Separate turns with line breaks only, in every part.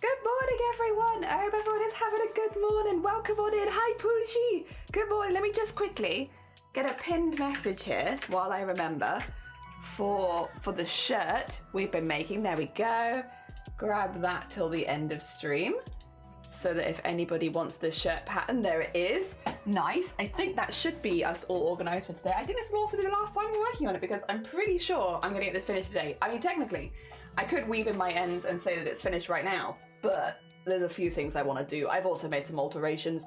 Good morning, everyone. I hope everyone is having a good morning. Welcome on in. Hi, Poochie. Good morning. Let me just quickly get a pinned message here while I remember for the shirt we've been making. There we go. Grab that till the end of stream so that if anybody wants the shirt pattern, there it is. Nice. I think that should be us all organized for today. I think this will also be the last time we're working on it because I'm pretty sure I'm going to get this finished today. I mean, technically, I could weave in my ends and say that it's finished right now, but there's a few things I want to do. I've also made some alterations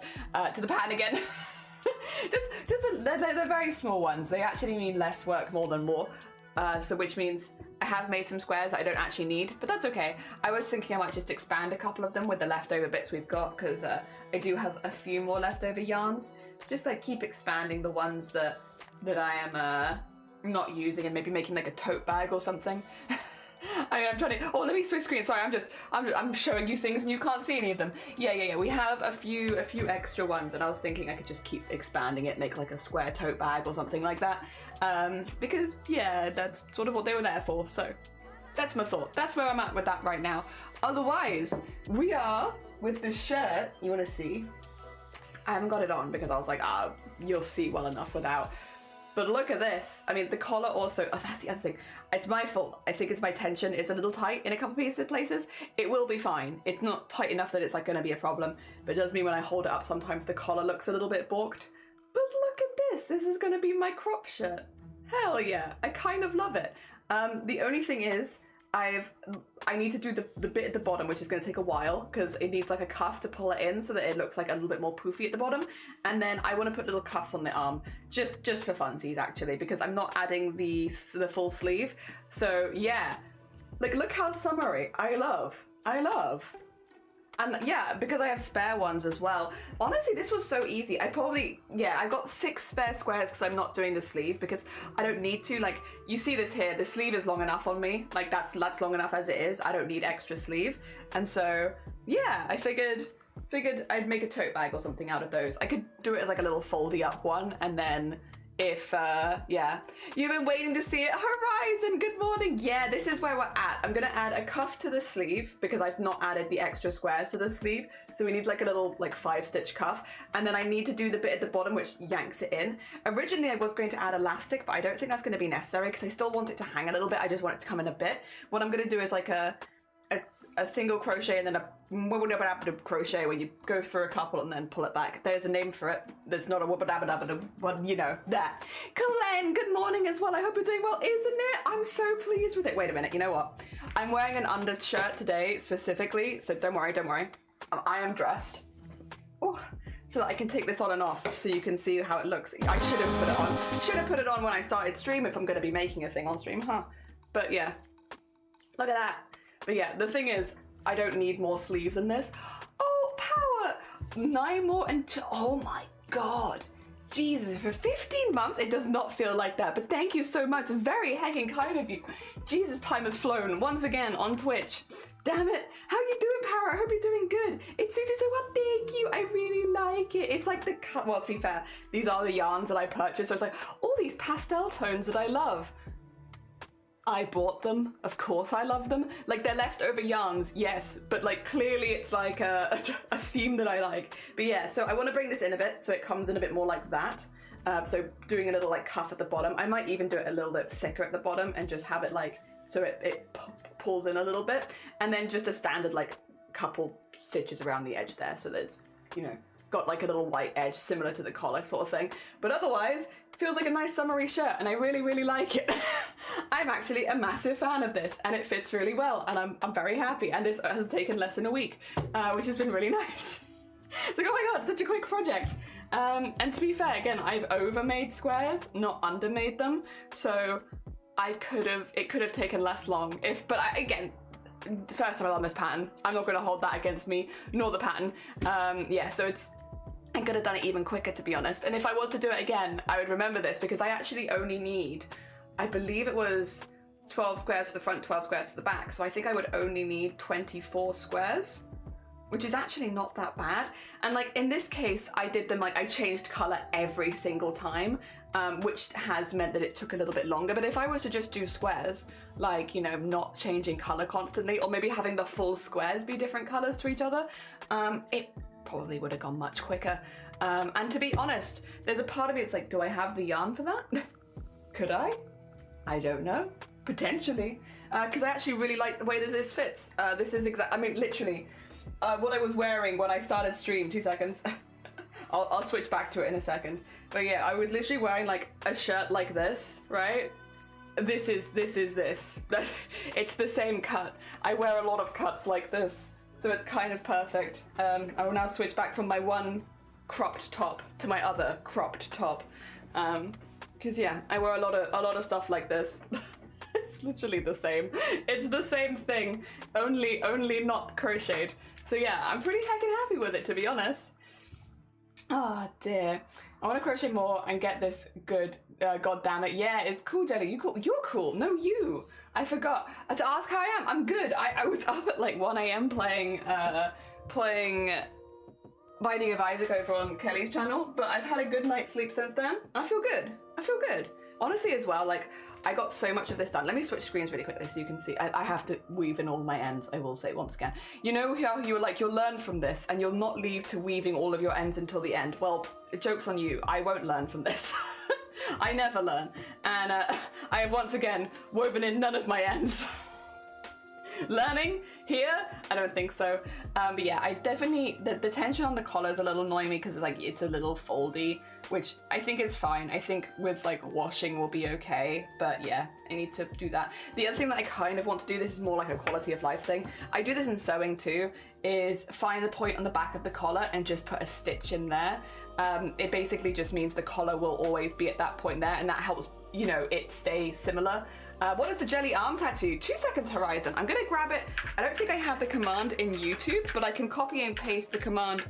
to the pattern again. They're very small ones. They actually mean less work more than more. So which means I have made some squares that I don't actually need, but that's okay. I was thinking I might just expand a couple of them with the leftover bits we've got because I do have a few more leftover yarns. Just like keep expanding the ones that I am not using and maybe making like a tote bag or something. I mean, I'm trying to. Oh, let me switch screens. Sorry, I'm showing you things and you can't see any of them. Yeah. We have a few extra ones, and I was thinking I could just keep expanding it, make like a square tote bag or something like that. Because yeah, that's sort of what they were there for. So that's my thought. That's where I'm at with that right now. Otherwise, we are with the shirt. You want to see? I haven't got it on because I was like, you'll see well enough without. But look at this. I mean, the collar also, oh, that's the other thing. It's my fault. I think it's my tension is a little tight in a couple pieces of places. It will be fine. It's not tight enough that it's like going to be a problem, but it does mean when I hold it up, sometimes the collar looks a little bit balked. But look at this. This is going to be my crop shirt. Hell yeah. I kind of love it. The only thing is, I need to do the bit at the bottom, which is going to take a while because it needs like a cuff to pull it in so that it looks like a little bit more poofy at the bottom. And then I want to put little cuffs on the arm just for funsies actually, because I'm not adding the full sleeve. So yeah, like look how summery. I love. And yeah, because I have spare ones as well. Honestly, this was so easy. I've got 6 spare squares because I'm not doing the sleeve because I don't need to. Like, you see this here, the sleeve is long enough on me. Like, that's long enough as it is. I don't need extra sleeve. And so, yeah, I figured I'd make a tote bag or something out of those. I could do it as like a little foldy up one, and then if, yeah. You've been waiting to see it. Horizon, good morning. Yeah, this is where we're at. I'm gonna add a cuff to the sleeve because I've not added the extra squares to the sleeve. So we need like a little like 5-stitch cuff. And then I need to do the bit at the bottom which yanks it in. Originally I was going to add elastic, but I don't think that's gonna be necessary because I still want it to hang a little bit. I just want it to come in a bit. What I'm gonna do is like a single crochet and then a crochet where you go through a couple and then pull it back. There's a name for it. There's not a one, you know, that. Glenn, good morning as well. I hope you're doing well, isn't it? I'm so pleased with it. Wait a minute, you know what? I'm wearing an undershirt today specifically, so don't worry. I am dressed. Oh, so that I can take this on and off so you can see how it looks. I should have put it on. Should have put it on when I started stream if I'm going to be making a thing on stream, huh? But yeah, look at that. But yeah, the thing is, I don't need more sleeves than this. Oh, power! 9 more and 2. Oh my god. Jesus, for 15 months, it does not feel like that. But thank you so much. It's very heckin' kind of you. Jesus, time has flown once again on Twitch. Damn it. How you doing, Power? I hope you're doing good. It suits you so well. Thank you. I really like it. It's like the, well, to be fair, these are the yarns that I purchased. So it's like all these pastel tones that I love. I bought them. Of course I love them. Like, they're leftover yarns, yes, but like clearly it's like a theme that I like. But yeah, so I want to bring this in a bit so it comes in a bit more like that. So doing a little like cuff at the bottom. I might even do it a little bit thicker at the bottom and just have it like, so it pulls in a little bit. And then just a standard like couple stitches around the edge there so that it's, you know, got like a little white edge similar to the collar sort of thing. But otherwise, it feels like a nice summery shirt and I really, really like it. I'm actually a massive fan of this and it fits really well and I'm very happy, and this has taken less than a week, which has been really nice. It's like, oh my god, such a quick project. And to be fair, again, I've overmade squares, not undermade them, so it could have taken less long but again, first time I learned this pattern, I'm not going to hold that against me, nor the pattern. Yeah, so I could have done it even quicker, to be honest. And if I was to do it again, I would remember this because I actually only need, I believe it was 12 squares for the front, 12 squares for the back. So I think I would only need 24 squares, which is actually not that bad. And like in this case, I did them like, I changed color every single time, which has meant that it took a little bit longer. But if I was to just do squares, like, you know, not changing color constantly, or maybe having the full squares be different colors to each other, it probably would have gone much quicker. And to be honest, there's a part of me that's like, do I have the yarn for that? Could I? I don't know. Potentially. Because I actually really like the way this fits. This is I mean, literally, what I was wearing when I started stream, 2 seconds. I'll switch back to it in a second. But yeah, I was literally wearing like a shirt like this, right? This is this. It's the same cut. I wear a lot of cuts like this. So it's kind of perfect. I will now switch back from my one cropped top to my other cropped top. Because yeah, I wear a lot of stuff like this. It's literally the same. It's the same thing, only not crocheted. So yeah, I'm pretty heckin' happy with it, to be honest. Oh dear. I want to crochet more and get this good. God damn it. Yeah, it's cool, Jelly. You cool. You're cool. No, you. I forgot to ask how I am. I'm good. I was up at like 1 a.m. playing Beading of Isaac over on Kelly's channel, but I've had a good night's sleep since then. I feel good. I feel good. Honestly, as well, like, I got so much of this done. Let me switch screens really quickly so you can see. I have to weave in all my ends, I will say once again. You know how you were like, you'll learn from this and you'll not leave to weaving all of your ends until the end. Well, joke's on you. I won't learn from this. I never learn. And I have once again woven in none of my ends. Learning here? I don't think so. But yeah, I definitely, the tension on the collar is a little annoying me because it's a little foldy, which I think is fine. I think with like washing will be okay, but yeah, I need to do that. The other thing that I kind of want to do, this is more like a quality of life thing. I do this in sewing too, is find the point on the back of the collar and just put a stitch in there. It basically just means the collar will always be at that point there, and that helps, you know, it stay similar. What is the jelly arm tattoo? 2 seconds, Horizon. I'm gonna grab it. I don't think I have the command in YouTube, but I can copy and paste the command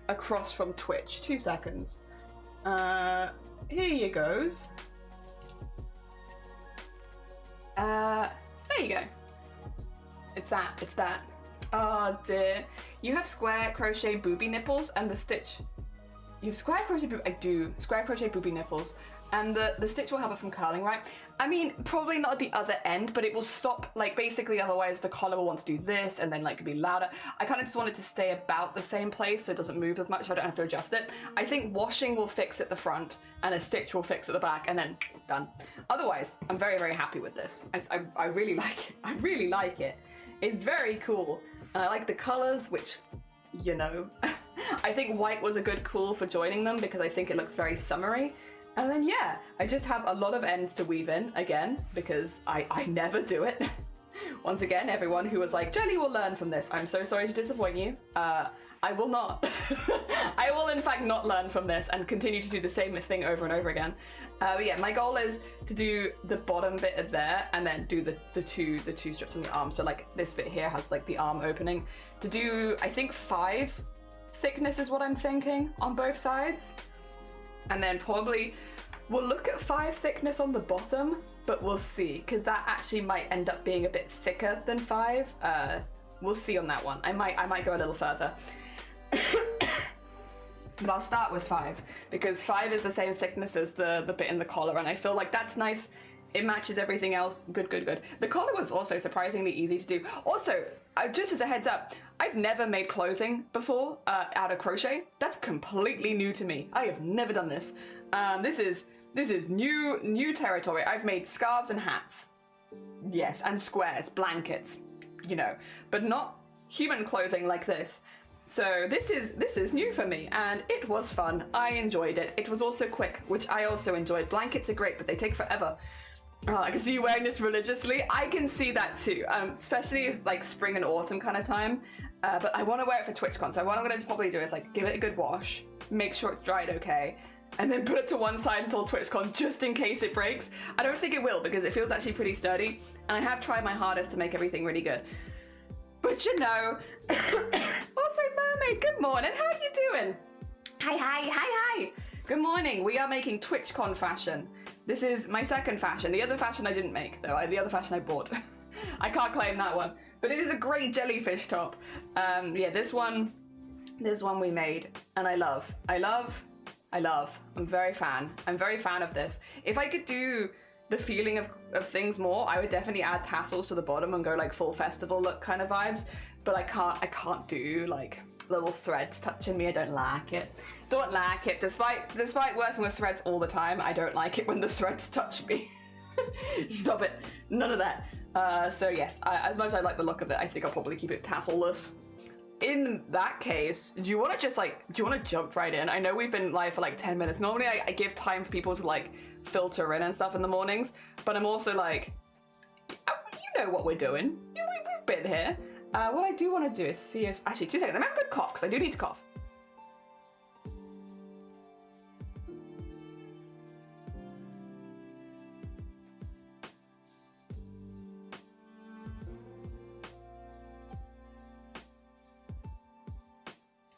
across from Twitch. 2 seconds. Here you goes. There you go. It's that. Oh dear. You have square crochet booby nipples and the stitch. You have square crochet I do. Square crochet booby nipples. And the stitch will help it from curling, right? I mean, probably not at the other end, but it will stop, like, basically, otherwise the collar will want to do this and then, like, be louder. I kind of just want it to stay about the same place so it doesn't move as much, so I don't have to adjust it. I think washing will fix at the front and a stitch will fix at the back, and then done. Otherwise, I'm very, very happy with this. I really like it. I really like it. It's very cool. And I like the colors, which, you know, I think white was a good call for joining them because I think it looks very summery. And then, yeah, I just have a lot of ends to weave in, again, because I never do it. Once again, everyone who was like, Jelly will learn from this, I'm so sorry to disappoint you. I will not. I will, in fact, not learn from this and continue to do the same thing over and over again. But yeah, my goal is to do the bottom bit of there and then do the two strips on the arm. So like this bit here has like the arm opening. To do, I think 5 thickness is what I'm thinking on both sides. And then probably we'll look at 5 thickness on the bottom, but we'll see, because that actually might end up being a bit thicker than 5. We'll see on that one. I might go a little further. But I'll start with 5, because 5 is the same thickness as the bit in the collar, and I feel like that's nice. It matches everything else. Good, good, good. The collar was also surprisingly easy to do. Also, just as a heads up, I've never made clothing before out of crochet. That's completely new to me. I have never done this. This is new territory. I've made scarves and hats. Yes, and squares, blankets, you know, but not human clothing like this. So this is new for me, and it was fun. I enjoyed it. It was also quick, which I also enjoyed. Blankets are great, but they take forever. Oh, I can see you wearing this religiously. I can see that too, especially like spring and autumn kind of time. But I want to wear it for TwitchCon, so what I'm going to probably do is like give it a good wash, make sure it's dried okay, and then put it to one side until TwitchCon just in case it breaks. I don't think it will because it feels actually pretty sturdy, and I have tried my hardest to make everything really good. But you know, also Mermaid, good morning, how are you doing? Hi. Good morning, we are making TwitchCon fashion. This is my second fashion. The other fashion I didn't make though, the other fashion I bought. I can't claim that one, but it is a great jellyfish top. Yeah, this one we made, and I love. I'm very fan of this. If I could do the feeling of things more, I would definitely add tassels to the bottom and go like full festival look kind of vibes, but I can't do like little threads touching me. I don't like it. Despite working with threads all the time, I don't like it when the threads touch me. Stop it. None of that. So yes, as much as I like the look of it, I think I'll probably keep it tassel-less. In that case, do you want to jump right in? I know we've been live for like 10 minutes. Normally I give time for people to like filter in and stuff in the mornings, but I'm also like, you know what we're doing. We've been here. What I do want to do is see if, actually 2 seconds, I'm having a good cough because I do need to cough.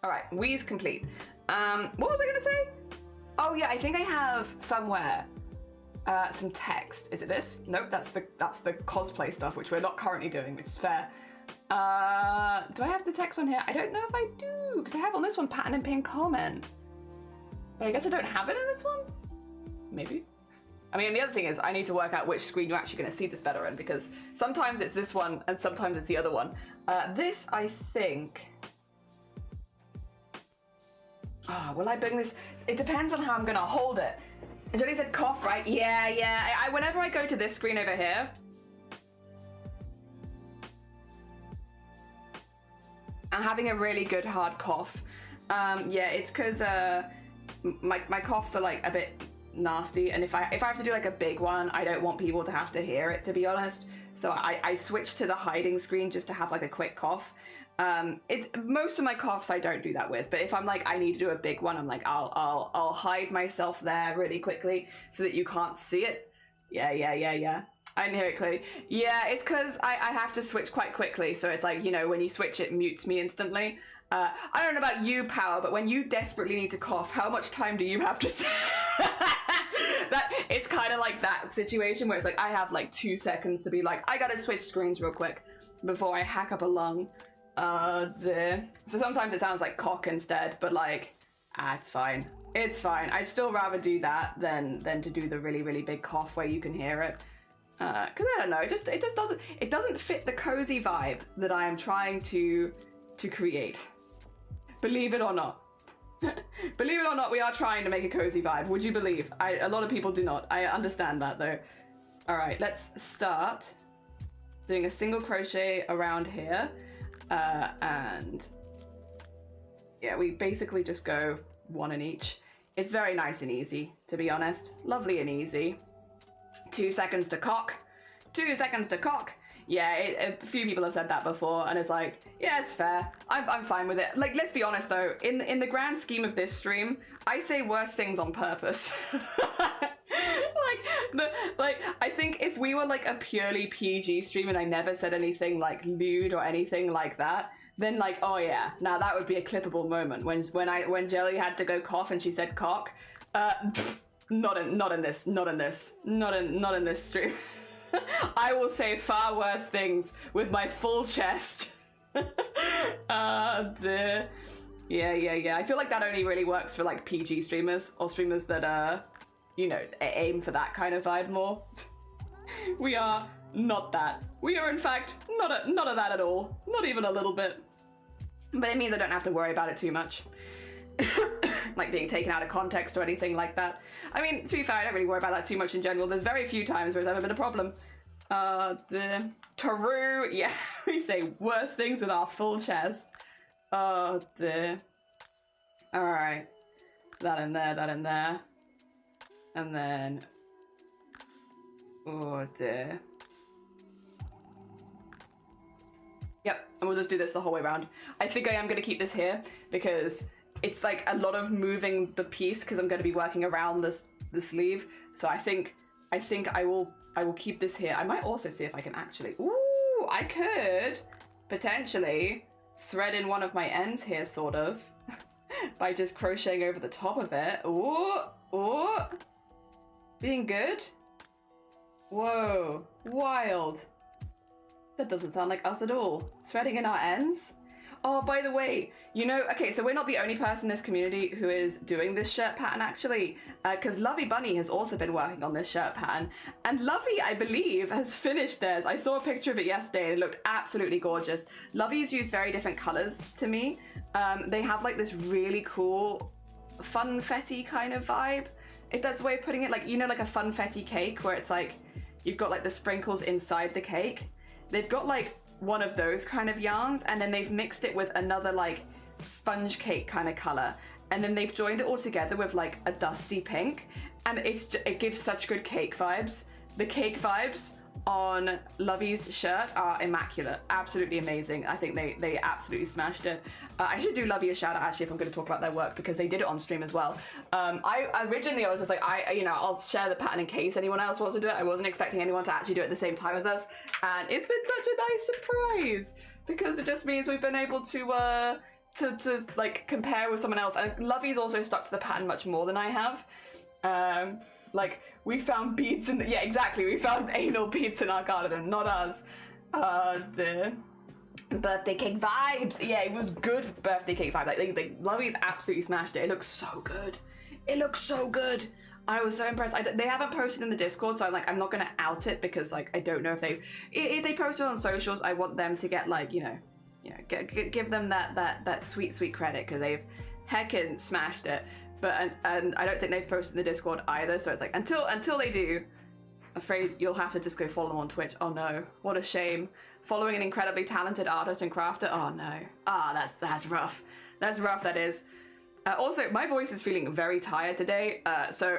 All right, wheeze complete. What was I gonna say? Oh yeah, I think I have somewhere some text. Is it this? Nope, that's the cosplay stuff, which we're not currently doing, which is fair. Do I have the text on here? I don't know if I do, because I have on this one pattern and pin comment. But I guess I don't have it in this one? Maybe. I mean, the other thing is I need to work out which screen you're actually going to see this better in, because sometimes it's this one and sometimes it's the other one. This, I think... Oh, will I bring this? It depends on how I'm going to hold it. Jenny said cough, right? Yeah. Whenever I go to this screen over here... I'm having a really good hard cough. Yeah, it's because my coughs are like a bit nasty, and if I have to do like a big one, I don't want people to have to hear it, to be honest. So I switched to the hiding screen just to have like a quick cough. Most of my coughs I don't do that with, but if I'm like I need to do a big one, I'm like I'll hide myself there really quickly so that you can't see it. Yeah. I can hear it clearly. Yeah, it's because I have to switch quite quickly, so it's like, you know, when you switch it mutes me instantly. I don't know about you, Power, but when you desperately need to cough, how much time do you have to that it's kind of like that situation where it's like I have like 2 seconds to be like, I gotta switch screens real quick before I hack up a lung. So sometimes it sounds like cock instead, but like, it's fine. It's fine. I'd still rather do that than to do the really, really big cough where you can hear it. Because I don't know, it doesn't fit the cozy vibe that I am trying to create. Believe it or not. Believe it or not, we are trying to make a cozy vibe. Would you believe? A lot of people do not. I understand that though. All right, let's start doing a single crochet around here. And yeah, we basically just go one in each. It's very nice and easy, to be honest. Lovely and easy. 2 seconds to cock. 2 seconds to cock. Yeah, a few people have said that before, and it's like, yeah, it's fair. I'm fine with it. Like, let's be honest though, in the grand scheme of this stream, I say worse things on purpose. I think if we were like a purely PG stream and I never said anything like lewd or anything like that, then like, oh yeah, now that would be a clippable moment. When Jelly had to go cough and she said cock, not in this stream. I will say far worse things with my full chest. Dear. Yeah. I feel like that only really works for like PG streamers or streamers that you know, aim for that kind of vibe more. We are not that. We are in fact not of that at all. Not even a little bit. But it means I don't have to worry about it too much. Like being taken out of context or anything like that. I mean, to be fair, I don't really worry about that too much in general. There's very few times where it's ever been a problem. Taru, yeah, we say worse things with our full chest. Oh dear. Alright. That in there. And then... oh dear. Yep, and we'll just do this the whole way around. I think I am going to keep this here because it's like a lot of moving the piece because I'm going to be working around the sleeve. So I think I will keep this here. I might also see if I can actually... ooh, I could potentially thread in one of my ends here, sort of, by just crocheting over the top of it. Ooh. Being good. Whoa, wild. That doesn't sound like us at all. Threading in our ends? Oh, by the way, you know, okay, so we're not the only person in this community who is doing this shirt pattern, actually, because Lovey Bunny has also been working on this shirt pattern, and Lovey, I believe, has finished theirs. I saw a picture of it yesterday, and it looked absolutely gorgeous. Lovey's used very different colors to me. They have, like, this really cool funfetti kind of vibe, if that's the way of putting it. Like, you know, like a funfetti cake, where it's, like, you've got, like, the sprinkles inside the cake. They've got, like, one of those kind of yarns, and then they've mixed it with another like sponge cake kind of color, and then they've joined it all together with like a dusty pink, and it gives such good cake vibes. The cake vibes on Lovey's shirt are immaculate, absolutely amazing. I think they absolutely smashed it. I should do Lovey a shout out actually if I'm going to talk about their work, because they did it on stream as well. I originally was just like, I'll share the pattern in case anyone else wants to do it. I wasn't expecting anyone to actually do it at the same time as us, and it's been such a nice surprise because it just means we've been able to like compare with someone else. And Lovey's also stuck to the pattern much more than I have. Like, we found beads in yeah, exactly, we found anal beads in our garden, not us. Dear. Birthday cake vibes. Yeah, it was good birthday cake vibes. Like Lovey's absolutely smashed it. It looks so good. It looks so good. I was so impressed. They haven't posted in the Discord, so I'm not gonna out it because like I don't know if they post it on socials. I want them to get like give them that sweet credit because they've heckin' smashed it. But and I don't think they've posted in the Discord either. So it's like until they do, afraid you'll have to just go follow them on Twitch. Oh no, what a shame. Following an incredibly talented artist and crafter. Oh no. That's rough. That's rough. That is. Also, my voice is feeling very tired today. So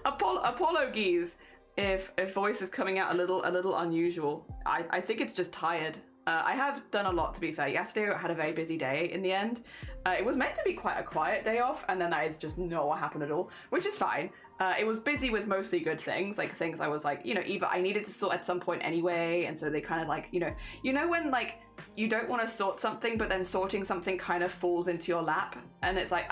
apologies if voice is coming out a little unusual. I think it's just tired. I have done a lot, to be fair. Yesterday I had a very busy day in the end. It was meant to be quite a quiet day off, and then I just know what happened at all, which is fine. It was busy with mostly good things, like things I was like, either I needed to sort at some point anyway, and so they kind of like, you know when like you don't want to sort something, but then sorting something kind of falls into your lap, and it's like,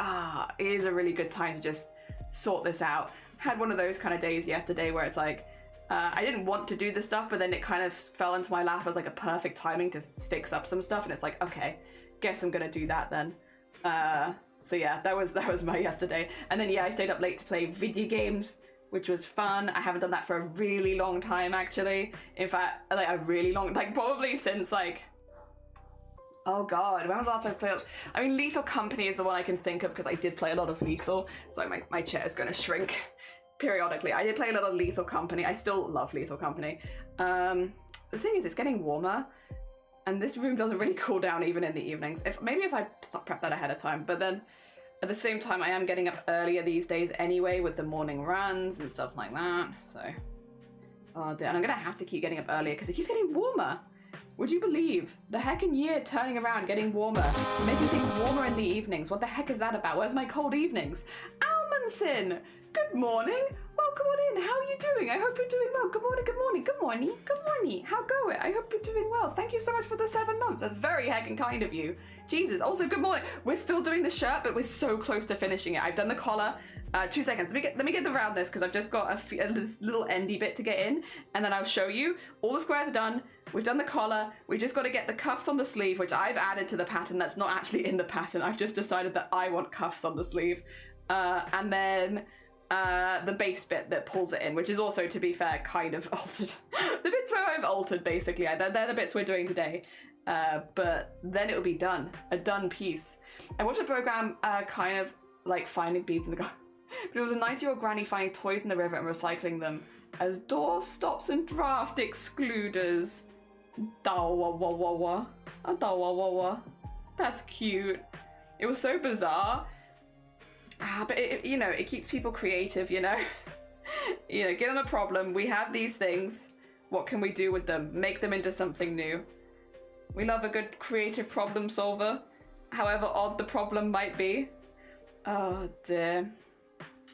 it is a really good time to just sort this out. Had one of those kind of days yesterday where it's like, I didn't want to do the stuff, but then it kind of fell into my lap as like a perfect timing to fix up some stuff, and it's like, okay, guess I'm gonna do that then. So yeah, that was my yesterday. And then yeah, I stayed up late to play video games, which was fun. I haven't done that for a really long time actually. In fact, like a really long, like probably since like, oh god, when was the last time I played? I mean, Lethal Company is the one I can think of because I did play a lot of Lethal. So my chair is gonna shrink periodically. I did play a lot of Lethal Company. I still love Lethal Company. The thing is, it's getting warmer, And this room doesn't really cool down even in the evenings. Maybe if I prep that ahead of time, but then at the same time, I am getting up earlier these days anyway with the morning runs and stuff like that. So, oh dear. And I'm gonna have to keep getting up earlier because it keeps getting warmer. Would you believe the heckin' year turning around, getting warmer, making things warmer in the evenings? What the heck is that about? Where's my cold evenings? Almanson, good morning. Welcome on in. How are you doing? I hope you're doing well. Good morning, good morning, good morning, good morning. How go it? I hope you're doing well. Thank you so much for the 7 months. That's very heckin' kind of you. Jesus. Also, good morning. We're still doing the shirt, but we're so close to finishing it. I've done the collar. 2 seconds. Let me get the roundness because I've just got a little endy bit to get in, and then I'll show you. All the squares are done. We've done the collar. We just got to get the cuffs on the sleeve, which I've added to the pattern. That's not actually in the pattern. I've just decided that I want cuffs on the sleeve. And then the base bit that pulls it in, which is also, to be fair, kind of altered. The bits where I've altered, basically. They're the bits we're doing today. But then it'll be done. A done piece. I watched a program kind of like finding beads in the garden. But it was a 90-year-old granny finding toys in the river and recycling them as door stops and draft excluders. That's cute. It was so bizarre. But it keeps people creative, you know. Give them a problem. We have these things. What can we do with them? Make them into something new. We love a good creative problem solver, however odd the problem might be. Oh dear.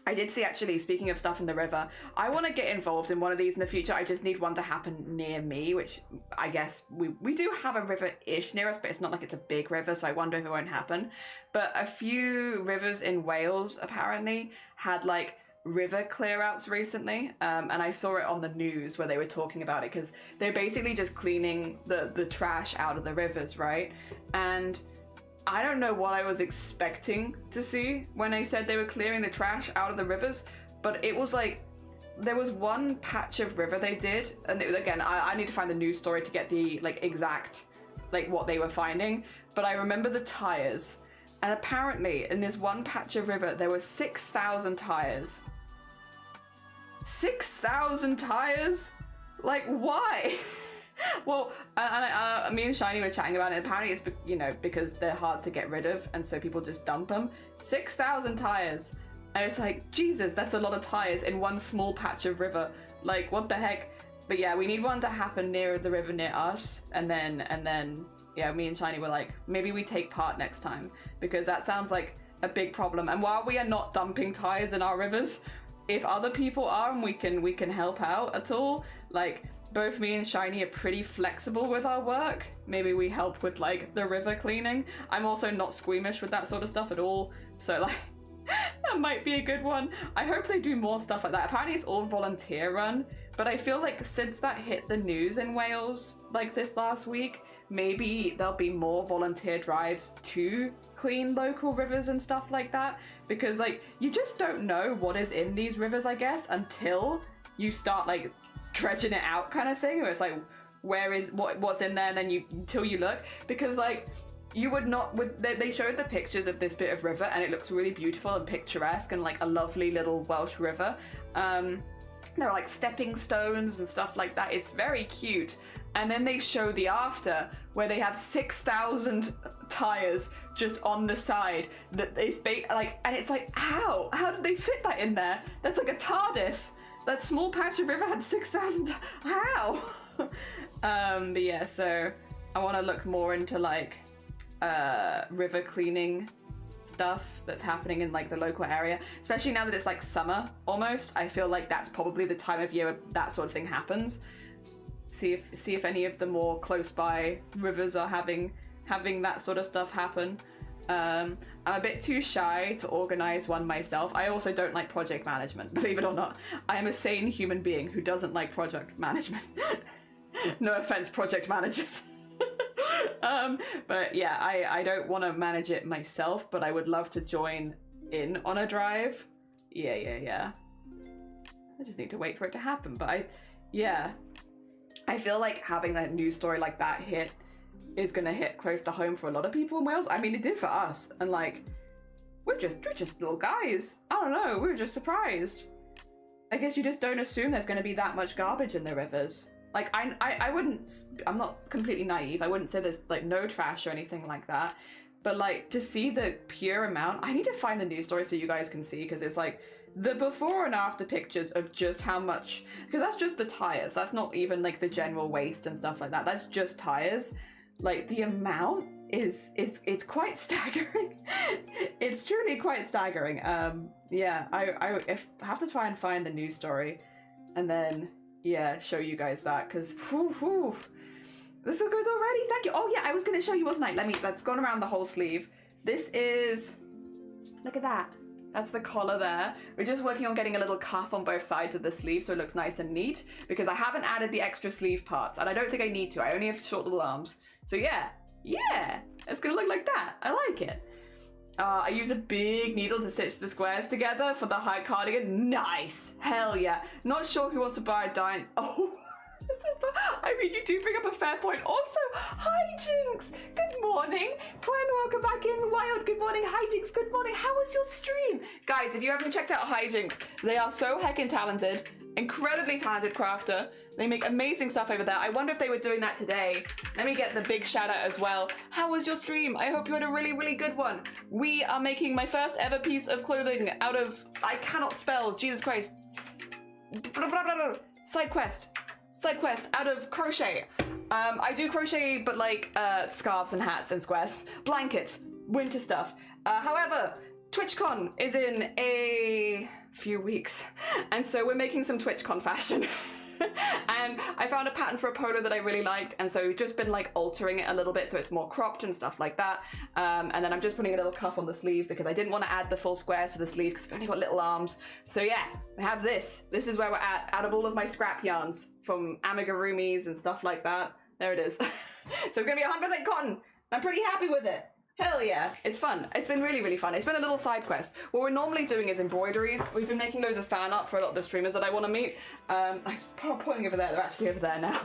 I did see, actually, speaking of stuff in the river, I want to get involved in one of these in the future. I just need one to happen near me, which I guess we do have a river-ish near us, but it's not like it's a big river, so I wonder if it won't happen. But a few rivers in Wales, apparently, had, like, river clear-outs recently, and I saw it on the news where they were talking about it, because they're basically just cleaning the trash out of the rivers, right? And I don't know what I was expecting to see when they said they were clearing the trash out of the rivers, but it was like, there was one patch of river they did, and it was, again, I need to find the news story to get the exact what they were finding, but I remember the tires, and apparently in this one patch of river there were 6,000 tires. 6,000 tires? Like, why? Well, me and Shiny were chatting about it. Apparently it's, because they're hard to get rid of, and so people just dump them. 6,000 tires. And it's like, Jesus, that's a lot of tires in one small patch of river. Like, what the heck? But yeah, we need one to happen near the river near us. And then, yeah, me and Shiny were like, maybe we take part next time, because that sounds like a big problem. And while we are not dumping tires in our rivers, if other people are and we can help out at all, both me and Shiny are pretty flexible with our work. Maybe we help with the river cleaning. I'm also not squeamish with that sort of stuff at all. So that might be a good one. I hope they do more stuff like that. Apparently it's all volunteer run, but I feel like since that hit the news in Wales this last week, maybe there'll be more volunteer drives to clean local rivers and stuff like that. Because you just don't know what is in these rivers, I guess, until you start dredging it out kind of thing. Where it's what's in there, and then until you look, because you would not, they showed the pictures of this bit of river and it looks really beautiful and picturesque and a lovely little Welsh river. There are stepping stones and stuff like that. It's very cute. And then they show the after, where they have 6,000 tires just on the side that is and it's how did they fit that in there? That's like a TARDIS. That small patch of river had 6,000. How? But yeah, so I want to look more into river cleaning stuff that's happening in the local area, especially now that it's summer almost. I feel like that's probably the time of year where that sort of thing happens. See if any of the more close by rivers are having that sort of stuff happen. I'm a bit too shy to organize one myself. I also don't like project management, believe it or not. I am a sane human being who doesn't like project management. No offense, project managers. But yeah, I don't want to manage it myself, but I would love to join in on a drive. Yeah. I just need to wait for it to happen. But I feel like having a news story like that hit is gonna hit close to home for a lot of people in Wales. I mean, it did for us, and we're just little guys. I don't know, we were just surprised. I guess you just don't assume there's gonna be that much garbage in the rivers. Like, I wouldn't, I'm not completely naive. I wouldn't say there's like no trash or anything like that. But like, to see the pure amount, I need to find the news story so you guys can see, because it's like the before and after pictures of just how much, because that's just the tires. That's not even like the general waste and stuff like that. That's just tires. Like, the amount is, it's quite staggering. It's truly quite staggering. Yeah, I have to try and find the news story and then, yeah, show you guys that, because this is good already. Thank you. Oh yeah, I was going to show you, wasn't I? Let's go around the whole sleeve. This is, look at that. That's the collar there. We're just working on getting a little cuff on both sides of the sleeve so it looks nice and neat, because I haven't added the extra sleeve parts, and I don't think I need to. I only have short little arms. So yeah, it's gonna look like that. I like it. I use a big needle to stitch the squares together for the high cardigan. Nice. Hell yeah. Not sure who wants to buy a dime. Oh, I mean, you do bring up a fair point. Also, hi Jinx. Good morning. Glenn, welcome back in. Wild, good morning. Hi Jinx, good morning. How was your stream? Guys, if you haven't checked out Hi Jinx, they are so heckin' talented. Incredibly talented crafter. They make amazing stuff over there. I wonder if they were doing that today. Let me get the big shout out as well. How was your stream? I hope you had a really, really good one. We are making my first ever piece of clothing out of, I cannot spell, Jesus Christ. Side quest out of crochet. I do crochet, but like scarves and hats and squares, blankets, winter stuff. However, Twitchcon is in a few weeks, and so we're making some Twitchcon fashion. And I found a pattern for a polo that I really liked, and so we've just been like altering it a little bit so it's more cropped and stuff like that. And then I'm just putting a little cuff on the sleeve because I didn't want to add the full squares to the sleeve because I've only got little arms. So yeah, we have this. This is where we're at out of all of my scrap yarns from amigurumis and stuff like that. There it is. So it's gonna be 100% cotton. I'm pretty happy with it. Hell yeah, it's fun. It's been really, really fun. It's been a little side quest. What we're normally doing is embroideries. We've been making loads of fan art for a lot of the streamers that I want to meet. I'm pointing over there, they're actually over there now.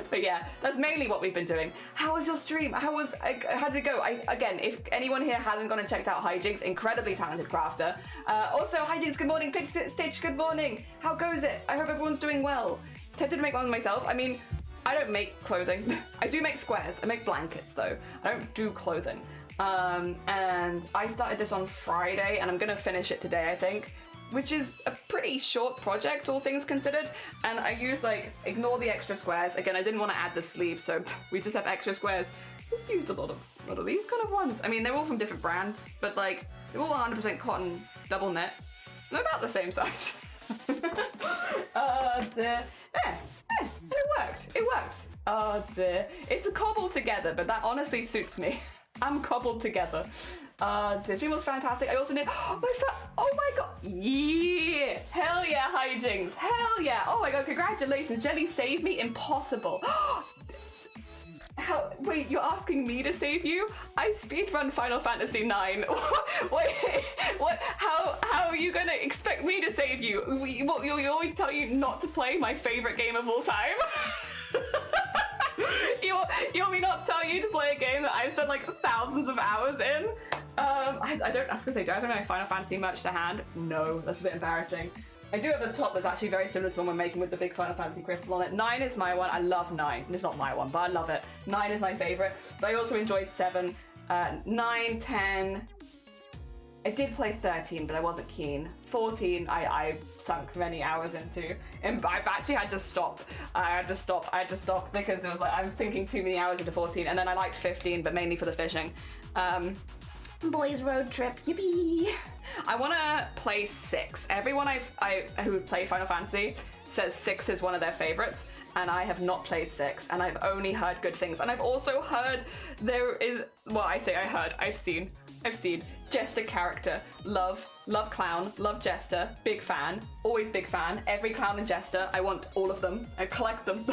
But yeah, that's mainly what we've been doing. How was your stream? How did it go? Again, if anyone here hasn't gone and checked out Hijinks, incredibly talented crafter. Also, Hijinks, good morning. Pig Stitch, good morning. How goes it? I hope everyone's doing well. Tempted to make one myself. I mean, I don't make clothing. I do make squares. I make blankets though. I don't do clothing. And I started this on Friday and I'm gonna finish it today, I think, which is a pretty short project, all things considered. And I used like, ignore the extra squares. Again, I didn't want to add the sleeve, so we just have extra squares. Just used a lot of these kind of ones. I mean, they're all from different brands, but like, they're all 100% cotton double knit. They're about the same size. Oh dear. It worked. It worked. Oh dear. It's a cobble together, but that honestly suits me. I'm cobbled together. The stream was fantastic. I also did. Oh my god. Yeah. Hell yeah, Hijinks. Hell yeah. Oh my god, congratulations. Jelly saved me. Impossible. Wait, you're asking me to save you? I speedrun Final Fantasy IX. Wait, what? How are you gonna expect me to save you? You always tell you not to play my favorite game of all time? You want me not to tell you to play a game that I spent like thousands of hours in? I was gonna say, do I have my Final Fantasy merch to hand? No, that's a bit embarrassing. I do have a top that's actually very similar to the one we're making with the big Final Fantasy crystal on it. 9 is my one. I love 9. It's not my one, but I love it. 9 is my favorite. But I also enjoyed 7, 9, 10. I did play 13, but I wasn't keen. 14, I sunk many hours into. And I've actually had to stop. I had to stop because it was like, I'm sinking too many hours into 14. And then I liked 15, but mainly for the fishing. Boys road trip, yippee. I want to play 6. Everyone who played Final Fantasy says 6 is one of their favorites, and I have not played 6, and I've only heard good things. And I've also heard there is, well, I've seen Jester character, love clown, love Jester, big fan, always big fan. Every clown and Jester, I want all of them. I collect them.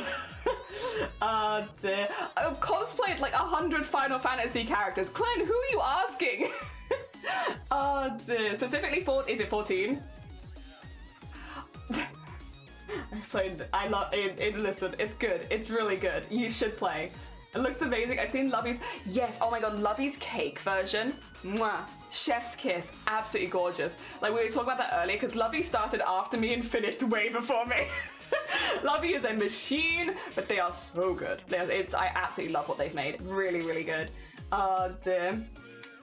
Oh dear. I've cosplayed like 100 Final Fantasy characters. Glenn, who are you asking? Oh dear. Specifically is it 14? I love it. Listen, it's good. It's really good. You should play. It looks amazing. I've seen Lovey's. Yes, oh my god, Lovey's cake version. Mwah. Chef's kiss. Absolutely gorgeous. Like, we were talking about that earlier because Lovey started after me and finished way before me. Lovey is a machine, but they are so good. I absolutely love what they've made. Really, really good. Oh dear.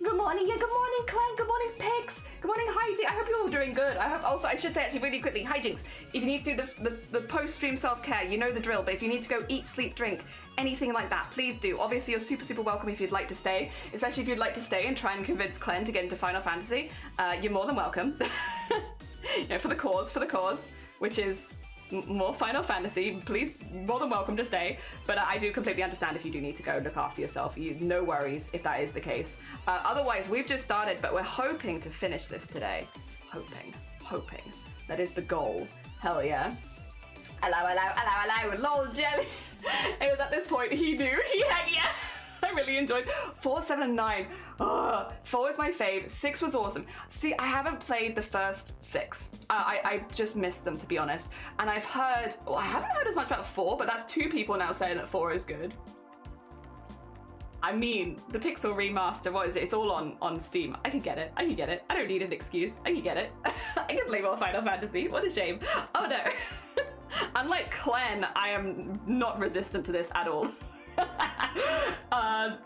Good morning, yeah, good morning, Clem. Good morning, Pix. Good morning, Hijinks. I hope you're all doing good. I hope also, I should say actually really quickly, Hijinks, if you need to do the post-stream self-care, you know the drill, but if you need to go eat, sleep, drink, anything like that, please do. Obviously, you're super, super welcome if you'd like to stay, especially if you'd like to stay and try and convince Clem to get into Final Fantasy. You're more than welcome. You know, for the cause, which is more Final Fantasy, please, more than welcome to stay. But I do completely understand if you do need to go look after yourself. No worries if that is the case. Otherwise, we've just started, but we're hoping to finish this today. Hoping. That is the goal. Hell yeah. Hello, lol, jelly. It was at this point he knew. He had, yeah. I really enjoyed 4, 7, and 9. 4 is my fave. 6 was awesome. See, I haven't played the first 6. I just missed them, to be honest. And I've heard, I haven't heard as much about 4, but that's 2 people now saying that 4 is good. I mean, the Pixel remaster, what is it? It's all on Steam. I can get it. I don't need an excuse. I can get it. I can play more Final Fantasy. What a shame. Oh no. Unlike Clen, I am not resistant to this at all.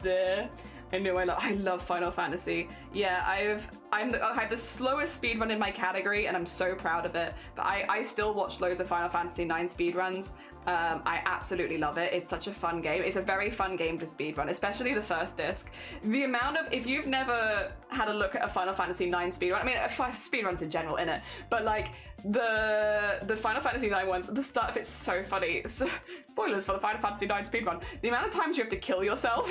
Dear. I know I love Final Fantasy. Yeah, I have the slowest speedrun in my category, and I'm so proud of it. But I still watch loads of Final Fantasy 9 speedruns. I absolutely love it. It's such a fun game. It's a very fun game to speedrun, especially the first disc. The amount of, if you've never had a look at a Final Fantasy 9 speedrun, I mean, speedruns in general, innit? But like, the Final Fantasy 9 ones, the start of it's so funny. So, spoilers for the Final Fantasy 9 speedrun. The amount of times you have to kill yourself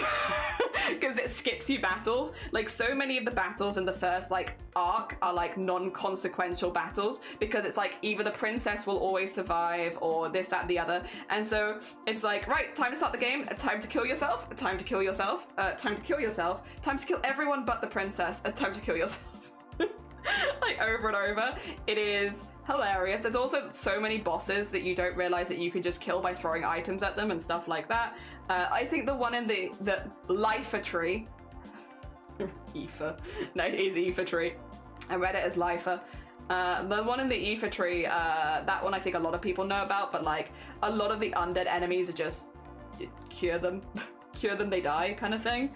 because it skips you battles. Like, so many of the battles in the first like arc are like non-consequential battles because it's like either the princess will always survive or this, that, and the other. And so it's like, right, time to start the game, time to kill yourself, time to kill yourself, time to kill yourself, time to kill everyone but the princess, time to kill yourself. Like over and over. It is hilarious. There's also so many bosses that you don't realize that you can just kill by throwing items at them and stuff like that. I think the one in the Lifer tree, Aoife, no, it is Aoife tree. I read it as Lifer. The one in the Aoife tree, that one I think a lot of people know about, but like a lot of the undead enemies are just cure them, they die kind of thing,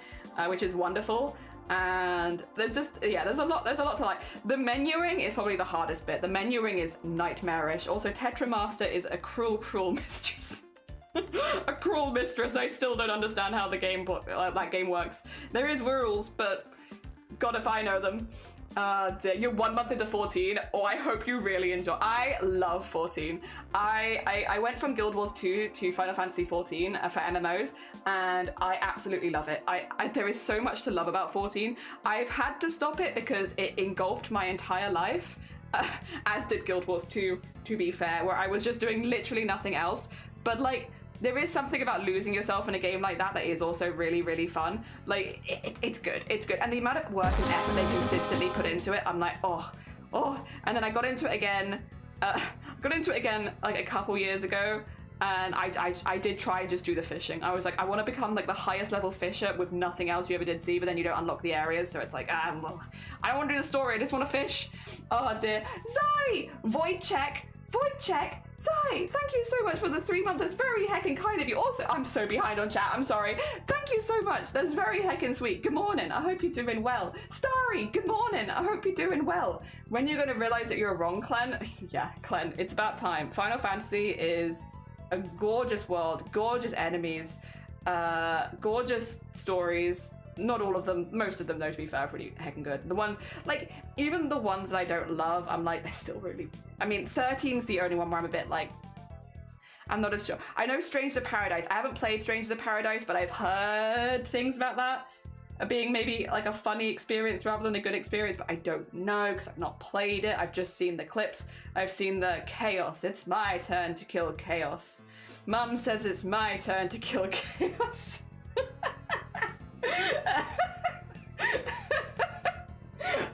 which is wonderful. And there's just, yeah, there's a lot to like. The menuing is probably the hardest bit. The menuing is nightmarish. Also, Tetramaster is a cruel mistress. A cruel mistress. I still don't understand how the game that game works. There is rules, but God if I know them. You're 1 month into 14. Oh, I hope you really enjoy. I love 14. I went from Guild Wars 2 to Final Fantasy 14 for MMOs, and I absolutely love it. There is so much to love about 14. I've had to stop it because it engulfed my entire life, as did Guild Wars 2, to be fair, where I was just doing literally nothing else. But like, there is something about losing yourself in a game like that is also really, really fun. Like, it's good. And the amount of work and effort they consistently put into it, I'm like, oh. And then I got into it again, like a couple years ago, and I did try and just do the fishing. I was like, I want to become like the highest level fisher with nothing else you ever did see, but then you don't unlock the areas, so it's like, well, I don't want to do the story, I just want to fish. Oh dear. Zai! Void check! Zai, thank you so much for the 3 months. That's very heckin' kind of you. Also, I'm so behind on chat. I'm sorry. Thank you so much. That's very heckin' sweet. Good morning. I hope you're doing well. Starry, good morning. I hope you're doing well. When you're going to realize that you're wrong, Clen? Yeah, Clen, it's about time. Final Fantasy is a gorgeous world, gorgeous enemies, gorgeous stories. Not all of them, most of them though, to be fair, are pretty heckin' good. The one, like, even the ones that I don't love, I'm like, they're still really, I mean, 13's the only one where I'm a bit like, I'm not as sure. I know Strange to Paradise, I haven't played Strange to Paradise, but I've heard things about that being maybe like a funny experience rather than a good experience, but I don't know because I've not played it. I've just seen the clips. I've seen the chaos. It's my turn to kill chaos. Mum says it's my turn to kill chaos.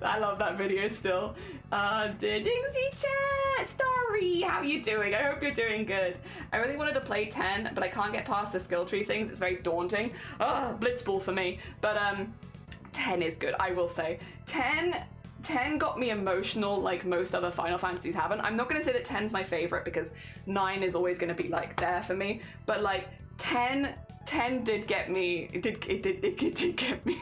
I love that video still. Jinxie chat, Starry, how you doing? I hope you're doing good. I really wanted to play 10, but I can't get past the skill tree things. It's very daunting. Blitzball for me. But 10 is good, I will say. 10 10 got me emotional like most other Final Fantasies haven't. I'm not going to say that 10's my favorite because 9 is always going to be like there for me, but like 10 did get me. It did get me.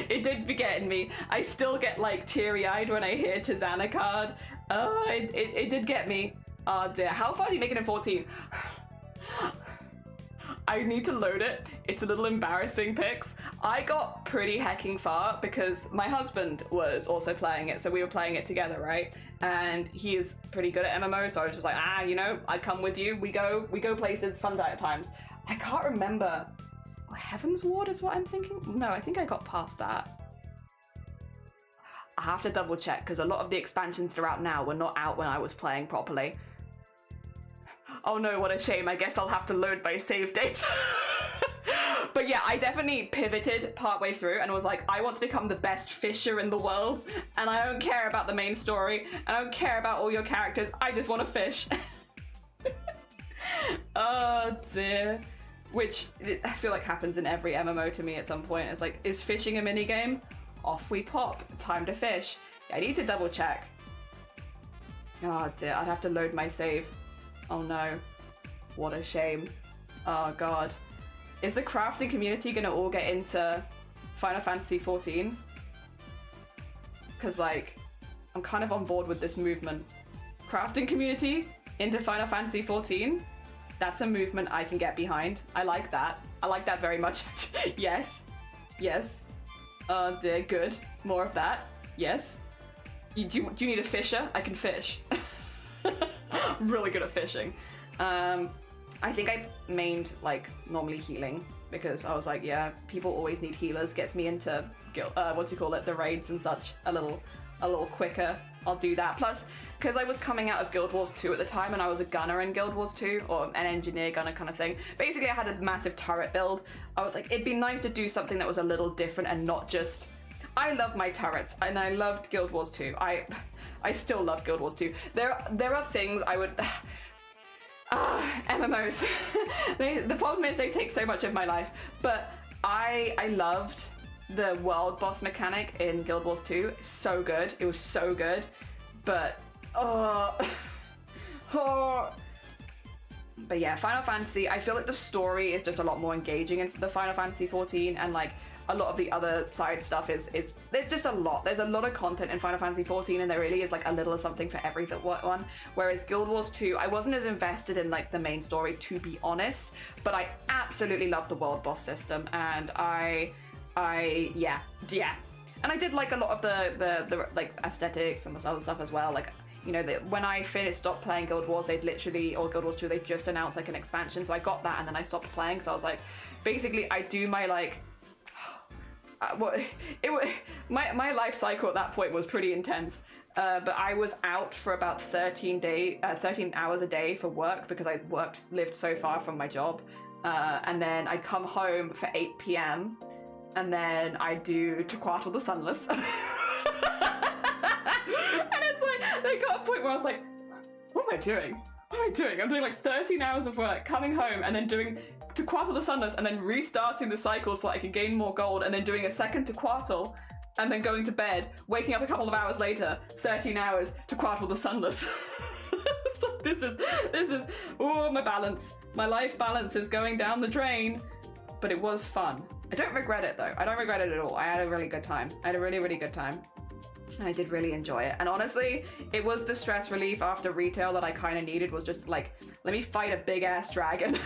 It did be getting me. I still get like teary-eyed when I hear Tizana card. It did get me. Oh dear. How far do you make it in 14? I need to load it. It's a little embarrassing, pics. I got pretty hecking far because my husband was also playing it, so we were playing it together, right? And he is pretty good at MMO, so I was just like, you know, I come with you. We go places, fun times. I can't remember. Heaven's Ward is what I'm thinking? No, I think I got past that. I have to double check because a lot of the expansions that are out now were not out when I was playing properly. Oh no, what a shame. I guess I'll have to load my save data. But yeah, I definitely pivoted partway through and was like, I want to become the best fisher in the world. And I don't care about the main story. I don't care about all your characters. I just want to fish. Oh dear. Which I feel like happens in every MMO to me at some point. It's like, is fishing a minigame? Off we pop. Time to fish. Yeah, I need to double check. Oh dear, I'd have to load my save. Oh no. What a shame. Oh god. Is the crafting community gonna all get into Final Fantasy XIV? Because like, I'm kind of on board with this movement. Crafting community into Final Fantasy XIV? That's a movement I can get behind. I like that. I like that very much. Yes. Yes. Oh dear, good. More of that. Yes. Do you need a fisher? I can fish. Really good at fishing. I think I mained like normally healing because I was like, yeah, people always need healers. Gets me into the raids and such a little quicker. I'll do that. Plus, because I was coming out of Guild Wars 2 at the time and I was a gunner in Guild Wars 2, or an engineer gunner kind of thing. Basically, I had a massive turret build. I was like, it'd be nice to do something that was a little different and not just... I love my turrets and I loved Guild Wars 2. I still love Guild Wars 2. There are things I would... MMOs. The problem is they take so much of my life, but I loved the world boss mechanic in Guild Wars 2. It's so good. It was so good. But but yeah, Final Fantasy, I feel like the story is just a lot more engaging in the Final Fantasy 14, and like a lot of the other side stuff is there's just a lot. There's a lot of content in Final Fantasy 14, and there really is like a little of something for every one. Whereas Guild Wars 2, I wasn't as invested in like the main story, to be honest, but I absolutely love the world boss system, and yeah. And I did like a lot of the like aesthetics and this other stuff as well. Like, you know, when I stopped playing Guild Wars, Guild Wars 2, they just announced like an expansion, so I got that and then I stopped playing because I was like, basically I do my like, my life cycle at that point was pretty intense. But I was out for about 13 hours a day for work because I lived so far from my job. And then I'd come home for 8 p.m. and then I do Tequatl the Sunless. And it's like, there got a point where I was like, what am I doing? What am I doing? I'm doing like 13 hours of work, coming home and then doing Tequatl the Sunless and then restarting the cycle so I could gain more gold and then doing a second Tequatl and then going to bed, waking up a couple of hours later, 13 hours, Tequatl the Sunless. So this is, oh, my balance. My life balance is going down the drain. But it was fun. I don't regret it though. I don't regret it at all. I had a really good time. I had a really, really good time. And I did really enjoy it. And honestly, it was the stress relief after retail that I kind of needed, was just like, let me fight a big ass dragon.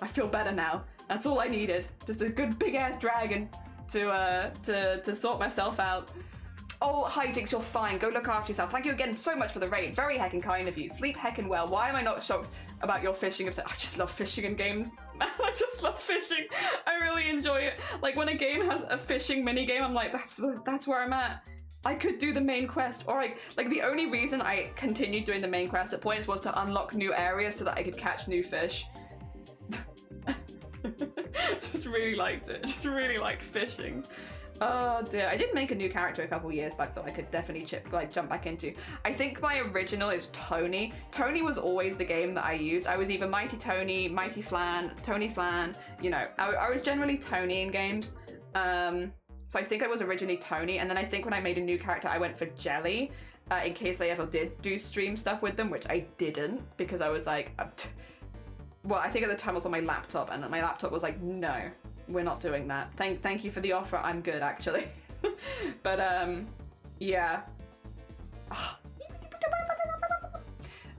I feel better now. That's all I needed. Just a good big ass dragon to sort myself out. Oh, Hijinks, you're fine. Go look after yourself. Thank you again so much for the raid. Very heckin' kind of you. Sleep heckin' well. Why am I not shocked about your fishing? I just love fishing in games. I just love fishing. I really enjoy it. Like when a game has a fishing mini game, I'm like, that's where I'm at. I could do the main quest, or like the only reason I continued doing the main quest at points was to unlock new areas so that I could catch new fish. Just really liked it. Just really liked fishing. Oh dear, I did make a new character a couple years back that I could definitely jump back into. I think my original is Tony. Tony was always the game that I used. I was either Mighty Tony, Mighty Flan, Tony Flan, you know, I was generally Tony in games. So I think I was originally Tony, and then I think when I made a new character, I went for Jelly, in case they ever did do stream stuff with them, which I didn't, because I was like, well, I think at the time I was on my laptop, and my laptop was like, no, we're not doing that. Thank you for the offer. I'm good, actually. But yeah.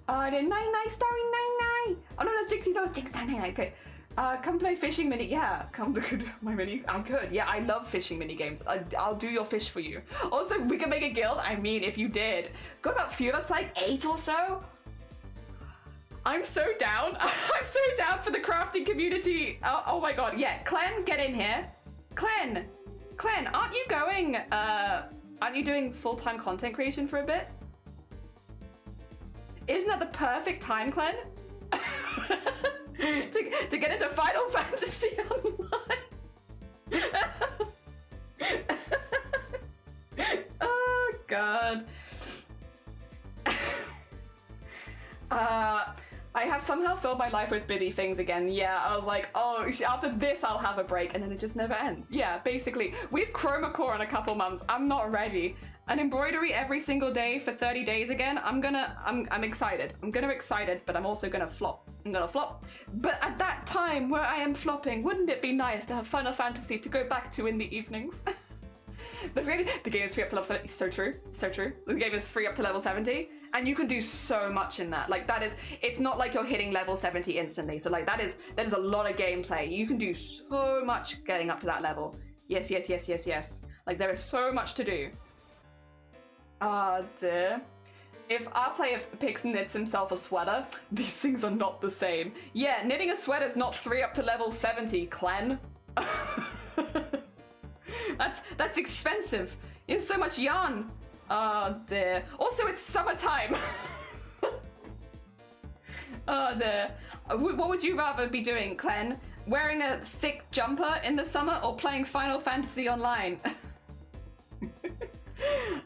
I did 99 starring 99. Oh no, that's Jixie. No, it's Jix 99. Okay. Come to my fishing mini. Yeah, come to my mini. I could. Yeah, I love fishing mini games. I'll do your fish for you. Also, we can make a guild. I mean, if you did. Got about a few of us playing, 8 or so. I'm so down. I'm so down for the crafting community. Oh my god. Yeah, Clen, get in here. Clen, aren't you going? Aren't you doing full-time content creation for a bit? Isn't that the perfect time, Clen? to get into Final Fantasy Online. Oh god. I have somehow filled my life with busy things again. Yeah, I was like, oh, after this I'll have a break, and then it just never ends. Yeah, basically. We've chroma core in a couple months. I'm not ready. An embroidery every single day for 30 days again. I'm excited. I'm gonna excited, but I'm also gonna flop. I'm gonna flop. But at that time where I am flopping, wouldn't it be nice to have Final Fantasy to go back to in the evenings? The game is free up to level 70. So true, so true. The game is free up to level 70, and you can do so much in that. Like that is, it's not like you're hitting level 70 instantly. So like that is a lot of gameplay. You can do so much getting up to that level. Yes. Like there is so much to do. Ah, dear. If our player picks knits himself a sweater, these things are not the same. Yeah, knitting a sweater is not 3 up to level 70, Clen. That's expensive. It's so much yarn. Oh dear. Also, it's summertime. Oh dear. What would you rather be doing, Clen? Wearing a thick jumper in the summer or playing Final Fantasy Online?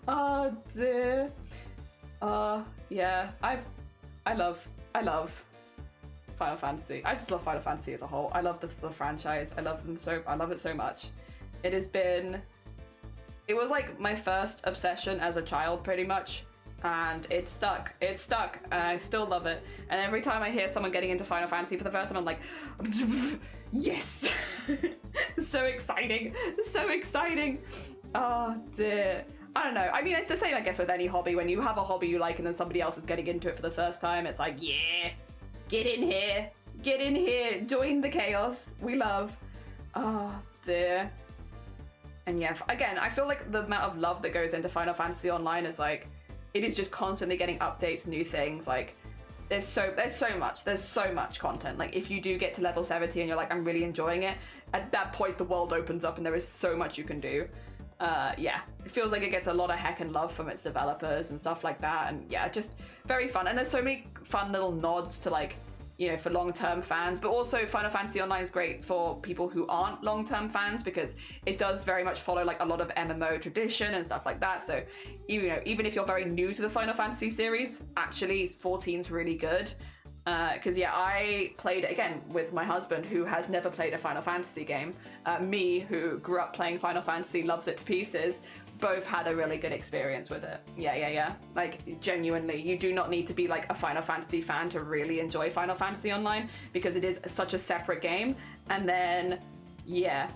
Oh dear. Yeah. I love Final Fantasy. I just love Final Fantasy as a whole. I love the franchise. I love it so much. It was like my first obsession as a child, pretty much, and it stuck, and I still love it. And every time I hear someone getting into Final Fantasy for the first time, I'm like, yes. So exciting. Oh dear. I don't know. I mean, it's the same, I guess, with any hobby. When you have a hobby you like and then somebody else is getting into it for the first time, it's like, yeah, get in here, join the chaos we love. Oh dear. And yeah, again, I feel like the amount of love that goes into Final Fantasy Online is like, it is just constantly getting updates, new things. Like, there's so much content. Like, if you do get to level 70 and you're like, I'm really enjoying it, at that point the world opens up and there is so much you can do. Yeah, it feels like it gets a lot of heck and love from its developers and stuff like that. And yeah, just very fun. And there's so many fun little nods to, like, you know, for long-term fans, but also Final Fantasy Online is great for people who aren't long-term fans because it does very much follow like a lot of MMO tradition and stuff like that. So, you know, even if you're very new to the Final Fantasy series, actually 14's really good. Because yeah, I played it again with my husband who has never played a Final Fantasy game. Me, who grew up playing Final Fantasy, loves it to pieces. Both had a really good experience with it. Yeah. Like, genuinely, you do not need to be like a Final Fantasy fan to really enjoy Final Fantasy Online because it is such a separate game. And then, yeah.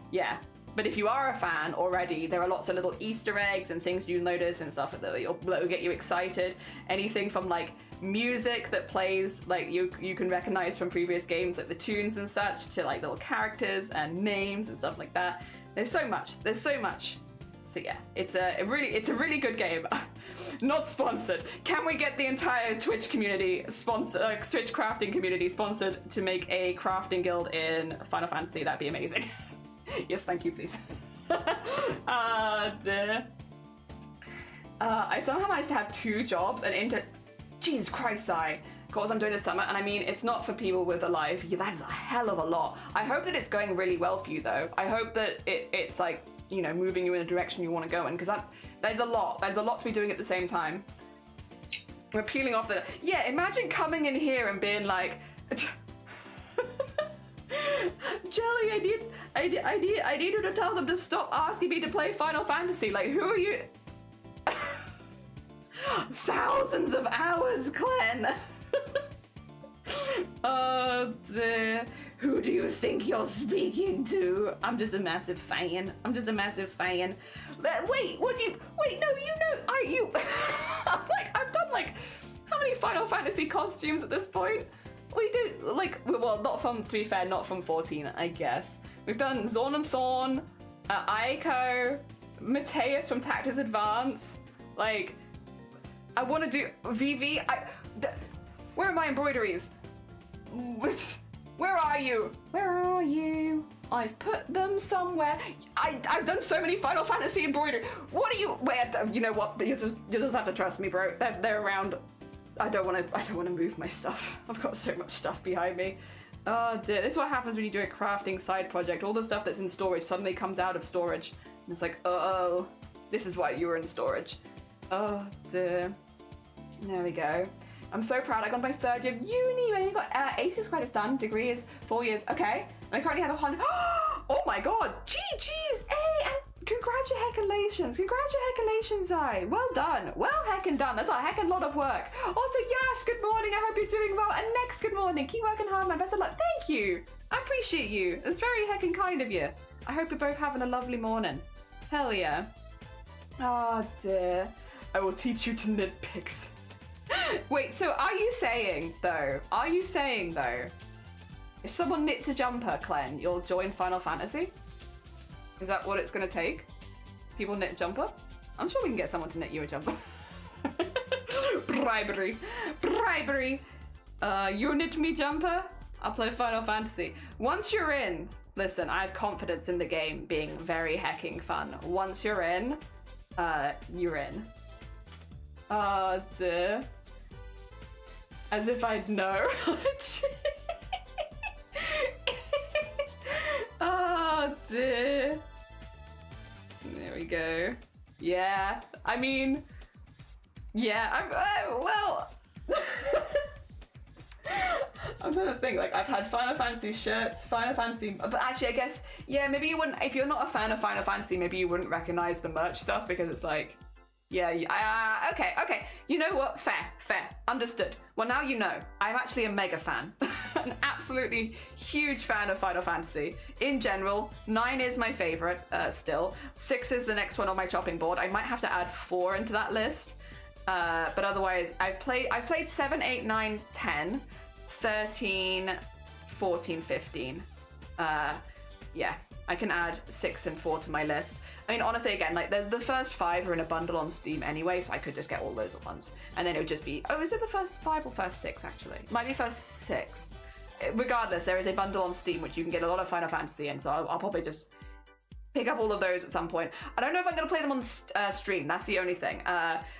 But if you are a fan already, there are lots of little Easter eggs and things you notice and stuff that will get you excited. Anything from like music that plays, like you can recognize from previous games, like the tunes and such, to like little characters and names and stuff like that. There's so much. So yeah, it's a really good game. Not sponsored. Can we get the entire Twitch community sponsored, Twitch crafting community sponsored to make a crafting guild in Final Fantasy? That'd be amazing. Yes, thank you, please. Dear. I somehow managed to have 2 jobs and Jesus Christ, because I'm doing this summer, and I mean, it's not for people with a life. Yeah, that's a hell of a lot. I hope that it's going really well for you, though. I hope that it's like, you know, moving you in a direction you want to go in, because there's a lot to be doing at the same time. We're peeling off the... Yeah, imagine coming in here and being like... Jelly, I need you to tell them to stop asking me to play Final Fantasy. Like, who are you? Thousands of hours, Glenn. Oh dear. Who do you think you're speaking to? I'm just a massive fan. Wait, I've done like, how many Final Fantasy costumes at this point? We did, like, well, to be fair, not from 14, I guess. We've done Zorn and Thorn, Aiko, Mateus from Tactics Advance. Like, I want to do VV. Where are my embroideries? Where are you? I've put them somewhere. I've done so many Final Fantasy embroidery. What are you? Wait, you know what? You just have to trust me, bro. They're around. I don't want to move my stuff. I've got so much stuff behind me. Oh dear. This is what happens when you do a crafting side project. All the stuff that's in storage suddenly comes out of storage, and it's like, oh, this is why you were in storage. Oh dear. There we go. I'm so proud. I got my 3rd year of uni. I only got ACES credits done. Degree is 4 years. Okay. And I currently have 100. Oh my god. GG's. Hey, and congratulations, Zai. Well done. Well heckin' done. That's a heckin' lot of work. Also, Yash, good morning. I hope you're doing well. And next, good morning. Keep working hard, man. Best of luck. Thank you. I appreciate you. It's very heckin' kind of you. I hope you're both having a lovely morning. Hell yeah. Oh dear. I will teach you to nitpicks. Wait, so are you saying though, if someone knits a jumper, Clen, you'll join Final Fantasy? Is that what it's gonna take? People knit a jumper? I'm sure we can get someone to knit you a jumper. Bribery. You knit me jumper? I'll play Final Fantasy. Once you're in, listen, I have confidence in the game being very hecking fun. Once you're in, you're in. Oh dear. As if I'd know. Oh dear. There we go. Yeah, I mean, yeah, well. I'm trying to think, like, I've had Final Fantasy shirts, Final Fantasy, but actually I guess, yeah, maybe you wouldn't, if you're not a fan of Final Fantasy, maybe you wouldn't recognize the merch stuff because it's like, yeah, okay. You know what? Fair. Understood. Well, now you know. I'm actually a mega fan. An absolutely huge fan of Final Fantasy. In general, 9 is my favorite still. 6 is the next one on my chopping board. I might have to add 4 into that list. But otherwise, I've played 7, 8, 9, 10, 13, 14, 15. Yeah. I can add 6 and 4 to my list. I mean, honestly, again, like the first 5 are in a bundle on Steam anyway, so I could just get all those at once. And then it would just be, oh, is it the first 5 or first 6 actually? Might be first 6. Regardless, there is a bundle on Steam which you can get a lot of Final Fantasy in, so I'll probably just pick up all of those at some point. I don't know if I'm going to play them on stream, that's the only thing.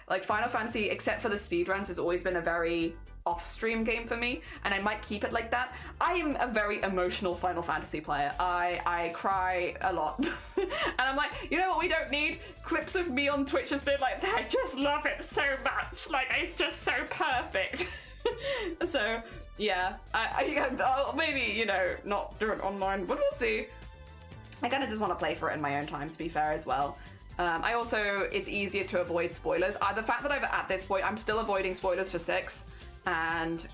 Like Final Fantasy, except for the speedruns, has always been a very off-stream game for me, and I might keep it like that. I am a very emotional Final Fantasy player. I cry a lot. And I'm like, you know what we don't need? Clips of me on Twitch has been like, I just love it so much. Like, it's just so perfect. So, yeah. I'll maybe, you know, not do it online, but we'll see. I kind of just want to play for it in my own time, to be fair, as well. I also, it's easier to avoid spoilers. The fact that at this point, I'm still avoiding spoilers for 6. And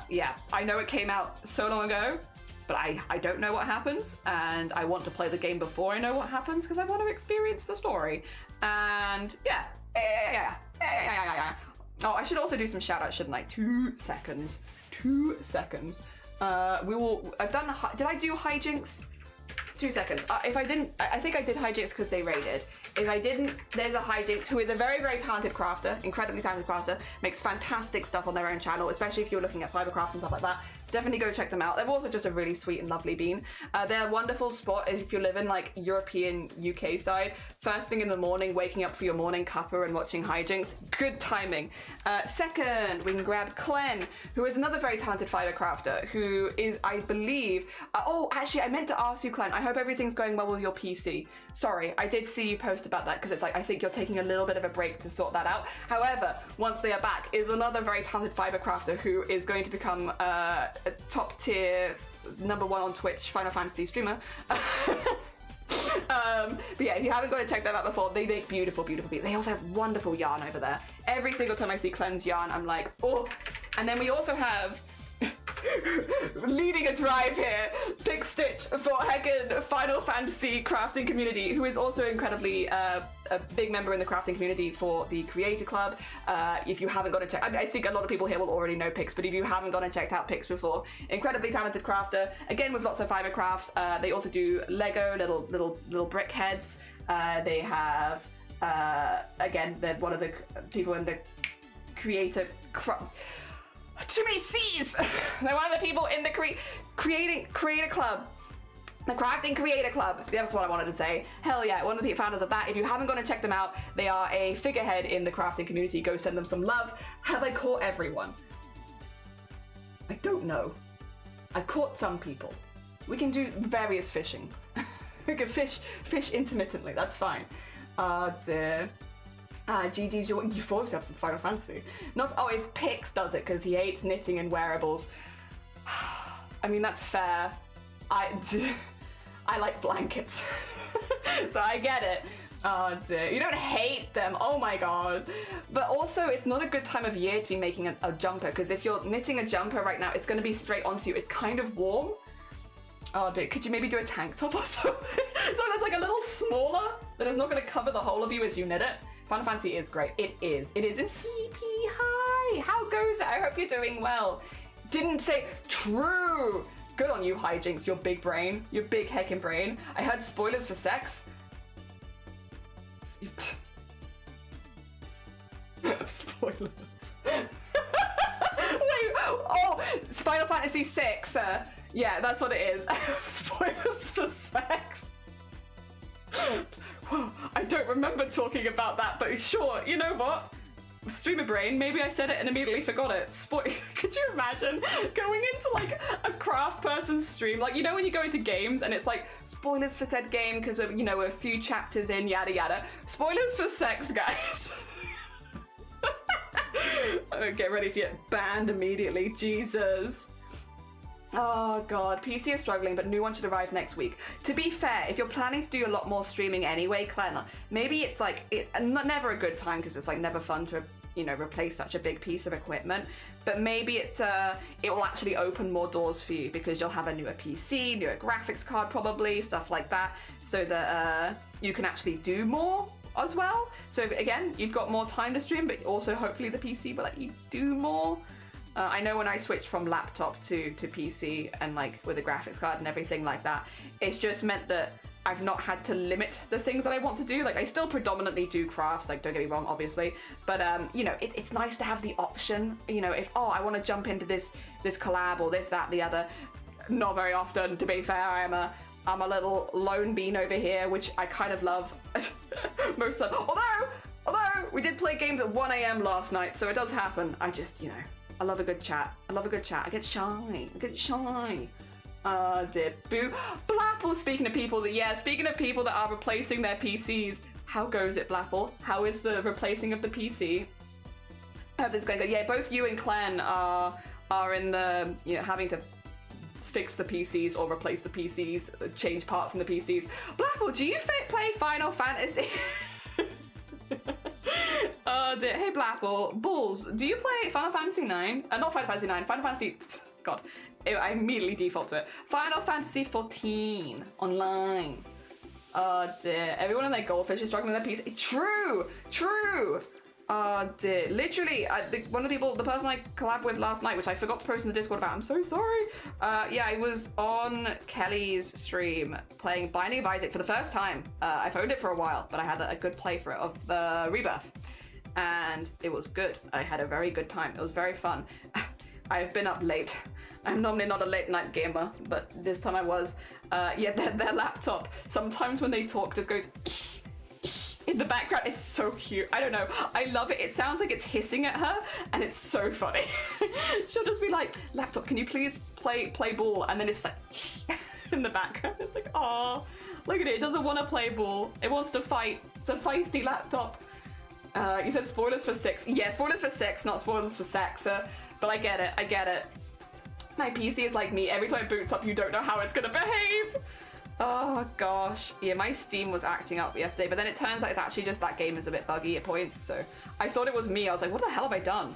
yeah, I know it came out so long ago, but I don't know what happens, and I want to play the game before I know what happens because I want to experience the story. And yeah. Oh, I should also do some shout outs, shouldn't I? 2 seconds. I've done, did I do hijinks? 2 seconds. If I didn't, I think I did hijinks because they raided. If I didn't, there's a hijinks who is a very, very talented crafter, incredibly talented crafter, makes fantastic stuff on their own channel, especially if you're looking at fiber crafts and stuff like that. Definitely go check them out. They're also just a really sweet and lovely bean. They're a wonderful spot if you live in like European UK side. First thing in the morning, waking up for your morning cuppa and watching hijinks. Good timing. Second, we can grab Clen, who is another very talented fiber crafter, who is, I believe, oh, actually, I meant to ask you, Clen, I hope everything's going well with your PC. Sorry, I did see you post about that because it's like, I think you're taking a little bit of a break to sort that out. However, once they are back, is another very talented fiber crafter who is going to become a top tier #1 on Twitch Final Fantasy streamer. But yeah, if you haven't got to check them out before, they make beautiful, beautiful beads. They also have wonderful yarn over there. Every single time I see Cleanse yarn, I'm like, oh. And then we also have leading a drive here, Big Stitch for heckin' Final Fantasy crafting community, who is also incredibly a big member in the crafting community for the Creator Club. If you haven't gone to check, I think a lot of people here will already know Pix, but if you haven't gone and checked out Pix before, incredibly talented crafter, again with lots of fiber crafts. They also do Lego, little brick heads. They have, again, they're one of the people in the Creator Too many C's! They're one of the people in the Creator Club. The Crafting Creator Club. That's what I wanted to say. Hell yeah, one of the founders of that. If you haven't gone to check them out, they are a figurehead in the crafting community. Go send them some love. Have I caught everyone? I don't know. I've caught some people. We can do various fishings. We can fish intermittently. That's fine. Dear. GG's, you forced yourself some Final Fantasy. Not always Pix does it because he hates knitting and wearables. I mean, that's fair. I like blankets. So I get it. Oh dear. You don't hate them. Oh my god. But also, it's not a good time of year to be making a jumper, because if you're knitting a jumper right now, it's going to be straight onto you. It's kind of warm. Oh dear. Could you maybe do a tank top or something? So that's like a little smaller, that is not going to cover the whole of you as you knit it. Final Fantasy is great. It is. It is. And CP, hi! How goes it? I hope you're doing well. Didn't say true! Good on you, Hijinks, your big brain. Your big heckin' brain. I heard spoilers for sex. Spoilers. Wait, oh! It's Final Fantasy VI. Yeah, that's what it is. Spoilers for sex. Whoa, I don't remember talking about that, but sure, you know what? Streamer brain, maybe I said it and immediately forgot it. Could you imagine going into like a craft person's stream? Like, you know when you go into games and it's like, spoilers for said game because we're, you know, we're a few chapters in, yada yada. Spoilers for sex, guys. Get ready to get banned immediately, Jesus. Oh god, PC is struggling, but new one should arrive next week. To be fair, if you're planning to do a lot more streaming anyway, Clenna, maybe it's like, never a good time because it's like never fun to, you know, replace such a big piece of equipment. But maybe it will actually open more doors for you because you'll have a newer PC, newer graphics card probably, stuff like that, so that you can actually do more as well. So again, you've got more time to stream, but also hopefully the PC will let you do more. I know when I switched from laptop to PC and like with a graphics card and everything like that, it's just meant that I've not had to limit the things that I want to do. Like I still predominantly do crafts, like don't get me wrong, obviously, but you know, it's nice to have the option, you know, if, oh, I want to jump into this collab or this, that, the other. Not very often, to be fair. I'm a little lone bean over here, which I kind of love most of the, although we did play games at 1 AM last night, so it does happen. I just, you know, I love a good chat. I love a good chat. I get shy. Dear boo. Blapple, speaking of people that are replacing their PCs. How goes it, Blapple? How is the replacing of the PC? I hope it's going good. Yeah, both you and Clan are in the, you know, having to fix the PCs or replace the PCs, change parts in the PCs. Blapple, do you play Final Fantasy? Oh dear. Hey Blapple, Bulls, do you play Final Fantasy 9? Not Final Fantasy 9, Final Fantasy... God, I immediately default to it. Final Fantasy 14 online. Oh dear. Everyone in their goldfish is struggling with their PC. True! Oh dear. Literally, one of the person I collabed with last night, which I forgot to post in the Discord about, I'm so sorry. Yeah, I was on Kelly's stream playing Binding of Isaac for the first time. I've owned it for a while, but I had a good play for it of the Rebirth. And it was good. I had a very good time. It was very fun. I've been up late. I'm normally not a late night gamer, but this time I was. Yeah, their laptop, sometimes when they talk, just goes in the background. It's so cute. I don't know. I love it. It sounds like it's hissing at her, and it's so funny. She'll just be like, laptop, can you please play ball? And then it's like, in the background. It's like, oh, look at it. It doesn't want to play ball. It wants to fight. It's a feisty laptop. You said spoilers for 6. Yeah, spoilers for 6, not spoilers for sex. But I get it. I get it. My PC is like me. Every time it boots up, you don't know how it's gonna behave. Oh gosh. Yeah, my Steam was acting up yesterday, but then it turns out it's actually just that game is a bit buggy at points. So I thought it was me. I was like, what the hell have I done?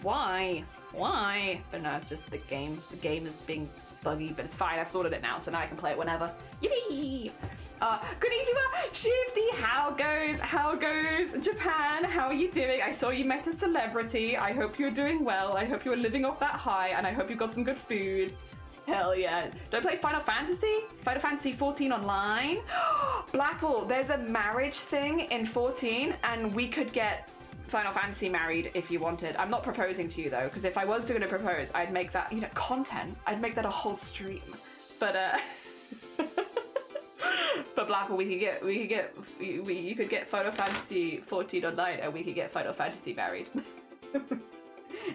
Why? Why? But no, it's just the game. The game is being buggy, but it's fine. I've sorted it now, so now I can play it whenever. Yippee! Konnichiwa, Shifty, how goes? How goes Japan? How are you doing? I saw you met a celebrity. I hope you're doing well. I hope you're living off that high, and I hope you got some good food. Hell yeah. Do I play Final Fantasy? Final Fantasy 14 online? Blackpool, there's a marriage thing in 14, and we could get Final Fantasy married if you wanted. I'm not proposing to you though, because if I was going to propose, I'd make that, you know, content. I'd make that a whole stream. But but Blackpool, you could get Final Fantasy 14 online, and we could get Final Fantasy married.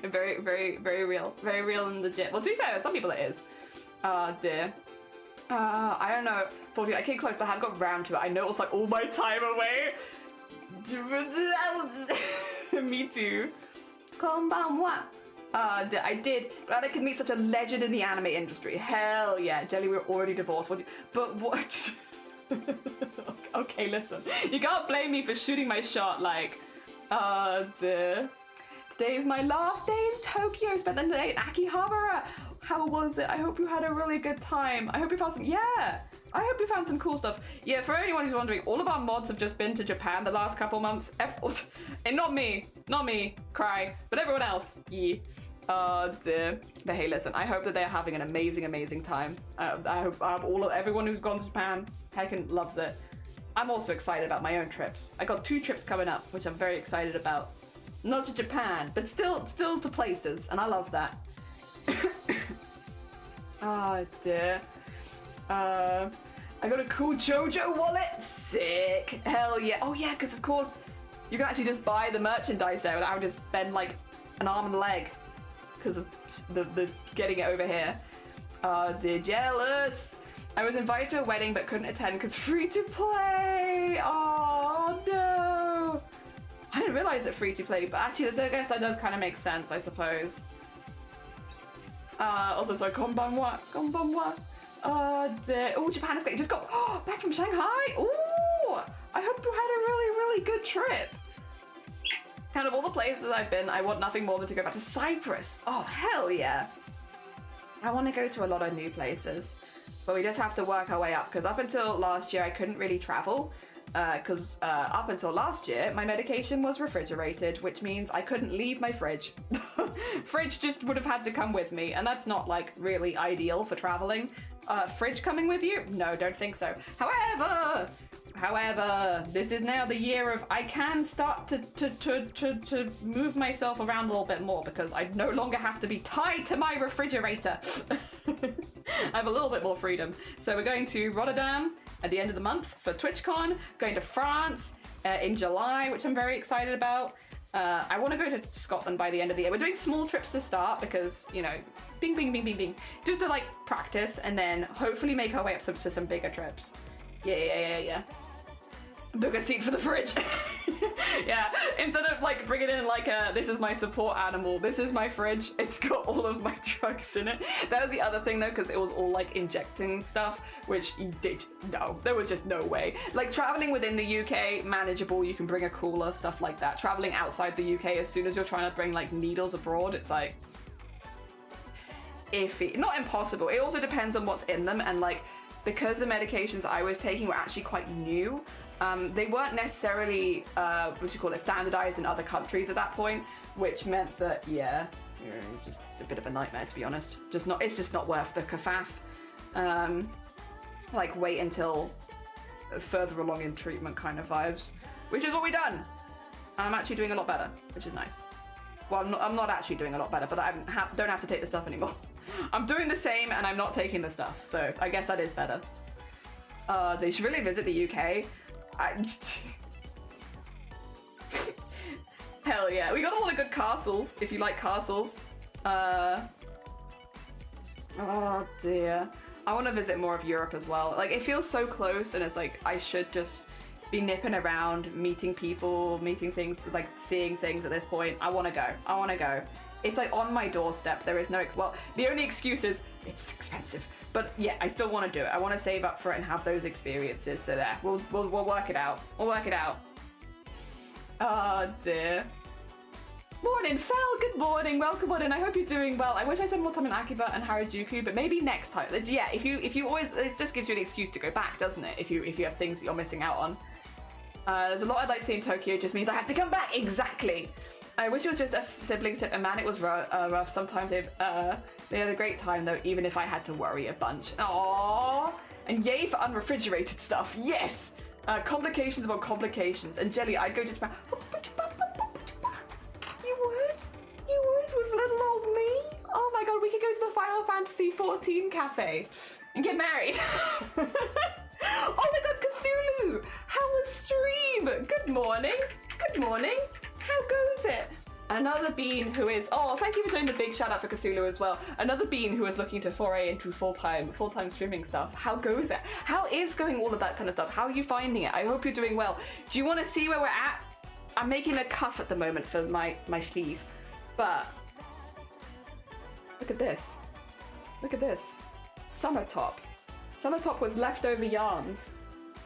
Very, very, very real and legit. Well, to be fair, some people it is. Dear. I don't know. 14. I came close, but I haven't got round to it. I know it's like all my time away. Me too. Konbanwa. I did. Glad I could meet such a legend in the anime industry. Hell yeah. Jelly, we're already divorced. But what? Okay, listen. You can't blame me for shooting my shot like, dear. Today is my last day in Tokyo. Spent the day in Akihabara. How was it? I hope you had a really good time. I hope you found some, yeah. I hope you found some cool stuff. Yeah, for anyone who's wondering, all of our mods have just been to Japan the last couple months. And not me, cry, but everyone else, yeah. Dear. But hey, listen, I hope that they're having an amazing, amazing time. I hope everyone who's gone to Japan heckin' loves it. I'm also excited about my own trips. I got 2 trips coming up, which I'm very excited about. Not to Japan, but still to places, and I love that. Oh dear. I got a cool JoJo wallet. Sick. Hell yeah. Oh yeah, because of course you can actually just buy the merchandise there without having to spend like an arm and a leg because of the getting it over here. Oh dear, jealous. I was invited to a wedding but couldn't attend because free to play. Oh no. I didn't realize it free to play, but actually I guess that does kind of make sense, I suppose. Also, so konbanwa. Oh, Japan is great. You just got back from Shanghai. Oh, I hope you had a really, really good trip. Out of all the places I've been, I want nothing more than to go back to Cyprus. Oh, hell yeah. I want to go to a lot of new places, but we just have to work our way up, because up until last year, I couldn't really travel. Because up until last year, my medication was refrigerated, which means I couldn't leave my fridge. Fridge just would have had to come with me, and that's not like really ideal for traveling. Fridge coming with you? No, don't think so. However, this is now the year of I can start to move myself around a little bit more, because I no longer have to be tied to my refrigerator. I have a little bit more freedom. So we're going to Rotterdam at the end of the month for Twitchcon, going to France in July, which I'm very excited about. I want to go to Scotland by the end of the year. We're doing small trips to start because, you know, bing, bing, bing, bing, bing. Just to like practice and then hopefully make our way up to some bigger trips. Yeah. Book a seat for the fridge. Yeah, instead of like bringing in like this is my support animal, this is my fridge, it's got all of my drugs in it. That was the other thing though, because it was all like injecting stuff, which there was just no way. Like traveling within the UK, manageable, you can bring a cooler, stuff like that. Traveling outside the UK, as soon as you're trying to bring like needles abroad, it's like iffy. Not impossible, it also depends on what's in them, and like because the medications I was taking were actually quite new, they weren't necessarily, standardized in other countries at that point, which meant that, yeah, just a bit of a nightmare, to be honest. It's just not worth the kerfuffle. Like, wait until further along in treatment kind of vibes, which is what we've done. I'm actually doing a lot better, which is nice. Well, I'm not actually doing a lot better, but I don't have to take the stuff anymore. I'm doing the same and I'm not taking the stuff, so I guess that is better. They should really visit the UK. Hell yeah. We got a lot of good castles, if you like castles. Oh dear. I want to visit more of Europe as well. Like, it feels so close, and it's like I should just be nipping around, meeting people, meeting things, like seeing things at this point. I want to go. I want to go. It's like on my doorstep. There is no, well, the only excuse is it's expensive. But yeah, I still want to do it. I want to save up for it and have those experiences. So there, we'll work it out. We'll work it out. Oh dear. Morning, Fel. Good morning. Welcome on in. I hope you're doing well. I wish I spent more time in Akiba and Harajuku, but maybe next time. Yeah, if you always, it just gives you an excuse to go back, doesn't it? If you have things that you're missing out on. There's a lot I'd like to see in Tokyo. It just means I have to come back. Exactly. I wish it was just a sibling sip, and man, it was rough. Sometimes they had a great time though, even if I had to worry a bunch. Aww. And yay for unrefrigerated stuff. Yes. Complications upon complications. And Jelly, I'd go to Japan. You would with little old me? Oh my god, we could go to the Final Fantasy 14 cafe and get married. Oh my god, Cthulhu! How was stream? Good morning. Good morning. How goes it? Another bean who is, oh, thank you for doing the big shout out for Cthulhu as well. Another bean who is looking to foray into full-time streaming stuff. How goes it? How is going all of that kind of stuff? How are you finding it? I hope you're doing well. Do you want to see where we're at? I'm making a cuff at the moment for my sleeve, but look at this. Look at this. Summer top. Summer top with leftover yarns.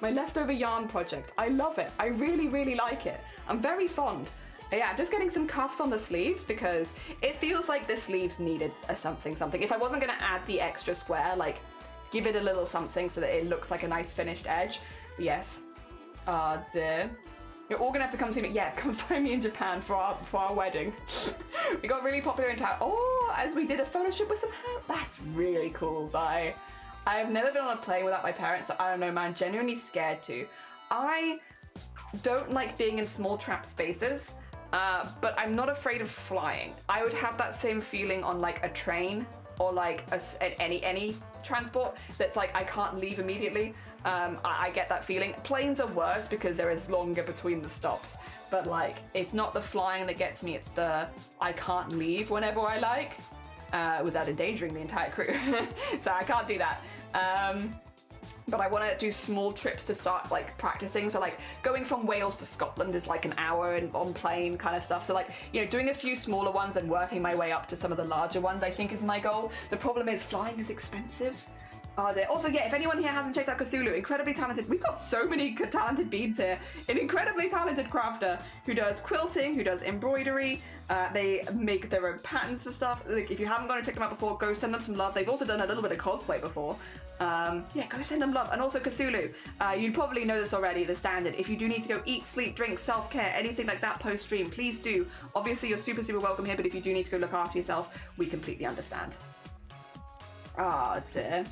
My leftover yarn project. I love it. I really, really like it. I'm very fond. Yeah, I'm just getting some cuffs on the sleeves because it feels like the sleeves needed a something. If I wasn't going to add the extra square, like give it a little something so that it looks like a nice finished edge. But yes. Dear. You're all gonna have to come see me. Yeah, come find me in Japan for our wedding. We got really popular in town. Oh, as we did a photo shoot with some hair. That's really cool, Di. I've never been on a plane without my parents, so I don't know, man. Genuinely scared to. I don't like being in small trap spaces, but I'm not afraid of flying. I would have that same feeling on like a train or like any transport that's like I can't leave immediately. I get that feeling. Planes are worse because there is longer between the stops, but like it's not the flying that gets me, it's the I can't leave whenever I like without endangering the entire crew. So I can't do that. But I want to do small trips to start like practicing. So like going from Wales to Scotland is like an hour on plane kind of stuff. So like, you know, doing a few smaller ones and working my way up to some of the larger ones, I think is my goal. The problem is flying is expensive. Also, yeah, if anyone here hasn't checked out Cthulhu, incredibly talented. We've got so many talented beads here. An incredibly talented crafter who does quilting, who does embroidery. They make their own patterns for stuff. Like, if you haven't gone and checked them out before, go send them some love. They've also done a little bit of cosplay before. Yeah, go send them love. And also Cthulhu. You probably know this already, the standard. If you do need to go eat, sleep, drink, self-care, anything like that post-stream, please do. Obviously, you're super, super welcome here, but if you do need to go look after yourself, we completely understand. Ah, dear.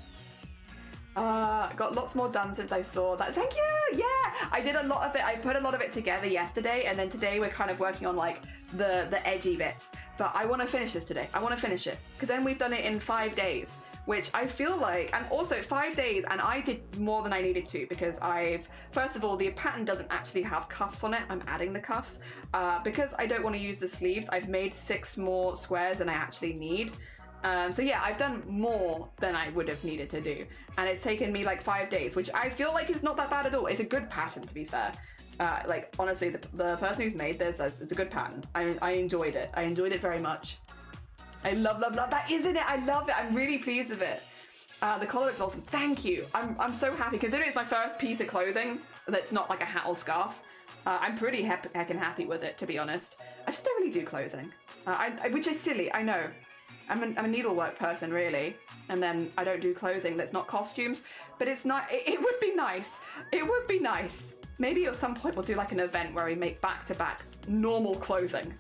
Got lots more done since I saw that. Thank you! Yeah! I did a lot of it. I put a lot of it together yesterday, and then today we're kind of working on like the edgy bits. But I want to finish this today. I want to finish it. Because then we've done it in 5 days, which I feel like, and also 5 days, and I did more than I needed to because first of all, the pattern doesn't actually have cuffs on it. I'm adding the cuffs. Because I don't want to use the sleeves, I've made 6 more squares than I actually need. So yeah, I've done more than I would have needed to do, and it's taken me like 5 days, which I feel like is not that bad at all. It's a good pattern, to be fair. Like honestly, the person who's made this, it's a good pattern. I enjoyed it. I enjoyed it very much. I love that, isn't it? I love it. I'm really pleased with it. The collar looks awesome. Thank you. I'm so happy considering it's my first piece of clothing that's not like a hat or scarf. I'm pretty heckin' happy with it, to be honest. I just don't really do clothing, which is silly. I know. I'm a needlework person, really, and then I don't do clothing that's not costumes, but it's not. It would be nice. It would be nice. Maybe at some point we'll do like an event where we make back-to-back normal clothing.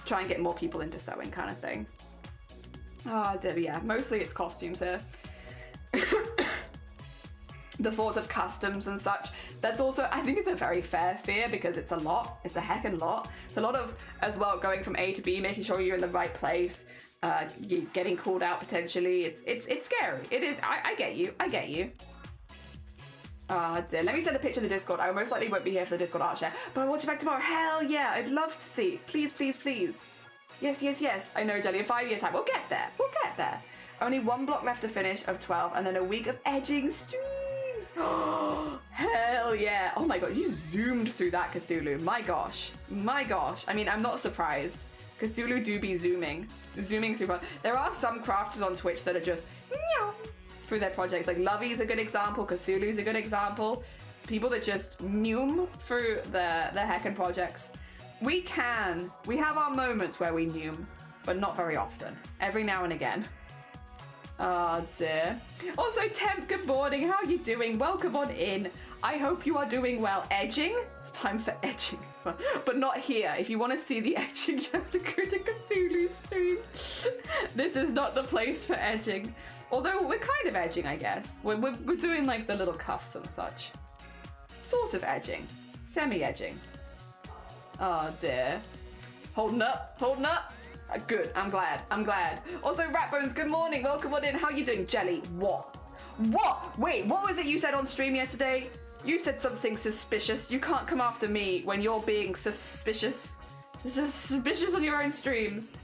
Try and get more people into sewing, kind of thing. Yeah, mostly it's costumes here. The thought of customs and such, that's also, I think it's a very fair fear because it's a lot. It's a heckin' lot. It's a lot of, as well, going from A to B, making sure you're in the right place, you getting called out potentially. It's scary. It is. I get you. Dear. Let me send a picture of the Discord. I most likely won't be here for the Discord art share, but I'll watch it back tomorrow. Hell yeah, I'd love to see. Please, please, please. Yes. I know, Jelly, in 5 years' time, we'll get there. Only 1 block left to finish of 12, and then a week of edging streams. Hell yeah. Oh my god, you zoomed through that, Cthulhu. My gosh. My gosh. I mean, I'm not surprised. Cthulhu do be zooming through. There are some crafters on Twitch that are just through their projects. Like Lovey's a good example. Cthulhu's a good example. People that just through their heckin' projects. We have our moments where we but not very often. Every now and again. Oh dear. Also, Temp, good morning. How are you doing? Welcome on in. I hope you are doing well. Edging? It's time for edging. But not here. If you want to see the edging, you have to go to Cthulhu's stream. This is not the place for edging. Although we're kind of edging, I guess. We're doing like the little cuffs and such. Sort of edging. Semi-edging. Oh dear. Holding up. Good, I'm glad. Also, Ratbones, good morning. Welcome on in. How you doing, Jelly? What? Wait, what was it you said on stream yesterday? You said something suspicious. You can't come after me when you're being suspicious. Suspicious on your own streams.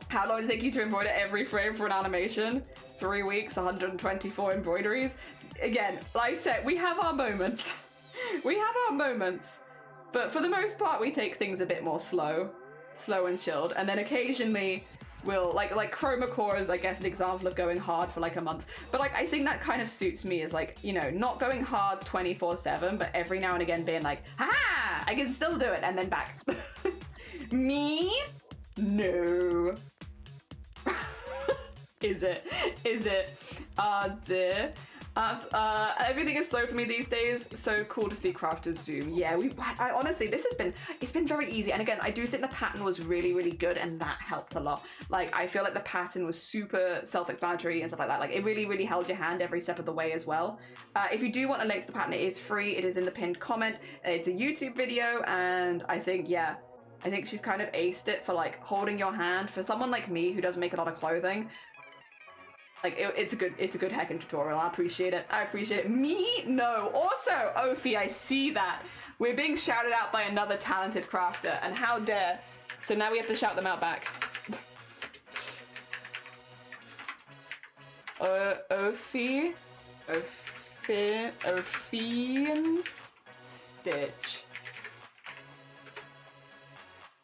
How long does it take you to embroider every frame for an animation? 3 weeks, 124 embroideries. Again, like I said, we have our moments. But for the most part, we take things a bit more slow and chilled, and then occasionally we'll like Chroma Core is, I guess, an example of going hard for like a month. But like I think that kind of suits me as like, you know, not going hard 24/7, but every now and again being like, ha, I can still do it, and then back. Me? No. Is it? Dear. Everything is slow for me these days. So cool to see crafters zoom. Yeah, I honestly, it's been very easy. And again, I do think the pattern was really, really good, and that helped a lot. Like, I feel like the pattern was super self-explanatory and stuff like that. Like, it really, really held your hand every step of the way as well. If you do want a link to the pattern, it is free. It is in the pinned comment. It's a YouTube video, and I think she's kind of aced it for like holding your hand. For someone like me who doesn't make a lot of clothing, like, it's a good heckin' tutorial. I appreciate it. Me? No. Also, Ophi, I see that. We're being shouted out by another talented crafter, and how dare. So now we have to shout them out back. Ophi and Stitch.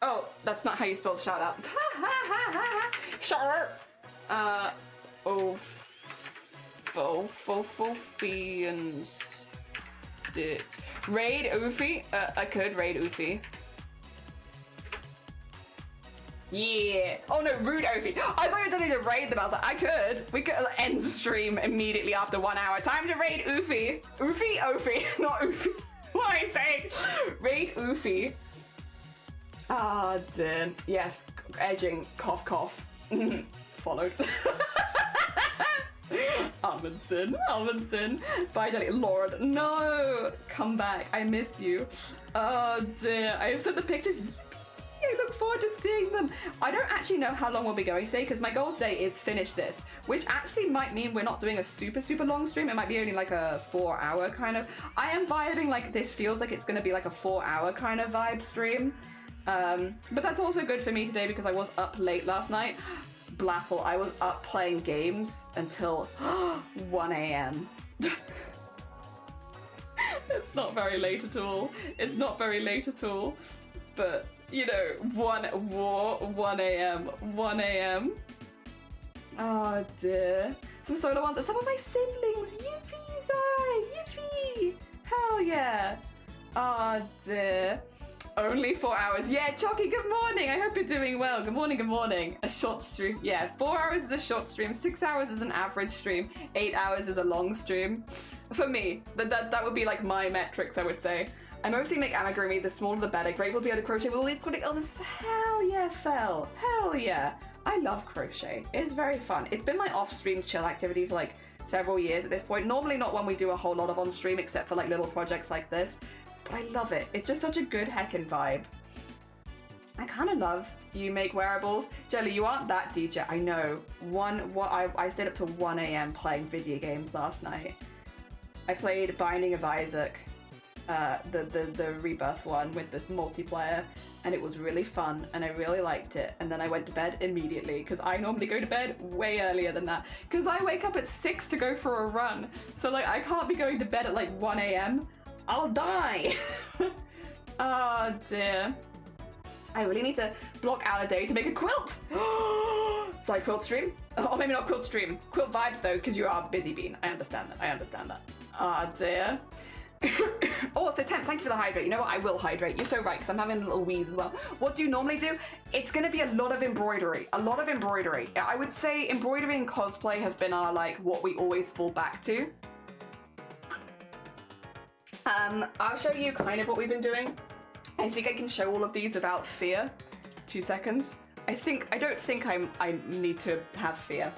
Oh, that's not how you spell shout out. Shout out. Ophi and Stitch. Raid Ophi? I could raid Ophi. Yeah. Oh no, rude Ophi. I thought you were going to raid them. I was like, we could end the stream immediately after 1 hour. Time to raid Ophi. Ophi, not Ophi. What am I saying? Raid Ophi. Ah, dear. Yes, edging, cough. Followed. Amundsen. Bye, Daddy. Lord, no! Come back. I miss you. Oh dear. I have sent the pictures. I look forward to seeing them. I don't actually know how long we'll be going today, because my goal today is finish this, which actually might mean we're not doing a super long stream. It might be only like a 4 hour kind of. I am vibing like this feels like it's going to be like a 4 hour kind of vibe stream. But that's also good for me today because I was up late last night. Blapple, I was up playing games until 1 a.m. It's not very late at all. But, you know, 1 a.m. Oh dear. Some solo ones. Some of my siblings. Yippee, Zai! Yippee! Hell yeah. Oh dear. Only 4 hours. Yeah, Chalky, good morning. I hope you're doing well. Good morning. A short stream. Yeah, 4 hours is a short stream. 6 hours is an average stream. 8 hours is a long stream. For me, that would be like my metrics, I would say. I mostly make amigurumi. The smaller the better. Grateful to be able to crochet with all these chronic illnesses. Hell yeah, Fel. Hell yeah. I love crochet. It's very fun. It's been my off-stream chill activity for like several years at this point. Normally not one we do a whole lot of on stream, except for like little projects like this. But I love it. It's just such a good heckin' vibe. I kind of love you make wearables. Jelly, you aren't that DJ. I know. I stayed up till 1 a.m. playing video games last night. I played Binding of Isaac. the Rebirth one with the multiplayer, and it was really fun and I really liked it. And then I went to bed immediately because I normally go to bed way earlier than that because I wake up at 6 to go for a run. So like I can't be going to bed at like 1 a.m. I'll die. Oh dear. I really need to block out a day to make a quilt. It's like quilt stream? Or maybe not quilt stream. Quilt vibes though, because you are busy bean. I understand that. I understand that. Oh dear. Oh, so Temp, thank you for the hydrate. You know what? I will hydrate. You're so right, because I'm having a little wheeze as well. What do you normally do? It's going to be a lot of embroidery. A lot of embroidery. I would say embroidery and cosplay have been our, like, what we always fall back to. I'll show you kind of what we've been doing. I think I can show all of these without fear. 2 seconds. I don't think I need to have fear.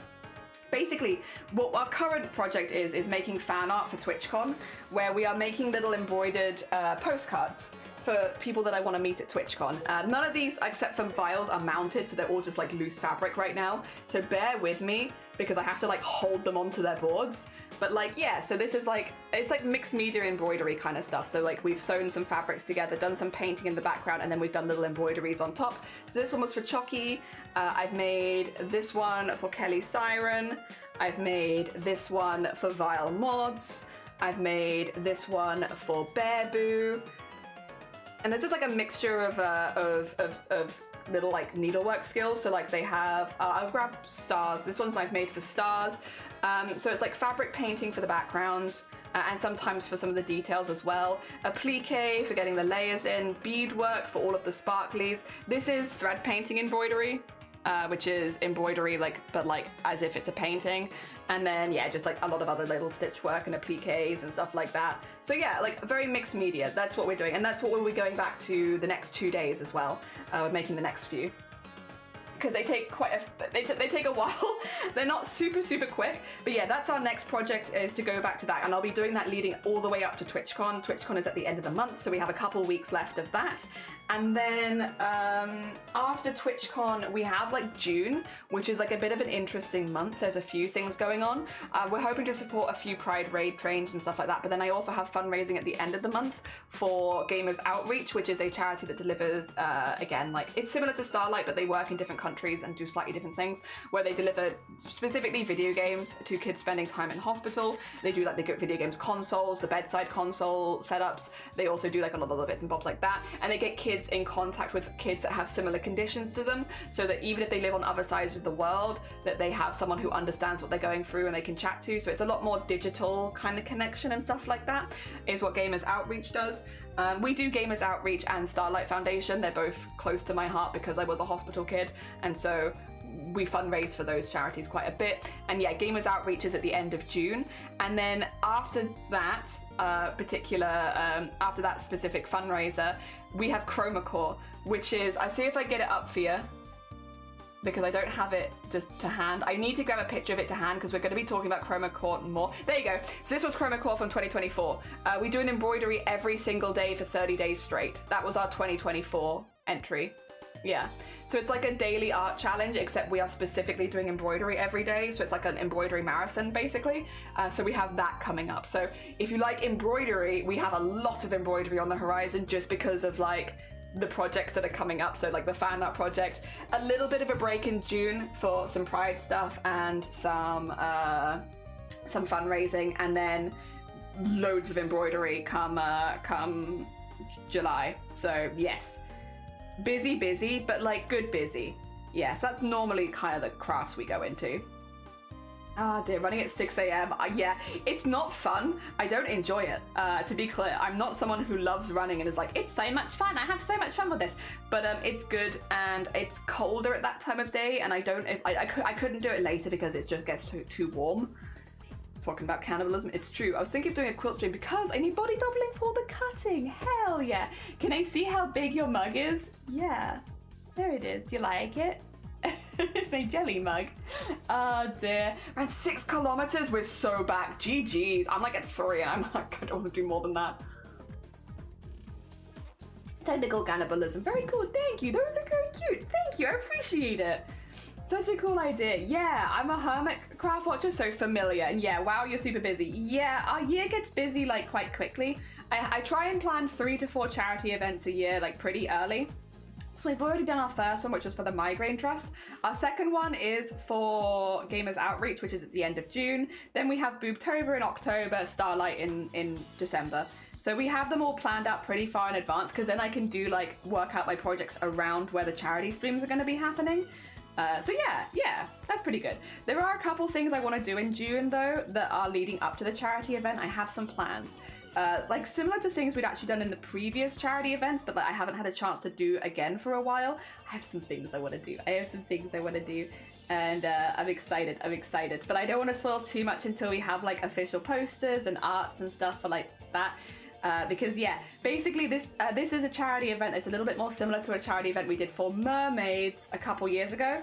Basically, what our current project is making fan art for Twitchcon, where we are making little embroidered postcards for people that I want to meet at Twitchcon. None of these, except for vials, are mounted, so they're all just like loose fabric right now. So bear with me, because I have to like hold them onto their boards. But like, yeah, so this is like, it's like mixed media embroidery kind of stuff. So like we've sewn some fabrics together, done some painting in the background, and then we've done little embroideries on top. So this one was for Chucky. I've made this one for Kelly Siren. I've made this one for Vile Mods. I've made this one for Bear Boo. And there's just like a mixture of little like needlework skills. So like they have, I'll grab stars. This one's I've made for stars. So it's like fabric painting for the backgrounds and sometimes for some of the details as well. Applique for getting the layers in, beadwork for all of the sparklies. This is thread painting embroidery, which is embroidery but like as if it's a painting. And then yeah, just like a lot of other little stitch work and appliques and stuff like that. So yeah, like very mixed media. That's what we're doing, and that's what we'll be going back to the next 2 days as well. We're making the next few, because they take they take a while. They're not super quick, but yeah, that's our next project, is to go back to that, and I'll be doing that leading all the way up to TwitchCon. TwitchCon is at the end of the month, so we have a couple weeks left of that. And then after TwitchCon, we have like June, which is like a bit of an interesting month. There's a few things going on. We're hoping to support a few Pride Raid trains and stuff like that, but then I also have fundraising at the end of the month for Gamers Outreach, which is a charity that delivers, again, like it's similar to Starlight, but they work in different countries and do slightly different things, where they deliver specifically video games to kids spending time in hospital. They do like the video games consoles, the bedside console setups. They also do like a lot of other bits and bobs like that, and they get kids in contact with kids that have similar conditions to them, so that even if they live on other sides of the world, that they have someone who understands what they're going through and they can chat to. So it's a lot more digital kind of connection and stuff like that, is what Gamers Outreach does. We do Gamers Outreach and Starlight Foundation. They're both close to my heart because I was a hospital kid, and so we fundraise for those charities quite a bit. And yeah, Gamers Outreach is at the end of June, and then after that after that specific fundraiser, we have Chromacore, which is, I see if I get it up for you, because I don't have it just to hand. I need to grab a picture of it to hand because we're going to be talking about Chromacore more. There you go. So this was Chromacore from 2024. We do an embroidery every single day for 30 days straight. That was our 2024 entry. Yeah, so it's like a daily art challenge, except we are specifically doing embroidery every day, so it's like an embroidery marathon basically. So we have that coming up. So if you like embroidery, we have a lot of embroidery on the horizon, just because of like the projects that are coming up. So like the fan art project, a little bit of a break in June for some Pride stuff and some fundraising, and then loads of embroidery come July. So yes, busy, but like good busy. Yes, that's normally kind of the crafts we go into. Ah dear, running at 6 a.m. Yeah, it's not fun. I don't enjoy it. To be clear, I'm not someone who loves running and is like, it's so much fun, I have so much fun with this. But it's good, and it's colder at that time of day, and I couldn't do it later because it just gets too warm. Talking about cannibalism, it's true. I was thinking of doing a quilt stream because I need body doubling for the cutting. Hell yeah. Can I see how big your mug is? Yeah, there it is. Do you like it? It's a jelly mug. Oh dear. Ran 6 kilometers. We're so back. GG's. I'm like at 3 and I'm like, I don't want to do more than that. Technical cannibalism. Very cool. Thank you. Those are very cute. Thank you. I appreciate it. Such a cool idea. Yeah, I'm a hermit craft watcher, so familiar. And yeah, wow, you're super busy. Yeah, our year gets busy like quite quickly. I try and plan 3 to 4 charity events a year, like pretty early. So we've already done our first one, which was for the Migraine Trust. Our second one is for Gamers Outreach, which is at the end of June. Then we have Boobtober in October, Starlight in December. So we have them all planned out pretty far in advance, because then I can do like work out my projects around where the charity streams are going to be happening. So yeah, that's pretty good. There are a couple things I want to do in June though that are leading up to the charity event. I have some plans. Like similar to things we'd actually done in the previous charity events, but like I haven't had a chance to do again for a while. I have some things I want to do. And I'm excited. But I don't want to spoil too much until we have like official posters and arts and stuff for like that. Because yeah, basically this is a charity event that's a little bit more similar to a charity event we did for mermaids a couple years ago,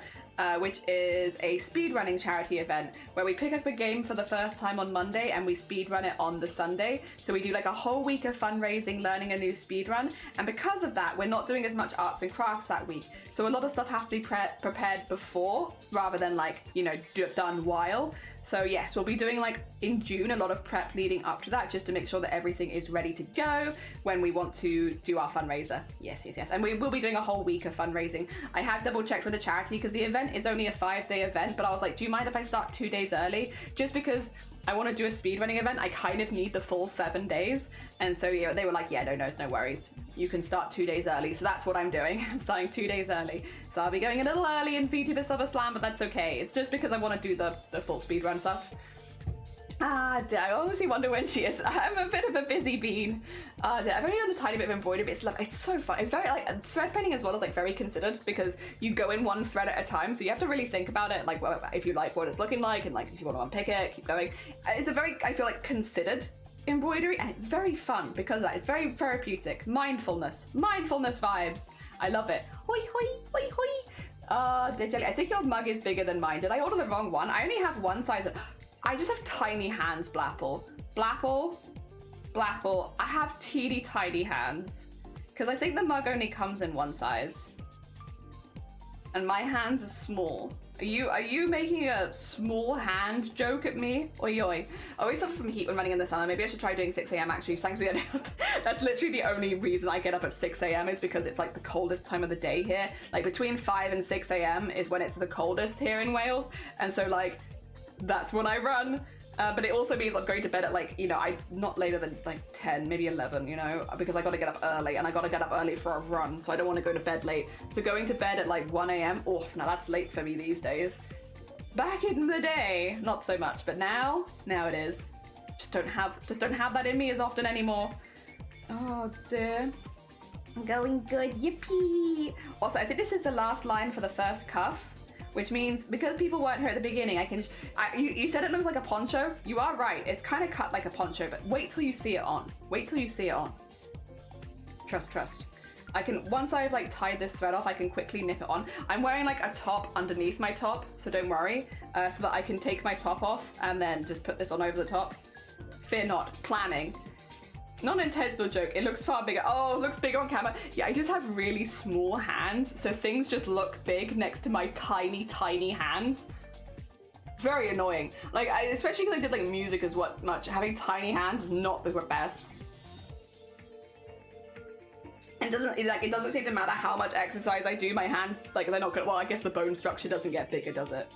which is a speedrunning charity event where we pick up a game for the first time on Monday and we speedrun it on the Sunday. So we do like a whole week of fundraising, learning a new speedrun, and because of that, we're not doing as much arts and crafts that week. So a lot of stuff has to be prepared before rather than like, you know, done while. So yes, we'll be doing like in June a lot of prep leading up to that just to make sure that everything is ready to go when we want to do our fundraiser. Yes. And we will be doing a whole week of fundraising. I have double checked with the charity because the event is only a 5-day event, but I was like, do you mind if I start 2 days early? Just because I want to do a speedrunning event, I kind of need the full 7 days. And so yeah, they were like, yeah, no worries. You can start 2 days early. So that's what I'm doing. I'm starting 2 days early. So I'll be going a little early in VTuber Summer Slam, but that's okay. It's just because I want to do the full speedrun stuff. I honestly wonder when she is. I'm a bit of a busy bean. I've only done a tiny bit of embroidery, but it's so fun. It's very like thread painting as well is like very considered because you go in one thread at a time, so you have to really think about it. Like if you like what it's looking like and like if you want to unpick it, keep going. It's a very, I feel like, considered embroidery, and it's very fun because that is very therapeutic. Mindfulness vibes. I love it. Hoi hoi hoi hoi. Jelly, I think your mug is bigger than mine. Did I order the wrong one? I only have one size. I just have tiny hands, Blapple. I have teeny tiny hands. Because I think the mug only comes in one size. And my hands are small. Are you making a small hand joke at me? Oi oi. I always suffer from heat when running in the summer. Maybe I should try doing 6 a.m. actually. Thanks for the idea. That's literally the only reason I get up at 6 a.m. is because it's like the coldest time of the day here. Like between 5 and 6 a.m. is when it's the coldest here in Wales. And so like, that's when I run. But it also means I'm going to bed at like, you know, I'm not later than like 10, maybe 11, you know, because I got to get up early and I got to get up early for a run. So I don't want to go to bed late. So going to bed at like 1 a.m. Oh, now that's late for me these days. Back in the day, not so much, but now it is. Just don't have that in me as often anymore. Oh dear. I'm going good, yippee. Also, I think this is the last line for the first cuff. Which means, because people weren't here at the beginning, you said it looked like a poncho. You are right, it's kind of cut like a poncho, but wait till you see it on. Trust. Once I've like tied this thread off, I can quickly nip it on. I'm wearing like a top underneath my top, so don't worry, so that I can take my top off and then just put this on over the top. Fear not, planning. Non-intentional joke, it looks far bigger. Oh, it looks bigger on camera. Yeah, I just have really small hands, so things just look big next to my tiny, tiny hands. It's very annoying. Like, especially because I did like music as much. Having tiny hands is not the best. It doesn't seem to matter how much exercise I do, my hands, like, they're not gonna, well, I guess the bone structure doesn't get bigger, does it?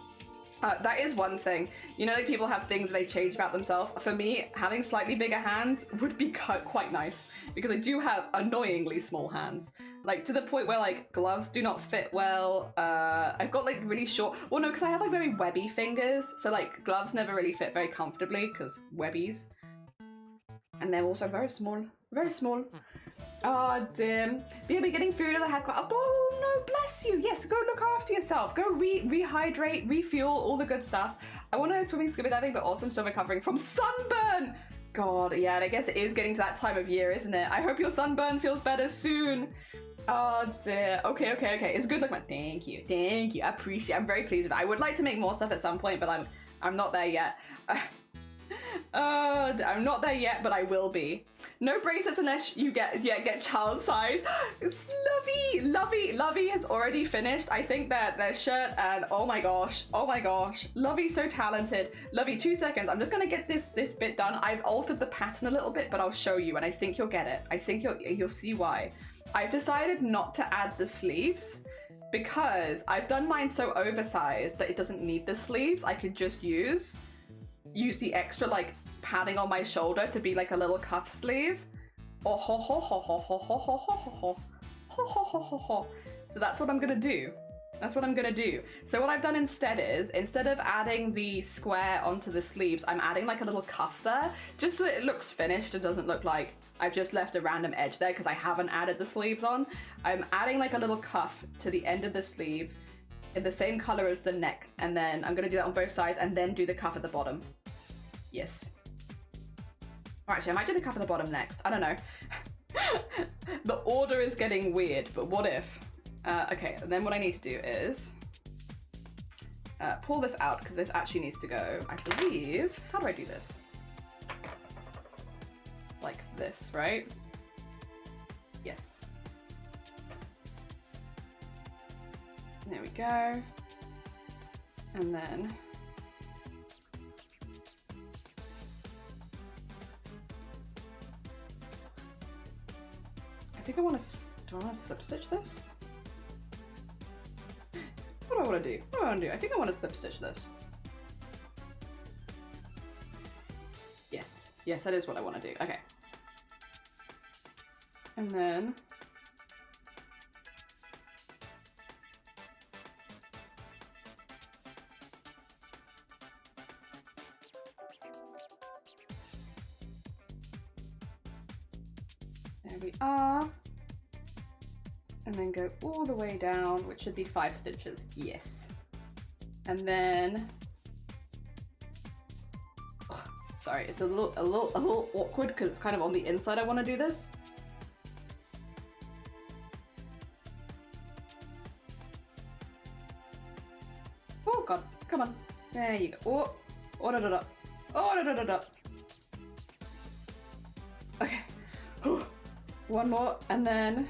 That is one thing. You know, like people have things they change about themselves. For me, having slightly bigger hands would be quite nice because I do have annoyingly small hands. Like to the point where like gloves do not fit well. I've got like really short, well no, because I have like very webby fingers. So like gloves never really fit very comfortably because webbies. And they're also very small, very small. Oh dear. You'll be getting food at the headquarters. Oh no, bless you. Yes, go look after yourself. Go rehydrate, refuel, all the good stuff. I want to go swimming, scuba diving, but also I'm still recovering from sunburn. God, yeah, and I guess it is getting to that time of year, isn't it? I hope your sunburn feels better soon. Oh dear. Okay. It's good look, man. Thank you. I appreciate it. I'm very pleased with it. I would like to make more stuff at some point, but I'm not there yet. I'm not there yet, but I will be. No bracelets unless you get child size. It's Lovey has already finished. I think that their shirt, and oh my gosh, Lovey's so talented. Lovey, 2 seconds. I'm just gonna get this bit done. I've altered the pattern a little bit, but I'll show you, and I think you'll get it. I think you'll see why. I've decided not to add the sleeves because I've done mine so oversized that it doesn't need the sleeves. I could just use the extra like padding on my shoulder to be like a little cuff sleeve. So that's what I'm gonna do. So what I've done instead is, instead of adding the square onto the sleeves, I'm adding like a little cuff there, just so it looks finished. It doesn't look like I've just left a random edge there because I haven't added the sleeves on. I'm adding like a little cuff to the end of the sleeve in the same color as the neck, and then I'm gonna do that on both sides and then do the cuff at the bottom. Yes. Or actually, I might do the cuff at the bottom next. I don't know. The order is getting weird, but what if? Okay, and then what I need to do is pull this out because this actually needs to go, I believe. How do I do this? Like this, right? Yes. There we go. And then I think I want to, do I want to slip stitch this? What do I want to do? I think I want to slip stitch this. Yes, that is what I want to do. Okay. And then there we are. And then go all the way down, which should be 5 stitches. Yes. And then, sorry, it's a little awkward because it's kind of on the inside. I want to do this. Oh God, come on. There you go. Oh da da da. Oh da da da da. Okay. One more, and then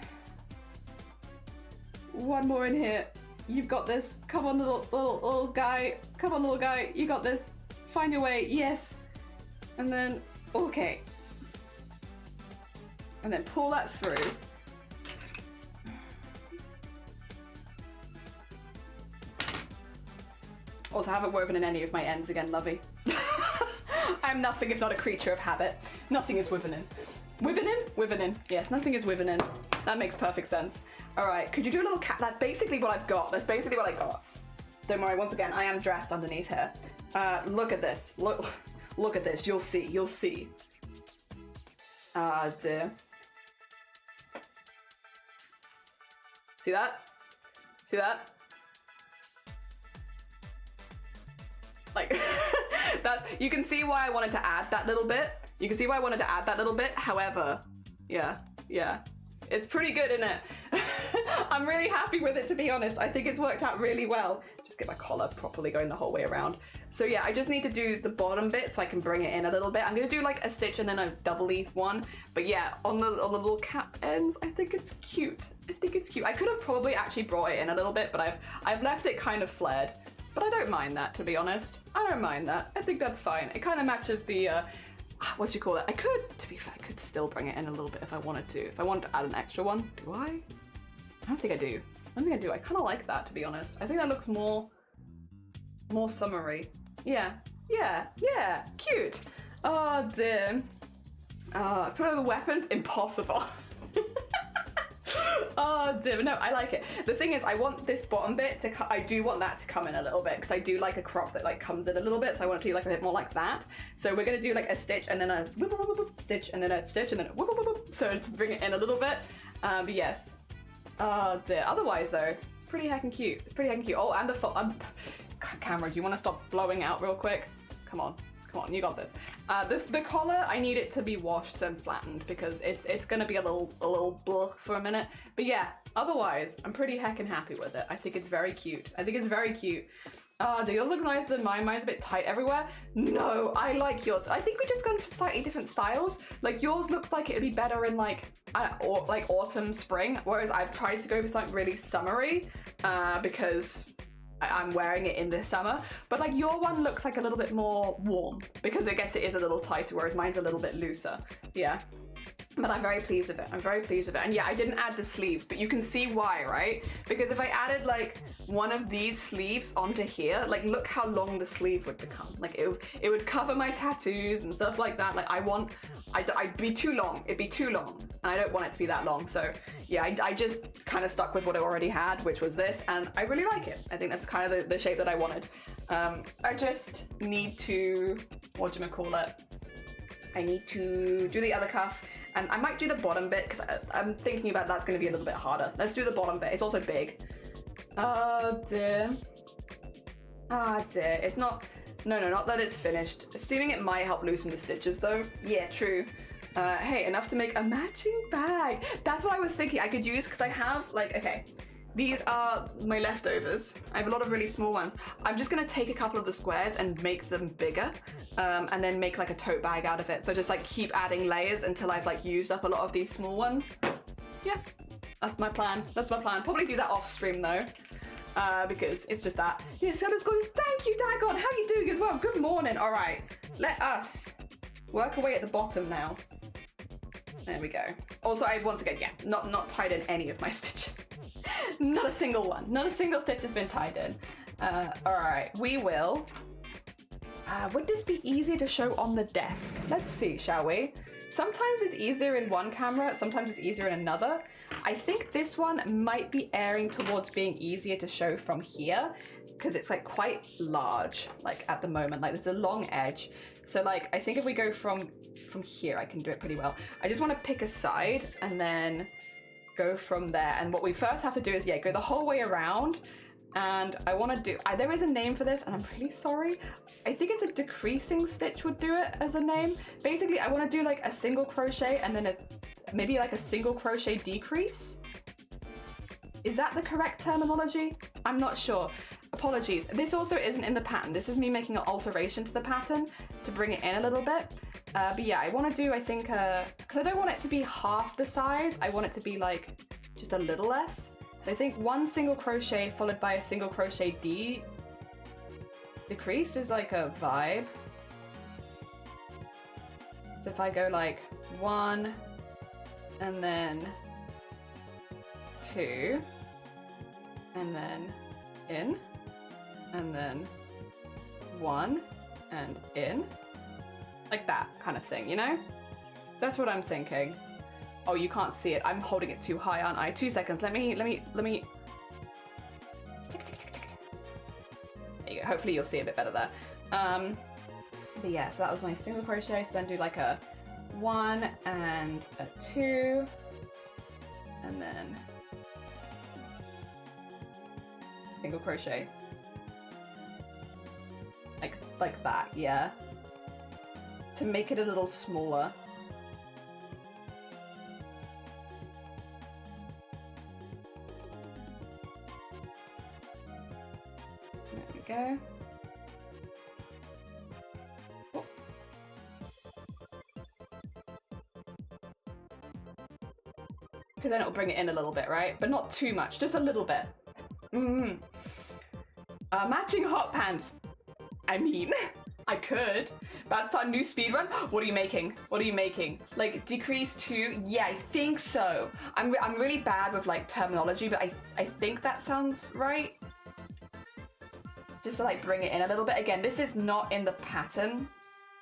one more in here. You've got this. Come on, little guy. Come on, little guy. You got this. Find your way. Yes. And then, okay. And then pull that through. Also, I haven't woven in any of my ends again, Lovey. I'm nothing if not a creature of habit. Nothing is woven in. Woven in? Woven in. Yes, nothing is woven in. That makes perfect sense. All right, could you do a little cat? That's basically what I've got. That's basically what I got. Don't worry, once again, I am dressed underneath here. Look at this. Look at this. You'll see. You'll see. Ah, dear. See that? See that? Like, that, you can see why I wanted to add that little bit. You can see why I wanted to add that little bit. However, yeah. It's pretty good, isn't it? I'm really happy with it, to be honest. I think it's worked out really well. Just get my collar properly going the whole way around. So yeah, I just need to do the bottom bit so I can bring it in a little bit. I'm gonna do like a stitch and then a double leaf one. But yeah, on the little cap ends, I think it's cute. I think it's cute. I could have probably actually brought it in a little bit, but I've left it kind of flared. But I don't mind that, to be honest. I don't mind that. I think that's fine. It kind of matches the, what do you call it? I could, to be fair, I could still bring it in a little bit if I wanted to. If I wanted to add an extra one, do I? I don't think I do. I don't think I do. I kind of like that, to be honest. I think that looks more summery. Yeah, cute. Oh, dear. Put on the weapons, impossible. Oh dear, no, I like it. The thing is, I want this bottom bit to, I do want that to come in a little bit because I do like a crop that like comes in a little bit, so I want it to be like a bit more like that. So we're gonna do like a stitch and then a whoop, whoop, whoop, stitch and then a stitch and then a whoop, whoop, whoop, so to bring it in a little bit. But yes. Oh dear. Otherwise though, it's pretty heckin' cute. It's pretty heckin' cute. Oh, and the camera, do you want to stop blowing out real quick? Come on. Come on, you got this. The collar, I need it to be washed and flattened because it's gonna be a little blah for a minute. But yeah, otherwise, I'm pretty heckin' happy with it. I think it's very cute. Do yours look nicer than mine? Mine's a bit tight everywhere. No, I like yours. I think we just gone for slightly different styles. Like yours looks like it would be better in like autumn, spring, whereas I've tried to go for something really summery because I'm wearing it in the summer. But like your one looks like a little bit more warm because I guess it is a little tighter, whereas mine's a little bit looser. Yeah. But I'm very pleased with it. And yeah, I didn't add the sleeves, but you can see why, right? Because if I added like one of these sleeves onto here, like look how long the sleeve would become. Like it would cover my tattoos and stuff like that. Like I'd be too long. It'd be too long. And I don't want it to be that long. So yeah, I just kind of stuck with what I already had, which was this. And I really like it. I think that's kind of the shape that I wanted. I just need to, I need to do the other cuff. And I might do the bottom bit because I'm thinking about that's going to be a little bit harder. Let's do the bottom bit. It's also big. Oh dear. Ah dear. It's not... No, not that it's finished. Assuming it might help loosen the stitches though. Yeah, true. Hey, enough to make a matching bag. That's what I was thinking I could use because I have like... Okay. These are my leftovers. I have a lot of really small ones. I'm just gonna take a couple of the squares and make them bigger and then make like a tote bag out of it. So just like keep adding layers until I've like used up a lot of these small ones. Yeah, that's my plan. Probably do that off stream though because it's just that. Yeah, so let's go. Thank you, Dagon. How are you doing as well? Good morning. All right, let us work away at the bottom now. There we go. Also, I once again, yeah, not tied in any of my stitches. Not a single one. Not a single stitch has been tied in. All right, we will. Would this be easier to show on the desk? Let's see, shall we? Sometimes it's easier in one camera, sometimes it's easier in another. I think this one might be airing towards being easier to show from here because it's like quite large, like at the moment, like there's a long edge. So like, I think if we go from here, I can do it pretty well. I just want to pick a side and then go from there. And what we first have to do is, yeah, go the whole way around. And I want to do, there is a name for this and I'm pretty sorry. I think it's a decreasing stitch would do it as a name. Basically, I want to do like a single crochet and then maybe like a single crochet decrease. Is that the correct terminology? I'm not sure. Apologies. This also isn't in the pattern. This is me making an alteration to the pattern to bring it in a little bit. But yeah, I want to do, I think, because I don't want it to be half the size. I want it to be like just a little less. So I think one single crochet followed by a single crochet decrease is like a vibe. So if I go like 1 and then 2 and then in and then 1 and in, like that kind of thing, you know? That's what I'm thinking. Oh, you can't see it. I'm holding it too high, aren't I? 2 seconds. Let me. There you go. Hopefully you'll see a bit better there. But yeah, so that was my single crochet. So then do like a 1 and a 2, and then single crochet. Like that, yeah. To make it a little smaller. There we go. Oh. Because then it'll bring it in a little bit, right? But not too much, just a little bit. Matching hot pants. I mean, I could. About to start a new speed run? What are you making? What are you making? Like decrease 2? Yeah, I think so. I'm really bad with like terminology, but I think that sounds right. Just to like bring it in a little bit. Again, this is not in the pattern.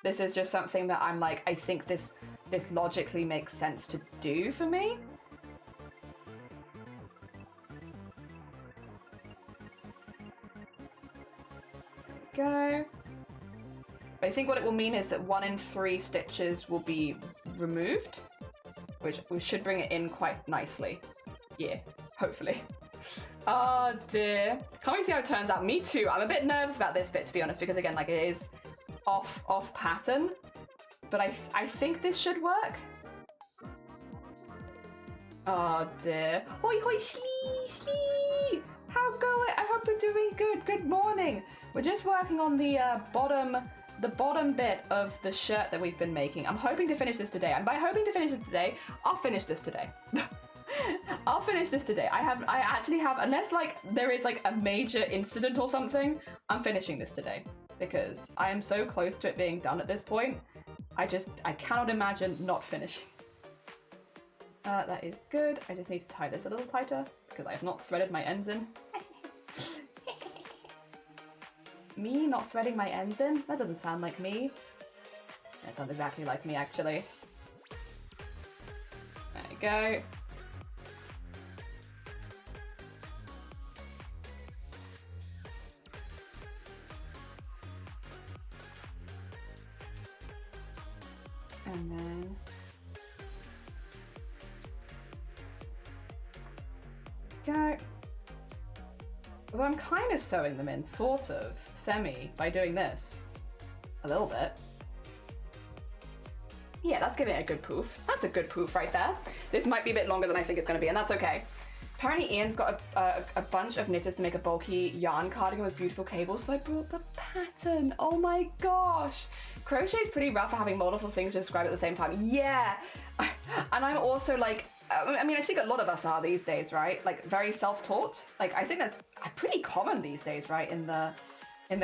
This is just something that I'm like, I think this logically makes sense to do for me. Go. I think what it will mean is that 1 in 3 stitches will be removed, which we should bring it in quite nicely. Yeah, hopefully. Oh dear. Can't wait to see how it turns out. Me too. I'm a bit nervous about this bit, to be honest, because again, like it is off pattern, but I think this should work. Oh dear. Hoi hoi Shlee, Shlee! How go it? I hope you're doing good. Good morning. We're just working on the bottom bit of the shirt that we've been making. I'm hoping to finish this today. And by hoping to finish it today, I'll finish this today. I'll finish this today. I actually have, unless like there is like a major incident or something, I'm finishing this today because I am so close to it being done at this point. I cannot imagine not finishing. That is good. I just need to tie this a little tighter because I have not threaded my ends in. Me not threading my ends in? That doesn't sound like me. That sounds exactly like me, actually. There you go. And then... go. Although I'm kind of sewing them in, sort of, semi, by doing this. A little bit. Yeah, that's giving it a good poof. That's a good poof right there. This might be a bit longer than I think it's going to be, and that's okay. Apparently Ian's got a bunch of knitters to make a bulky yarn cardigan with beautiful cables, so I brought the pattern. Oh my gosh. Crochet is pretty rough for having multiple things to describe at the same time. Yeah. And I'm also like, I mean, I think a lot of us are these days, right? Like very self-taught. Like I think that's pretty common these days, right? In the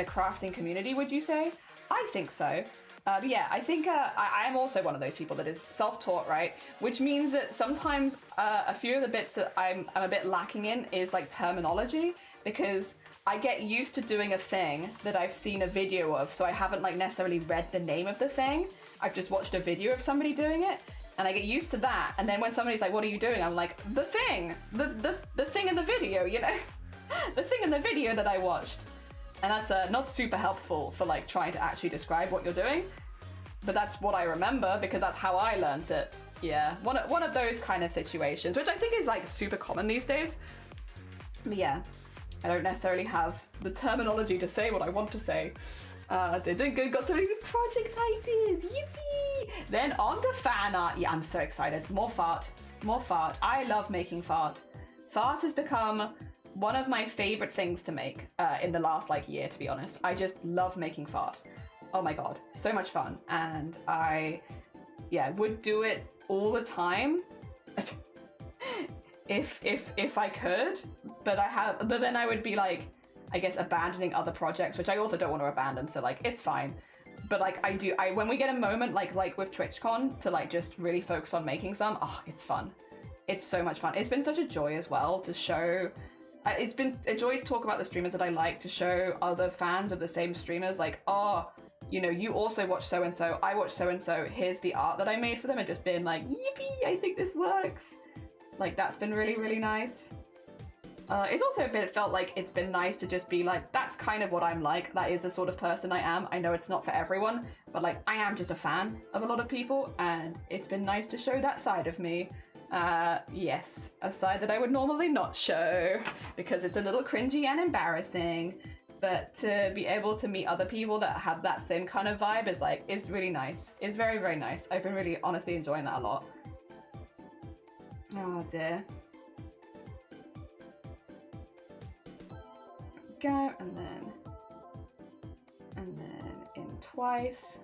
crafting community, would you say? I think so. But yeah, I think I am also one of those people that is self-taught, right? Which means that sometimes a few of the bits that I'm a bit lacking in is like terminology, because I get used to doing a thing that I've seen a video of, so I haven't like necessarily read the name of the thing. I've just watched a video of somebody doing it, and I get used to that. And then when somebody's like, "What are you doing?" I'm like, "The thing, the thing in the video, you know, the thing in the video that I watched." And that's not super helpful for like trying to actually describe what you're doing, but that's what I remember because that's how I learned it. Yeah, one of those kind of situations, which I think is like super common these days. But yeah, I don't necessarily have the terminology to say what I want to say. They're doing good, got so many good project ideas, yippee! Then on to fan art. Yeah, I'm so excited. More fart, more fart. I love making fart. Fart has become one of my favorite things to make in the last like year, to be honest. I just love making fart. Oh my god, so much fun. And I, yeah, would do it all the time if I could, but then I would be like, I guess abandoning other projects, which I also don't want to abandon, so like it's fine. But like when we get a moment like with Twitchcon to like just really focus on making some, oh, it's fun. It's so much fun. It's been such a joy as well to show. It's been a joy to talk about the streamers that I like, to show other fans of the same streamers like, oh, you know, you also watch so-and-so, I watch so-and-so, here's the art that I made for them, and just being like, yippee, I think this works. Like, that's been really, really nice. It's also felt like it's been nice to just be like, that's kind of what I'm like, that is the sort of person I am. I know it's not for everyone, but like, I am just a fan of a lot of people, and it's been nice to show that side of me. Yes, a side that I would normally not show, because it's a little cringy and embarrassing, but to be able to meet other people that have that same kind of vibe is really nice. It's very, very nice. I've been really honestly enjoying that a lot. Oh dear. Go, and then in twice.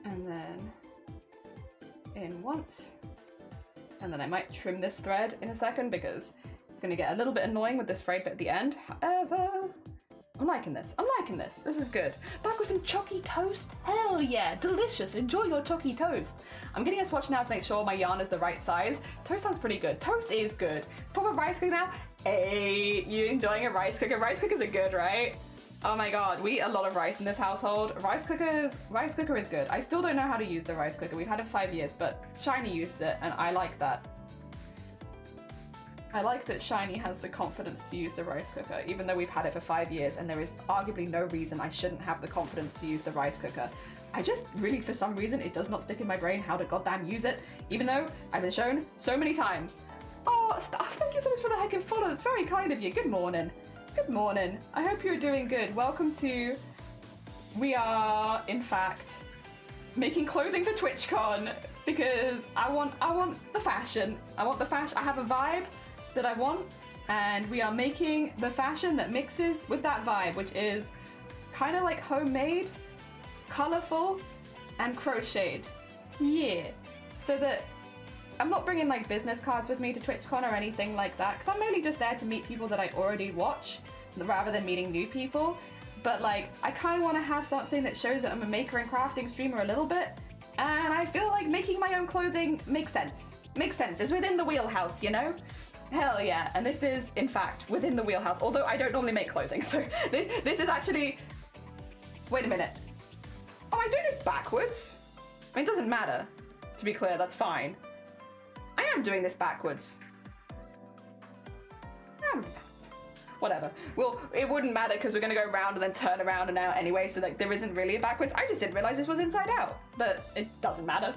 And then in once. And then I might trim this thread in a second because it's going to get a little bit annoying with this frayed bit at the end. However, I'm liking this. I'm liking this. This is good. Back with some chalky toast. Hell yeah, delicious. Enjoy your chalky toast. I'm getting a swatch now to make sure my yarn is the right size. Toast sounds pretty good. Toast is good. Proper rice cooker now. Hey, you enjoying a rice cooker? Rice cookers are good, right? Oh my god, we eat a lot of rice in this household. Rice cooker is good. I still don't know how to use the rice cooker. We've had it 5 years, but Shiny used it, and I like that. I like that Shiny has the confidence to use the rice cooker, even though we've had it for 5 years, and there is arguably no reason I shouldn't have the confidence to use the rice cooker. I just really, for some reason, it does not stick in my brain how to goddamn use it, even though I've been shown so many times Oh, thank you so much for the heckin' follow. It's very kind of you. Good morning. Good morning. I hope you're doing good. Welcome to... We are, in fact, making clothing for Twitchcon because I want the fashion. I want the fashion. I have a vibe that I want, and we are making the fashion that mixes with that vibe, which is kind of like homemade, colorful, and crocheted. Yeah. So that I'm not bringing like business cards with me to TwitchCon or anything like that, because I'm mainly just there to meet people that I already watch rather than meeting new people. But like, I kind of want to have something that shows that I'm a maker and crafting streamer a little bit, and I feel like making my own clothing makes sense. Makes sense. It's within the wheelhouse, you know? Hell yeah. And this is, in fact, within the wheelhouse, although I don't normally make clothing, so this is actually... Wait a minute. Oh, I'm doing this backwards? I mean, it doesn't matter. To be clear, that's fine. I am doing this backwards. Whatever. Well, it wouldn't matter because we're going to go round and then turn around and out anyway, so like there isn't really a backwards. I just didn't realize this was inside out, but it doesn't matter.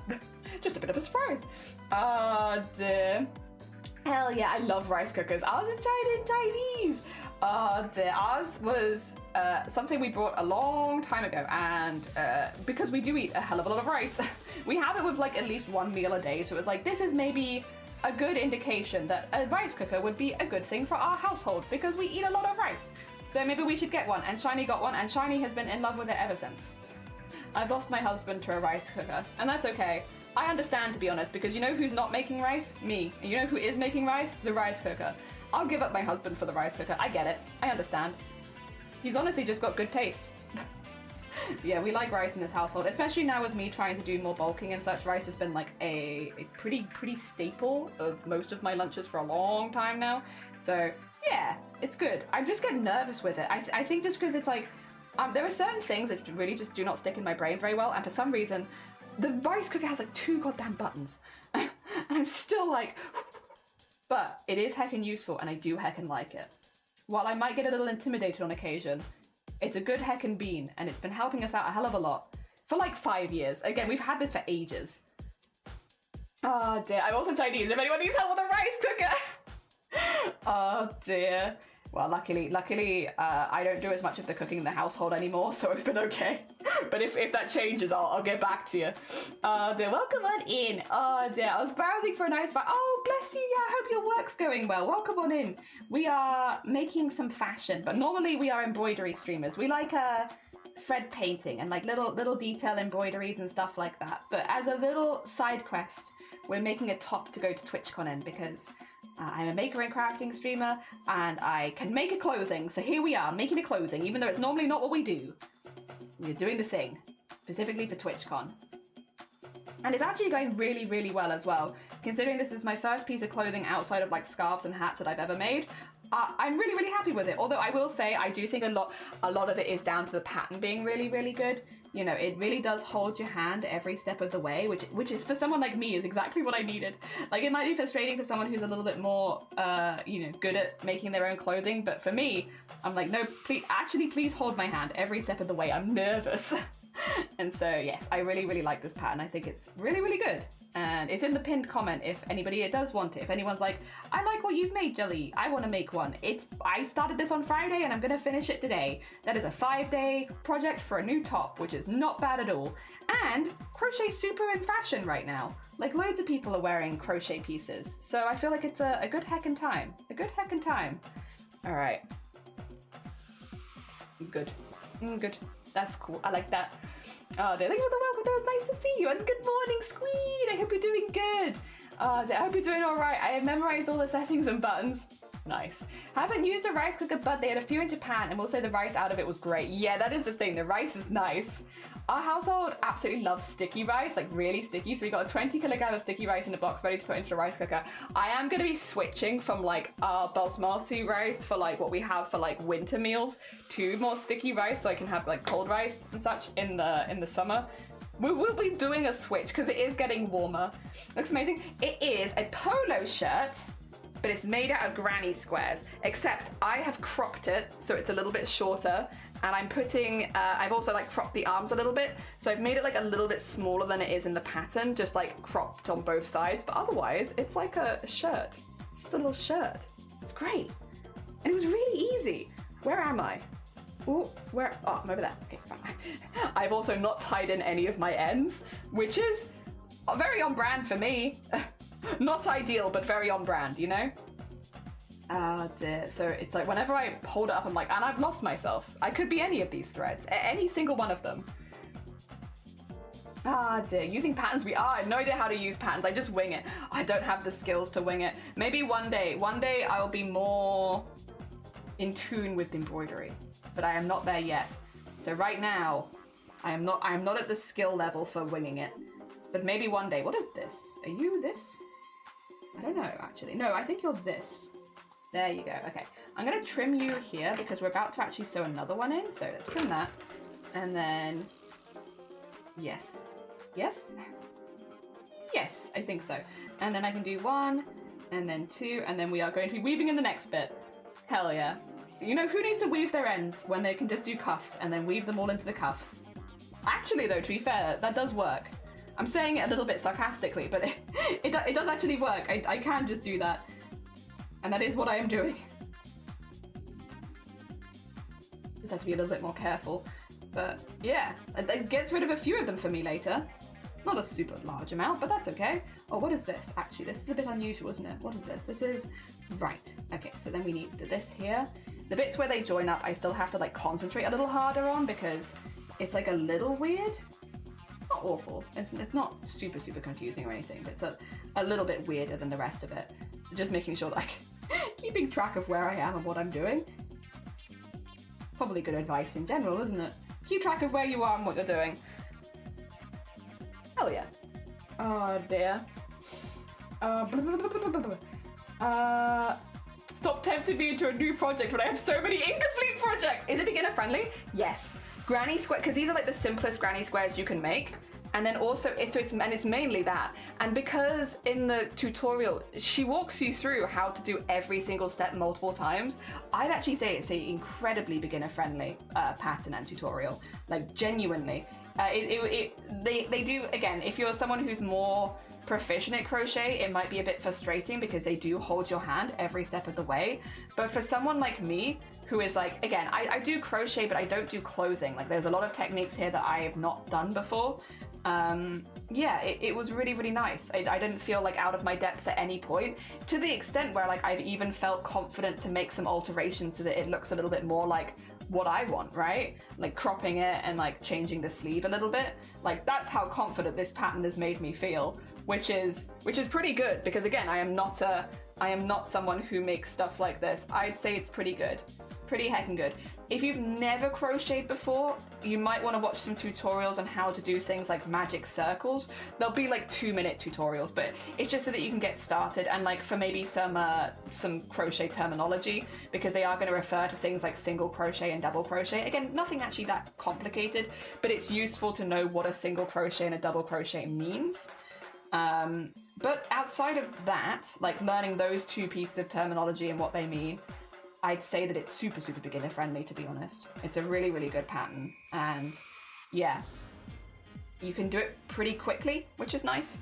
Just a bit of a surprise. Oh dear. Hell yeah, I love rice cookers. Ours is Chinese. Oh dear. Ours was something we bought a long time ago, and because we do eat a hell of a lot of rice, we have it with like at least one meal a day, so it was like, this is maybe a good indication that a rice cooker would be a good thing for our household because we eat a lot of rice. So maybe we should get one, and Shiny got one, and Shiny has been in love with it ever since. I've lost my husband to a rice cooker, and that's okay. I understand, to be honest, because you know who's not making rice? Me. And you know who is making rice? The rice cooker. I'll give up my husband for the rice cooker. I get it. I understand. He's honestly just got good taste. Yeah, we like rice in this household, especially now with me trying to do more bulking and such. Rice has been like a pretty staple of most of my lunches for a long time now. So yeah, it's good. I just get nervous with it. I think just because it's like, there are certain things that really just do not stick in my brain very well, and for some reason, the rice cooker has like 2 goddamn buttons. And I'm still like, but it is heckin' useful, and I do heckin' like it. While I might get a little intimidated on occasion, it's a good heckin' bean, and it's been helping us out a hell of a lot. For like 5 years. Again, we've had this for ages. Oh dear, I'm also Chinese, if anyone needs help with a rice cooker! Oh dear. Well, luckily, I don't do as much of the cooking in the household anymore, so it's been okay. But if that changes, I'll get back to you. Oh dear, welcome on in. Oh dear, I was browsing for a nice find. Oh, bless you, yeah, I hope your work's going well. Welcome on in. We are making some fashion, but normally we are embroidery streamers. We like thread painting and like little detail embroideries and stuff like that. But as a little side quest, we're making a top to go to TwitchCon in because I'm a maker and crafting streamer, and I can make a clothing. So here we are, making a clothing, even though it's normally not what we do. We're doing the thing, specifically for TwitchCon. And it's actually going really, really well as well. Considering this is my first piece of clothing outside of like scarves and hats that I've ever made, I'm really, really happy with it. Although I will say, I do think a lot of it is down to the pattern being really, really good. You know, it really does hold your hand every step of the way, which is, for someone like me, is exactly what I needed. Like, it might be frustrating for someone who's a little bit more, you know, good at making their own clothing, but for me, I'm like, no, please hold my hand every step of the way. I'm nervous. And so, yes, I really, really like this pattern. I think it's really, really good. And it's in the pinned comment if anybody does want it. If anyone's like, I like what you've made, Jelly, I want to make one. I started this on Friday and I'm going to finish it today. That is a 5-day project for a new top, which is not bad at all. And crochet's super in fashion right now. Like, loads of people are wearing crochet pieces. So I feel like it's a good heckin' time. A good heckin' time. All right. Good. Good. That's cool. I like that. Oh, thank you for the welcome. It was nice to see you. And good morning, Squeed. I hope you're doing good. I hope you're doing all right. I have memorized all the settings and buttons. Nice. Haven't used a rice cooker, but they had a few in Japan, and we'll say the rice out of it was great. Yeah, that is the thing. The rice is nice. Our household absolutely loves sticky rice, like really sticky. So we got a 20 kilogram of sticky rice in a box ready to put into the rice cooker. I am going to be switching from like our basmati rice for like what we have for like winter meals to more sticky rice, so I can have like cold rice and such in the summer. We will be doing a switch because it is getting warmer. Looks amazing. It is a polo shirt, but it's made out of granny squares, except I have cropped it so it's a little bit shorter, and I'm putting, I've also like cropped the arms a little bit, so I've made it like a little bit smaller than it is in the pattern, just like cropped on both sides, but otherwise it's like a shirt. It's just a little shirt. It's great. And it was really easy. Where am I? Oh, where? Oh, I'm over there. Okay, fine. I've also not tied in any of my ends, which is very on brand for me. Not ideal, but very on brand, you know? Ah, dear. So it's like whenever I hold it up, I'm like, and I've lost myself. I could be any of these threads, any single one of them. Ah, dear. Using patterns, I have no idea how to use patterns. I just wing it. I don't have the skills to wing it. Maybe one day I'll be more in tune with embroidery, but I am not there yet. So right now, I am not at the skill level for winging it. But maybe one day. What is this? Are you this? I don't know, actually. No, I think you're this. There you go. Okay, I'm gonna trim you here because we're about to actually sew another one in. So let's trim that. And then, yes. Yes? Yes, I think so. And then I can do 1, and then 2, and then we are going to be weaving in the next bit. Hell yeah. You know, who needs to weave their ends when they can just do cuffs and then weave them all into the cuffs? Actually though, to be fair, that does work. I'm saying it a little bit sarcastically, but it does actually work. I can just do that. And that is what I am doing. Just have to be a little bit more careful. But yeah, it gets rid of a few of them for me later. Not a super large amount, but that's okay. Oh, what is this? Actually, this is a bit unusual, isn't it? What is this? This is, right. Okay, so then we need this here. The bits where they join up, I still have to like concentrate a little harder on because it's like a little weird. Not awful. It's not super confusing or anything, but it's a little bit weirder than the rest of it. Just making sure that keeping track of where I am and what I'm doing. Probably good advice in general, isn't it? Keep track of where you are and what you're doing. Hell yeah. Oh dear. Stop tempting me into a new project when I have so many incomplete projects. Is it beginner friendly? Yes. Granny square, because these are like the simplest granny squares you can make. And then also, it's mainly that. And because in the tutorial, she walks you through how to do every single step multiple times, I'd actually say it's an incredibly beginner-friendly pattern and tutorial. Like, genuinely. They do, again, if you're someone who's more proficient at crochet, it might be a bit frustrating because they do hold your hand every step of the way. But for someone like me, who is like, again, I do crochet, but I don't do clothing. Like, there's a lot of techniques here that I have not done before. Yeah, it was really nice. I didn't feel like out of my depth at any point, to the extent where like I've even felt confident to make some alterations so that it looks a little bit more like what I want, right? Like cropping it and like changing the sleeve a little bit. Like that's how confident this pattern has made me feel, which is pretty good because again, I am not someone who makes stuff like this. I'd say it's pretty good. Pretty heckin' good. If you've never crocheted before, you might want to watch some tutorials on how to do things like magic circles. They'll be like 2-minute tutorials, but it's just so that you can get started and like for maybe some crochet terminology, because they are going to refer to things like single crochet and double crochet. Again, nothing actually that complicated, but it's useful to know what a single crochet and a double crochet means. But outside of that, like learning those two pieces of terminology and what they mean, I'd say that it's super beginner friendly, to be honest. It's a really good pattern, and yeah, you can do it pretty quickly, which is nice.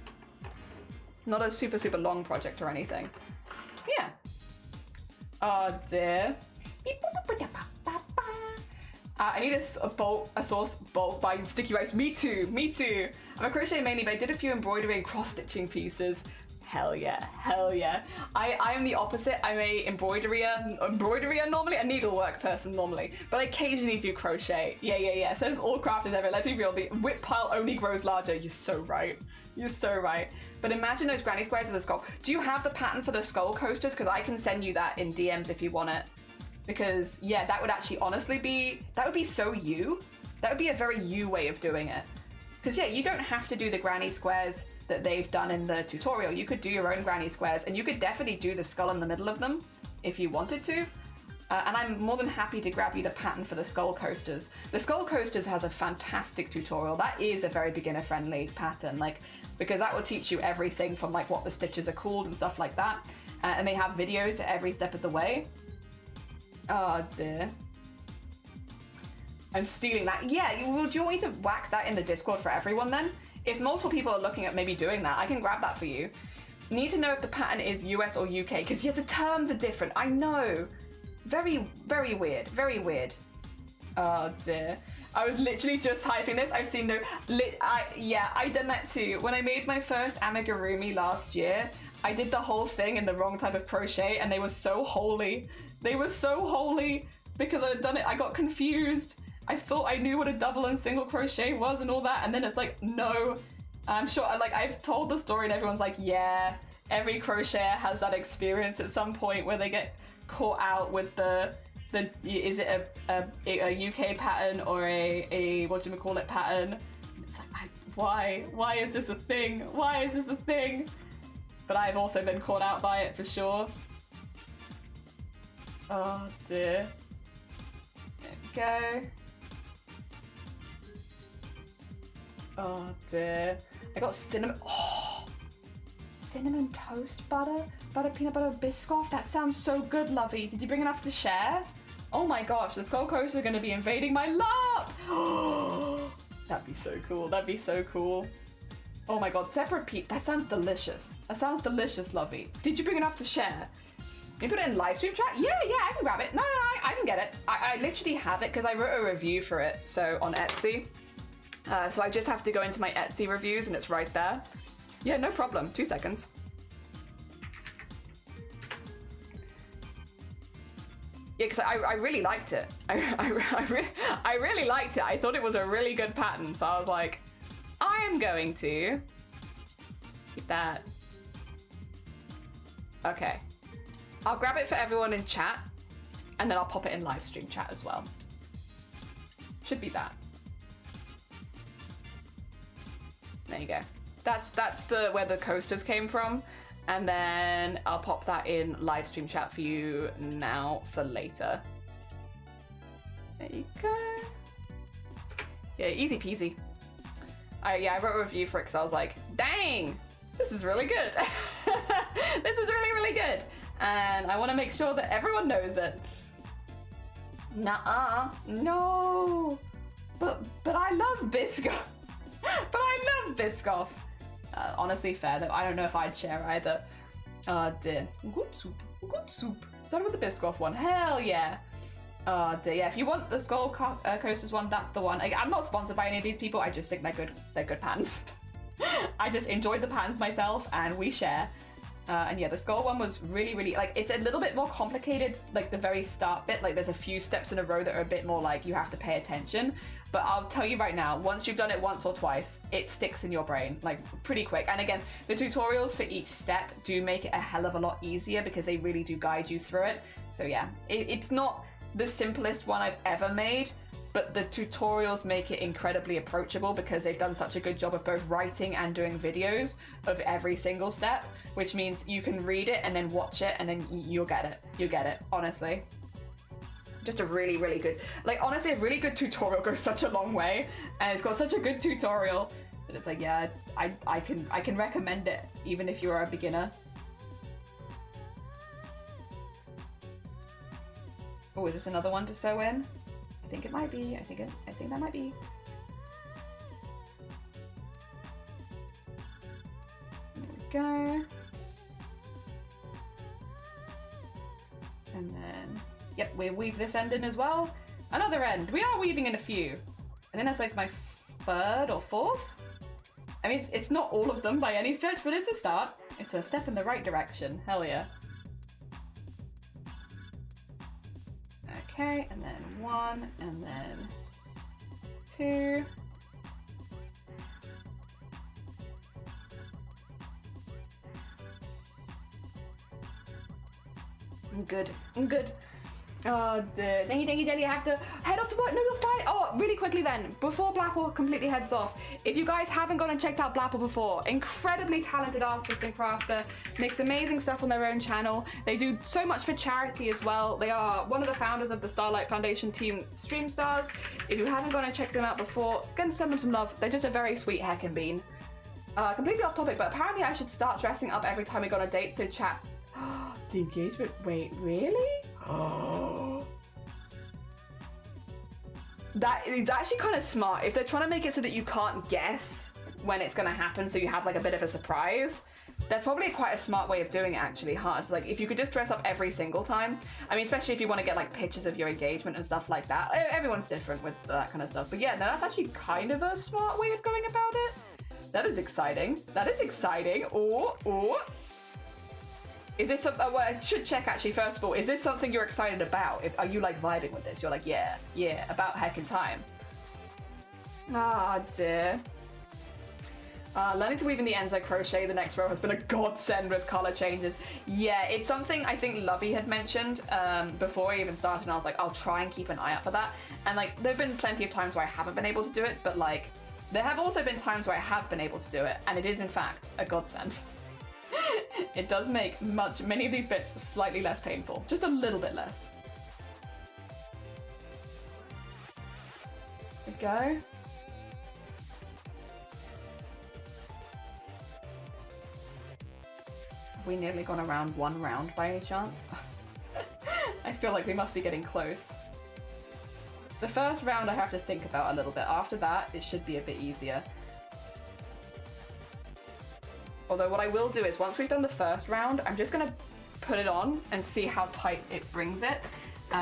Not a super long project or anything. Yeah. Oh dear. I need a sauce bolt by Sticky Rice. Me too. I'm a crochet mainly, but I did a few embroidery and cross-stitching pieces. Hell yeah. I am the opposite. I'm a embroiderier normally, a needlework person normally, but I occasionally do crochet. Yeah. Says all crafters ever. Let me feel the whip pile only grows larger. You're so right. But imagine those granny squares of the skull. Do you have the pattern for the skull coasters? Because I can send you that in DMs if you want it. Because yeah, that would actually honestly be so you. That would be a very you way of doing it. Because yeah, you don't have to do the granny squares that they've done in the tutorial. You could do your own granny squares, and you could definitely do the skull in the middle of them if you wanted to. And I'm more than happy to grab you the pattern for the skull coasters. The skull coasters has a fantastic tutorial. That is a very beginner-friendly pattern, like, because that will teach you everything from like what the stitches are called and stuff like that. And they have videos every step of the way. Oh dear. I'm stealing that. Yeah, do you want me to whack that in the Discord for everyone then? If multiple people are looking at maybe doing that, I can grab that for you. Need to know if the pattern is US or UK, because yeah, the terms are different. I know. Very, very weird. Very weird. Oh dear. I was literally just typing this. I've seen no... yeah, I done that too. When I made my first amigurumi last year, I did the whole thing in the wrong type of crochet, and they were so holy. They were so holy because I had done it. I got confused. I thought I knew what a double and single crochet was and all that, and then it's like, no. I'm sure, like, I've told the story and everyone's like, yeah, every crocheter has that experience at some point where they get caught out with the is it a UK pattern or a whatchamacallit pattern? It's like, why is this a thing? Why is this a thing? But I've also been caught out by it for sure. Oh dear. There we go. Oh dear. I got cinnamon. Oh, cinnamon toast butter, peanut butter Biscoff. That sounds so good, Lovey. Did you bring enough to share? Oh my gosh, the Skull Coasters are going to be invading my lap. That'd be so cool. That'd be so cool. Oh my god, separate peat. That sounds delicious. That sounds delicious, Lovey. Did you bring enough to share? Can you put it in live stream chat? Yeah, I can grab it. No, I can get it. I literally have it because I wrote a review for it, so on Etsy. So I just have to go into my Etsy reviews and it's right there. Yeah, no problem. 2 seconds. Yeah, because I really liked it. I really liked it. I thought it was a really good pattern, so I was like, I am going to keep that. Okay. I'll grab it for everyone in chat, and then I'll pop it in live stream chat as well. Should be that. There you go. That's where the coasters came from, and then I'll pop that in live stream chat for you now for later. There you go. Yeah, easy peasy. I wrote a review for it because I was like, dang, this is really good. This is really, really good. And I want to make sure that everyone knows it. Nuh-uh. No. But I love Biscoff. But I love Biscoff. Honestly, fair though. I don't know if I'd share either. Oh dear. Good soup. Good soup. Started with the Biscoff one. Hell yeah. Oh dear. Yeah, if you want the Skull Coasters one, that's the one. I'm not sponsored by any of these people. I just think they're good. They're good pans. I just enjoyed the pans myself, and we share. And yeah, the skull one was really, really, like, it's a little bit more complicated, like the very start bit. Like, there's a few steps in a row that are a bit more like you have to pay attention. But I'll tell you right now, once you've done it once or twice, it sticks in your brain, like, pretty quick. And again, the tutorials for each step do make it a hell of a lot easier because they really do guide you through it. So yeah, it's not the simplest one I've ever made, but the tutorials make it incredibly approachable because they've done such a good job of both writing and doing videos of every single step, which means you can read it and then watch it and then you'll get it. You get it, honestly. Just a really, really good, like, honestly, a really good tutorial goes such a long way, and it's got such a good tutorial that it's like, yeah, I can recommend it even if you're a beginner. Oh, is this another one to sew in? I think it might be. I think that might be. There we go. And then, yep, we weave this end in as well. Another end. We are weaving in a few. And then that's like my third or fourth. I mean, it's not all of them by any stretch, but it's a start. It's a step in the right direction. Hell yeah. Okay, and then 1, and then 2. I'm good. Oh, dear. Thank you, Jelly. I have to head off to work. No, you're fine. Oh, really quickly then, before Blapple completely heads off, if you guys haven't gone and checked out Blapple before, incredibly talented artist and crafter, makes amazing stuff on their own channel. They do so much for charity as well. They are one of the founders of the Starlight Foundation team Stream Stars. If you haven't gone and checked them out before, go and send them some love. They're just a very sweet heckin' bean. Completely off topic, but apparently I should start dressing up every time we go on a date, so chat. The engagement, wait, really? Oh. That is actually kind of smart. If they're trying to make it so that you can't guess when it's going to happen, so you have like a bit of a surprise, That's probably quite a smart way of doing it, actually, huh? It's like, if you could just dress up every single time. I mean, especially if you want to get, like, pictures of your engagement and stuff like that. Everyone's different with that kind of stuff. But yeah, no, that's actually kind of a smart way of going about it. That is exciting. That is exciting. Ooh. Is this something, well, I should check, actually, first of all, is this something you're excited about? Are you, like, vibing with this? You're like, yeah, about heckin' time. Ah, dear. Learning to weave in the ends like crochet the next row has been a godsend with color changes. Yeah, it's something I think Lovey had mentioned before I even started, and I was like, I'll try and keep an eye out for that. And like, there have been plenty of times where I haven't been able to do it, but like, there have also been times where I have been able to do it, and it is in fact a godsend. It does make many of these bits slightly less painful, just a little bit less. There we go. Have we nearly gone around one round by any chance? I feel like we must be getting close. The first round I have to think about a little bit. After that, it should be a bit easier. Although what I will do is, once we've done the first round, I'm just going to put it on and see how tight it brings it.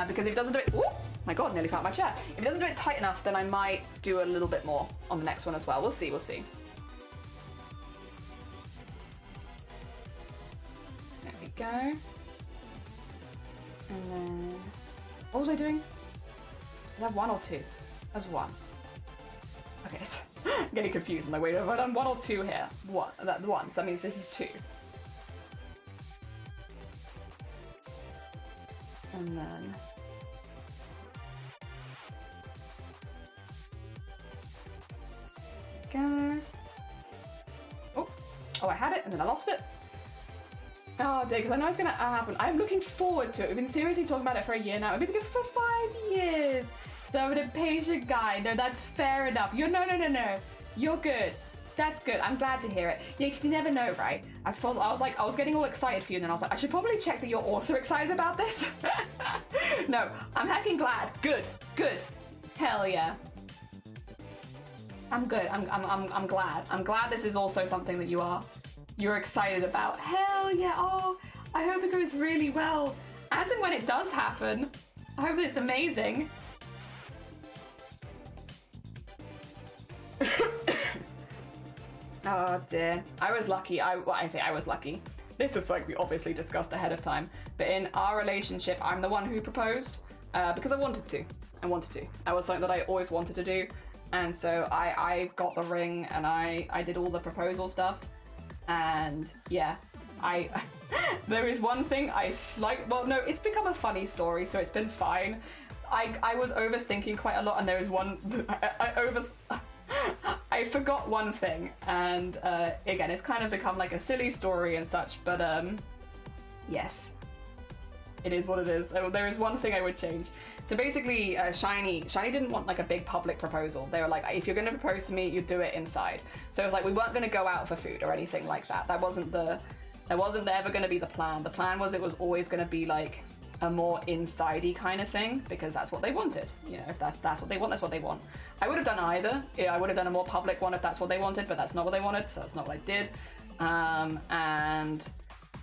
Because if it doesn't do it... Oh my god, nearly fell out my chair. If it doesn't do it tight enough, then I might do a little bit more on the next one as well. We'll see. There we go. And then... What was I doing? Is that 1 or 2? That was 1. Okay, so I'm getting confused. I'm like, wait, have I done 1 or 2 here? 1. That 1, so that means this is 2. And then... Go. Oh, I had it, and then I lost it. Oh, dear, because I know it's going to happen. I'm looking forward to it. We've been seriously talking about it for a year now. We've been together for 5 years. So I'm an impatient guy. No, that's fair enough. No. You're good. That's good. I'm glad to hear it. Yeah, because you never know, right? I was getting all excited for you, and then I was like, I should probably check that you're also excited about this. No, I'm heckin' glad. Good. Hell yeah. I'm good. I'm glad. I'm glad this is also something that you're excited about. Hell yeah. Oh, I hope it goes really well. As and when it does happen, I hope it's amazing. Oh dear. I was lucky. I was lucky. This was like we obviously discussed ahead of time. But in our relationship, I'm the one who proposed because I wanted to. That was something that I always wanted to do. And so I got the ring and I did all the proposal stuff. And yeah, there is one thing well, no, it's become a funny story, so it's been fine. I was overthinking quite a lot, and there is one, I forgot one thing, and again, it's kind of become like a silly story and such, but yes, it is what it is. There is one thing I would change. So basically, Shiny didn't want like a big public proposal. They were like, if you're going to propose to me, you do it inside. So it was like, we weren't going to go out for food or anything like that. That wasn't ever going to be the plan. The plan was it was always going to be like a more inside-y kind of thing, because that's what they wanted. You know, if that's what they want, that's what they want. I would have done either. I would have done a more public one if that's what they wanted, but that's not what they wanted, so that's not what I did. And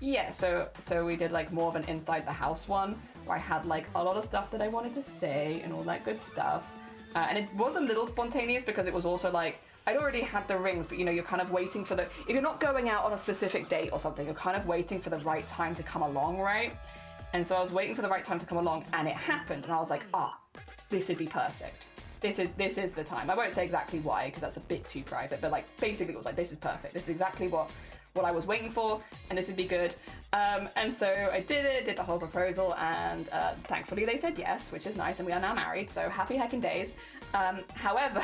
yeah, so we did like more of an inside the house one, where I had like a lot of stuff that I wanted to say and all that good stuff. And it was a little spontaneous because it was also like, I'd already had the rings, but you know, you're kind of waiting for if you're not going out on a specific date or something, you're kind of waiting for the right time to come along, right? And so I was waiting for the right time to come along, and it happened, and I was like, this would be perfect. This is the time. I won't say exactly why, because that's a bit too private, but like basically it was like, this is perfect. This is exactly what I was waiting for, and this would be good. And so I did the whole proposal, and thankfully they said yes, which is nice, and we are now married, so happy heckin' days. However,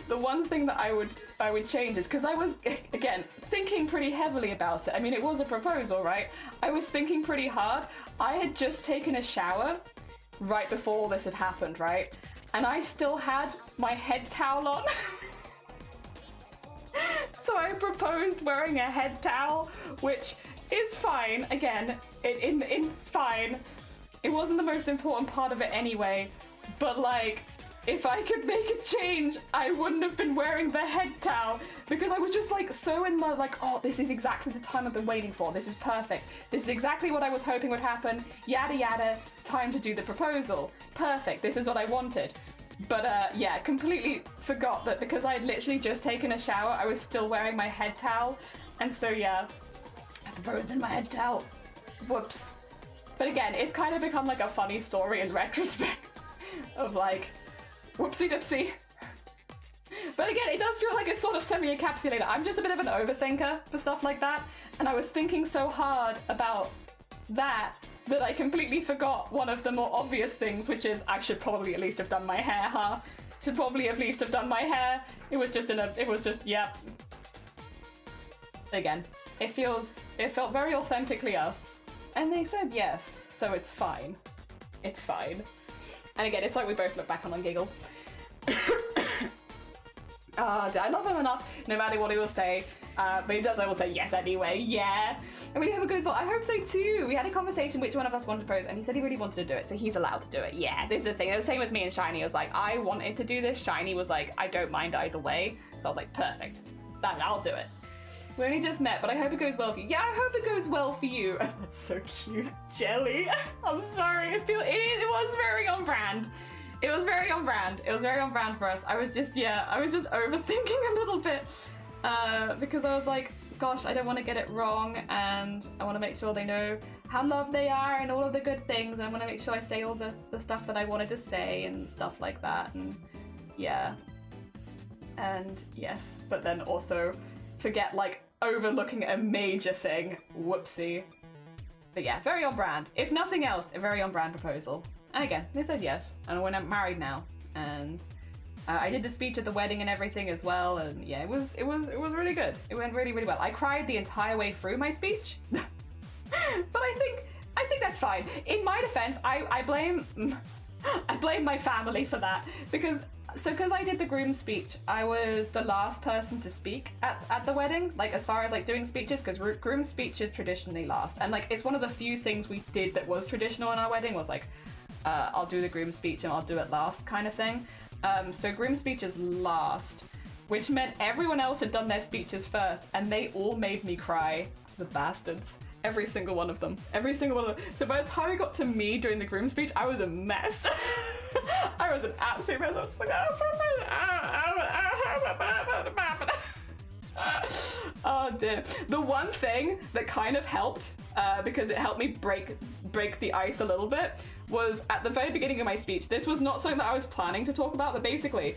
the one thing that I would change is, because I was, again, thinking pretty heavily about it. I mean, it was a proposal, right? I was thinking pretty hard. I had just taken a shower right before all this had happened, right? And I still had my head towel on. So I proposed wearing a head towel, which is fine. Again, it's fine. It wasn't the most important part of it anyway, but like, if I could make a change, I wouldn't have been wearing the head towel, because I was just like so in love, like, oh, this is exactly the time I've been waiting for. This is perfect. This is exactly what I was hoping would happen. Yada yada, time to do the proposal. Perfect, this is what I wanted. But yeah, completely forgot that because I had literally just taken a shower, I was still wearing my head towel. And so yeah, I proposed in my head towel. Whoops. But again, it's kind of become like a funny story in retrospect of like, whoopsie dipsy. But again, it does feel like it's sort of semi-encapsulated. I'm just a bit of an overthinker for stuff like that. And I was thinking so hard about that I completely forgot one of the more obvious things, which is I should probably at least have done my hair, huh? Should probably at least have done my hair. It was just, yeah. Again, it felt very authentically us. And they said yes, so it's fine. It's fine. And again, it's like we both look back on and giggle. Did I love him enough? No matter what he will say. But he does, I will say yes anyway, yeah. And we have a good well. I hope so too. We had a conversation which one of us wanted to propose, and he said he really wanted to do it, so he's allowed to do it. Yeah, this is the thing. It was the same with me and Shiny. I was like, I wanted to do this. Shiny was like, I don't mind either way. So I was like, perfect. I'll do it. We only just met, but I hope it goes well for you. Yeah, I hope it goes well for you. That's so cute. Jelly. I'm sorry. It was very on brand. It was very on brand. It was very on brand for us. I was just overthinking a little bit because I was like, gosh, I don't want to get it wrong, and I want to make sure they know how loved they are and all of the good things. I want to make sure I say all the stuff that I wanted to say and stuff like that. And yeah. And yes, but then also forget like overlooking a major thing. Whoopsie. But yeah, very on brand. If nothing else, a very on brand proposal. And again, they said yes, and we're married now. And I did the speech at the wedding and everything as well, and yeah, it was really good. It went really, really well. I cried the entire way through my speech, but I think that's fine. In my defense, I blame my family for that because I did the groom speech, I was the last person to speak at the wedding, like as far as like doing speeches, because groom speech is traditionally last, and like it's one of the few things we did that was traditional in our wedding was like I'll do the groom speech and I'll do it last kind of thing. So groom speech is last, which meant everyone else had done their speeches first, and they all made me cry. The bastards. Every single one of them. Every single one of them. So by the time it got to me during the groom speech, I was a mess. I was an absolute mess. I was like, oh dear. The one thing that kind of helped, because it helped me break the ice a little bit, was at the very beginning of my speech. This was not something that I was planning to talk about, but basically,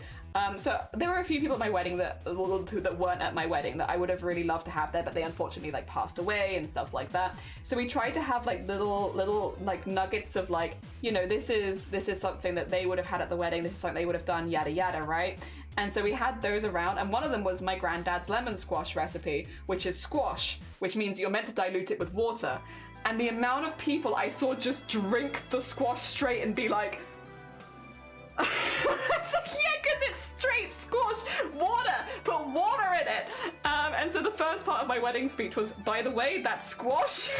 so there were a few people at my wedding that weren't at my wedding that I would have really loved to have there, but they unfortunately like passed away and stuff like that. So we tried to have like little like nuggets of like, you know, this is something that they would have had at the wedding, this is something they would have done, yada yada, right? And so we had those around, and one of them was my granddad's lemon squash recipe, which is squash, which means you're meant to dilute it with water. And the amount of people I saw just drink the squash straight and be like, it's like, yeah, because it's straight squash, water, put water in it. And so the first part of my wedding speech was, by the way, that's squash.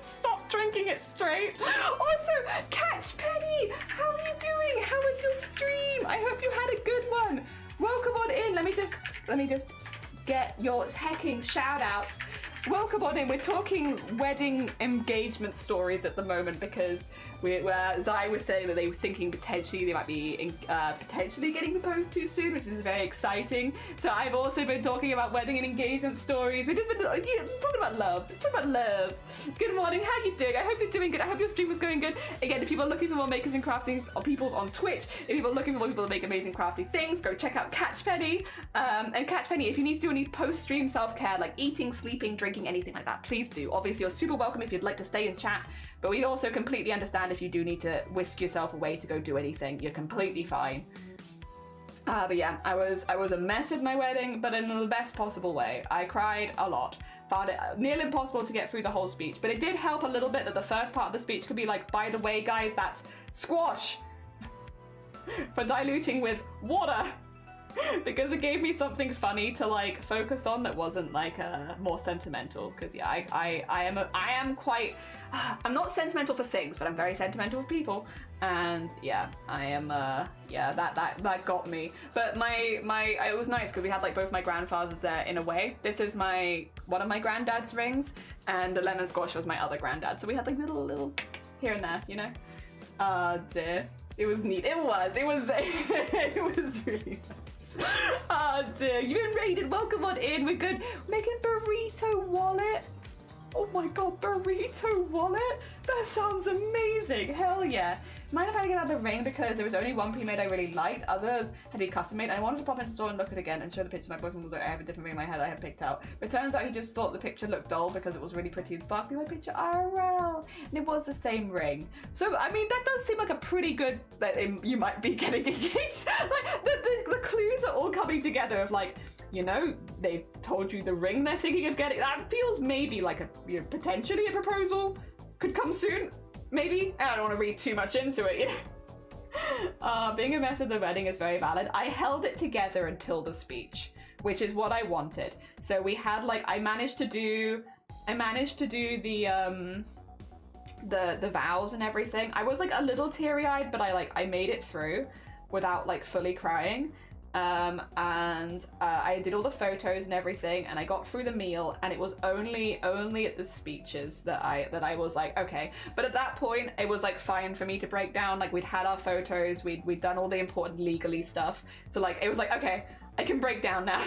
Stop drinking it straight. Also, Catch Penny, how are you doing? How was your stream? I hope you had a good one. Welcome on in. Let me just get your hecking shout outs. Welcome on in. We're talking wedding engagement stories at the moment because Zai was saying that they were thinking potentially they might be potentially getting proposed to soon, which is very exciting. So I've also been talking about wedding and engagement stories. We've just been talking about love. Good morning. How you doing? I hope you're doing good. I hope your stream was going good. Again, if people are looking for more makers and crafting peoples on Twitch, if people are looking for more people to make amazing crafty things, go check out Catch Penny. And Catch Penny, if you need to do any post-stream self-care like eating, sleeping, drinking, anything like that, please do. Obviously, you're super welcome if you'd like to stay and chat, but we also completely understand if you do need to whisk yourself away to go do anything. You're completely fine. But yeah, I was a mess at my wedding, but in the best possible way. I cried a lot. Found it nearly impossible to get through the whole speech, but it did help a little bit that the first part of the speech could be like, by the way, guys, that's squash for diluting with water. because it gave me something funny to like focus on that wasn't like more sentimental. Because yeah, I am quite. I'm not sentimental for things, but I'm very sentimental for people. And yeah, I am. Yeah, that got me. But it was nice because we had like both my grandfathers there in a way. This is one of my granddad's rings, and the lemon squash was my other granddad. So we had like little here and there, you know. Oh dear, it was neat. It was it was really nice. Oh dear, you've been raided. Welcome on in. We're good. We're making burrito wallet. Oh my god, burrito wallet? That sounds amazing. Hell yeah. Mind if I get out the ring because there was only one pre-made I really liked. Others had been custom made. I wanted to pop into the store and look at it again and show the picture. My boyfriend was like, I have a different ring in my head I had picked out. But it turns out he just thought the picture looked dull because it was really pretty and sparkly. My picture IRL. And it was the same ring. So, I mean, that does seem like a pretty good, that you might be getting engaged. Like, the clues are all coming together of like, you know, they've told you the ring they're thinking of getting. That feels maybe like potentially a proposal could come soon. Maybe. I don't want to read too much into it. Being a mess at the wedding is very valid. I held it together until the speech, which is what I wanted. So we had like, I managed to do the vows and everything. I was like a little teary-eyed, but I made it through without like fully crying. I did all the photos and everything, and I got through the meal, and it was only at the speeches that I was like, okay. But at that point, it was like fine for me to break down. Like we'd had our photos, we'd done all the important legally stuff, so like it was like, okay, I can break down now.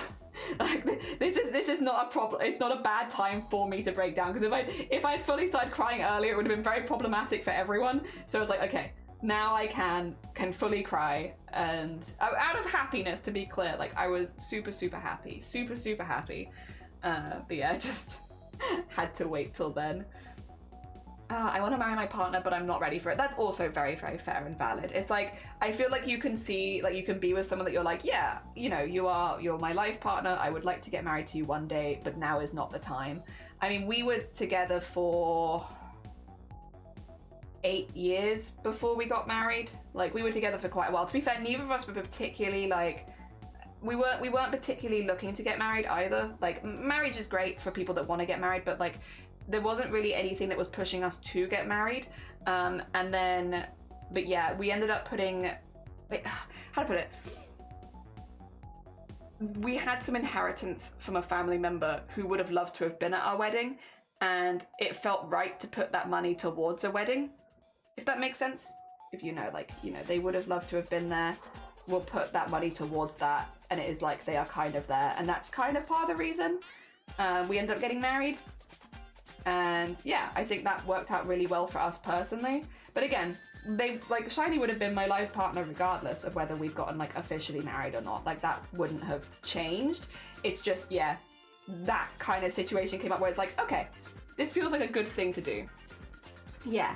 Like this is not a problem. It's not a bad time for me to break down, because if I fully started crying earlier, it would have been very problematic for everyone. So I was like, okay, now I can fully cry, and out of happiness, to be clear. Like I was super happy, super happy. But yeah, I just had to wait till then. I want to marry my partner, but I'm not ready for it. That's also very fair and valid. It's like, I feel like you can see, like you can be with someone that you're like, yeah, you know, you're my life partner. I would like to get married to you one day, but now is not the time. I mean, we were together for 8 years before we got married. Like we were together for quite a while. To be fair, neither of us were particularly like, we weren't particularly looking to get married either. Like marriage is great for people that want to get married, but like there wasn't really anything that was pushing us to get married. But yeah, we ended up putting, how to put it? We had some inheritance from a family member who would have loved to have been at our wedding, and it felt right to put that money towards a wedding. If that makes sense. If they would have loved to have been there. We'll put that money towards that, and it is like they are kind of there, and that's kind of part of the reason we ended up getting married. And yeah, I think that worked out really well for us personally. But again, Shiny would have been my life partner regardless of whether we'd gotten like officially married or not. Like that wouldn't have changed. It's just, yeah, that kind of situation came up where it's like, okay, this feels like a good thing to do. Yeah.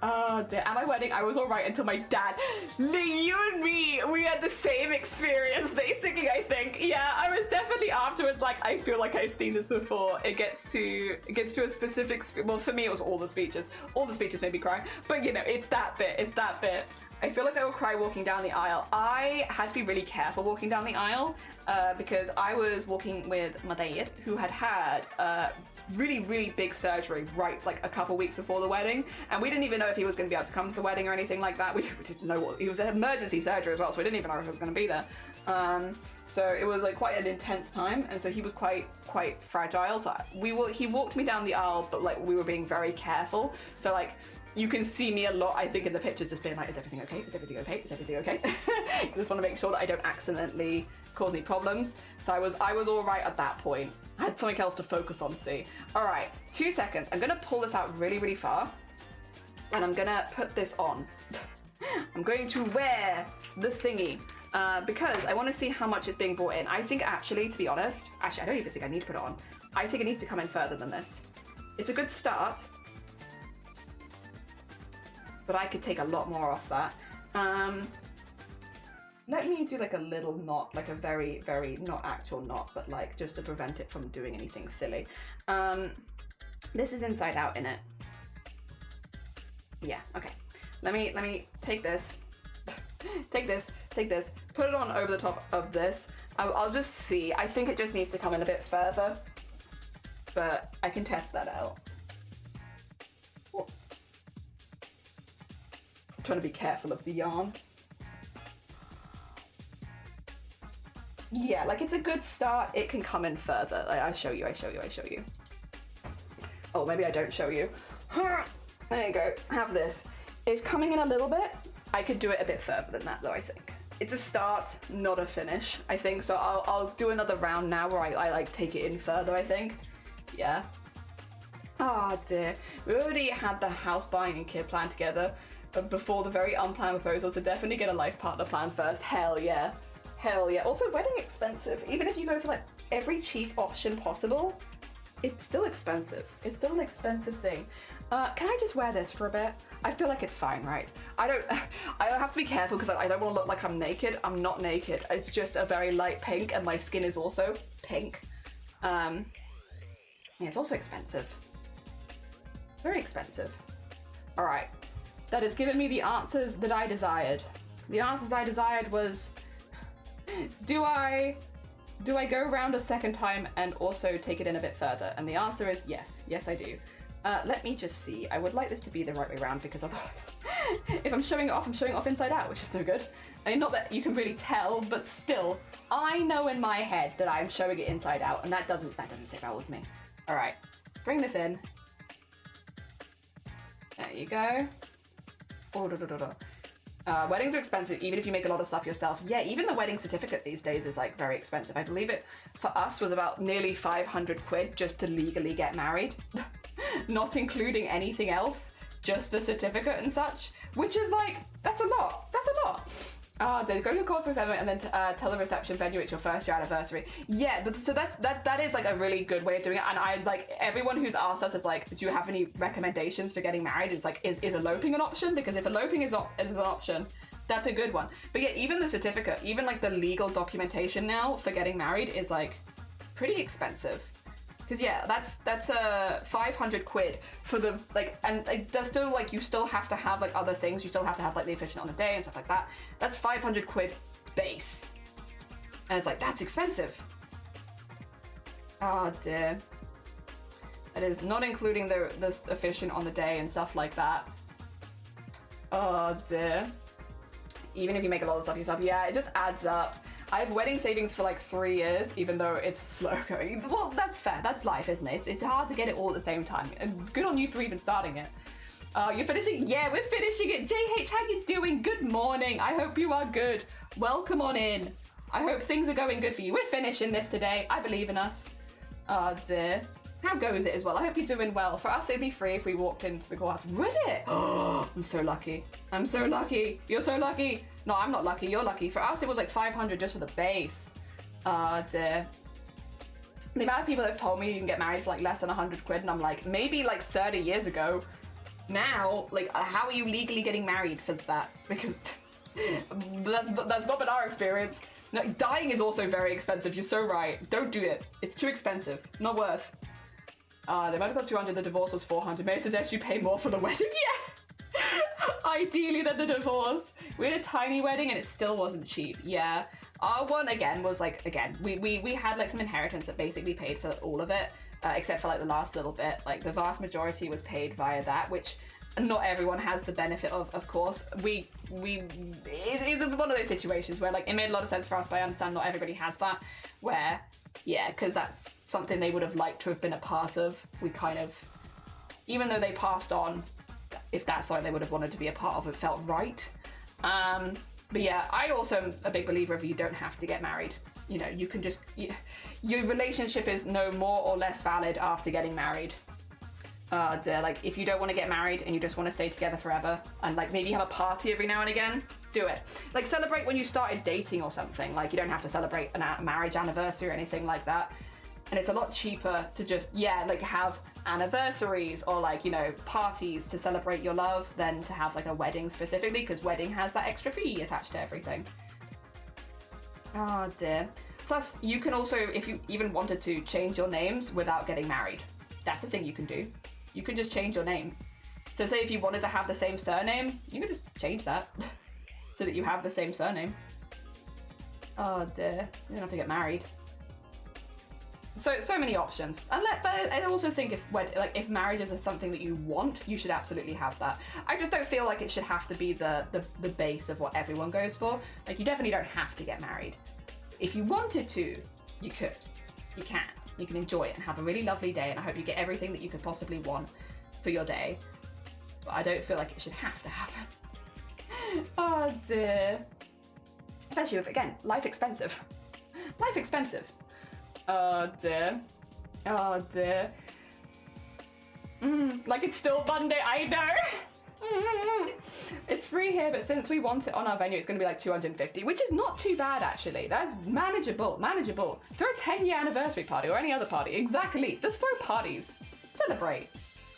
Oh dear. At my wedding, I was all right until my dad. You and me, we had the same experience, basically, I think. Yeah, I was definitely afterwards like, I feel like I've seen this before. It gets to a specific, well, for me, it was all the speeches. All the speeches made me cry. But, you know, it's that bit. I feel like I will cry walking down the aisle. I had to be really careful walking down the aisle because I was walking with my dad, who had really big surgery right like a couple weeks before the wedding, and we didn't even know if he was going to be able to come to the wedding or anything like that. We didn't know what he was. An emergency surgery as well, so we didn't even know if he was going to be there. So it was like quite an intense time, and so he was quite fragile. So he walked me down the aisle, but like we were being very careful. So like you can see me a lot, I think, in the pictures, just being like, is everything okay? Is everything okay? Is everything okay? I just want to make sure that I don't accidentally cause any problems. So I was all right at that point. I had something else to focus on, see. All right, 2 seconds. I'm gonna pull this out really far, and I'm gonna put this on. I'm going to wear the thingy because I want to see how much is being brought in. I think actually, to be honest, I don't even think I need to put it on. I think it needs to come in further than this. It's a good start, but I could take a lot more off that. Let me do like a little knot, like a very not actual knot, but like just to prevent it from doing anything silly. This is inside out in it. Yeah, okay. Let me take this. take this, put it on over the top of this. I'll just see. I think it just needs to come in a bit further, but I can test that out. Oh. I'm trying to be careful of the yarn. Yeah, like it's a good start. It can come in further. I show you. Oh, maybe I don't show you. There you go, have this. It's coming in a little bit. I could do it a bit further than that though, I think. It's a start, not a finish, I think. So I'll do another round now where I like take it in further, I think. Yeah. Oh dear. We already had the house buying and kid plan together, but before the very unplanned proposal, so definitely get a life partner plan first. Hell yeah. Hell yeah. Also, wedding expensive. Even if you go for like every cheap option possible, it's still expensive. It's still an expensive thing. Can I just wear this for a bit? I feel like it's fine, right? I have to be careful because I don't want to look like I'm naked. I'm not naked. It's just a very light pink and my skin is also pink. Yeah, it's also expensive. Very expensive. All right. That has given me the answers that I desired. The answers I desired was, do I go around a second time and also take it in a bit further? And the answer is yes. Yes, I do. Let me just see. I would like this to be the right way around because otherwise, if I'm showing it off, I'm showing it off inside out, which is no good. I mean, not that you can really tell, but still, I know in my head that I'm showing it inside out, and that doesn't sit well with me. All right, bring this in. There you go. Oh, weddings are expensive, even if you make a lot of stuff yourself. Yeah, even the wedding certificate these days is like very expensive. I believe it, for us, was about nearly 500 quid just to legally get married. Not including anything else, just the certificate and such, which is like, that's a lot. That's a lot. Then go to the call for seven and then tell the reception venue it's your first year anniversary. Yeah, but so that is like a really good way of doing it. And I like everyone who's asked us is like, do you have any recommendations for getting married? It's like, is eloping an option? Because if eloping is an option, that's a good one. But yeah, even the certificate, even like the legal documentation now for getting married is like pretty expensive. Because yeah, that's 500 quid for the like, and it does still like, you still have to have like other things. You still have to have like the officiant on the day and stuff like that. That's 500 quid base, and it's like, that's expensive. Oh dear. That is not including the officiant on the day and stuff like that. Oh dear. Even if you make a lot of stuff yourself, yeah, it just adds up. I have wedding savings for like 3 years, even though it's slow going. Well, that's fair. That's life, isn't it? It's hard to get it all at the same time. And good on you for even starting it. You're finishing? Yeah, we're finishing it. JH, how you doing? Good morning. I hope you are good. Welcome on in. I hope things are going good for you. We're finishing this today. I believe in us. Oh dear. How goes it as well? I hope you're doing well. For us, it'd be free if we walked into the courthouse. Would it? Oh, I'm so lucky. I'm so lucky. You're so lucky. No, I'm not lucky. You're lucky. For us, it was like 500 just for the base. Dear. The amount of people that have told me you can get married for like less than 100 quid, and I'm like, maybe like 30 years ago. Now, like, how are you legally getting married for that? Because that's not been our experience. No, dying is also very expensive. You're so right. Don't do it. It's too expensive. Not worth. The wedding cost 200, the divorce was 400. May I suggest you pay more for the wedding? Yeah! Ideally than the divorce. We had a tiny wedding and it still wasn't cheap. Yeah. Our one, again, was like, we had like some inheritance that basically paid for all of it, except for like the last little bit. Like the vast majority was paid via that, which not everyone has the benefit of course. It's one of those situations where like it made a lot of sense for us, but I understand not everybody has that, where, yeah, because that's something they would have liked to have been a part of. We kind of, even though they passed on, if that's something they would have wanted to be a part of, it felt right. But yeah, I also am a big believer of you don't have to get married. You know, you can just, your relationship is no more or less valid after getting married. Like if you don't want to get married and you just want to stay together forever and like maybe have a party every now and again, do it. Like celebrate when you started dating or something. Like you don't have to celebrate a marriage anniversary or anything like that. And it's a lot cheaper to just, yeah, like have anniversaries or like, you know, parties to celebrate your love than to have like a wedding specifically, because wedding has that extra fee attached to everything. Oh dear. Plus you can also, if you even wanted to, change your names without getting married. That's a thing you can do. You can just change your name. So say if you wanted to have the same surname, you can just change that. so that you have the same surname. Oh dear, you don't have to get married. So many options. But I also think if marriage is something that you want, you should absolutely have that. I just don't feel like it should have to be the base of what everyone goes for. Like, you definitely don't have to get married. If you wanted to, you could. You can. You can enjoy it and have a really lovely day, and I hope you get everything that you could possibly want for your day. But I don't feel like it should have to happen. Oh dear. Especially with, again, life expensive. Life expensive. Oh dear. Oh dear. Like it's still Monday, I know. It's free here, but since we want it on our venue, it's going to be like 250, which is not too bad actually. That's manageable, manageable. Throw a 10-year anniversary party or any other party. Exactly. Just throw parties. Celebrate.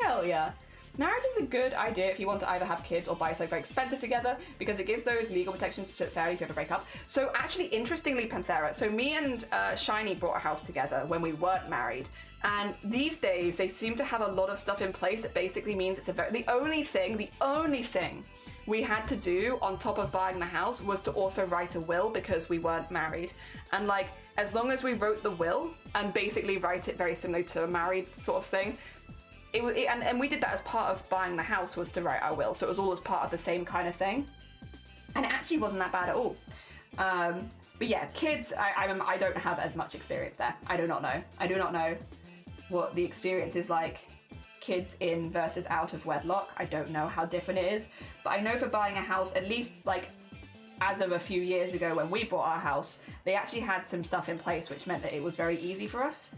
Hell yeah. Marriage is a good idea if you want to either have kids or buy something very expensive together, because it gives those legal protections to fairly if you ever break up. So actually, interestingly, Panthera, so me and Shiny bought a house together when we weren't married. And these days, they seem to have a lot of stuff in place that basically means it's the only thing we had to do on top of buying the house was to also write a will, because we weren't married. And like, as long as we wrote the will and basically write it very similarly to a married sort of thing, and we did that as part of buying the house, was to write our will, so it was all as part of the same kind of thing, and it actually wasn't that bad at all. But yeah, kids, I don't have as much experience there. I do not know what the experience is like, kids in versus out of wedlock. I don't know how different it is, but I know for buying a house, at least like as of a few years ago when we bought our house, they actually had some stuff in place which meant that it was very easy for us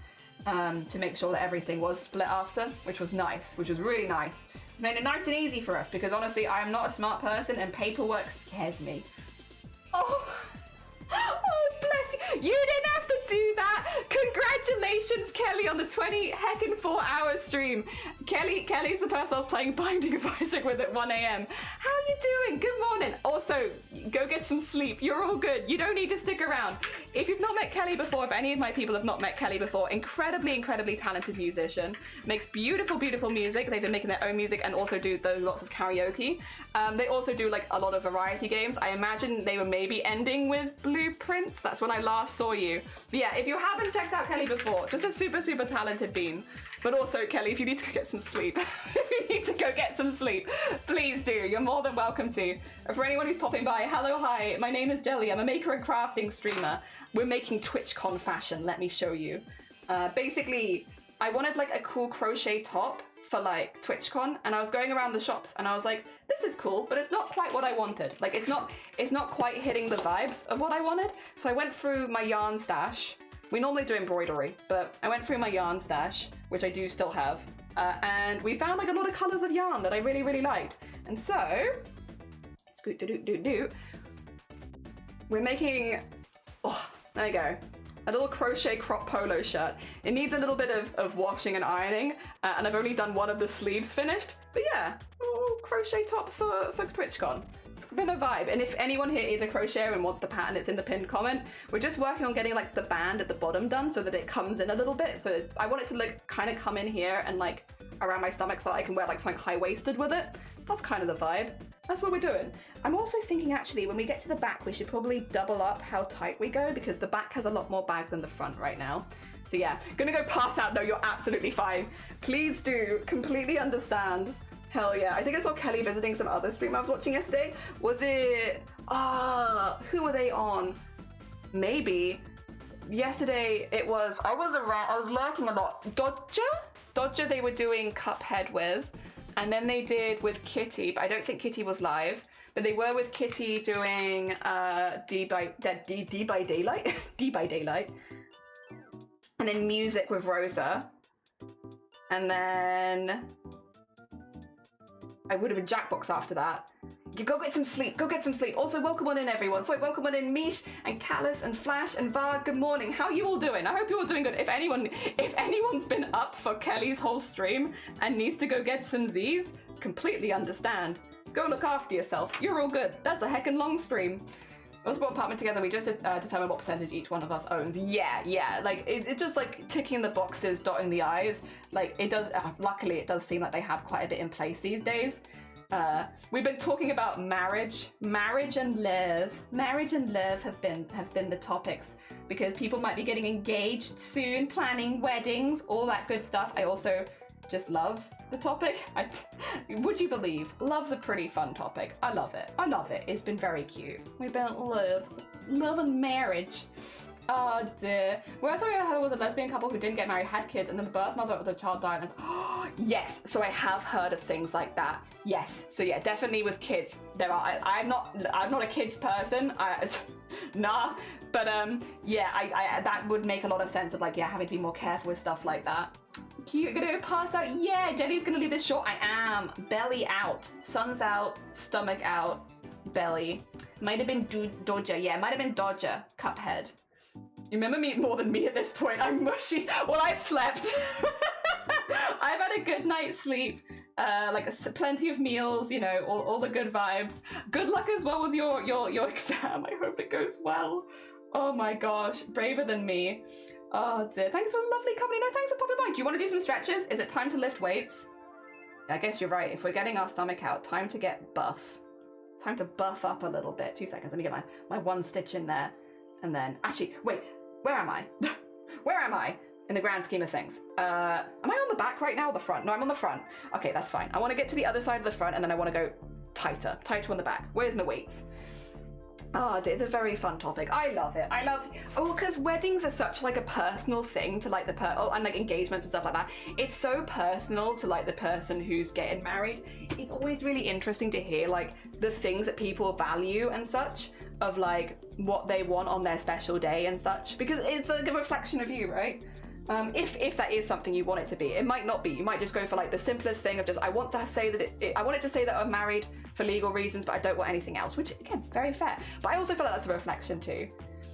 to make sure that everything was split after, which was nice, which was really nice. It made it nice and easy for us, because honestly, I am not a smart person and paperwork scares me. Oh, bless you. You didn't have to do that. Congratulations, Kelly, on the 24-hour stream. Kelly's the person I was playing Binding of Isaac with at 1 a.m. How are you doing? Good morning. Also, go get some sleep. You're all good. You don't need to stick around. If you've not met Kelly before, if any of my people have not met Kelly before, incredibly talented musician. Makes beautiful music. They've been making their own music and also do lots of karaoke. They also do like a lot of variety games. I imagine they were maybe ending with Blueprints. That's when I last saw you. But yeah, if you haven't checked out Kelly before, just a super talented bean. But also, Kelly, if you need to go get some sleep, please do. You're more than welcome to. For anyone who's popping by, hello, hi, my name is Jelly. I'm a maker and crafting streamer. We're making Twitchcon fashion. Let me show you. Basically, I wanted like a cool crochet top for like Twitchcon, and I was going around the shops and I was like, this is cool, but it's not quite what I wanted. Like, it's not quite hitting the vibes of what I wanted. So I went through my yarn stash. We normally do embroidery, but I went through my yarn stash, which I do still have, and we found like a lot of colors of yarn that I really liked. And so, we're making, there you go, a little crochet crop polo shirt. It needs a little bit of washing and ironing, and I've only done one of the sleeves finished, but yeah, a little crochet top for TwitchCon. It's been a vibe. And if anyone here is a crocheter and wants the pattern, it's in the pinned comment. We're just working on getting like the band at the bottom done so that it comes in a little bit. So I want it to like kind of come in here and like around my stomach so I can wear like something high-waisted with it. That's kind of the vibe. That's what we're doing. I'm also thinking actually when we get to the back, we should probably double up how tight we go, because the back has a lot more bag than the front right now. So yeah, gonna go pass out. No, you're absolutely fine. Please do, completely understand. Hell yeah. I think I saw Kelly visiting some other stream I was watching yesterday. Was it, who were they on? Maybe. Yesterday it was, I was lurking a lot. Dodger they were doing Cuphead with. And then they did with Kitty, but I don't think Kitty was live. But they were with Kitty doing D by Daylight. D by Daylight. And then music with Rosa. And then I would have a Jackbox after that. Go get some sleep, go get some sleep. Also, welcome on in everyone. So welcome on in Mish and Callus and Flash and Var. Good morning. How are you all doing? I hope you're all doing good. If anyone's been up for Kelly's whole stream and needs to go get some Z's, completely understand. Go look after yourself. You're all good. That's a heckin' long stream. Once we bought an apartment together, we just determined what percentage each one of us owns. Yeah. Like, it's just like ticking the boxes, dotting the I's. Like, it does, luckily, it does seem like they have quite a bit in place these days. We've been talking about marriage and love. Marriage and love have been the topics because people might be getting engaged soon, planning weddings, all that good stuff. I also just love the topic. Would you believe? Love's a pretty fun topic. I love it. I love it. It's been very cute. We've been love and marriage. Oh dear. Well, I saw there was a lesbian couple who didn't get married, had kids, and then the birth mother of the child died. And yes, so I have heard of things like that. Yes, so yeah, definitely with kids. There are. I'm not a kids person. Nah. But yeah, I that would make a lot of sense of like, yeah, having to be more careful with stuff like that. Cute, gonna go past out. Yeah, Jenny's gonna leave this short. I am. Belly out. Sun's out. Stomach out. Belly. Might have been Dodger. Yeah, might have been Dodger. Cuphead. You remember me more than me at this point. I'm mushy. Well, I've slept. I've had a good night's sleep. Plenty of meals, you know, all the good vibes. Good luck as well with your exam. I hope it goes well. Oh my gosh, braver than me. Oh dear. Thanks for a lovely company. No, thanks for popping by. Do you want to do some stretches? Is it time to lift weights? I guess you're right. If we're getting our stomach out, time to get buff. Time to buff up a little bit. 2 seconds. Let me get my one stitch in there. And then, actually, wait, where am I? Where am I in the grand scheme of things? Am I on the back right now or the front? No, I'm on the front. Okay, that's fine. I want to get to the other side of the front and then I want to go tighter on the back. Where's my weights? Oh, it's a very fun topic. I love it. Because weddings are such like a personal thing to like and like engagements and stuff like that. It's so personal to like the person who's getting married. It's always really interesting to hear like the things that people value and such of like what they want on their special day and such, because it's like a reflection of you, right? If that is something you want it to be. It might not be. You might just go for like the simplest thing of just, I want to say that I want it to say that I'm married for legal reasons, but I don't want anything else, which again, very fair. But I also feel like that's a reflection too.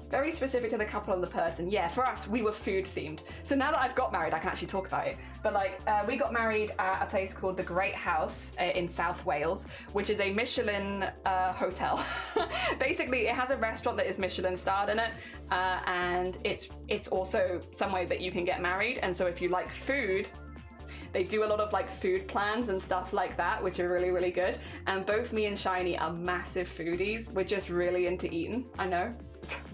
Very specific to the couple and the person. Yeah, for us, we were food themed. So now that I've got married, I can actually talk about it. But like, we got married at a place called the Great House in South Wales, which is a Michelin hotel. Basically, it has a restaurant that is Michelin starred in it, and it's also somewhere that you can get married. And so if you like food, they do a lot of like food plans and stuff like that, which are really, really good. And both me and Shiny are massive foodies. We're just really into eating. I know.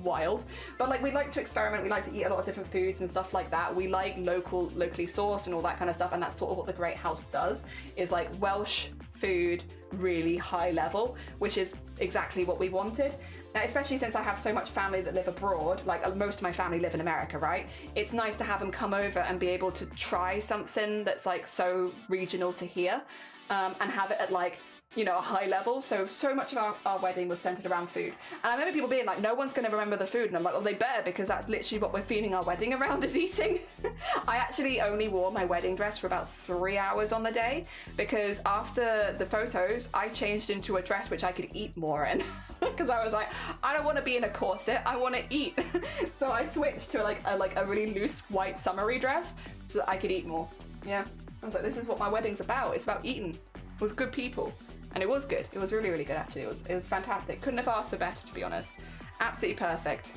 Wild, but like we like to experiment, we like to eat a lot of different foods and stuff like that. We like locally sourced and all that kind of stuff, and that's sort of what the Great House does, is like Welsh food, really high level, which is exactly what we wanted. Now, especially since I have so much family that live abroad, like most of my family live in America, right? It's nice to have them come over and be able to try something that's like so regional to here, and have it at like, you know, a high level. So much of our wedding was centered around food. And I remember people being like, no one's going to remember the food. And I'm like, well, they better, because that's literally what we're feeding our wedding around, is eating. I actually only wore my wedding dress for about 3 hours on the day, because after the photos, I changed into a dress which I could eat more in. Because I was like, I don't want to be in a corset, I want to eat. So I switched to like a really loose white summery dress so that I could eat more. Yeah, I was like, this is what my wedding's about. It's about eating with good people. And it was good. It was really, really good, actually. It was fantastic. Couldn't have asked for better, to be honest. Absolutely perfect.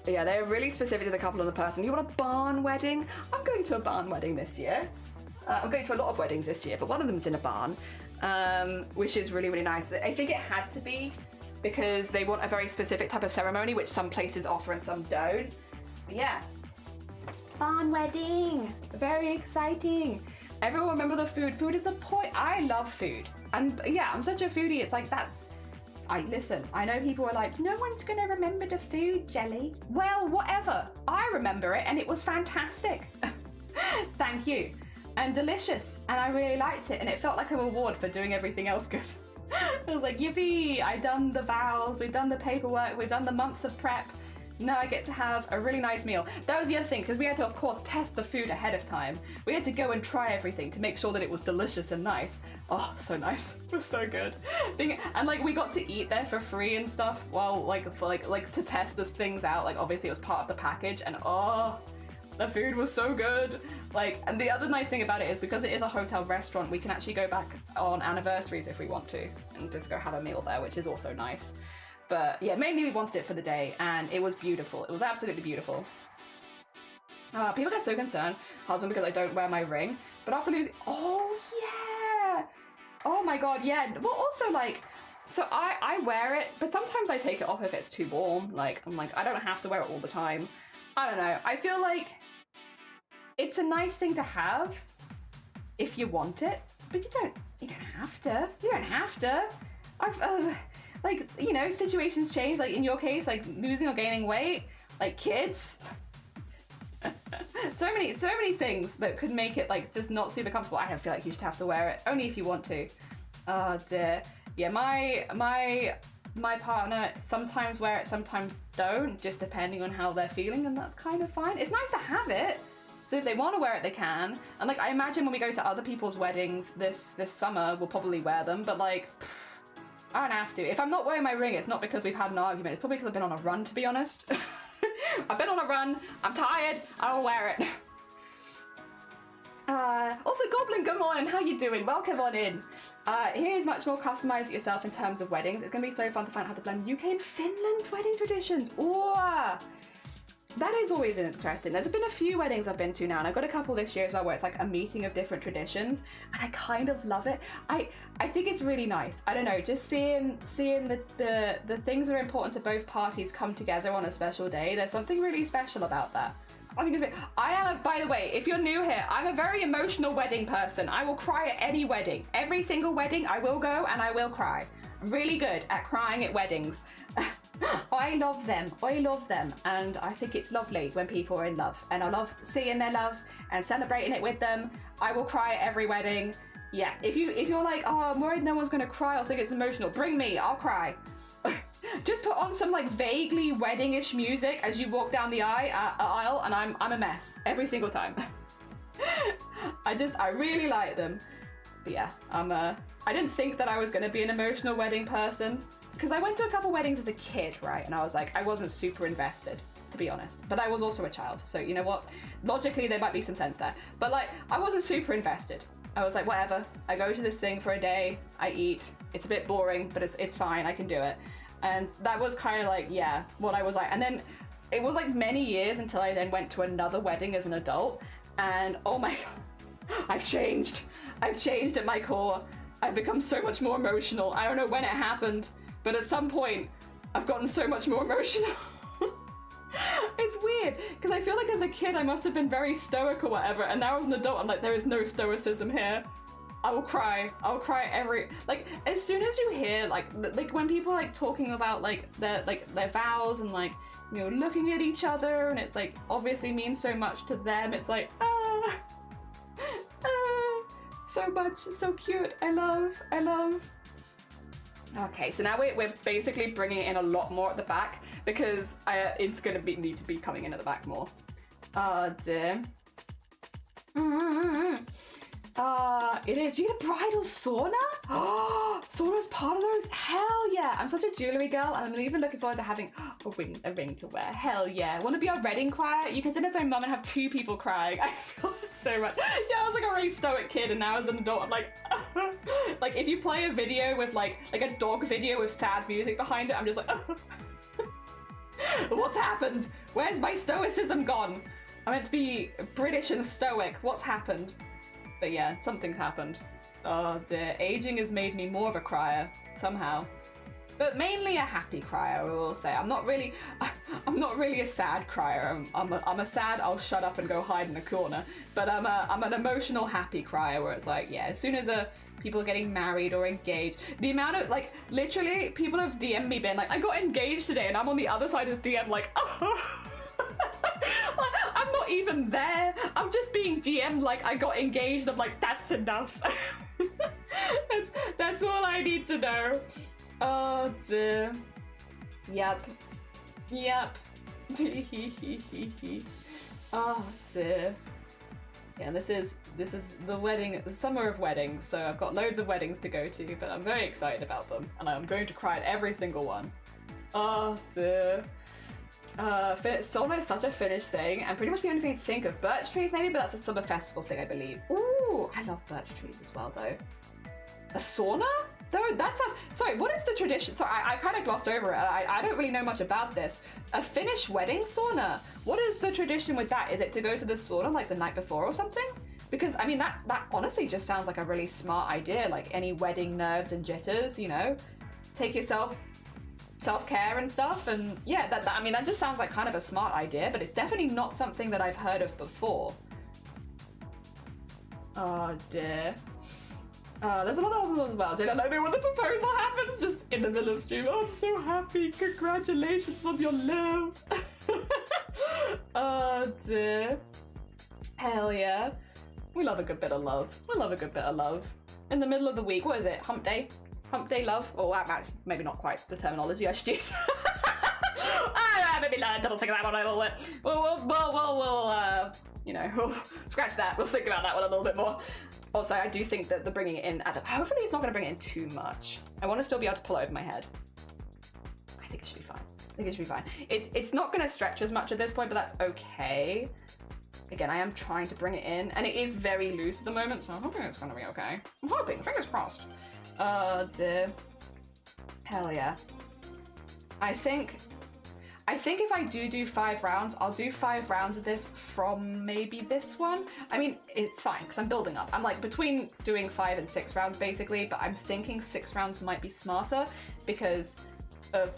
But yeah, they're really specific to the couple and the person. You want a barn wedding? I'm going to a barn wedding this year. I'm going to a lot of weddings this year, but one of them's in a barn, which is really, really nice. I think it had to be because they want a very specific type of ceremony, which some places offer and some don't. But yeah. Barn wedding. Very exciting. Everyone remember the food. Food is a point. I love food. And yeah, I'm such a foodie. It's like listen, I know people are like, no one's going to remember the food, Jelly. Well, whatever. I remember it and it was fantastic. Thank you. And delicious. And I really liked it. And it felt like a reward for doing everything else good. I was like, yippee. I've done the vows. We've done the paperwork. We've done the months of prep. Now I get to have a really nice meal. That was the other thing, because we had to, of course, test the food ahead of time. We had to go and try everything to make sure that it was delicious and nice. Oh, so nice. It was so good. And like we got to eat there for free and stuff while like to test the things out. Like obviously it was part of the package, and oh, the food was so good. Like, and the other nice thing about it is because it is a hotel restaurant, we can actually go back on anniversaries if we want to and just go have a meal there, which is also nice. But yeah, mainly we wanted it for the day, and it was beautiful. It was absolutely beautiful. People get so concerned, husband, because I don't wear my ring. But after losing, oh yeah, Oh my god, yeah. Well, also like, so I wear it, but sometimes I take it off if it's too warm. Like, I'm like, I don't have to wear it all the time. I don't know. I feel like it's a nice thing to have if you want it, but you don't have to. You don't have to. I've, like, you know, situations change. Like in your case, like losing or gaining weight, like kids. so many things that could make it like just not super comfortable. I don't feel like you just have to wear it, only if you want to. Oh dear. Yeah, my partner sometimes wear it, sometimes don't, just depending on how they're feeling, and that's kind of fine. It's nice to have it, so if they want to wear it, they can. And like, I imagine when we go to other people's weddings this summer, we'll probably wear them, but like, I don't have to. If I'm not wearing my ring, it's not because we've had an argument, it's probably because I've been on a run, to be honest. I've been on a run, I'm tired, I'll wear it. Also, Goblin, good morning, how you doing? Welcome on in. Here's much more customize it yourself in terms of weddings. It's gonna be so fun to find out how to blend UK and Finland wedding traditions. Oh, that is always interesting. There's been a few weddings I've been to now, and I've got a couple this year as well where it's like a meeting of different traditions, and I kind of love it. I think it's really nice. I don't know, just seeing the things that are important to both parties come together on a special day. There's something really special about that. I think of it. By the way, if you're new here, I'm a very emotional wedding person. I will cry at any wedding. Every single wedding, I will go and I will cry. I'm really good at crying at weddings. I love them. I love them. And I think it's lovely when people are in love. And I love seeing their love and celebrating it with them. I will cry at every wedding. Yeah, if you're like, oh, I'm worried no one's gonna cry, I'll think it's emotional, bring me, I'll cry. Just put on some like vaguely wedding-ish music as you walk down the aisle, and I'm a mess every single time. I really like them. But yeah, I didn't think that I was gonna be an emotional wedding person, because I went to a couple weddings as a kid, right? And I was like, I wasn't super invested, to be honest. But I was also a child, so you know what? Logically, there might be some sense there. But like, I wasn't super invested. I was like, whatever. I go to this thing for a day, I eat. It's a bit boring, but it's fine, I can do it. And that was kind of like, yeah, what I was like. And then it was like many years until I then went to another wedding as an adult. And oh my God, I've changed. I've changed at my core. I've become so much more emotional. I don't know when it happened, but at some point I've gotten so much more emotional. It's weird, because I feel like as a kid I must have been very stoic or whatever, and now as an adult I'm like, there is no stoicism here. I will cry. I'll cry like, as soon as you hear like when people like talking about like their vows and like, you know, looking at each other, and it's like obviously means so much to them, it's like so much, so cute. I love. Okay, so now we're basically bringing it in a lot more at the back, because it's gonna need to be coming in at the back more. Oh dear. It is. You get a bridal sauna? Oh, sauna's part of those? Hell yeah. I'm such a jewellery girl, and I'm even looking forward to having a ring to wear. Hell yeah. Want to be our wedding choir? You can send it to my mum and have 2 people crying. I feel it so much. Yeah, I was like a really stoic kid, and now as an adult, I'm like, like if you play a video with like a dog video with sad music behind it, I'm just like, what's happened? Where's my stoicism gone? I'm meant to be British and stoic. What's happened? But yeah, something's happened. Oh dear, aging has made me more of a crier, somehow. But mainly a happy crier, I will say. I'm not really a sad crier. I'm a sad, I'll shut up and go hide in a corner. But I'm an emotional happy crier, where it's like, yeah, as soon as people are getting married or engaged, the amount of, like, literally, people have DM'd me being like, I got engaged today, and I'm on the other side of this DM like, I'm not even there. I'm just being DM'd like I got engaged. I'm like, that's enough. that's all I need to know. Oh dear. Yep. Oh dear. Yeah, this is the summer of weddings, so I've got loads of weddings to go to, but I'm very excited about them, and I'm going to cry at every single one. Oh dear. Summer is such a Finnish thing, and pretty much the only thing I think of, birch trees maybe, but that's a summer festival thing, I believe. Ooh, I love birch trees as well, though. A sauna? Though that sounds. Sorry, what is the tradition? Sorry, I kind of glossed over it. I don't really know much about this. A Finnish wedding sauna. What is the tradition with that? Is it to go to the sauna like the night before or something? Because, I mean, that honestly just sounds like a really smart idea. Like, any wedding nerves and jitters, you know? Take yourself self-care and stuff, and yeah, I mean, that just sounds like kind of a smart idea, but it's definitely not something that I've heard of before. Oh dear. There's a lot of others as well. Did I know when the proposal happens? Just in the middle of stream. Oh, I'm so happy. Congratulations on your love. Oh dear. Hell yeah. We love a good bit of love. We love a good bit of love. In the middle of the week, what is it? Hump day? Hump day love? Or actually, maybe not quite the terminology I should use. Maybe I don't think of that one a little bit. We'll you know, we'll scratch that. We'll think about that one a little bit more. Also, I do think that the bringing it in, hopefully it's not going to bring it in too much. I want to still be able to pull it over my head. I think it should be fine. I think it should be fine. It's not going to stretch as much at this point, but that's okay. Again, I am trying to bring it in, and it is very loose at the moment, so I'm hoping it's going to be okay. I'm hoping, fingers crossed. Dear. Hell yeah. I think if I do 5 rounds, I'll do 5 rounds of this from maybe this one. I mean, it's fine, because I'm building up. I'm like between doing 5 and 6 rounds, basically, but I'm thinking 6 rounds might be smarter because of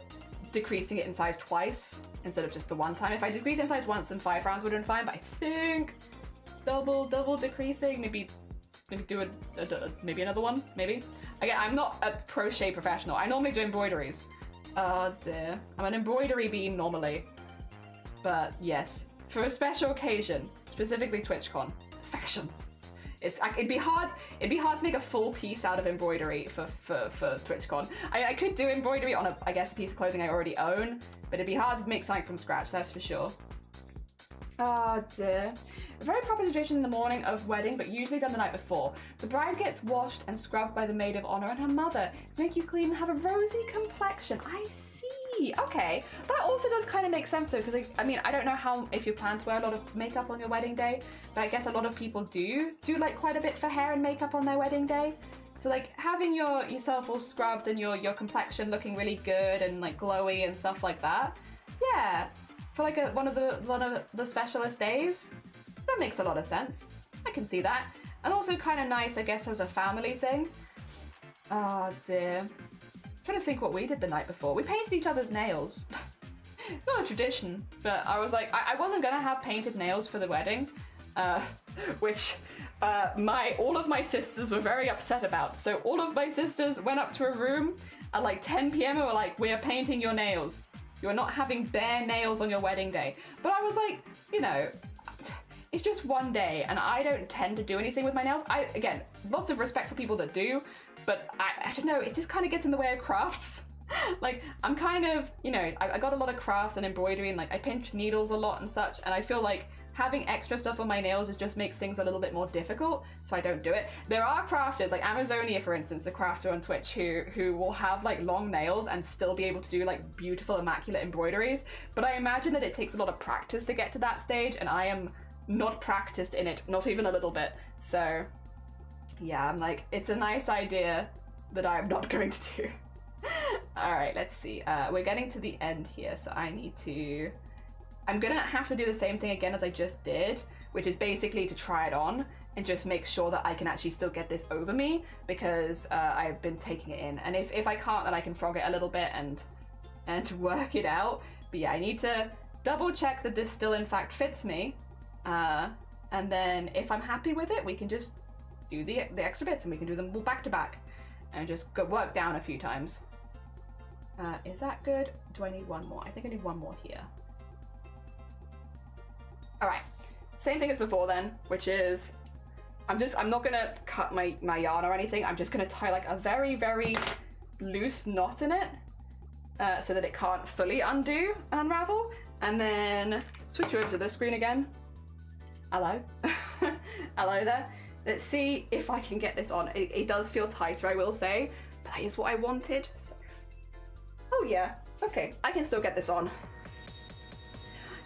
decreasing it in size twice instead of just the one time. If I decrease in size once, then 5 rounds would have been fine, but I think double decreasing, maybe do maybe another one, maybe. Again, I'm not a crochet professional. I normally do embroideries. Oh dear. I'm an embroidery bean normally. But yes, for a special occasion, specifically Twitchcon, fashion. It'd be hard to make a full piece out of embroidery for Twitchcon. I could do embroidery on I guess a piece of clothing I already own, but it'd be hard to make something from scratch, that's for sure. Oh dear. A very proper situation in the morning of wedding, but usually done the night before. The bride gets washed and scrubbed by the maid of honor and her mother to make you clean and have a rosy complexion. I see. Okay. That also does kind of make sense though, because I mean, I don't know if you plan to wear a lot of makeup on your wedding day, but I guess a lot of people do like quite a bit for hair and makeup on their wedding day. So like having yourself all scrubbed and your complexion looking really good and like glowy and stuff like that. Yeah. For like one of the specialist days, that makes a lot of sense. I can see that. And also kind of nice, I guess, as a family thing. Oh dear. I'm trying to think what we did the night before. We painted each other's nails. It's not a tradition, but I was like, I wasn't gonna have painted nails for the wedding, which all of my sisters were very upset about. So all of my sisters went up to a room at like 10 p.m. and were like, "We are painting your nails. You are not having bare nails on your wedding day." But I was like, you know, it's just one day and I don't tend to do anything with my nails. Again, lots of respect for people that do, but I don't know, it just kind of gets in the way of crafts. Like, I'm kind of, you know, I got a lot of crafts and embroidery and like I pinch needles a lot and such, and I feel like having extra stuff on my nails just makes things a little bit more difficult, so I don't do it. There are crafters, like Amazonia for instance, the crafter on Twitch, who will have like long nails and still be able to do like beautiful, immaculate embroideries, but I imagine that it takes a lot of practice to get to that stage, and I am not practiced in it, not even a little bit. So yeah, I'm like, it's a nice idea that I'm not going to do. All right, let's see. We're getting to the end here, so I'm gonna have to do the same thing again as I just did, which is basically to try it on and just make sure that I can actually still get this over me, because I've been taking it in. And if I can't, then I can frog it a little bit and work it out. But yeah, I need to double check that this still in fact fits me. And then if I'm happy with it, we can just do the extra bits and we can do them all back to back and just go work down a few times. Is that good? Do I need one more? I think I need one more here. All right, same thing as before then, which is I'm not gonna cut my yarn or anything. I'm just gonna tie like a very, very loose knot in it so that it can't fully undo and unravel, and then switch over to this screen again. Hello. Hello there. Let's see if I can get this on. It does feel tighter, I will say, but that is what I wanted. So. Oh yeah, okay, I can still get this on.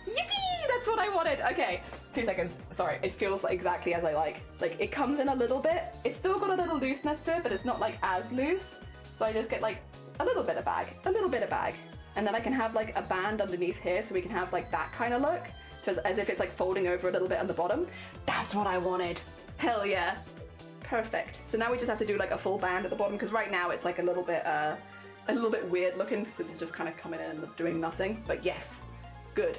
Yippee! That's what I wanted. Okay, 2 seconds. Sorry, it feels like exactly as I like. Like, it comes in a little bit. It's still got a little looseness to it, but it's not like as loose. So I just get like a little bit of bag. And then I can have like a band underneath here, so we can have like that kind of look. So as if it's like folding over a little bit on the bottom. That's what I wanted. Hell yeah. Perfect. So now we just have to do like a full band at the bottom, because right now it's like a little bit weird looking since it's just kind of coming in and doing nothing. But yes, good.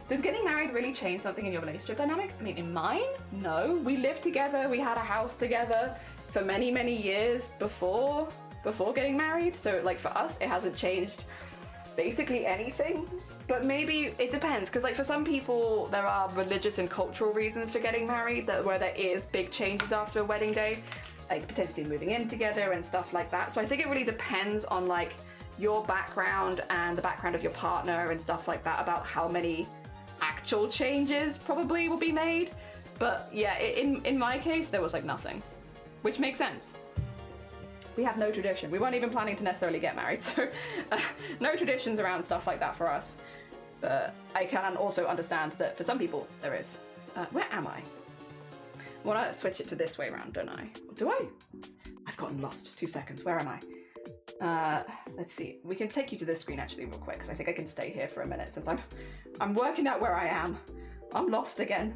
Does getting married really change something in your relationship dynamic? I mean, in mine, no. We lived together, we had a house together for many, many years before getting married. So like for us, it hasn't changed basically anything. But maybe it depends, because like for some people there are religious and cultural reasons for getting married, where there is big changes after a wedding day, like potentially moving in together and stuff like that. So I think it really depends on like your background and the background of your partner and stuff like that, about how many actual changes probably will be made. But yeah, in my case there was like nothing, which makes sense. We have no tradition. We weren't even planning to necessarily get married, so no traditions around stuff like that for us. But I can also understand that for some people there is. Where am I? I want to switch it to this way around, don't I? Do I? I've gotten lost. 2 seconds. Where am I? Let's see. We can take you to this screen actually real quick, because I think I can stay here for a minute since I'm working out where I am. I'm lost again.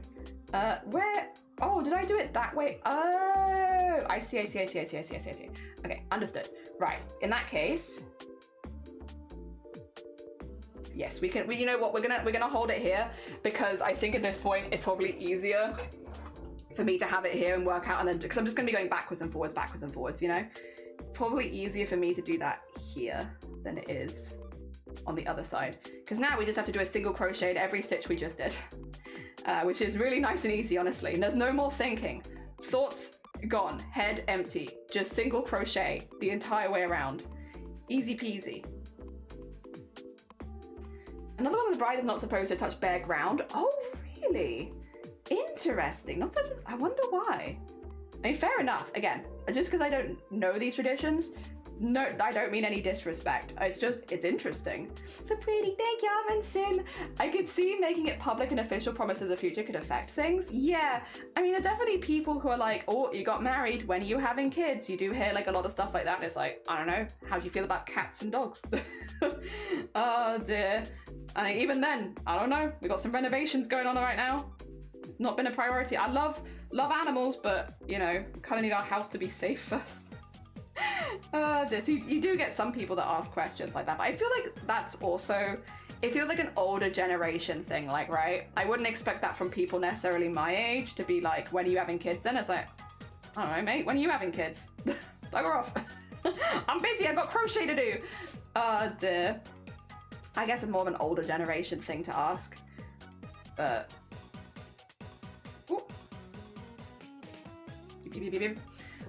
Where? Oh, did I do it that way? Oh, I see. Okay, understood. Right, in that case, yes, we can. You know what? We're gonna hold it here, because I think at this point it's probably easier for me to have it here and work out, and then because I'm just gonna be going backwards and forwards. You know, probably easier for me to do that here than it is on the other side, because now we just have to do a single crochet at every stitch we just did. Which is really nice and easy, honestly. And there's no more thinking. Thoughts gone, head empty. Just single crochet the entire way around. Easy peasy. Another one, the bride is not supposed to touch bare ground. Oh, really? Interesting. Not so. I wonder why. I mean, fair enough. Again, just because I don't know these traditions, no, I don't mean any disrespect. It's just, it's interesting. So pretty, thank you, Amundsen. I could see making it public and official promises of the future could affect things. Yeah, I mean, there are definitely people who are like, oh, you got married, when are you having kids? You do hear like a lot of stuff like that, and it's like, I don't know, how do you feel about cats and dogs? Oh dear. And even then, I don't know, we got some renovations going on right now. Not been a priority. I love animals, but you know, kind of need our house to be safe first. So you do get some people that ask questions like that, but I feel like that's also, it feels like an older generation thing, like, right? I wouldn't expect that from people necessarily my age to be like, when are you having kids? And it's like, I don't know, mate, when are you having kids? Bugger off. I'm busy, I've got crochet to do. Dear. I guess it's more of an older generation thing to ask, but... Ooh.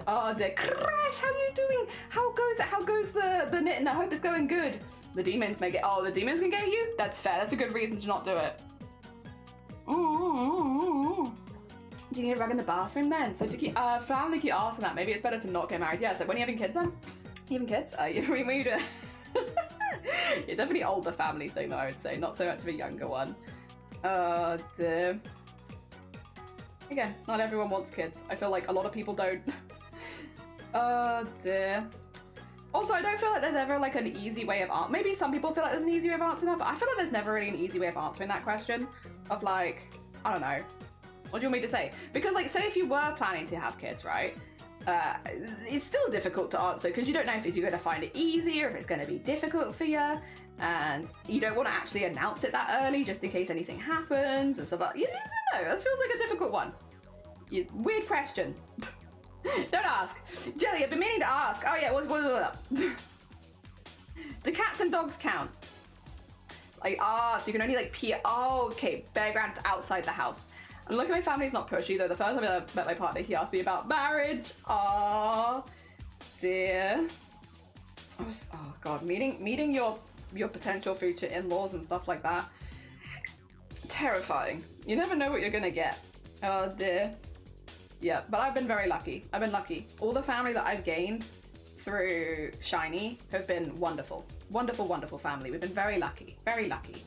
Oh, dear. Crash, how are you doing? How goes the knitting? I hope it's going good. The demons may get... Oh, the demons can get you? That's fair. That's a good reason to not do it. Do you need a rug in the bathroom then? So to keep... family keep asking that. Maybe it's better to not get married. Yeah, so when are you having kids then? You having kids? When you do... Yeah, definitely older family thing though, I would say. Not so much of a younger one. Oh, dear. Again, not everyone wants kids. I feel like a lot of people don't. Oh dear. Also, I don't feel like there's ever like an easy way of answering. Maybe some people feel like there's an easy way of answering that, but I feel like there's never really an easy way of answering that question. Of like, I don't know. What do you want me to say? Because like, say if you were planning to have kids, right? It's still difficult to answer because you don't know if you're going to find it easy or if it's going to be difficult for you, and you don't want to actually announce it that early just in case anything happens and stuff like that. You don't know. It feels like a difficult one. Weird question. Don't ask. Jelly, I've been meaning to ask. Oh yeah, what's up? Do cats and dogs count? Like, so you can only like pee. Oh, okay. Bare ground outside the house. And look, my family's not pushy though. The first time I met my partner, he asked me about marriage. Oh dear. Oh god, meeting your potential future in-laws and stuff like that. Terrifying. You never know what you're gonna get. Oh dear. Yeah, but I've been very lucky. I've been lucky. All the family that I've gained through Shiny have been wonderful. Wonderful, wonderful family. We've been very lucky. Very lucky.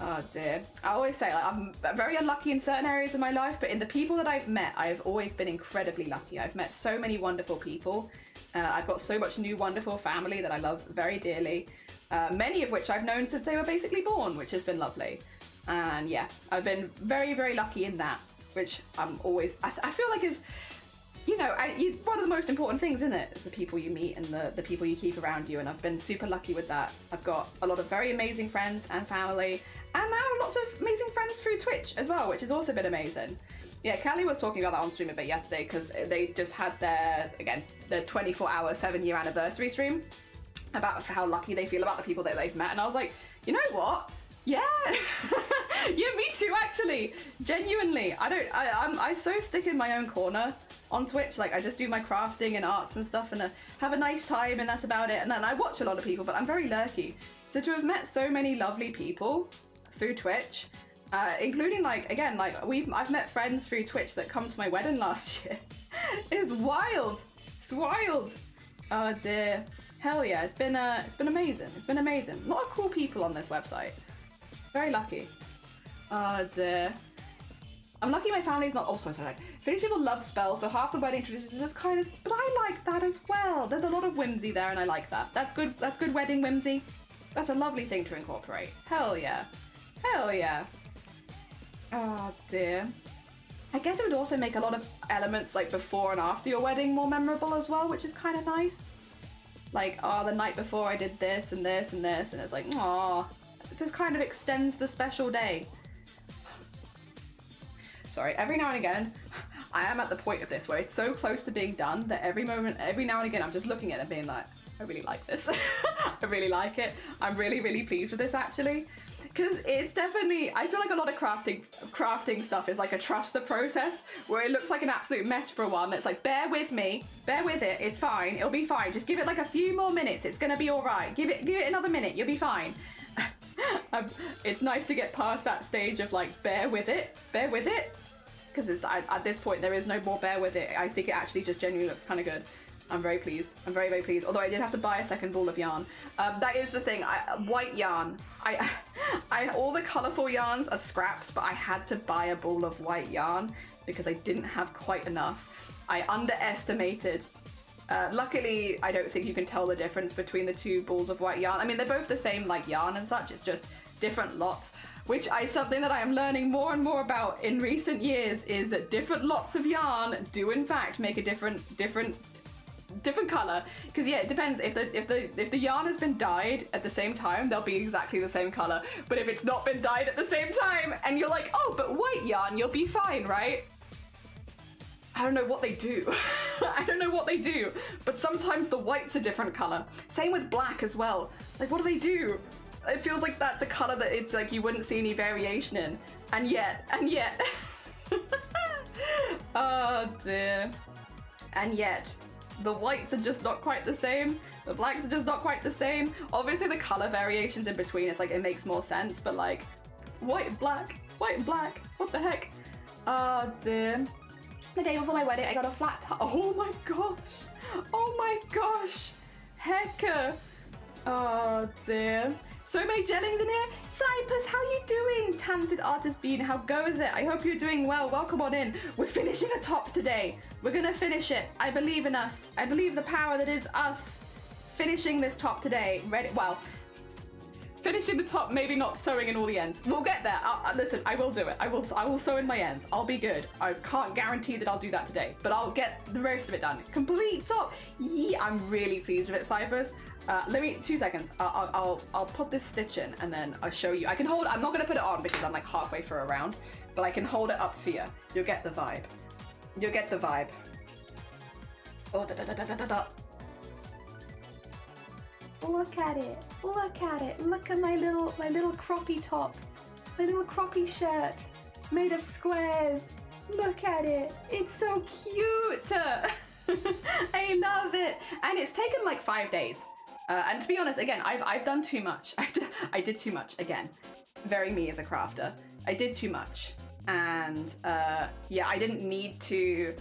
Oh dear. I always say, like, I'm very unlucky in certain areas of my life, but in the people that I've met, I've always been incredibly lucky. I've met so many wonderful people. I've got so much new wonderful family that I love very dearly. Many of which I've known since they were basically born, which has been lovely. And yeah, I've been very, very lucky in that, which I'm always, I feel like is, you know, one of the most important things, isn't it? Is the people you meet and the people you keep around you, and I've been super lucky with that. I've got a lot of very amazing friends and family, and now lots of amazing friends through Twitch as well, which has also been amazing. Yeah, Callie was talking about that on stream a bit yesterday, because they just had their 24-hour 7-year anniversary stream about how lucky they feel about the people that they've met, and I was like, you know what? Yeah, yeah, me too, actually. Genuinely, I so stick in my own corner on Twitch. Like, I just do my crafting and arts and stuff, and have a nice time, and that's about it. And then I watch a lot of people, but I'm very lucky. So to have met so many lovely people through Twitch, including like, again, like I've met friends through Twitch that come to my wedding last year. It's wild. It's wild. Oh dear. Hell yeah, it's been amazing. It's been amazing. A lot of cool people on this website. Very lucky. Oh dear. I'm lucky my family's not also so like Finnish people love spells, so half the wedding traditions are just kind of, but I like that as well. There's a lot of whimsy there and I like that. That's good wedding whimsy. That's a lovely thing to incorporate. Hell yeah. Hell yeah. Oh dear. I guess it would also make a lot of elements like before and after your wedding more memorable as well, which is kind of nice. Like, oh, the night before I did this and this and this, and it's like, aw. It just kind of extends the special day. Sorry, every now and again, I am at the point of this where it's so close to being done that every now and again, I'm just looking at it and being like, I really like this. I really like it. I'm really, really pleased with this, actually. Because it's definitely, I feel like a lot of crafting stuff is like a trust the process, where it looks like an absolute mess for a while, and it's like, bear with me, bear with it, it's fine, it'll be fine. Just give it like a few more minutes, it's gonna be all right. Give it another minute, you'll be fine. It's nice to get past that stage of like, bear with it, because at this point there is no more bear with it. I think it actually just genuinely looks kind of good. I'm very pleased. I'm very, very pleased. Although I did have to buy a second ball of yarn. That is the thing. White yarn. All the colourful yarns are scraps, but I had to buy a ball of white yarn because I didn't have quite enough. I underestimated. Luckily, I don't think you can tell the difference between the two balls of white yarn. I mean, they're both the same like yarn and such. It's just different lots, which is something that I am learning more and more about in recent years, is that different lots of yarn do in fact make a different color. Because yeah, it depends. If the yarn has been dyed at the same time, they'll be exactly the same color. But if it's not been dyed at the same time and you're like, oh, but white yarn, you'll be fine, right? I don't know what they do. I don't know what they do, but sometimes the white's a different color. Same with black as well. Like, what do they do? It feels like that's a color that it's like you wouldn't see any variation in. And yet. Oh dear. And yet, the whites are just not quite the same. The blacks are just not quite the same. Obviously the color variations in between, it's like, it makes more sense, but like, white and black, what the heck? Oh dear. The day before my wedding, I got a flat tire. Oh my gosh. Hecka. Oh dear. So many gellings in here. Cypress, how you doing? Talented artist Bean, how goes it? I hope you're doing well. Welcome on in. We're finishing a top today. We're gonna finish it. I believe in us. I believe the power that is us finishing this top today. Ready? Well, finishing the top, maybe not sewing in all the ends. We'll get there. Listen, I will do it. I will sew in my ends. I'll be good. I can't guarantee that I'll do that today, but I'll get the rest of it done. Complete top. Yeah, I'm really pleased with it, Cypress. Let me 2 seconds. I'll put this stitch in and then I'll show you. I can hold. I'm not gonna put it on because I'm like halfway through a round, but I can hold it up for you. You'll get the vibe. You'll get the vibe. Oh da da da da da da. Look at it. Look at it. Look at my little croppy top. My little croppy shirt made of squares. Look at it. It's so cute. I love it. And it's taken like 5 days. And to be honest, again, I've done too much. I did too much again. Very me as a crafter. I did too much. And yeah, I didn't need to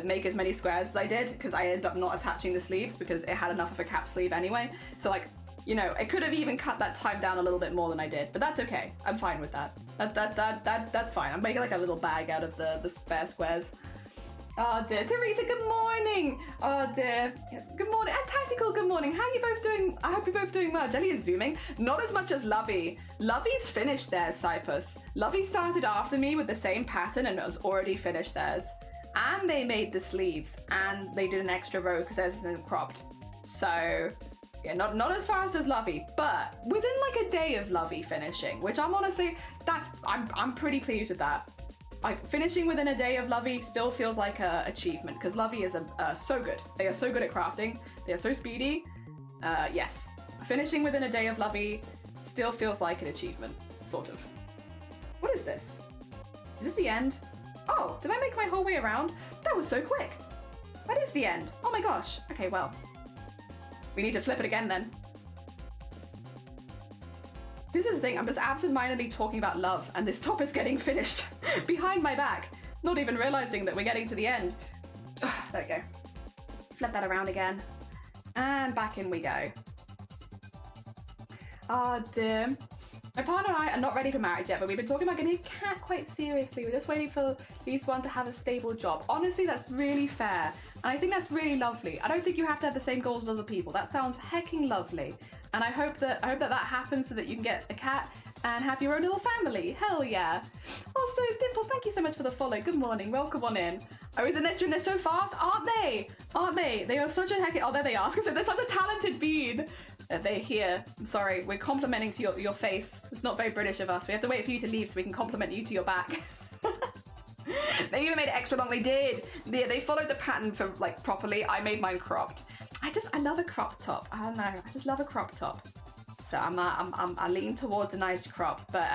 make as many squares as I did because I ended up not attaching the sleeves because it had enough of a cap sleeve anyway. So like, you know, I could have even cut that time down a little bit more than I did, but that's okay. I'm fine with that. That's fine. I'm making like a little bag out of the spare squares. Oh dear. Teresa, good morning. Oh dear. Good morning. And Tactical, good morning. How are you both doing? I hope you're both doing well. Jelly is zooming. Not as much as Lovey. Lovey's finished theirs, Cyprus. Lovey started after me with the same pattern and has already finished theirs. And they made the sleeves. And they did an extra row because theirs isn't cropped. So, yeah, not as fast as Lovey. But within like a day of Lovey finishing, which I'm honestly, I'm pretty pleased with that. Like, finishing within a day of Lovey still feels like an achievement, because Lovey is so good. They are so good at crafting. They are so speedy. Yes. Finishing within a day of Lovey still feels like an achievement, sort of. What is this? Is this the end? Oh, did I make my whole way around? That was so quick. That is the end. Oh my gosh. Okay, well. We need to flip it again then. This is the thing, I'm just absentmindedly talking about love, and this top is getting finished behind my back, not even realizing that we're getting to the end. Ugh, there we go. Flip that around again, and back in we go. Oh dear. My partner and I are not ready for marriage yet, but we've been talking about getting a cat quite seriously. We're just waiting for at least one to have a stable job. Honestly, that's really fair, and I think that's really lovely. I don't think you have to have the same goals as other people. That sounds hecking lovely. And I hope that happens so that you can get a cat and have your own little family. Hell yeah. Also, Dimple, thank you so much for the follow. Good morning. Welcome on in. Oh, isn't this doing this so fast? Aren't they? Aren't they? They are such a hecking... Oh, there they are. Because they're such a talented bead. They're here. I'm sorry. We're complimenting to your face. It's not very British of us. We have to wait for you to leave so we can compliment you to your back. They even made it extra long. They did. They followed the pattern for like properly. I made mine cropped. I love a crop top. I don't know. I just love a crop top. So I lean towards a nice crop. But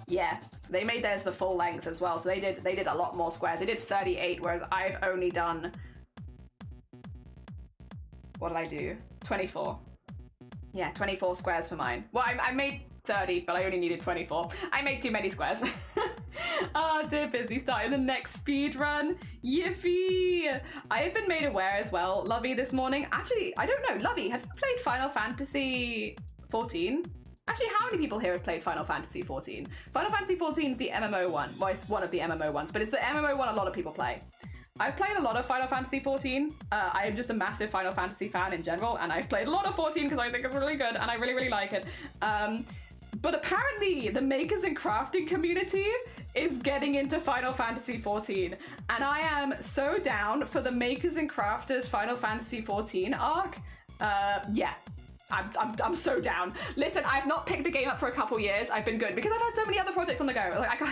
yeah, they made theirs the full length as well. So they did a lot more squares. They did 38, whereas I've only done, what did I do? 24. Yeah, 24 squares for mine. Well, I made 30, but I only needed 24. I made too many squares. Oh dear, busy starting the next speed run. Yippee! I have been made aware as well, Lovey, this morning. Actually, I don't know, Lovey, have you played Final Fantasy 14? Actually, how many people here have played Final Fantasy 14? Final Fantasy 14 is the MMO one. Well, it's one of the MMO ones, but it's the MMO one a lot of people play. I've played a lot of Final Fantasy 14. I am just a massive Final Fantasy fan in general, and I've played a lot of 14 because I think it's really good, and I really, really like it. But apparently, the makers and crafting community is getting into Final Fantasy 14, and I am so down for the makers and crafters Final Fantasy 14 arc. Yeah. I'm so down. Listen, I've not picked the game up for a couple years. I've been good because I've had so many other projects on the go. Like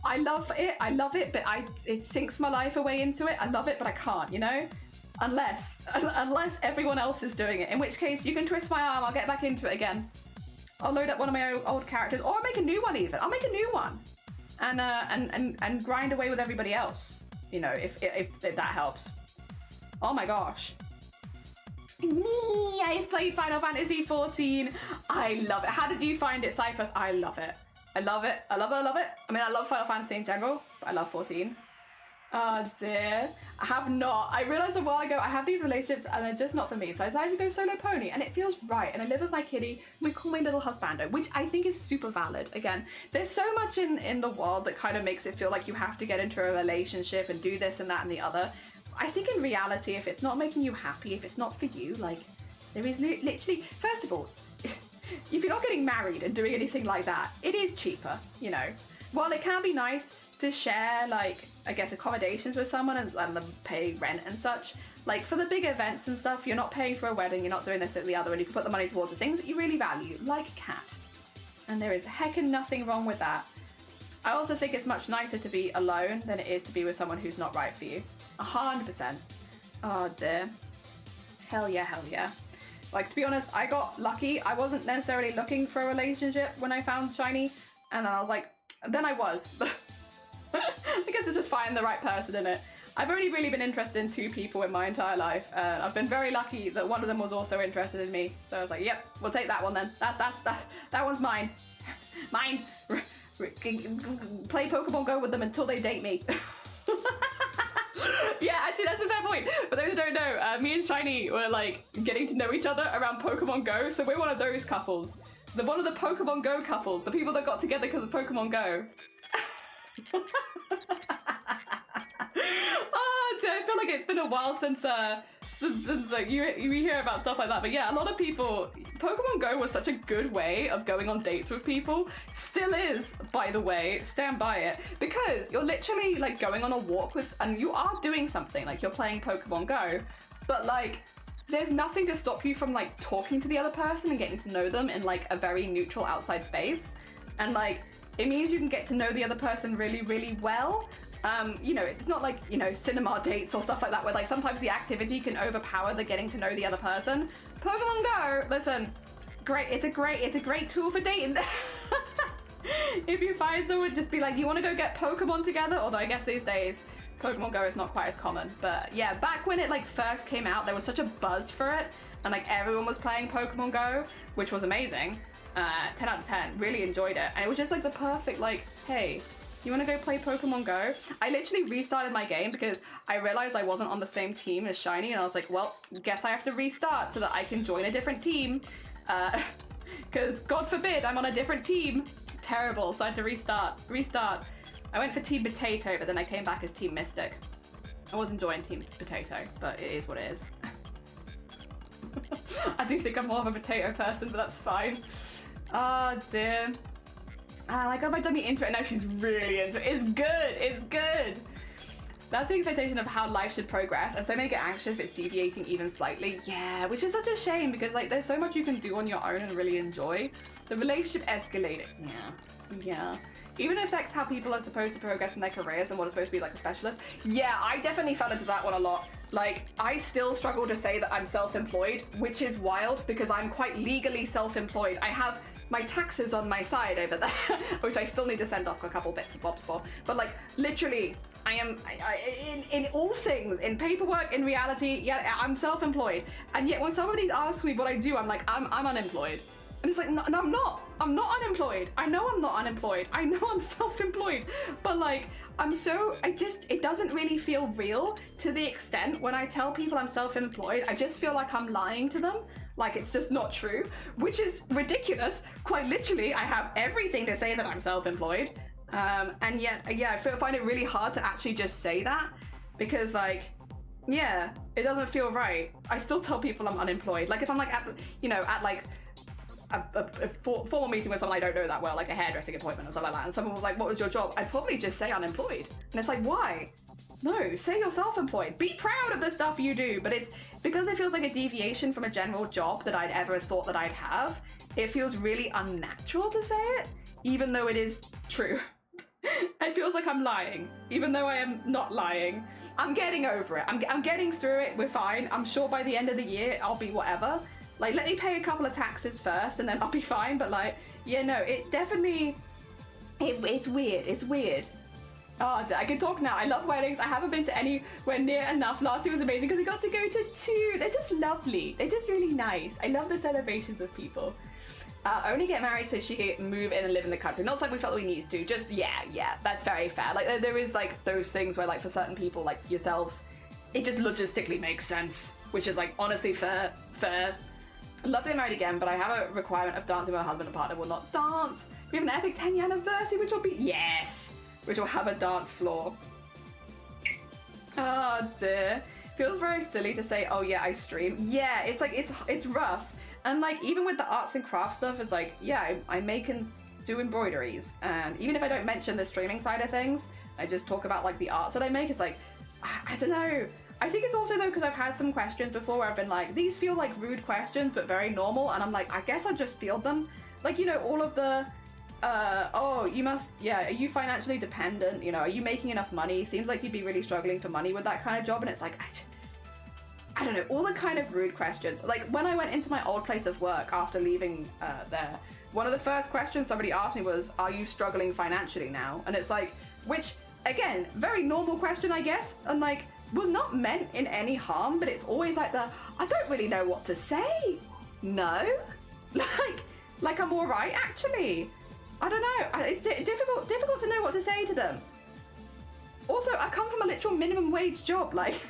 I love it, but it sinks my life away into it. I love it, but I can't, you know? Unless everyone else is doing it, in which case you can twist my arm, I'll get back into it again. I'll load up one of my old characters, or I'll make a new one even. I'll make a new one. And grind away with everybody else. You know, if that helps. Oh my gosh. Me, I've played Final Fantasy 14. I love it. How did you find it, Cyprus? I love it. I love it. I love it. I love it. I mean, I love Final Fantasy in general, but I love 14. Oh dear. I have not. I realized a while ago I have these relationships and they're just not for me. So I decided to go solo pony and it feels right. And I live with my kitty. We call my little husbando, which I think is super valid. Again, there's so much in the world that kind of makes it feel like you have to get into a relationship and do this and that and the other. I think in reality, if it's not making you happy, if it's not for you, like, there is literally, first of all, if you're not getting married and doing anything like that, it is cheaper, you know. While it can be nice to share, like, I guess, accommodations with someone and let them pay rent and such, like, for the big events and stuff, you're not paying for a wedding, you're not doing this and the other, and you can put the money towards the things that you really value, like a cat. And there is heckin' nothing wrong with that. I also think it's much nicer to be alone than it is to be with someone who's not right for you. 100%. Oh dear. Hell yeah, hell yeah. Like, to be honest, I got lucky. I wasn't necessarily looking for a relationship when I found Shiny, and then I was like, then I was. I guess it's just finding the right person in it. I've only really been interested in 2 people in my entire life. I've been very lucky that one of them was also interested in me. So I was like, yep, we'll take that one then. That one's mine. Mine. Play Pokemon Go with them until they date me. Yeah, actually that's a fair point. For those who don't know, me and Shiny were like getting to know each other around Pokemon Go, so we're one of those couples. One of the Pokemon Go couples, the people that got together because of Pokemon Go. Oh I feel like it's been a while since you hear about stuff like that. But yeah, a lot of people, Pokemon Go was such a good way of going on dates with people. Still is, by the way, stand by it. Because you're literally like going on a walk with, and you are doing something, like you're playing Pokemon Go, but like, there's nothing to stop you from like talking to the other person and getting to know them in like a very neutral outside space. And like, it means you can get to know the other person really, really well. You know, it's not like, you know, cinema dates or stuff like that where like sometimes the activity can overpower the getting to know the other person. Pokemon Go, listen, great, it's a great tool for dating. If you find someone, just be like, you want to go get Pokemon together? Although I guess these days, Pokemon Go is not quite as common. But yeah, back when it like first came out, there was such a buzz for it. And like everyone was playing Pokemon Go, which was amazing. 10 out of 10, really enjoyed it. And it was just like the perfect like, hey, you want to go play Pokemon Go? I literally restarted my game because I realized I wasn't on the same team as Shiny, and I was like, well, guess I have to restart so that I can join a different team. Because God forbid I'm on a different team. Terrible, so I had to restart. I went for Team Potato, but then I came back as Team Mystic. I was enjoying Team Potato, but it is what it is. I do think I'm more of a potato person, but that's fine. Oh dear. Like, have I done me into it? No, she's really into it. It's good. It's good. That's the expectation of how life should progress, and so many get anxious if it's deviating even slightly. Yeah, which is such a shame because like there's so much you can do on your own and really enjoy. The relationship escalated. Yeah. Even affects how people are supposed to progress in their careers and what is supposed to be like a specialist. Yeah, I definitely fell into that one a lot. Like, I still struggle to say that I'm self-employed, which is wild because I'm quite legally self-employed. I have my taxes on my side over there, which I still need to send off a couple bits of bobs for. But like, literally, I am in all things, in paperwork, in reality, yeah, I'm self-employed. And yet when somebody asks me what I do, I'm like, I'm unemployed. And it's like, no, I'm not. I'm not unemployed. I know I'm not unemployed. I know I'm self-employed. But like, it doesn't really feel real to the extent when I tell people I'm self-employed, I just feel like I'm lying to them. Like it's just not true, which is ridiculous. Quite literally, I have everything to say that I'm self-employed. And yet, yeah, I find it really hard to actually just say that because like, yeah, it doesn't feel right. I still tell people I'm unemployed. Like if I'm like at like a formal meeting with someone I don't know that well, like a hairdressing appointment or something like that, and someone was like, what was your job? I'd probably just say unemployed. And it's like, why? No, say you're self-employed. Be proud of the stuff you do. But it's because it feels like a deviation from a general job that I'd ever thought that I'd have. It feels really unnatural to say it, even though it is true. It feels like I'm lying, even though I am not lying. I'm getting over it. I'm getting through it. We're fine. I'm sure by the end of the year, I'll be whatever. Like, let me pay a couple of taxes first and then I'll be fine. But like, yeah, no, it definitely, it's weird. It's weird. Oh, I can talk now. I love weddings. I haven't been to anywhere near enough. Last year was amazing because I got to go to 2. They're just lovely. They're just really nice. I love the celebrations of people. Only get married so she can move in and live in the country. Not something we felt that we needed to do. Just, yeah, that's very fair. Like, there is like those things where like for certain people like yourselves, it just logistically makes sense. Which is like, honestly, fair. I'd love to get married again, but I have a requirement of dancing with my husband and partner will not dance. We have an epic 10-year anniversary, which will be, yes! Which will have a dance floor. Oh dear. Feels very silly to say, oh yeah, I stream. Yeah, it's like, it's rough. And like, even with the arts and crafts stuff, it's like, yeah, I make and do embroideries. And even if I don't mention the streaming side of things, I just talk about like the arts that I make, it's like, I don't know. I think it's also though, because I've had some questions before where I've been like, these feel like rude questions, but very normal. And I'm like, I guess I'll just field them. Like, you know, all of the, oh, you must, yeah, are you financially dependent? You know, are you making enough money? Seems like you'd be really struggling for money with that kind of job. And it's like, I don't know, all the kind of rude questions. Like when I went into my old place of work after leaving there, one of the first questions somebody asked me was, are you struggling financially now? And it's like, which again, very normal question, I guess. And like, was not meant in any harm, but it's always like I don't really know what to say. No, like I'm all right, actually. I don't know. It's difficult to know what to say to them. Also, I come from a literal minimum wage job. Like,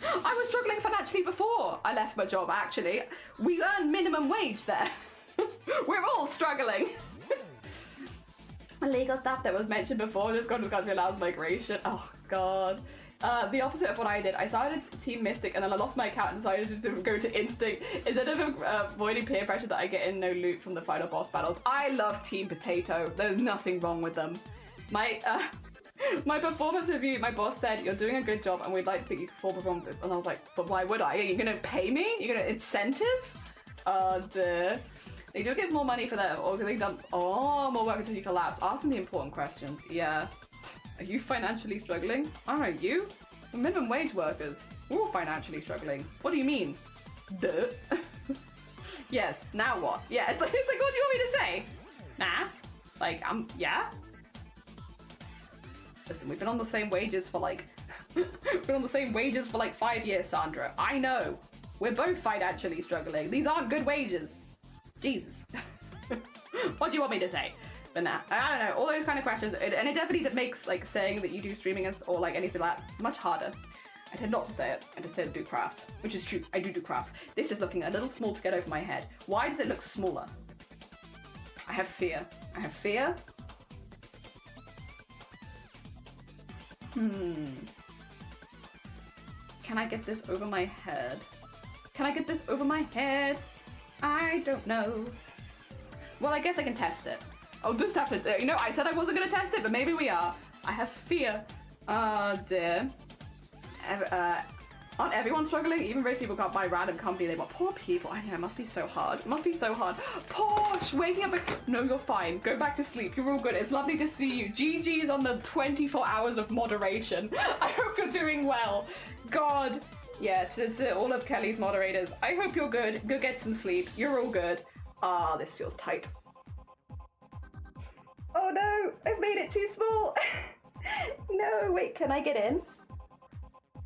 I was struggling financially before I left my job, actually. We earn minimum wage there. We're all struggling. Legal stuff that was mentioned before, this country allows migration. Oh, God. The opposite of what I did. I started Team Mystic and then I lost my account and decided to go to Instinct instead of avoiding peer pressure that I get in no loot from the final boss battles. I love Team Potato. There's nothing wrong with them. My performance review, my boss said, you're doing a good job and we'd like to think you can full perform. And I was like, but why would I? Are you gonna pay me? You're gonna incentive? Duh. They do get more money for that, or they done more work until you collapse. Asking the important questions. Yeah. Are you financially struggling? Are you? We're minimum wage workers. We're all financially struggling. What do you mean? Duh. Yes. Now what? Yeah. It's like what do you want me to say? Nah. Like yeah. Listen, we've been on the same wages for like 5 years, Sandra. I know. We're both financially struggling. These aren't good wages. Jesus. What do you want me to say? But nah, I don't know, all those kind of questions, and it definitely makes like saying that you do streaming or like anything like that much harder. I tend not to say it, I just say to do crafts, which is true, I do crafts. This is looking a little small to get over my head. Why does it look smaller? I have fear. I have fear. Can I get this over my head? Can I get this over my head? I don't know. Well, I guess I can test it. I'll just have to, you know, I said I wasn't gonna test it, but maybe we are. I have fear. Oh dear. Aren't everyone struggling? Even rich people can't buy random company they want. Poor people. I know, it must be so hard. It must be so hard. Posh, waking up. No, you're fine. Go back to sleep. You're all good. It's lovely to see you. GG's on the 24 hours of moderation. I hope you're doing well. God. Yeah, to all of Kelly's moderators, I hope you're good. Go get some sleep. You're all good. Ah, this feels tight. Oh no, I've made it too small. No, wait, can I get in?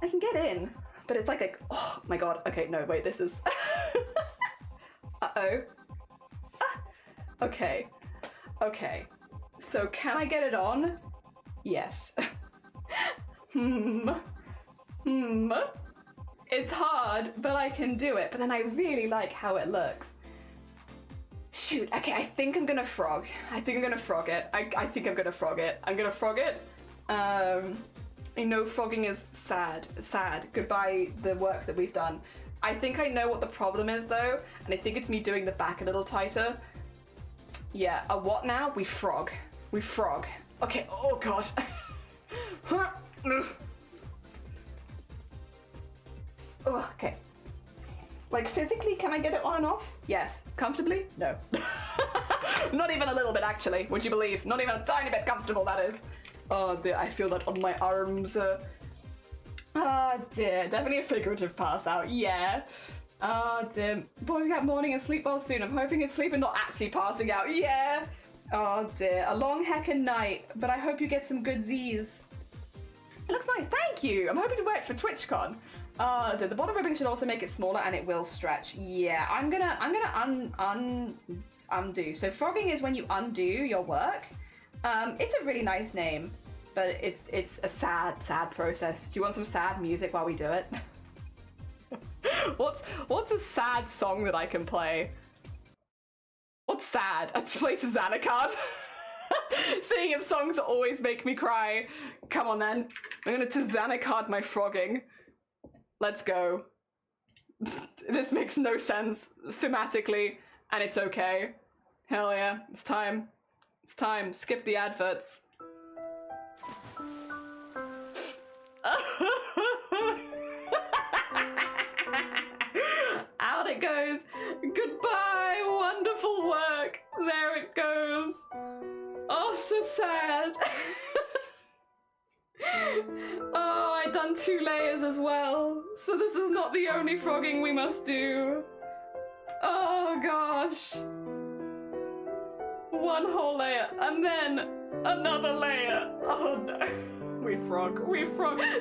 I can get in, but it's like oh my god. Okay, no, wait, this is... Uh-oh. Ah. Okay. Okay. So can I get it on? Yes. It's hard, but I can do it. But then I really like how it looks. Shoot, okay, I think I'm gonna frog. I think I'm gonna frog it. I think I'm gonna frog it. I'm gonna frog it. You know, frogging is sad. Sad. Goodbye, the work that we've done. I think I know what the problem is though, and I think it's me doing the back a little tighter. Yeah, a what now? We frog. We frog. Okay, oh god. Oh, okay. Like physically, can I get it on and off? Yes. Comfortably? No. Not even a little bit actually, would you believe? Not even a tiny bit comfortable, that is. Oh dear, I feel that on my arms. Oh dear, definitely a figurative pass out, yeah. Oh dear. Boy, we got morning and sleep well soon. I'm hoping it's sleep and not actually passing out, yeah. Oh dear, a long heckin' night, but I hope you get some good Z's. It looks nice, thank you. I'm hoping to wear it for TwitchCon. The bottom ribbing should also make it smaller and it will stretch. Yeah, I'm gonna undo. So frogging is when you undo your work. It's a really nice name, but it's a sad process. Do you want some sad music while we do it? What's a sad song that I can play? What's sad? Let's play Susanna card. Speaking of songs that always make me cry, come on then. I'm gonna Susanna card my frogging. Let's go. This makes no sense thematically, and it's okay. Hell yeah, it's time. It's time. Skip the adverts. Out it goes. Goodbye, wonderful work. There it goes. Oh, so sad. Oh, I done 2 layers as well. So this is not the only frogging we must do. Oh gosh. 1 whole layer and then another layer. Oh no. We frog.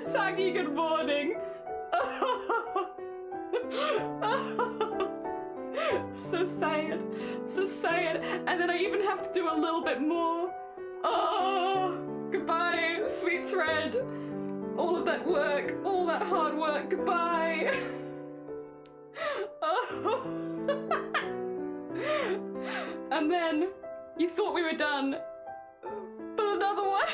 Saggy, good morning. So sad. So sad. And then I even have to do a little bit more. Oh, goodbye, sweet thread. All of that work, all that hard work, goodbye. Oh. And then you thought we were done, but another one.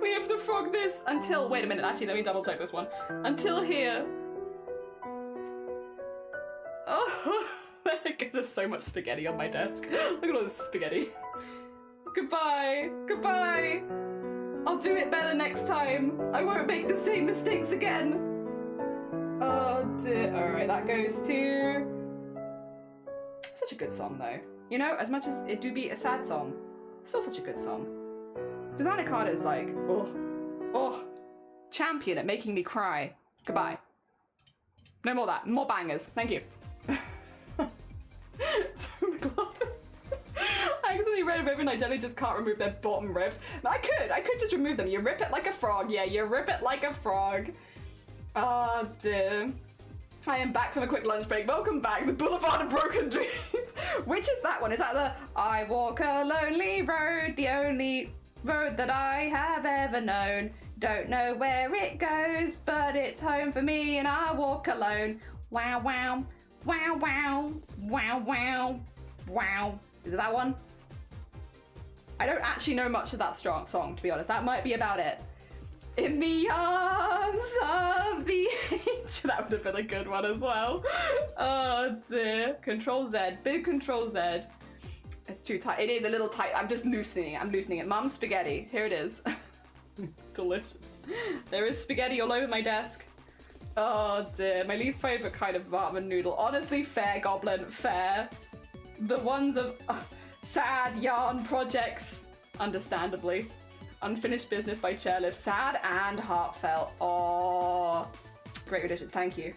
We have to frog this until, wait a minute, actually, let me double check this one. Until here. Oh, there's so much spaghetti on my desk. Look at all this spaghetti. Goodbye, goodbye. I'll do it better next time. I won't make the same mistakes again. Oh dear. All right, that goes to... Such a good song though. You know, as much as it do be a sad song, still such a good song. Designer Carter is like, oh, champion at making me cry. Goodbye. No more of that. More bangers. Thank you. I accidentally read a rib and I generally just can't remove their bottom ribs. I could just remove them. You rip it like a frog. Yeah, you rip it like a frog. Oh dear. I am back from a quick lunch break. Welcome back, the Boulevard of Broken Dreams. Which is that one? Is that the I walk a lonely road, the only road that I have ever known. Don't know where it goes, but it's home for me and I walk alone. Wow, wow, wow, wow, wow, wow, wow. Is it that one? I don't actually know much of that strong song, to be honest. That might be about it. In the arms of the angel. That would have been a good one as well. Oh dear. Control Z. Big Control Z. It's too tight. It is a little tight. I'm just loosening it. I'm loosening it. Mum, spaghetti. Here it is. Delicious. There is spaghetti all over my desk. Oh dear. My least favorite kind of ramen noodle. Honestly, fair, Goblin. Fair. The ones of sad yarn projects. Understandably. Unfinished Business by Chairlift. Sad and heartfelt. Oh, great rendition. Thank you.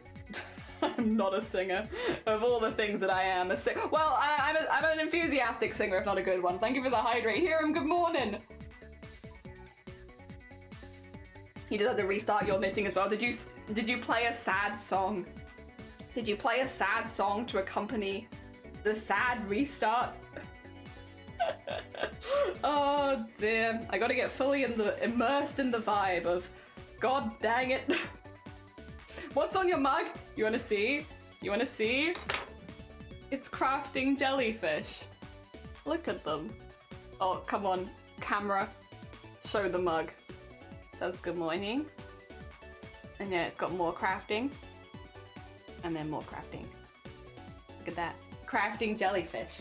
I'm not a singer. Of all the things that I am, a singer. Well, I'm an enthusiastic singer, if not a good one. Thank you for the hydrate. Hiram, good morning. You just had to restart your knitting as well. Did you play a sad song? Did you play a sad song to accompany the sad restart? Oh dear. I gotta get fully immersed in the vibe of God dang it. What's on your mug? You wanna see? You wanna see? It's crafting jellyfish. Look at them. Oh, come on, camera. Show the mug. Says good morning. And then it's got more crafting. And then more crafting. Look at that. Crafting jellyfish.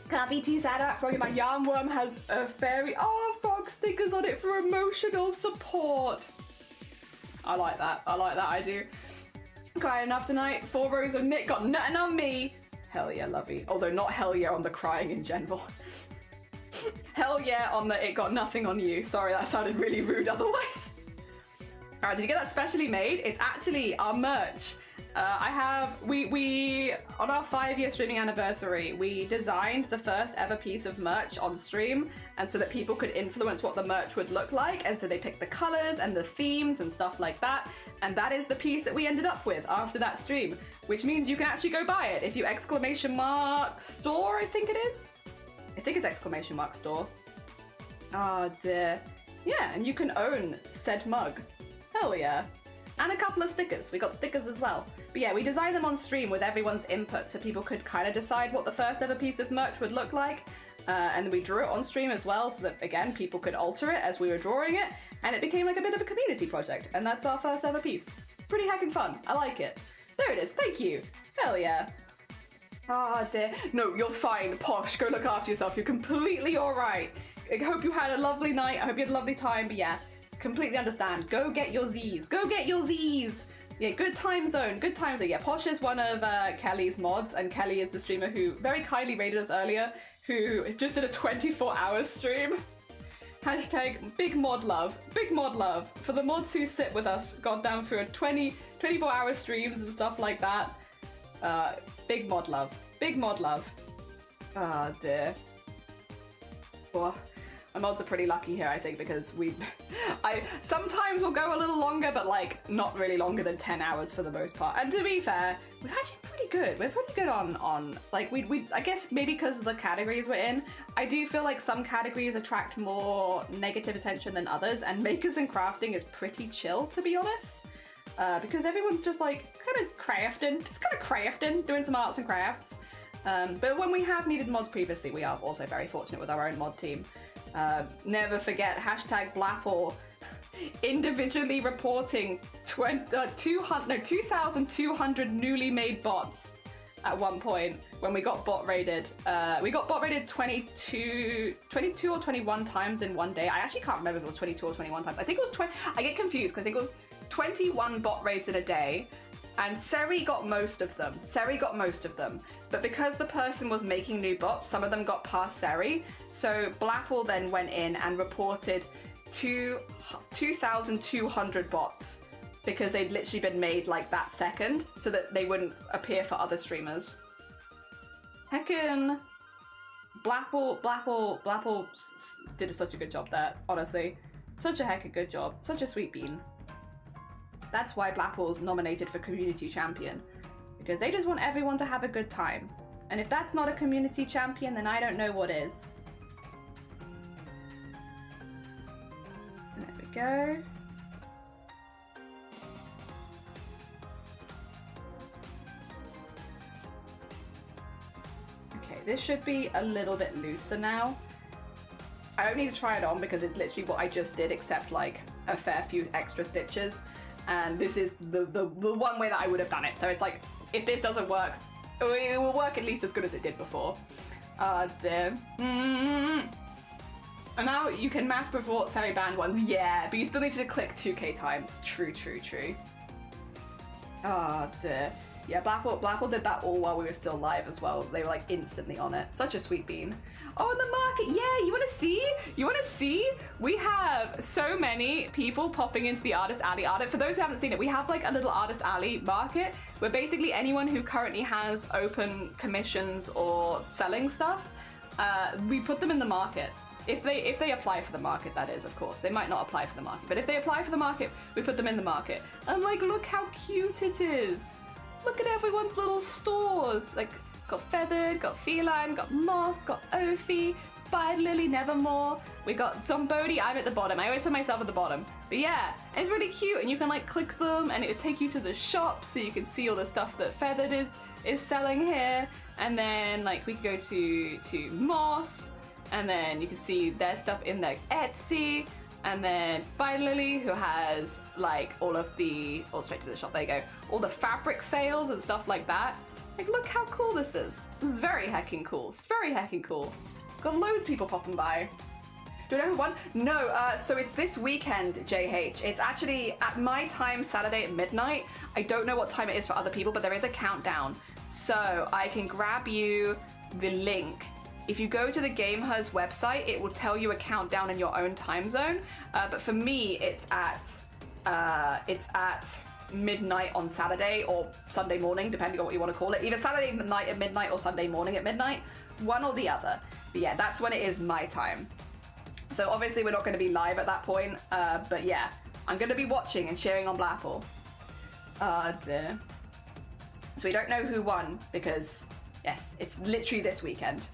Can't be too sad about Froggy. My yarn worm has a fairy frog stickers on it for emotional support. I like that. I like that. I do. Crying enough tonight. 4 rows of knit got nothing on me. Hell yeah, lovey. Although not hell yeah on the crying in general. Hell yeah on the it got nothing on you. Sorry, that sounded really rude otherwise. Alright, did you get that specially made? It's actually our merch. We on our 5-year streaming anniversary, we designed the first ever piece of merch on stream, and so that people could influence what the merch would look like, and so they picked the colors and the themes and stuff like that, and that is the piece that we ended up with after that stream, which means you can actually go buy it if you !store, I think it is. I think it's !store. Oh dear. Yeah, and you can own said mug. Hell yeah. And a couple of stickers. We got stickers as well. But yeah, we designed them on stream with everyone's input so people could kind of decide what the first ever piece of merch would look like. And we drew it on stream as well so that, again, people could alter it as we were drawing it. And it became like a bit of a community project. And that's our first ever piece. It's pretty heckin' fun. I like it. There it is. Thank you. Hell yeah. Ah, dear. No, you're fine. Posh, go look after yourself. You're completely alright. I hope you had a lovely night. I hope you had a lovely time. But yeah. Completely understand. Go get your Z's. Go get your Z's. Yeah, good time zone. Good time zone. Yeah, Posh is one of Kelly's mods, and Kelly is the streamer who very kindly rated us earlier, who just did a 24-hour stream. Hashtag big mod love. Big mod love. For the mods who sit with us, got down through a 24-hour streams and stuff like that. Big mod love. Big mod love. Oh dear. Oh. My mods are pretty lucky here, I think, because I sometimes will go a little longer, but like not really longer than 10 hours for the most part. And to be fair, we're actually pretty good. We're pretty good on like I guess maybe because of the categories we're in, I do feel like some categories attract more negative attention than others, and makers and crafting is pretty chill, to be honest. Because everyone's just like kind of crafting, doing some arts and crafts. But when we have needed mods previously, we are also very fortunate with our own mod team. Never forget, hashtag Blapple individually reporting 2,200 newly made bots at one point when we got bot raided. We got bot raided 22 or 21 times in one day. I actually can't remember if it was 22 or 21 times. I think it was 20. I get confused because I think it was 21 bot raids in a day, and Seri got most of them. But because the person was making new bots, some of them got past Seri. So Blapple then went in and reported 2,200 bots because they'd literally been made like that second so that they wouldn't appear for other streamers. Heckin' Blapple did such a good job there, honestly. Such a heckin' good job. Such a sweet bean. That's why Blapple's nominated for Community Champion, because they just want everyone to have a good time. And if that's not a Community Champion, then I don't know what is. There we go. Okay, this should be a little bit looser now. I don't need to try it on because it's literally what I just did, except like a fair few extra stitches. And this is the one way that I would have done it. So it's like, if this doesn't work, it will work at least as good as it did before. Dear. And now you can mass report Seri banned ones. Yeah, but you still need to click 2k times. True. Oh dear. Yeah, Blapple did that all while we were still live as well. They were like instantly on it. Such a sweet bean. Oh, in the market, yeah, you wanna see? We have so many people popping into the Artist Alley Artist. For those who haven't seen it, we have like a little Artist Alley market where basically anyone who currently has open commissions or selling stuff, we put them in the market. If they apply for the market, that is, of course. They might not apply for the market, but if they apply for the market, we put them in the market. And like, look how cute it is. Look at everyone's little stores. Like, got Feathered, got Feline, got Moss, got Ophi, Spider Lily, Nevermore. We got Zombody. I'm at the bottom. I always put myself at the bottom. But yeah, it's really cute, and you can like click them, and it would take you to the shop, so you can see all the stuff that Feathered is selling here. And then like we could go to Moss, and then you can see their stuff in their Etsy. And then Spider Lily, who has like all of the, straight to the shop, there you go, all the fabric sales and stuff like that. Like, look how cool this is. This is very heckin' cool. It's very heckin' cool. Got loads of people popping by. Do you know who won? No, so it's this weekend, JH. It's actually at my time, Saturday at midnight. I don't know what time it is for other people, but there is a countdown. So I can grab you the link. If you go to the GameHers website, it will tell you a countdown in your own time zone. But for me, it's at midnight on Saturday or Sunday morning, depending on what you want to call it. Either Saturday night at midnight or Sunday morning at midnight, one or the other. But yeah, that's when it is my time. So obviously we're not going to be live at that point. But yeah, I'm going to be watching and cheering on Blapple. Dear. So we don't know who won because, yes, it's literally this weekend.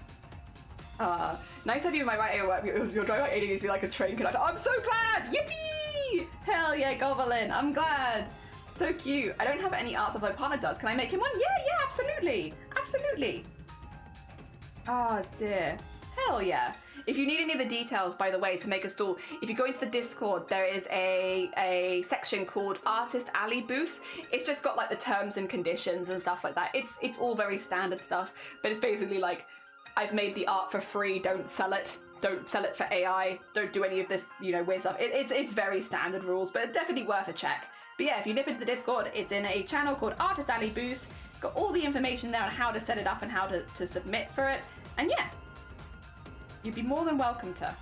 Nice to have you in my right ear. Your dry aiding needs to be like a train conductor. I'm so glad! Yippee! Hell yeah, Goblin. I'm glad. So cute. I don't have any art of my partner does. Can I make him one? Yeah, absolutely. Absolutely. Oh dear. Hell yeah. If you need any of the details, by the way, to make a stall, if you go into the Discord, there is a section called Artist Alley Booth. It's just got like the terms and conditions and stuff like that. It's all very standard stuff, but it's basically like, I've made the art for free, don't sell it. Don't sell it for AI. Don't do any of this, weird stuff. It's very standard rules, but definitely worth a check. But yeah, if you nip into the Discord, it's in a channel called Artist Alley Booth. Got all the information there on how to set it up and how to submit for it. And yeah, you'd be more than welcome to.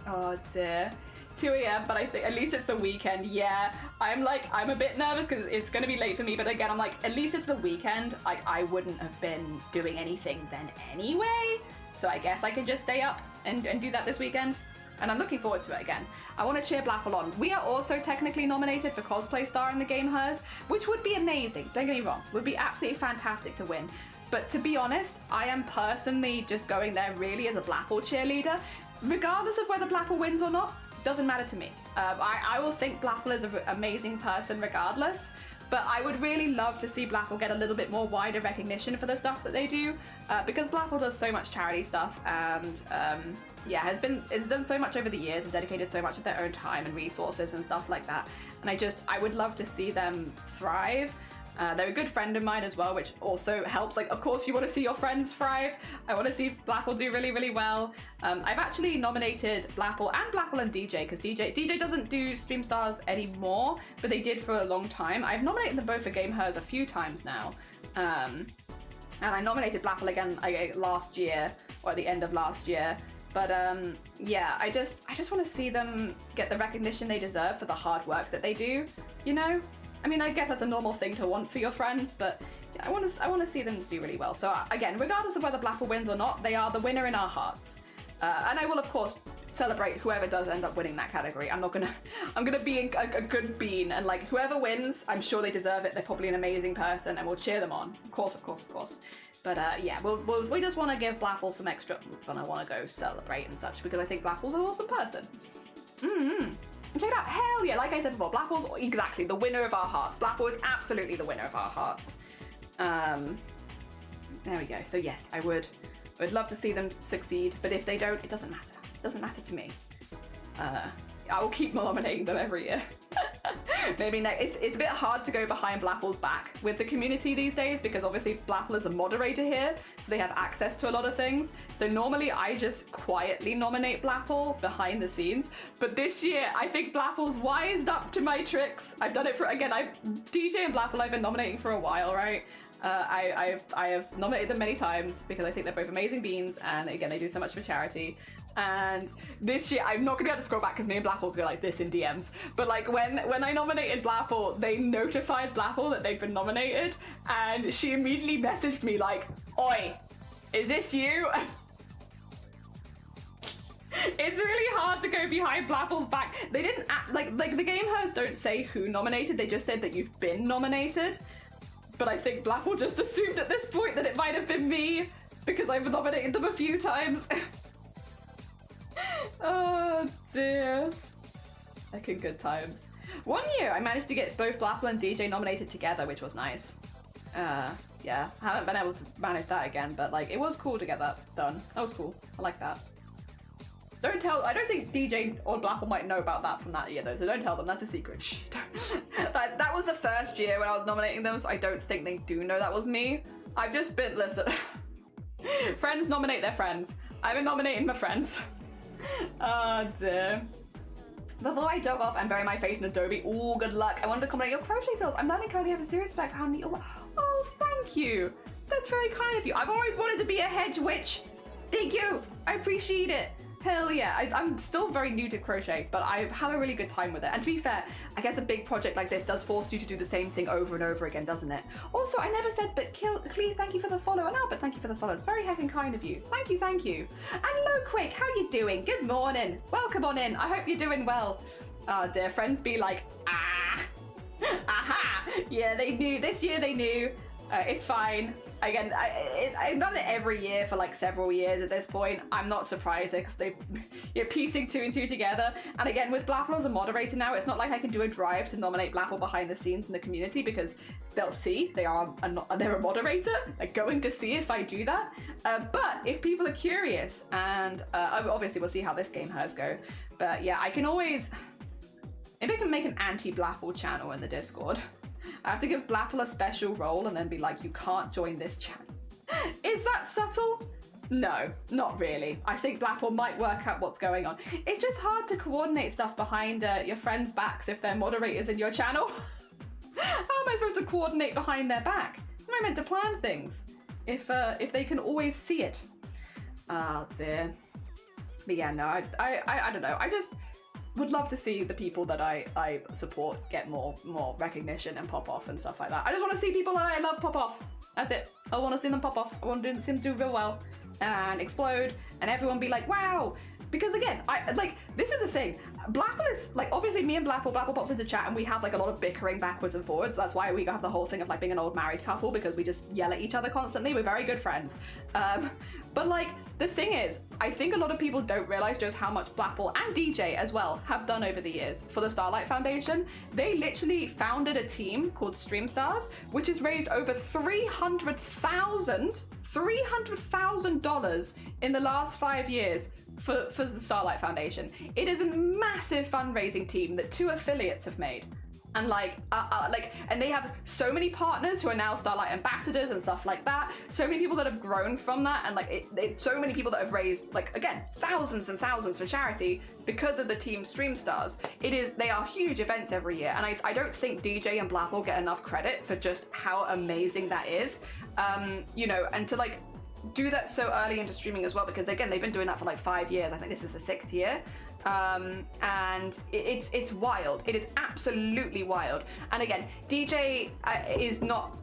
Oh dear. 2 a.m, but I think at least it's the weekend. Yeah, I'm a bit nervous because it's gonna be late for me, but again, I'm like, at least it's the weekend. I wouldn't have been doing anything then anyway, so I guess I could just stay up and do that this weekend, and I'm looking forward to it again. I want to cheer Blapple on. We are also technically nominated for Cosplay Star in the GameHers, which would be amazing, don't get me wrong, would be absolutely fantastic to win. But to be honest, I am personally just going there really as a Blapple cheerleader. Regardless of whether Blapple wins or not, doesn't matter to me. I will think Blapple is an amazing person regardless, But I would really love to see Blackpool get a little bit more wider recognition for the stuff that they do, because Blackpool does so much charity stuff, and yeah, it's done so much over the years and dedicated so much of their own time and resources and stuff like that. And I would love to see them thrive. They're a good friend of mine as well, which also helps. Like, of course, you want to see your friends thrive. I want to see Blackpool do really, really well. I've actually nominated Blackpool and DJ, because DJ doesn't do Stream Stars anymore, but they did for a long time. I've nominated them both for Game Hers a few times now. And I nominated Blackpool again last year, or at the end of last year. But yeah, I just want to see them get the recognition they deserve for the hard work that they do, you know? I mean, I guess that's a normal thing to want for your friends, but yeah, I want to see them do really well. So again, regardless of whether Blackpool wins or not, they are the winner in our hearts. And I will, of course, celebrate whoever does end up winning that category. I'm gonna be a good bean, and like whoever wins, I'm sure they deserve it. They're probably an amazing person, and we'll cheer them on. Of course. But yeah, we just want to give Blackpool some extra oomph, and I want to go celebrate and such, because I think Blackpool's an awesome person. Check it out, hell yeah, like I said before, Blackpool's exactly the winner of our hearts. Blackpool is absolutely the winner of our hearts. There we go. So yes, I would love to see them succeed, but if they don't, it doesn't matter. It doesn't matter to me. I will keep nominating them every year. Maybe it's a bit hard to go behind Blackpool's back with the community these days, because obviously Blackpool is a moderator here, so they have access to a lot of things. So normally I just quietly nominate Blackpool behind the scenes, but this year I think Blackpool's wised up to my tricks. I've done it for, again, DJ and Blackpool I've been nominating for a while, right? I have nominated them many times because I think they're both amazing beans, and again, they do so much for charity. And this year, I'm not gonna be able to scroll back because me and Blackpool go like this in DMs. But like when I nominated Blackpool, they notified Blackpool that they'd been nominated, and she immediately messaged me like, "Oi, is this you?" It's really hard to go behind Blackpool's back. They didn't like the Game Hers don't say who nominated. They just said that you've been nominated. But I think Blackpool just assumed at this point that it might have been me because I've nominated them a few times. Oh dear. Heck, in good times. One year I managed to get both Blackpool and DJ nominated together, which was nice. Yeah, I haven't been able to manage that again, but like it was cool to get that done. That was cool. I like that. I don't think DJ or Blackpool might know about that from that year though, so don't tell them, that's a secret. Shh. That was the first year when I was nominating them, so I don't think they do know that was me. I've just been, listen, friends nominate their friends. I've been nominating my friends. Oh dear. Before I jog off and bury my face in Adobe, ooh, good luck. I wanted to comment on your crochet skills. I'm learning currently have a serious respect for how neat. Oh, thank you. That's very kind of you. I've always wanted to be a hedge witch. Thank you. I appreciate it. Hell yeah. I'm still very new to crochet, but I have a really good time with it. And to be fair, I guess a big project like this does force you to do the same thing over and over again, doesn't it? Also, I never said, but Clee, thank you for the follow. And Albert, thank you for the follow. It's very heckin' kind of you. Thank you, thank you. And Loquake, how you doing? Good morning. Welcome on in. I hope you're doing well. Oh dear, friends be like, ah, aha. Yeah, they knew. This year they knew. It's fine. Again, I've done it every year for like several years at this point. I'm not surprised because you're piecing two and two together. And again, with Blackpool as a moderator now, it's not like I can do a drive to nominate Blackpool behind the scenes in the community, because they'll see they're a moderator. They're going to see if I do that. But if people are curious, and obviously we'll see how this game hers go. But yeah, I can always, maybe I can make an anti-Blackpool channel in the Discord. I have to give Blackpool a special role and then be like, you can't join this channel. Is that subtle? No, not really. I think Blackpool might work out what's going on. It's just hard to coordinate stuff behind your friends' backs if they're moderators in your channel. How am I supposed to coordinate behind their back? How am I meant to plan things if they can always see it? Oh dear. But yeah, no, I don't know. I just would love to see the people that I support get more recognition and pop off and stuff like that. I just want to see people that I love pop off. That's it. I want to see them pop off. I want to see them do real well and explode and everyone be like, wow. Because again, this is a thing. Blackpool is like, obviously me and Blackpool pops into chat and we have like a lot of bickering backwards and forwards. That's why we have the whole thing of like being an old married couple, because we just yell at each other constantly. We're very good friends. But like, the thing is, I think a lot of people don't realize just how much Blackpool and DJ as well have done over the years for the Starlight Foundation. They literally founded a team called Stream Stars, which has raised over $300,000 in the last 5 years for the Starlight Foundation. It is a massive fundraising team that 2 affiliates have made. And and they have so many partners who are now Starlight ambassadors and stuff like that. So many people that have grown from that, and so many people that have raised, like, again, thousands and thousands for charity because of the team Stream Stars. They are huge events every year, and I don't think DJ and Blackpool get enough credit for just how amazing that is. You know, and to like do that so early into streaming as well, because again, they've been doing that for like 5 years. I think this is the 6th year. And it's wild. It is absolutely wild. And again, DJ is not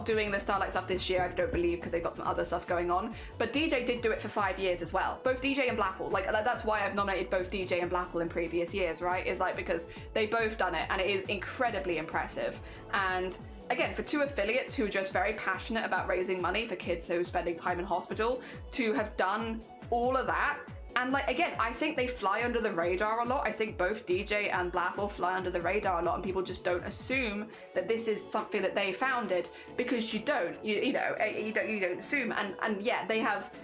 doing the Starlight stuff this year, I don't believe, because they've got some other stuff going on. But DJ did do it for 5 years as well. Both DJ and Blackpool. Like, that's why I've nominated both DJ and Blackpool in previous years, right? Is like because they both done it, and it is incredibly impressive. And again, for 2 affiliates who are just very passionate about raising money for kids who are spending time in hospital, to have done all of that. And like, again, I think they fly under the radar a lot. I think both DJ and Blackpool fly under the radar a lot, and people just don't assume that this is something that they founded, because you don't assume. And yeah, they have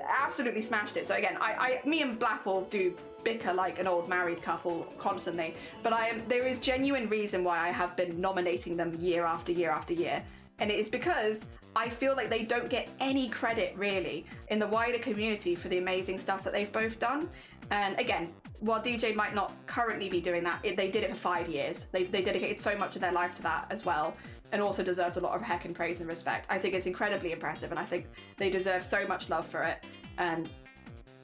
absolutely smashed it. So again, me and Blackpool do bicker like an old married couple constantly, but there is genuine reason why I have been nominating them year after year after year. And it is because I feel like they don't get any credit really in the wider community for the amazing stuff that they've both done. And again, while DJ might not currently be doing that, they did it for 5 years. They dedicated so much of their life to that as well, and also deserves a lot of heckin' praise and respect. I think it's incredibly impressive, and I think they deserve so much love for it. And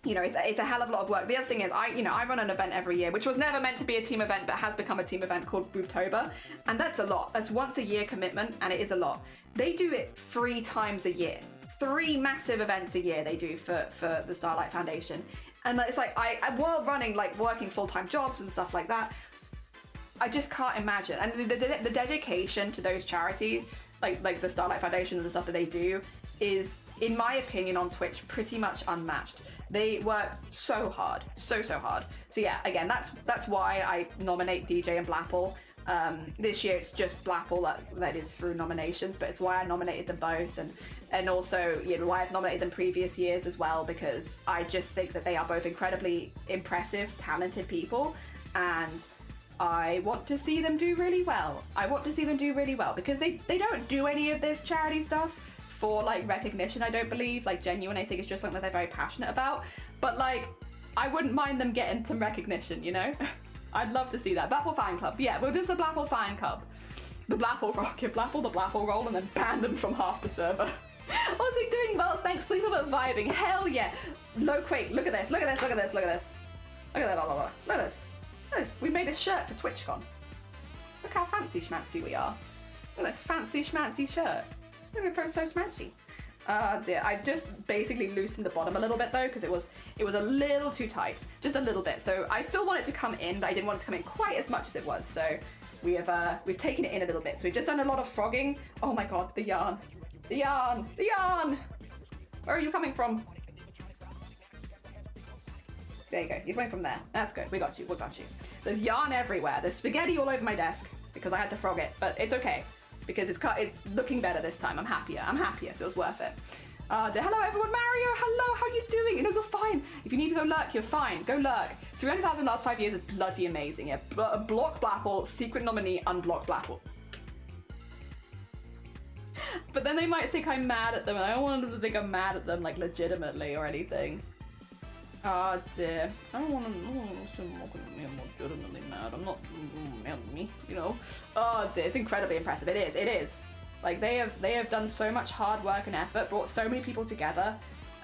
you know, it's a hell of a lot of work. The other thing is, I run an event every year, which was never meant to be a team event, but has become a team event called Boobtober, and that's a lot. That's once a year commitment, and it is a lot. They do it 3 times a year. 3 massive events a year they do for the Starlight Foundation. And it's like, while running, like, working full-time jobs and stuff like that, I just can't imagine. And the dedication to those charities, like the Starlight Foundation and the stuff that they do, is, in my opinion, on Twitch, pretty much unmatched. They work so hard, so hard. So yeah, again, that's why I nominate DJ and Blackpool. This year it's just Blackpool that is through nominations, but it's why I nominated them both, and also, you know, why I've nominated them previous years as well, because I just think that they are both incredibly impressive, talented people, and I want to see them do really well. I want to see them do really well, because they don't do any of this charity stuff for like recognition, I don't believe, like genuine. I think it's just something that they're very passionate about, but like, I wouldn't mind them getting some recognition, you know? I'd love to see that. Blackpool Fan Club. Yeah, we'll just the Blackpool Fan Club. The Blackpool Rock, give Blackpool the Blackpool roll and then ban them from half the server. Aussie doing well, thanks, sleeping but vibing. Hell yeah. Low Quake, look at this, look at this, look at this, look at this. Look at that, look at this. Look at this. We made a shirt for Twitchcon. Look how fancy schmancy we are. Look at this fancy schmancy shirt. Look at it, so schmancy. Dear. I just basically loosened the bottom a little bit though, because it was a little too tight, just a little bit. So I still want it to come in, but I didn't want it to come in quite as much as it was. So we've taken it in a little bit. So we've just done a lot of frogging. Oh my god, the yarn, the yarn, the yarn. Where are you coming from? There you go. You're coming from there. That's good. We got you. We got you. There's yarn everywhere. There's spaghetti all over my desk because I had to frog it, but it's okay. Because it's looking better this time. I'm happier, so it's worth it. Hello everyone, Mario, hello, how you doing? You know, you're fine. If you need to go lurk, you're fine, go lurk. 300,000 last 5 years is bloody amazing, yeah. Block Blackpool, secret nominee, unblock Blackpool. But then they might think I'm mad at them, and I don't want them to think I'm mad at them, like, legitimately or anything. Oh dear. I don't want to assume I'm legitimately mad. I'm not mad at me, you know. Oh dear, it's incredibly impressive. It is. Like, they have done so much hard work and effort, brought so many people together,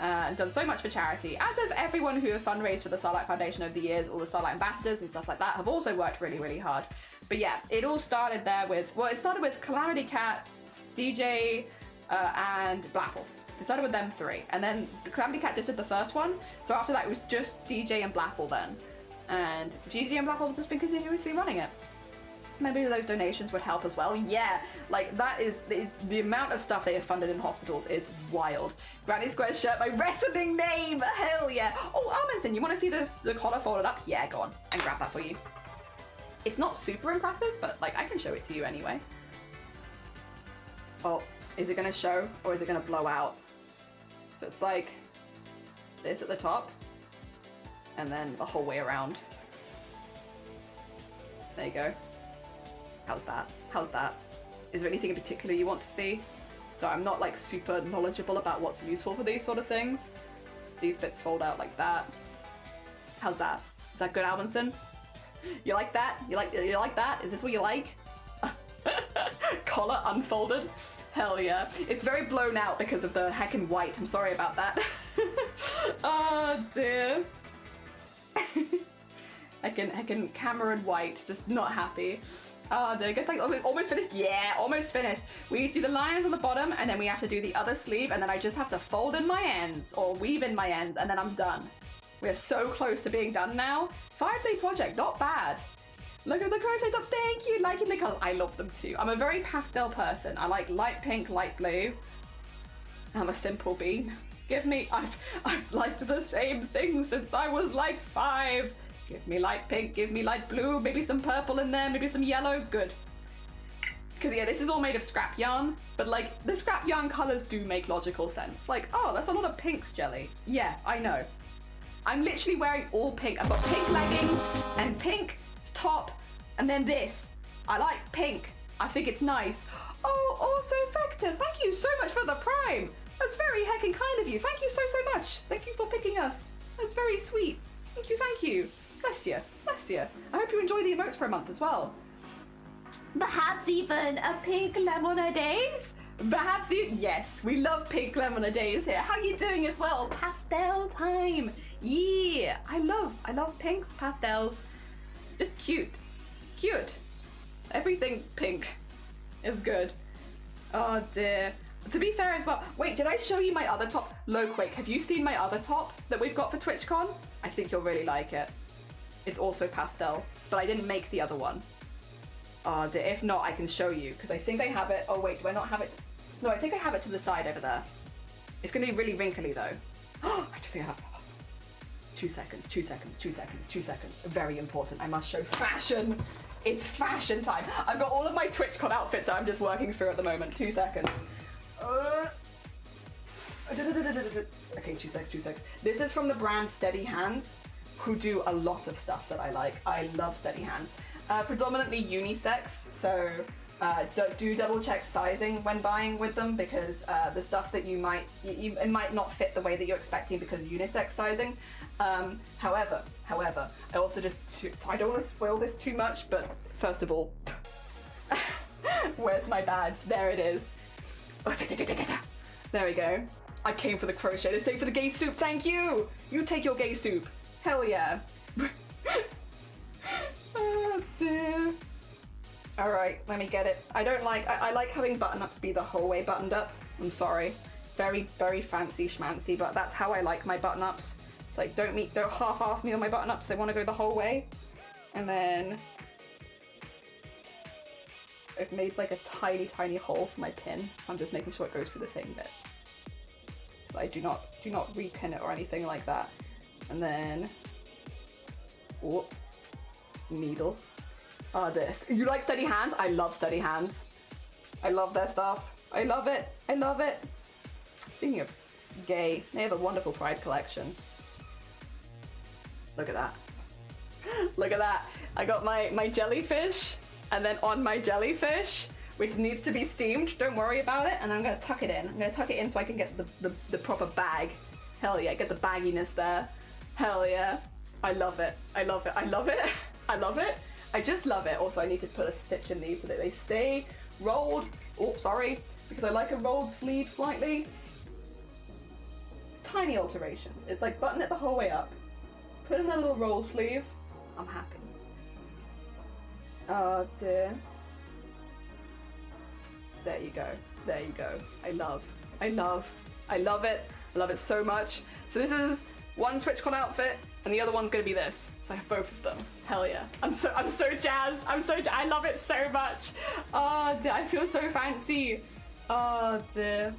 and done so much for charity. As of everyone who has fundraised for the Starlight Foundation over the years, all the Starlight ambassadors and stuff like that have also worked really, really hard. But yeah, it all started there with, well, it started with Calamity Cat, DJ, and Blackpool. It started with them 3, and then the Calamity Cat just did the first one, so after that it was just DJ and Blackpool then. And DJ and Blackpool have just been continuously running it. Maybe those donations would help as well. Yeah, like that is the amount of stuff they have funded in hospitals is wild. Granny Square's shirt, my wrestling name. Hell yeah. Oh, Arminson, you want to see the collar folded up? Yeah, go on and grab that for you. It's not super impressive, but like I can show it to you anyway. Oh, is it gonna show or is it gonna blow out? So it's like this at the top and then the whole way around. There you go. How's that? How's that? Is there anything in particular you want to see? So I'm not like super knowledgeable about what's useful for these sort of things. These bits fold out like that. How's that? Is that good, Alvinson? You like that? You like that? Is this what you like? Collar unfolded? Hell yeah. It's very blown out because of the heckin' white. I'm sorry about that. Oh dear. Heckin' Cameron White, just not happy. Oh, dear, good thing. Almost finished? Yeah, almost finished. We need to do the lines on the bottom, and then we have to do the other sleeve, and then I just have to fold in my ends, or weave in my ends, and then I'm done. We're so close to being done now. 5-day project, not bad. Look at the crochet top, thank you. Liking the colors, I love them too. I'm a very pastel person. I like light pink, light blue. I'm a simple bean. Give me, I've liked the same thing since I was like 5. Give me light pink, give me light blue, maybe some purple in there, maybe some yellow, good. Because yeah, this is all made of scrap yarn, but like the scrap yarn colors do make logical sense. Like, oh, that's a lot of pinks, Jelly. Yeah, I know. I'm literally wearing all pink. I've got pink leggings and pink top, and then this. I like pink. I think it's nice. Oh, also Vector, thank you so much for the Prime. That's very heckin' kind of you. Thank you so much. Thank you for picking us. That's very sweet. Thank you, thank you. Bless you, bless you. I hope you enjoy the emotes for a month as well. Perhaps even a pink lemonade? Perhaps yes, we love pink lemonades here. How are you doing as well? Pastel time. Yeah, I love pinks, pastels. Just cute, cute. Everything pink is good. Oh dear. To be fair as well, wait, did I show you my other top? Loquake, have you seen my other top that we've got for TwitchCon? I think you'll really like it. It's also pastel, but I didn't make the other one. Oh dear, if not, I can show you, because I think I have it. Oh wait, do I not have it? No, I think I have it to the side over there. It's gonna be really wrinkly though. I don't think I have. 2 seconds, 2 seconds, 2 seconds, 2 seconds. Very important, I must show fashion. It's fashion time. I've got all of my TwitchCon outfits that I'm just working through at the moment. 2 seconds. Okay, 2 seconds, 2 seconds. This is from the brand Steady Hands, who do a lot of stuff that I like. I love Steady Hands. Predominantly unisex, so do double check sizing when buying with them, because the stuff that it might not fit the way that you're expecting because of unisex sizing. However, I also so I don't want to spoil this too much, but first of all, where's my badge? There it is. There we go. I came for the crochet. Let's take for the gay soup. Thank you. You take your gay soup. Hell yeah. Oh dear. All right, let me get it. I like having button-ups be the whole way buttoned up. I'm sorry. Very, very fancy schmancy, but that's how I like my button-ups. It's like, don't half-ass me on my button-ups. They want to go the whole way. And then I've made like a tiny, tiny hole for my pin. I'm just making sure it goes through the same bit. So I do not repin it or anything like that. And then, oh, needle. This. You like Steady Hands? I love Steady Hands. I love their stuff. I love it. I love it. Speaking of gay, they have a wonderful Pride collection. Look at that. Look at that. I got my jellyfish, and then on my jellyfish, which needs to be steamed, don't worry about it, and I'm gonna tuck it in. I'm gonna tuck it in so I can get the proper bag. Hell yeah, get the bagginess there. Hell yeah. I love it. I love it. I love it. I love it. I just love it. Also, I need to put a stitch in these so that they stay rolled. Oh, sorry. Because I like a rolled sleeve slightly. It's tiny alterations. It's like button it the whole way up. Put in a little roll sleeve. I'm happy. Oh dear. There you go. There you go. I love it. I love it so much. So this is one TwitchCon outfit, and the other one's gonna be this. So I have both of them. Hell yeah. I'm so jazzed. I love it so much. Oh dear, I feel so fancy. Oh dear.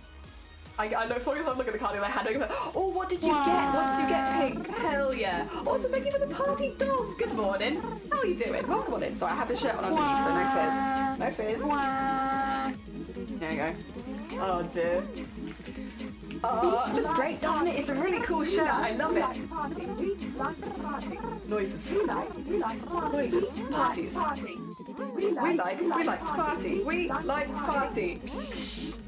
I saw yourself look at the card and I had over. Oh, what did you get? What did you get, Pink? Hell yeah. Also, thank you for the party dolls. Good morning. How are you doing? Welcome on in. Sorry, I have the shirt on underneath, so no fizz. No fizz. There you go. Oh dear. Oh, it looks great, doesn't it? It's a really cool shirt. I love it. Noises. Noises. Parties. We like to party. We like to party.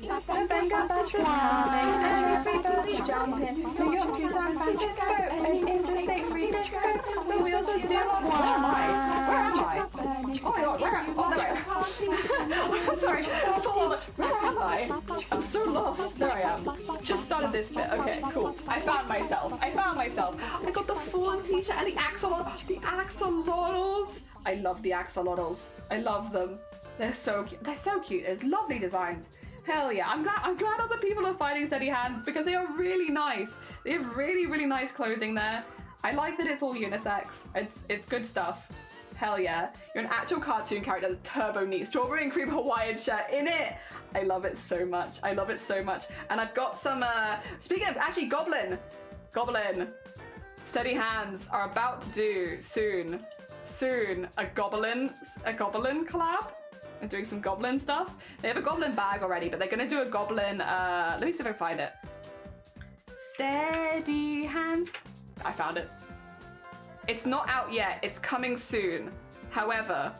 November bus is coming, everybody's jumping. New York to San Francisco, and interstate free disco. The wheels are still on. Where am I? Oh my god, where am I? Oh, sorry. Where am I? I'm so lost. There I am. Just started this bit. Okay, cool. I found myself. I got the full t-shirt and the axolotls. I love the axolotls. I love them. They're so cute. There's lovely designs. Hell yeah. I'm glad other people are finding steady hands because they are really nice. They have really, really nice clothing there. I like that it's all unisex. It's good stuff. Hell yeah. You're an actual cartoon character that's turbo neat. Strawberry and cream Hawaiian shirt in it. I love it so much. And I've got some, speaking of, actually, Goblin. Steady Hands are about to do soon, a Goblin collab. They're doing some Goblin stuff. They have a Goblin bag already, but they're gonna do a Goblin, let me see if I can find it. Steady Hands. I found it. It's not out yet, it's coming soon. However,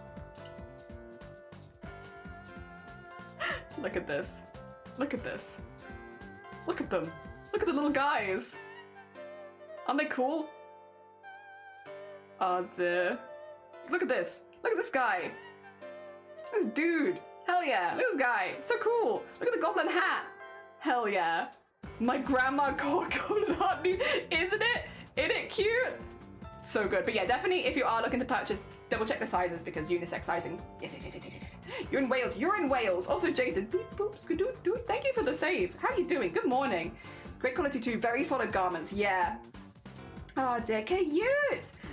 look at this. Look at them. Look at the little guys. Aren't they cool? Oh dear. Look at this. Look at this guy. This dude. Hell yeah. Look at this guy. So cool. Look at the goblin hat. Hell yeah. My grandma called Goblin Heart. Isn't it? Isn't it cute? So good. But yeah, definitely if you are looking to purchase, double check the sizes because unisex sizing. Yes. You're in Wales. Also, Jason. Beep, boops, do. Thank you for the save. How are you doing? Good morning. Great quality too. Very solid garments. Yeah. Oh, dear. Cute.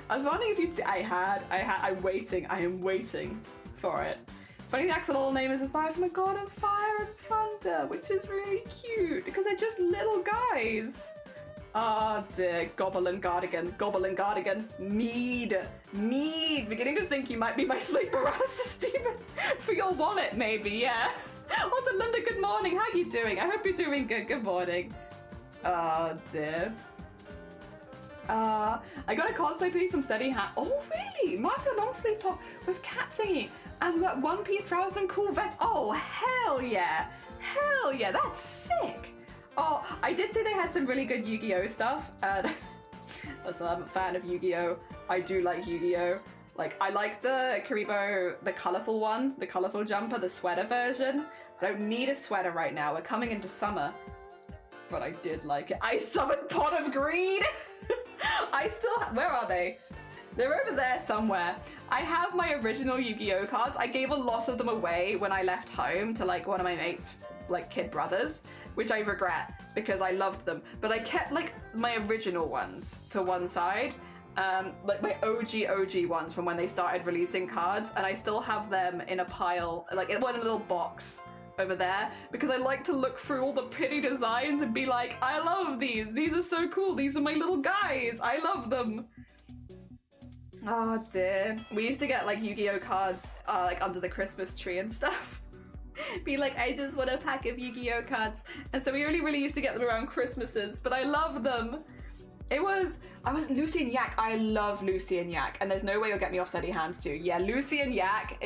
I was wondering if you'd. I'm waiting. I am waiting for it. Funny, the axolotl name is inspired from a god of fire and thunder, which is really cute because they're just little guys. Ah, dear. Goblin Gardigan. Need. Beginning to think you might be my sleep paralysis demon for your wallet, maybe, yeah. Also, Linda, good morning. How you doing? I hope you're doing good. Good morning. Ah, dear. I got a cosplay piece from Steady Hat. Oh, really? Marta long sleeve top with cat thingy and that one-piece trousers and cool vest. Oh, hell yeah. Hell yeah, that's sick. Oh, I did say they had some really good Yu-Gi-Oh stuff. Listen, I'm a fan of Yu-Gi-Oh. I do like Yu-Gi-Oh. Like, I like the Karibo, the colorful one, the colorful jumper, the sweater version. I don't need a sweater right now. We're coming into summer. But I did like it. I summoned Pot of Greed! Where are they? They're over there somewhere. I have my original Yu-Gi-Oh cards. I gave a lot of them away when I left home to like one of my mates, like kid brothers, which I regret because I loved them. But I kept like my original ones to one side, like my OG ones from when they started releasing cards, and I still have them in a pile, like in one little box over there because I like to look through all the pretty designs and be like, I love these. These are so cool. These are my little guys. I love them. Oh dear. We used to get like Yu-Gi-Oh cards like under the Christmas tree and stuff. Be like, I just want a pack of Yu-Gi-Oh cards. And so we really used to get them around Christmases, but I love them. I was Lucy and Yak. I love Lucy and Yak, and there's no way you'll get me off Steady Hands too. Yeah, Lucy and Yak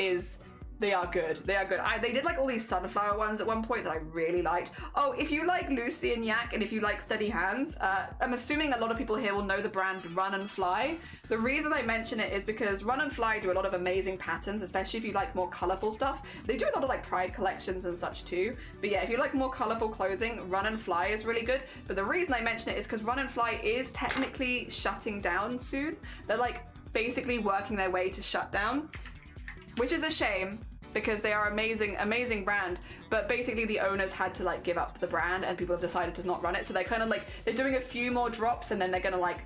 they are good. They did like all these sunflower ones at one point that I really liked. Oh, if you like Lucy and Yak and if you like Steady Hands, I'm assuming a lot of people here will know the brand Run and Fly. The reason I mention it is because Run and Fly do a lot of amazing patterns, especially if you like more colorful stuff. They do a lot of like Pride collections and such too. But yeah, if you like more colorful clothing, Run and Fly is really good. But the reason I mention it is because Run and Fly is technically shutting down soon. They're like basically working their way to shut down, which is a shame because they are amazing brand, but basically the owners had to like give up the brand and people have decided to not run it, so they're kind of like, they're doing a few more drops and then they're gonna like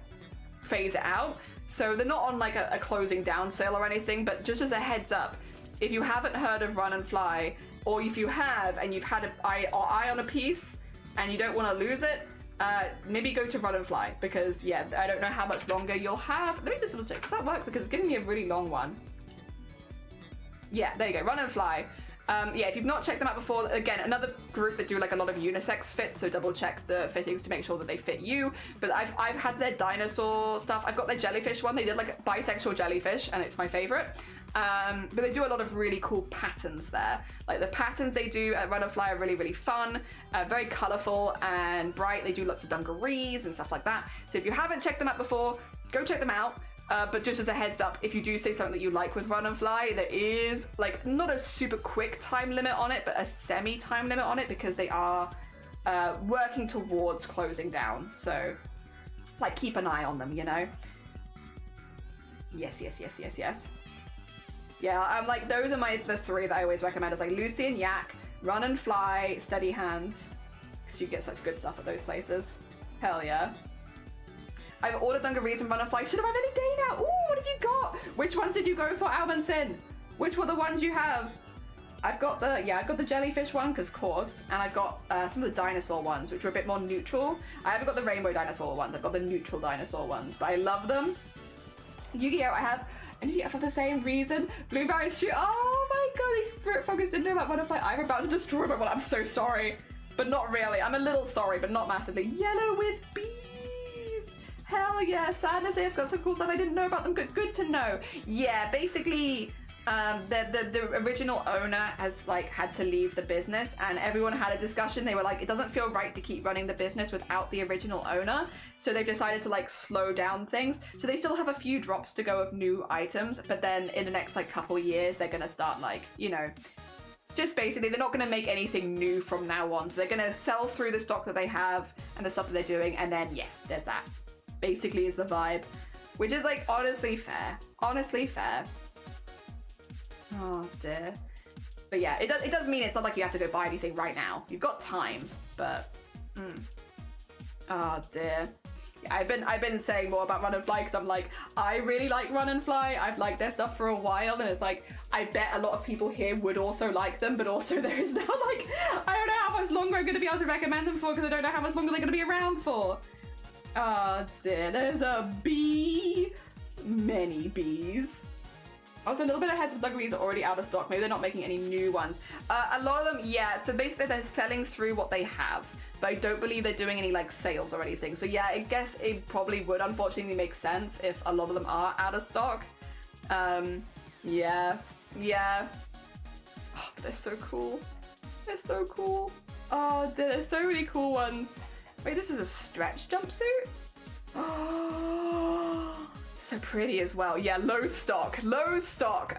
phase it out. So they're not on like a closing down sale or anything, but just as a heads up, if you haven't heard of Run and Fly, or if you have and you've had an eye on a piece and you don't want to lose it, maybe go to Run and Fly, because yeah, I don't know how much longer you'll have. Let me just double check. Does that work? Because it's giving me a really long one. Yeah, there you go. Run and Fly. Yeah, if you've not checked them out before, again, another group that do like a lot of unisex fits, so double check the fittings to make sure that they fit you. But I've had their dinosaur stuff. I've got their jellyfish one. They did like a bisexual jellyfish, and it's my favorite. But they do a lot of really cool patterns there. Like the patterns they do at Run and Fly are really, really fun, very colorful and bright. They do lots of dungarees and stuff like that. So if you haven't checked them out before, go check them out. But just as a heads up, if you do say something that you like with Run and Fly, there is like not a super quick time limit on it, but a semi time limit on it, because they are working towards closing down. So like keep an eye on them, you know? Yes. Yeah, I'm like, those are the three that I always recommend. It's like Lucy and Yak, Run and Fly, Steady Hands, because you get such good stuff at those places. Hell yeah. I've ordered dungarees from Run and Fly. Should arrive any day now. Ooh, what have you got? Which ones did you go for, Almansin? Which were the ones you have? I've got the jellyfish one, because of course, and I've got some of the dinosaur ones, which are a bit more neutral. I haven't got the rainbow dinosaur ones. I've got the neutral dinosaur ones, but I love them. Yu-Gi-Oh! I have, and Yu-Gi-Oh! For the same reason. Blueberry shoot. Oh my god, these spirit focus didn't know about Run and Fly. I'm about to destroy my one. I'm so sorry, but not really. I'm a little sorry, but not massively. Yellow with bees. Hell yeah, sadness, they've got some cool stuff I didn't know about them. Good to know. Yeah, basically, the original owner has like had to leave the business, and everyone had a discussion. They were like, it doesn't feel right to keep running the business without the original owner. So they've decided to like slow down things. So they still have a few drops to go of new items, but then in the next like couple years, they're gonna start like, you know, just basically, they're not going to make anything new from now on. So they're going to sell through the stock that they have and the stuff that they're doing, and then yes, there's that. Basically is the vibe, which is like honestly fair. Honestly fair. Oh dear. But yeah, it does mean it's not like you have to go buy anything right now. You've got time, but oh dear. Yeah, I've been saying more about Run and Fly because I'm like, I really like Run and Fly. I've liked their stuff for a while, and it's like, I bet a lot of people here would also like them, but also there is now like, I don't know how much longer I'm going to be able to recommend them for, because I don't know how much longer they're going to be around for. Oh dear, there's a bee. Many bees. Also, a little bit of heads of dungarees are already out of stock. Maybe they're not making any new ones. A lot of them, yeah. So basically they're selling through what they have, but I don't believe they're doing any like sales or anything. So yeah, I guess it probably would unfortunately make sense if a lot of them are out of stock. Yeah. Oh, but they're so cool. They're so cool. Oh, there's so many cool ones. Wait, this is a stretch jumpsuit? Oh, so pretty as well. Yeah, low stock.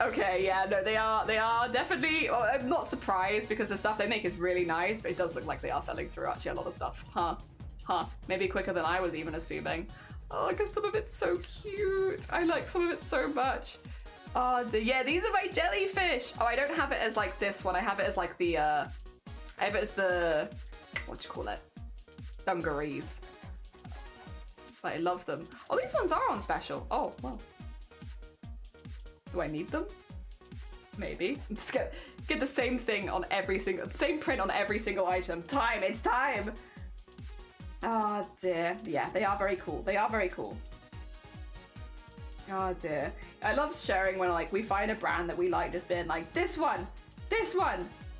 Okay, yeah, no, they are definitely, well, I'm not surprised because the stuff they make is really nice, but it does look like they are selling through actually a lot of stuff. Huh. Maybe quicker than I was even assuming. Oh, because some of it's so cute. I like some of it so much. Oh, yeah, these are my jellyfish. Oh, I don't have it as like this one. I have it as like the, I have it as the, what do you call it? Dungarees. But I love them. Oh, these ones are on special. Oh, well. Do I need them? Maybe. Just get the same thing on every single, same print on every single item. It's time! Oh dear. Yeah, they are very cool. Oh dear. I love sharing when like we find a brand that we like, just being like, this one,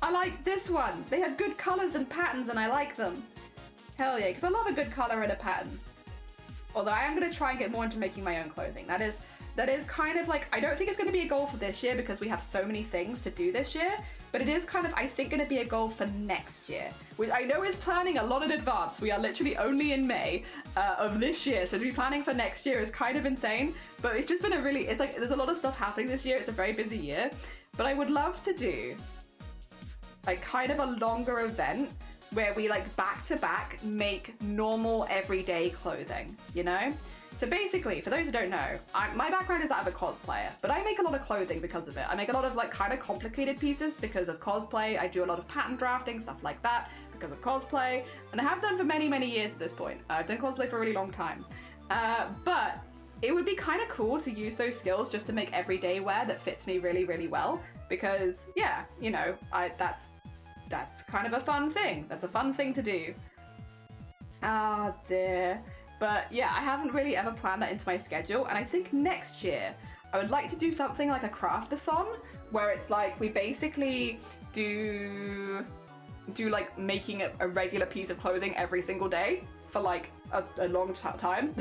I like this one. They have good colors and patterns and I like them. Hell yeah, because I love a good color and a pattern. Although I am going to try and get more into making my own clothing. That is kind of like, I don't think it's going to be a goal for this year because we have so many things to do this year, but it is kind of, I think, going to be a goal for next year, which I know is planning a lot in advance. We are literally only in May of this year, so to be planning for next year is kind of insane, but it's just been it's like, there's a lot of stuff happening this year. It's a very busy year, but I would love to do like kind of a longer event where we like back to back make normal everyday clothing, you know? So basically, for those who don't know, my background is that of a cosplayer, but I make a lot of clothing because of it. I make a lot of like kind of complicated pieces because of cosplay. I do a lot of pattern drafting, stuff like that because of cosplay, and I have done for many, many years at this point. I've done cosplay for a really long time. But it would be kind of cool to use those skills just to make everyday wear that fits me really, really well. Because yeah, you know, that's kind of a fun thing. That's a fun thing to do. Oh dear. But yeah, I haven't really ever planned that into my schedule, and I think next year I would like to do something like a craftathon, where it's like we basically do like making a regular piece of clothing every single day for like a long time.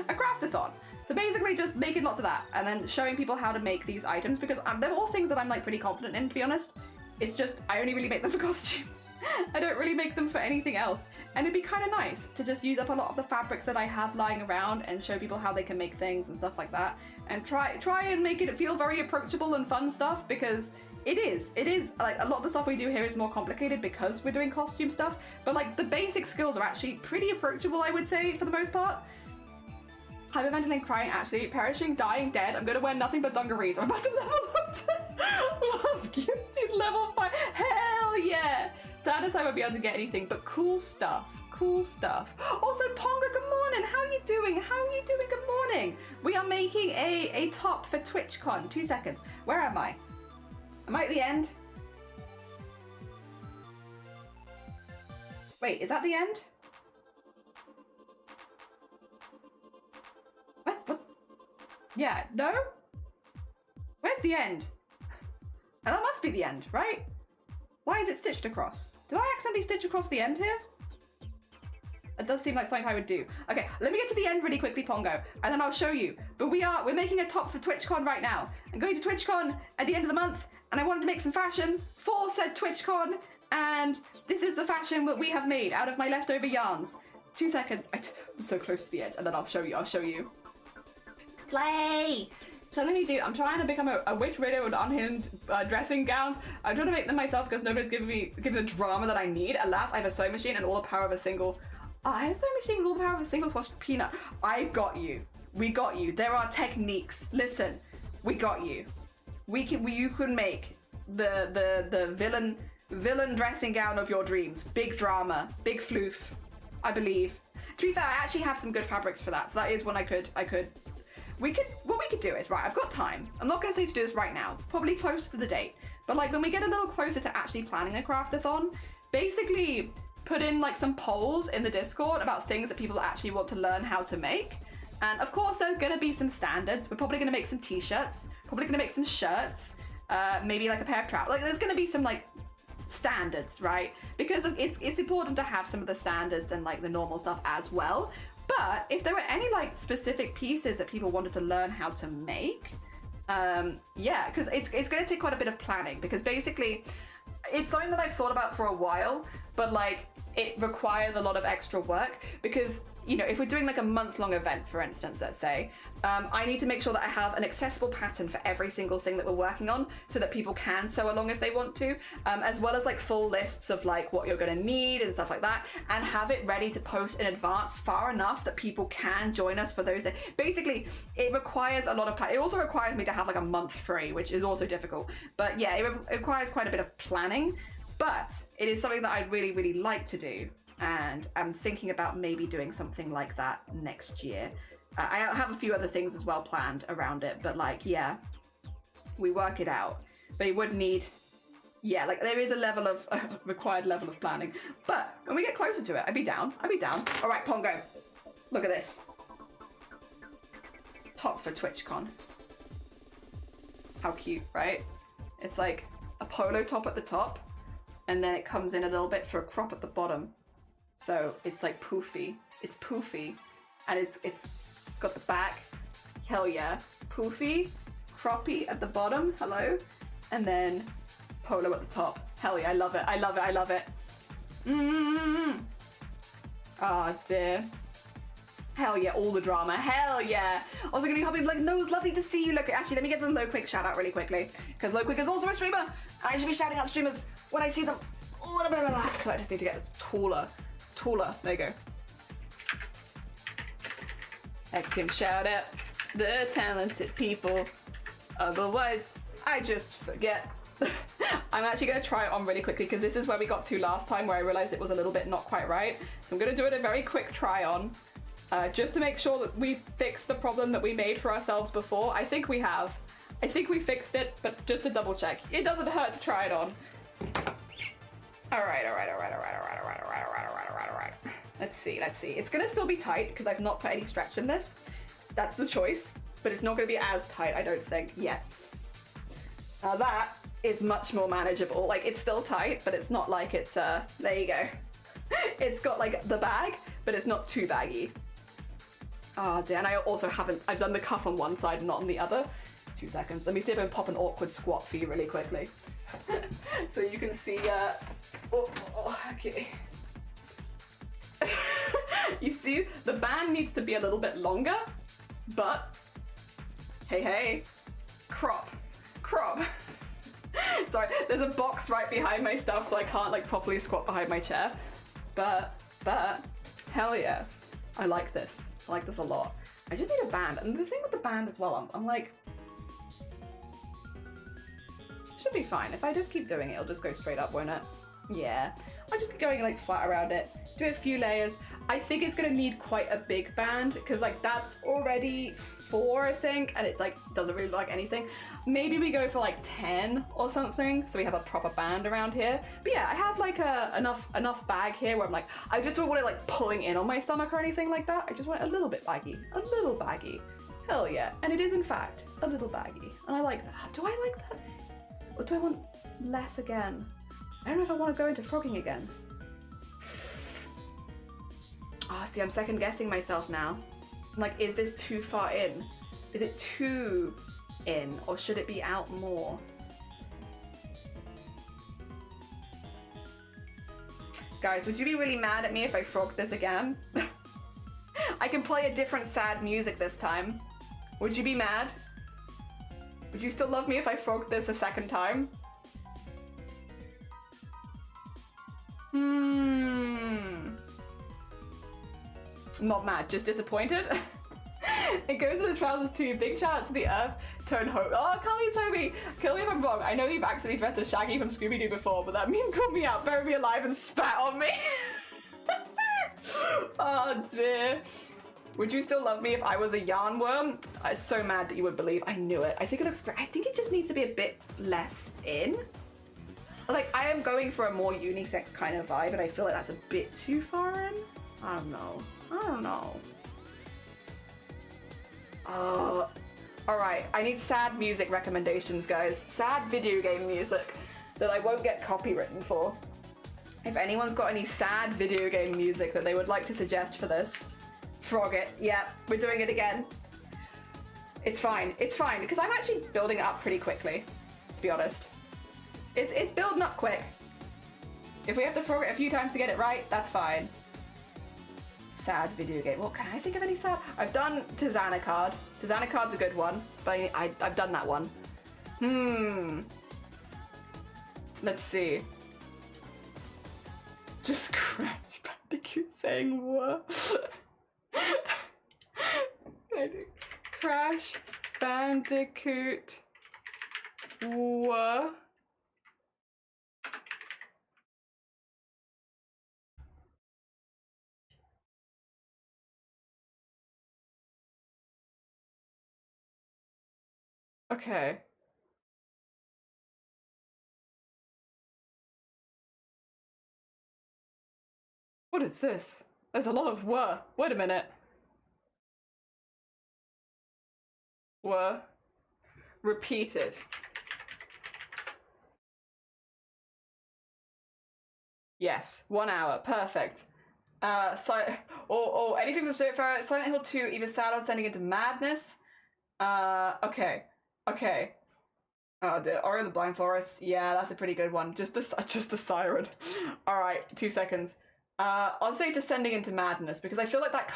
A craftathon. So basically just making lots of that and then showing people how to make these items, because they're all things that I'm like pretty confident in, to be honest. It's just I only really make them for costumes. I don't really make them for anything else. And it'd be kind of nice to just use up a lot of the fabrics that I have lying around and show people how they can make things and stuff like that. And try and make it feel very approachable and fun stuff, because it is like a lot of the stuff we do here is more complicated because we're doing costume stuff, but like the basic skills are actually pretty approachable, I would say, for the most part. Hyperventilating, crying, actually perishing, dying, dead. I'm gonna wear nothing but dungarees. I'm about to level up to Lost Gifted level 5. Hell yeah! Saddest I won't be able to get anything, but cool stuff. Cool stuff. Also, Ponga, good morning. How are you doing? How are you doing? Good morning. We are making a top for Twitchcon. 2 seconds. Where am I? Am I at the end? Wait, is that the end? What? Yeah, no? Where's the end? Oh, that must be the end, right? Why is it stitched across? Did I accidentally stitch across the end here? It does seem like something I would do. Okay, let me get to the end really quickly, Pongo, and then I'll show you. But we're making a top for TwitchCon right now. I'm going to TwitchCon at the end of the month, and I wanted to make some fashion for said TwitchCon, and this is the fashion that we have made out of my leftover yarns. 2 seconds. I'm so close to the edge, and then I'll show you. Play! So let me do, I'm trying to become a witch widow with unhinged dressing gowns. I'm trying to make them myself because nobody's giving the drama that I need. Alas, I have a sewing machine and all the power of a single... I have a sewing machine with all the power of a single washed peanut. I got you. We got you. There are techniques. Listen, we got you. You can make the villain dressing gown of your dreams. Big drama, big floof, I believe. To be fair, I actually have some good fabrics for that, so that is one what we could do is, right, I've got time. I'm not gonna say to do this right now, probably close to the date, but like when we get a little closer to actually planning a craftathon, basically put in like some polls in the Discord about things that people actually want to learn how to make. And of course there's gonna be some standards. We're probably gonna make some t-shirts, probably gonna make some shirts, maybe like a pair of trousers. Like there's gonna be some like standards, right? Because it's important to have some of the standards and like the normal stuff as well. But if there were any like specific pieces that people wanted to learn how to make, yeah, because it's going to take quite a bit of planning, because basically it's something that I've thought about for a while, but like it requires a lot of extra work, because you know, if we're doing like a month-long event, for instance, let's say, I need to make sure that I have an accessible pattern for every single thing that we're working on so that people can sew along if they want to, as well as like full lists of like what you're going to need and stuff like that, and have it ready to post in advance far enough that people can join us for those days. Basically, it requires a lot of planning. It also requires me to have like a month free, which is also difficult. But yeah, it requires quite a bit of planning, but it is something that I'd really, really like to do. And I'm thinking about maybe doing something like that next year. I have a few other things as well planned around it, but like, yeah, we work it out. But it would need, yeah, like there is a level of, required level of planning. But when we get closer to it, I'd be down. All right, Pongo, look at this. Top for TwitchCon. How cute, right? It's like a polo top at the top, and then it comes in a little bit for a crop at the bottom. So it's like poofy. It's poofy. And it's got the back. Hell yeah. Poofy. Croppy at the bottom. Hello. And then polo at the top. Hell yeah. I love it. I love it. I love it. Oh dear. Hell yeah. All the drama. Hell yeah. Also gonna be hopping like, no, it's lovely to see you. Look, actually, let me get the Low Quick shout out really quickly. Because Low Quick is also a streamer. I should be shouting out streamers when I see them. I just need to get this taller. There you go. I can shout out the talented people, otherwise I just forget. I'm actually going to try it on really quickly because this is where we got to last time, where I realized it was a little bit not quite right. So I'm going to do it a very quick try on. just to make sure that we fixed the problem that we made for ourselves before. I think we have. I think we fixed it, but just to double check. It doesn't hurt to try it on. All right. Let's see. It's gonna still be tight because I've not put any stretch in this. That's the choice, but it's not gonna be as tight, I don't think, yet. Now that is much more manageable. Like, it's still tight, but it's not like it's, there you go. It's got like the bag, but it's not too baggy. Oh dear, and I also haven't, I've done the cuff on one side, not on the other. 2 seconds. Let me see if I can pop an awkward squat for you really quickly. So you can see, okay. You see, the band needs to be a little bit longer, but hey, crop. Sorry, there's a box right behind my stuff, so I can't like properly squat behind my chair. But, hell yeah. I like this. I like this a lot. I just need a band. And the thing with the band as well, I'm like, should be fine. If I just keep doing it, it'll just go straight up, won't it? Yeah. I'll just keep going like flat around it. Do a few layers. I think it's gonna need quite a big band because like that's already 4, I think, and it's like doesn't really look like anything. Maybe we go for like 10 or something, so we have a proper band around here. But yeah, I have like enough bag here where I'm like, I just don't want it like pulling in on my stomach or anything like that. I just want it a little bit baggy, a little baggy. Hell yeah, and it is in fact a little baggy, and I like that. Do I like that? Or do I want less again? I don't know if I want to go into frogging again. Ah, see, I'm second guessing myself now. I'm like, is this too far in? Is it too in, or should it be out more? Guys, would you be really mad at me if I frogged this again? I can play a different sad music this time. Would you be mad? Would you still love me if I frogged this a second time? Not mad, just disappointed. It goes to the trousers too. Big shout out to the earth tone hope. Oh, Carly Toby, kill me if I'm wrong. I know you've accidentally dressed as Shaggy from Scooby-Doo before, but that meme called me out, buried me alive, and spat on me. Oh dear. Would you still love me if I was a yarn worm? I'm so mad that you would believe. I knew it. I think it looks great. I think it just needs to be a bit less in. Like, I am going for a more unisex kind of vibe, and I feel like that's a bit too far in. I don't know. Alright, I need sad music recommendations, guys. Sad video game music that I won't get copywritten for. If anyone's got any sad video game music that they would like to suggest for this, frog it. Yeah, we're doing it again. It's fine, because I'm actually building it up pretty quickly, to be honest. It's building up quick. If we have to frog it a few times to get it right, that's fine. Sad video game. Well, can I think of any sad? I've done Tizana Card. Tizana Card's a good one, but I've done that one. Let's see. Just Crash Bandicoot saying what? Crash Bandicoot. What? Okay. What is this? There's a lot of were. Wait a minute. Were. Repeated. Yes, 1 hour. Perfect. Or anything from Spiritfarer, Silent Hill 2, even sad on sending into madness. Okay. Oh dear, Ori and the Blind Forest. Yeah, that's a pretty good one. Just the siren. All right, 2 seconds. I'll say Descending into Madness because I feel like that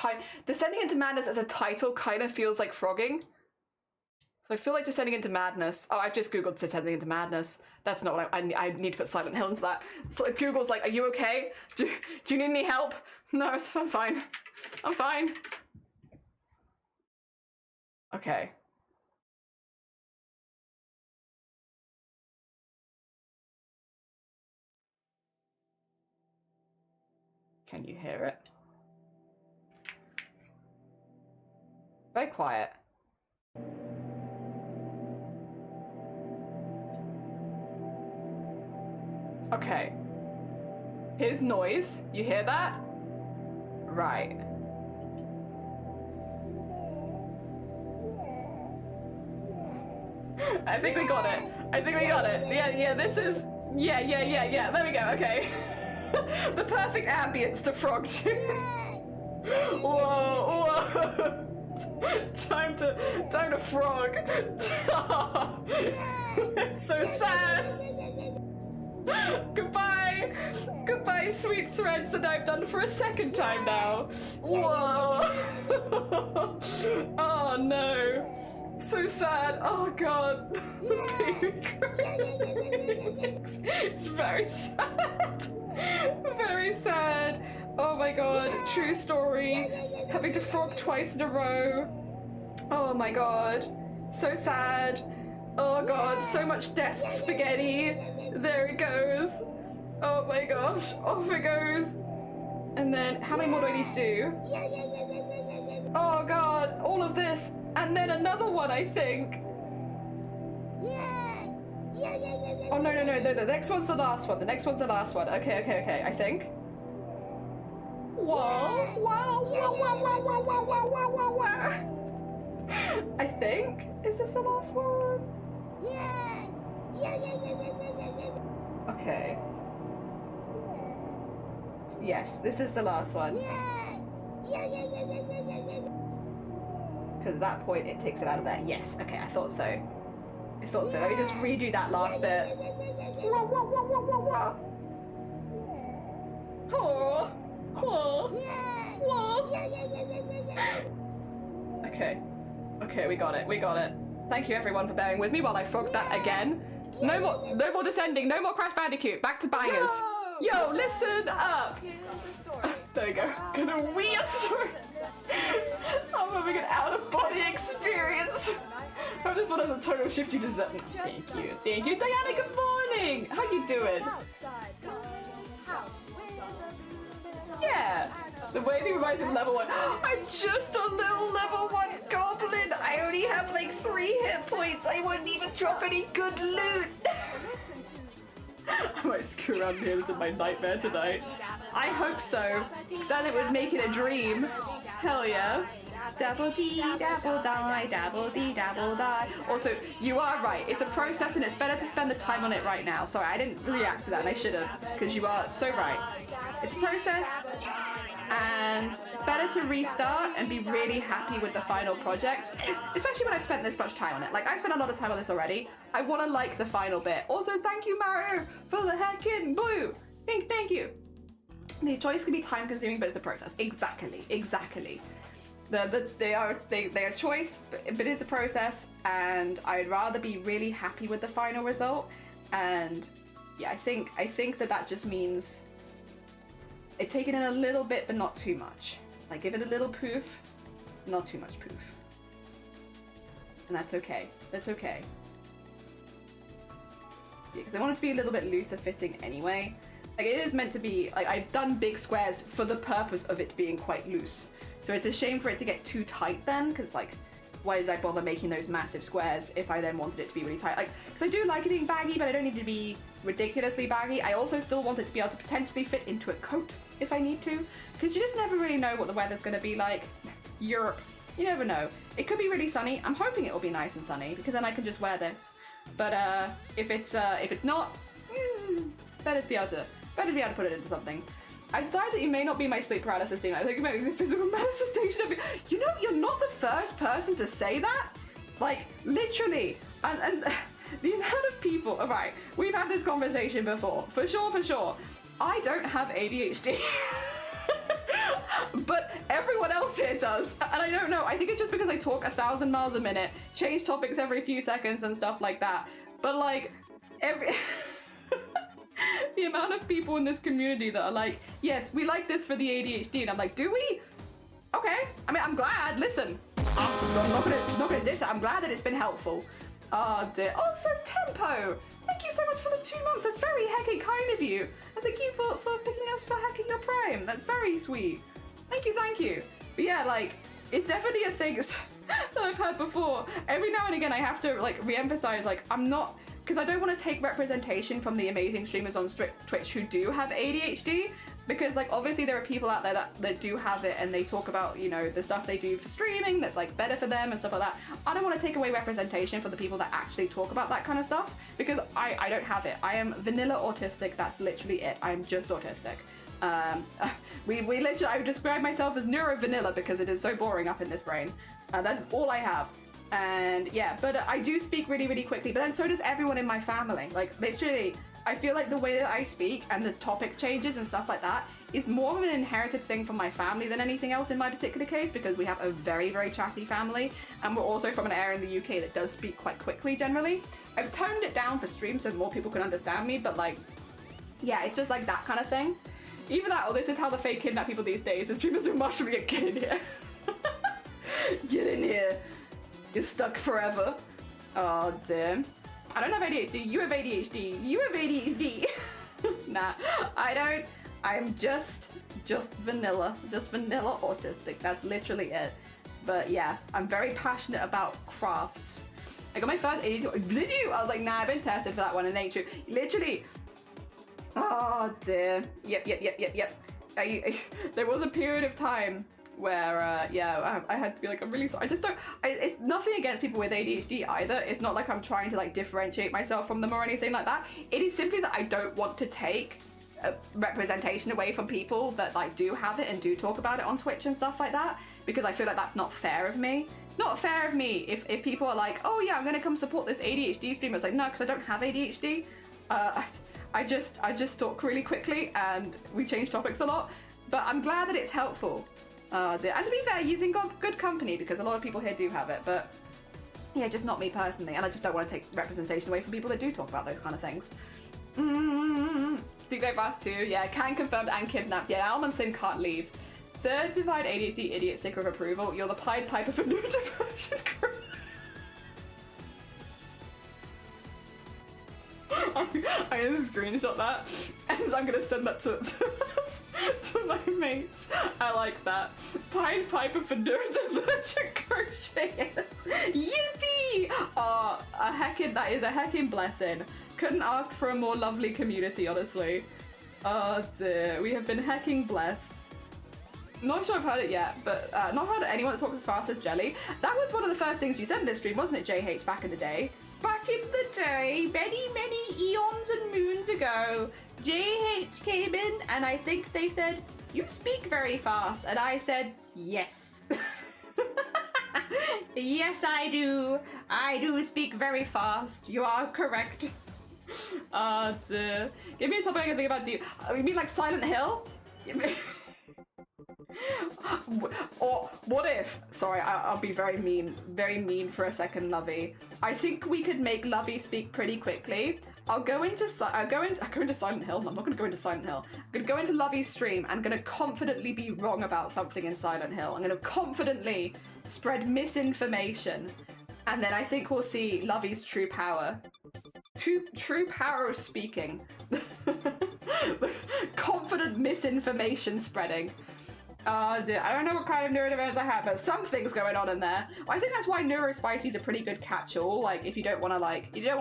Descending into Madness as a title kind of feels like frogging. So I feel like Descending into Madness. Oh, I've just googled Descending into Madness. That's not what I need to put Silent Hill into that. So like, Google's like, are you okay? Do you need any help? No, I'm fine. I'm fine. Okay. Can you hear it? Very quiet. Okay. Here's noise. You hear that? Right. I think we got it. I think we got it. Yeah, this is... Yeah. There we go, okay. The perfect ambience to frog to. Whoa. Time to frog. It's so sad. Goodbye, sweet threads that I've done for a second time now. Whoa. Oh no. So sad. Oh god. It's very sad. Very sad. Oh my god. True story. Having to frog twice in a row. Oh my god. So sad. Oh god. So much desk spaghetti. There it goes. Oh my gosh. Off it goes. And then how many more do I need to do? Oh god. All of this. And then another one, I think. Oh no, the next one's the last one. The next one's the last one. Okay, I think. Whoa. I think. Is this the last one? Okay. Yes, this is the last one. Because at that point it takes it out of there. Yes, okay, I thought so. Let me just redo that last bit. Okay, we got it. Thank you everyone for bearing with me while I frogged that again. No more descending, no more Crash Bandicoot, back to bangers. Yo, listen up. There we go. Gonna wee a story. I'm having an out-of-body experience. Oh, this one has a total shift you deserve. Thank you. Diana, good morning. How you doing? Yeah. The waving reminds me of level 1. I'm just a little level 1 goblin. I only have like 3 hit points. I wouldn't even drop any good loot. I might screw around here in my nightmare tonight. I hope so. Then it would make it a dream. Hell yeah. Dabble dee, dabble die, dabble dee, dabble die. Also, you are right. It's a process and it's better to spend the time on it right now. Sorry, I didn't react to that and I should have, because you are so right. It's a process and better to restart and be really happy with the final project, especially when I've spent this much time on it. Like, I've spent a lot of time on this already. I want to like the final bit. Also, thank you, Mario, for the heckin' blue. Thank you. These choices can be time consuming, but it's a process. Exactly. They are choice, but it's a process, and I'd rather be really happy with the final result. And yeah, I think that just means it taking in a little bit, but not too much. Like, give it a little poof, not too much poof. And that's okay. Yeah, because I want it to be a little bit looser fitting anyway. Like, it is meant to be, like, I've done big squares for the purpose of it being quite loose. So it's a shame for it to get too tight then, because, like, why did I bother making those massive squares if I then wanted it to be really tight? Like, because I do like it being baggy, but I don't need it to be ridiculously baggy. I also still want it to be able to potentially fit into a coat if I need to, because you just never really know what the weather's going to be like. Europe, you never know. It could be really sunny. I'm hoping it will be nice and sunny, because then I can just wear this. But if it's not, better to be able to put it into something. I decided that you may not be my sleep paralysis demon. I think it might be the physical manifestation of it. You know, you're not the first person to say that. Like, literally. And the amount of people, all right, we've had this conversation before, for sure. I don't have ADHD. But everyone else here does. And I don't know, I think it's just because I talk 1,000 miles a minute, change topics every few seconds and stuff like that. But like, the amount of people in this community that are like, yes, we like this for the ADHD, and I'm like, do we? Okay. I mean, I'm glad. Listen, I'm not gonna diss it. I'm glad that it's been helpful. Oh dear. Oh, so Tempo, thank you so much for the 2 months. That's very heckin' kind of you, and thank you for picking us for hacking your prime. That's very sweet. Thank you. But yeah, like, it's definitely a thing. that I've heard before. Every now and again I have to like re-emphasize, like, I'm not, because I don't want to take representation from the amazing streamers on Twitch who do have ADHD, because like obviously there are people out there that do have it and they talk about, you know, the stuff they do for streaming that's like better for them and stuff like that. I don't want to take away representation for the people that actually talk about that kind of stuff, because I don't have it. I am vanilla autistic, that's literally it. I'm just autistic. We literally, I would describe myself as neuro vanilla because it is so boring up in this brain. That's all I have. And yeah, but I do speak really, really quickly, but then so does everyone in my family. Like literally, I feel like the way that I speak and the topic changes and stuff like that is more of an inherited thing from my family than anything else in my particular case, because we have a very, very chatty family, and we're also from an area in the UK that does speak quite quickly generally. I've toned it down for streams so more people can understand me, but like, yeah, it's just like that kind of thing. Either that or this is how the fake kidnap people these days. The streamers are mushroom, get in here. Get in here. You're stuck forever. Oh, damn. I don't have ADHD. You have ADHD. You have ADHD. Nah, I don't. I'm just vanilla. Just vanilla autistic. That's literally it. But yeah, I'm very passionate about crafts. I got my first ADHD. Did you? I was like, nah, I've been tested for that one in nature. Literally. Oh, dear. Yep. There was a period of time where, yeah, I had to be like, I'm really sorry. I just don't, it's nothing against people with ADHD either. It's not like I'm trying to like differentiate myself from them or anything like that. It is simply that I don't want to take representation away from people that like do have it and do talk about it on Twitch and stuff like that, because I feel like that's not fair of me. Not fair of me if people are like, oh yeah, I'm gonna come support this ADHD streamer. It's like, no, because I don't have ADHD. I just talk really quickly and we change topics a lot, but I'm glad that it's helpful. And to be fair, using good company, because a lot of people here do have it, but yeah, just not me personally, and I just don't want to take representation away from people that do talk about those kind of things. Do go fast too, yeah, can confirmed and kidnapped, yeah, Almond Sim can't leave. Certified ADHD idiot sticker of approval, you're the Pied Piper for neurodivergent crew. I'm gonna screenshot that and I'm gonna send that to my mates. I like that. Pied Piper for neurodivergent crocheters. Yippee! Oh, that is a heckin' blessing. Couldn't ask for a more lovely community, honestly. Oh dear, we have been hecking blessed. Not sure I've heard it yet, but not heard anyone that talks as fast as Jelly. That was one of the first things you said in this stream, wasn't it, JH, back in the day? Back in the day, many, many eons and moons ago, JH came in and I think they said, you speak very fast. And I said, yes. Yes, I do. I do speak very fast. You are correct. Give me a topic I can think about deep. You mean like Silent Hill? Or what if, sorry, I'll be very mean for a second, Lovey. I think we could make Lovey speak pretty quickly. I'll go into Silent Hill. No, I'm not gonna go into Silent Hill. I'm gonna go into Lovey's stream. I'm gonna confidently be wrong about something in Silent Hill. I'm gonna confidently spread misinformation, and then I think we'll see Lovey's true power. True power of speaking. Confident misinformation spreading. I don't know what kind of neurodivergence I have, but something's going on in there. I think that's why neurospicy is a pretty good catch-all. Like, if you don't want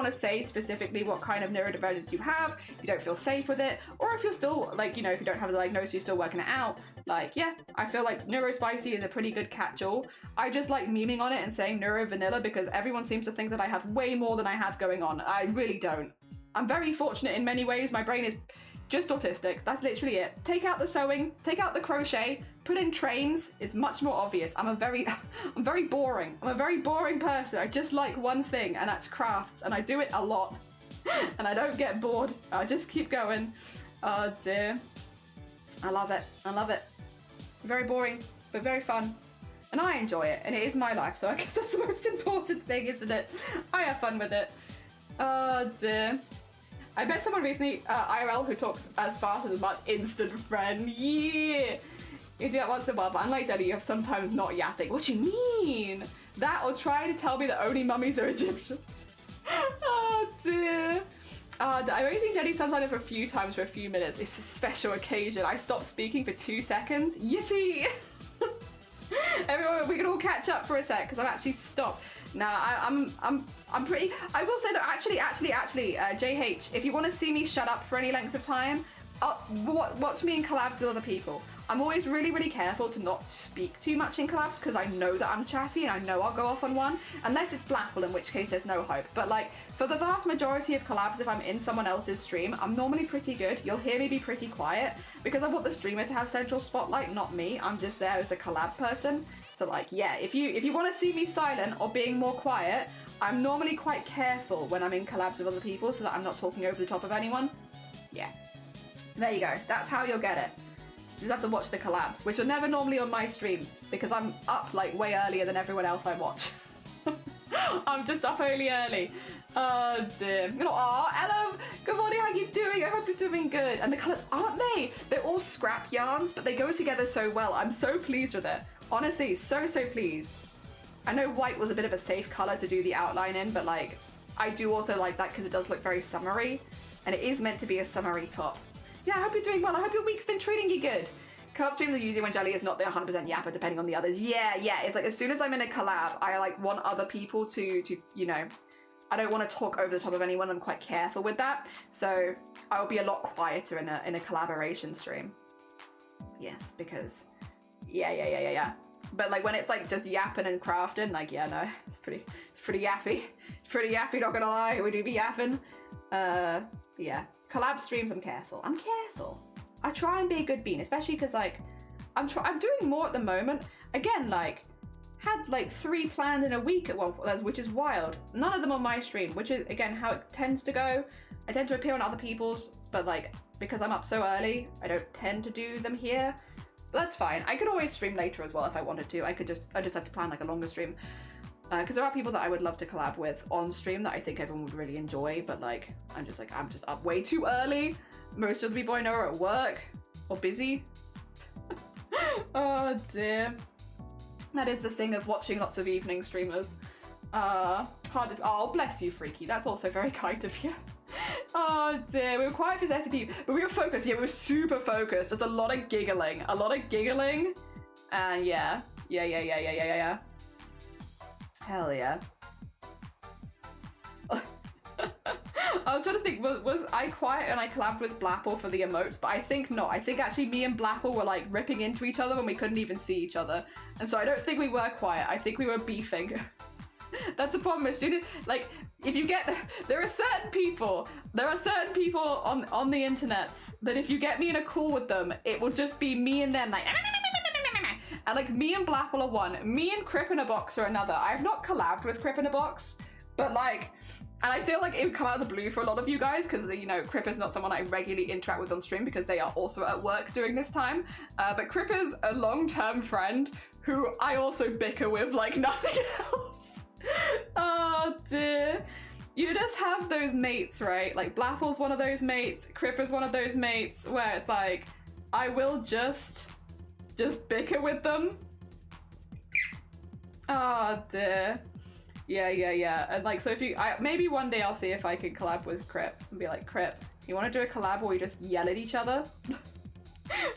to say specifically what kind of neurodivergence you have, you don't feel safe with it, or if you're still, like, you know, if you don't have the diagnosis, you're still working it out. Like, yeah, I feel like neurospicy is a pretty good catch-all. I just like memeing on it and saying neuro-vanilla because everyone seems to think that I have way more than I have going on. I really don't. I'm very fortunate in many ways. My brain is just autistic. That's literally it. Take out the sewing, take out the crochet, put in trains. It's much more obvious. I'm very boring. I'm a very boring person. I just like one thing, and that's crafts, and I do it a lot. And I don't get bored. I just keep going. Oh dear. I love it. I love it. Very boring, but very fun. And I enjoy it, and it is my life, so I guess that's the most important thing, isn't it? I have fun with it. Oh dear. I met someone recently, IRL, who talks as fast as much. Instant friend, yeah! You do that once in a while, but unlike Jenny, you have sometimes not yapping. What do you mean? That or trying to tell me that only mummies are Egyptian. Oh dear. I've only seen Jenny sunshine for a few times for a few minutes. It's a special occasion. I stopped speaking for 2 seconds. Yippee! Everyone, we can all catch up for a sec because I've actually stopped. Now I'm pretty. I will say that actually, JH, if you want to see me shut up for any length of time, watch me in collabs with other people. I'm always really, really careful to not speak too much in collabs because I know that I'm chatty and I know I'll go off on one, unless it's Blackwell, in which case there's no hope. But like, for the vast majority of collabs, if I'm in someone else's stream, I'm normally pretty good. You'll hear me be pretty quiet because I want the streamer to have central spotlight, not me. I'm just there as a collab person. So like, yeah, if you want to see me silent or being more quiet, I'm normally quite careful when I'm in collabs with other people so that I'm not talking over the top of anyone. Yeah. There you go. That's how you'll get it. You just have to watch the collabs, which are never normally on my stream because I'm up like way earlier than everyone else I watch. I'm just up really early. Oh dear. Oh, hello. Good morning. How you doing? I hope you're doing good. And the colours, aren't they? They're all scrap yarns, but they go together so well. I'm so pleased with it. Honestly, so pleased. I know white was a bit of a safe colour to do the outline in, but like, I do also like that because it does look very summery, and it is meant to be a summery top. Yeah, I hope you're doing well. I hope your week's been treating you good. Co-op streams are usually when Jelly is not the 100% yapper, depending on the others. Yeah. It's like as soon as I'm in a collab, I like want other people to you know, I don't want to talk over the top of anyone. I'm quite careful with that. So I'll be a lot quieter in a collaboration stream. Yes, because yeah. But like when it's like just yapping and crafting, like yeah, no, it's pretty yappy. It's pretty yappy, not gonna lie. We do be yapping. Yeah. Collab streams, I'm careful. I try and be a good bean, especially because like I'm doing more at the moment. Again, like had like 3 planned in a week at one point, which is wild. None of them on my stream, which is again how it tends to go. I tend to appear on other people's, but like because I'm up so early, I don't tend to do them here. But that's fine. I could always stream later as well if I wanted to. I just have to plan like a longer stream. Because there are people that I would love to collab with on stream that I think everyone would really enjoy, but like, I'm just up way too early. Most of the people I know are at work or busy. Oh dear. That is the thing of watching lots of evening streamers. Oh, bless you, Freaky. That's also very kind of you. Oh dear, we were quiet for SCP, but we were focused. Yeah, we were super focused. There's a lot of giggling. And yeah. Hell yeah. I was trying to think, was I quiet and I collabed with Blapple for the emotes? But I think not. I think actually me and Blapple were like ripping into each other when we couldn't even see each other. And so I don't think we were quiet. I think we were beefing. That's the problem as soon as, like, if you get, there are certain people on the internets that if you get me in a call with them, it will just be me and them like, and like me and Blapple are one, me and Crip in a Box are another. I've not collabed with Crip in a Box, but like, and I feel like it would come out of the blue for a lot of you guys because, you know, Crip is not someone I regularly interact with on stream because they are also at work during this time. But Crip is a long-term friend who I also bicker with like nothing else. Oh dear. You just have those mates, right? Like Blapple's one of those mates, Crip is one of those mates where it's like, I will just bicker with them. Oh dear. Yeah. And like, so if you, maybe one day I'll see if I can collab with Crip and be like, Crip, you want to do a collab where we just yell at each other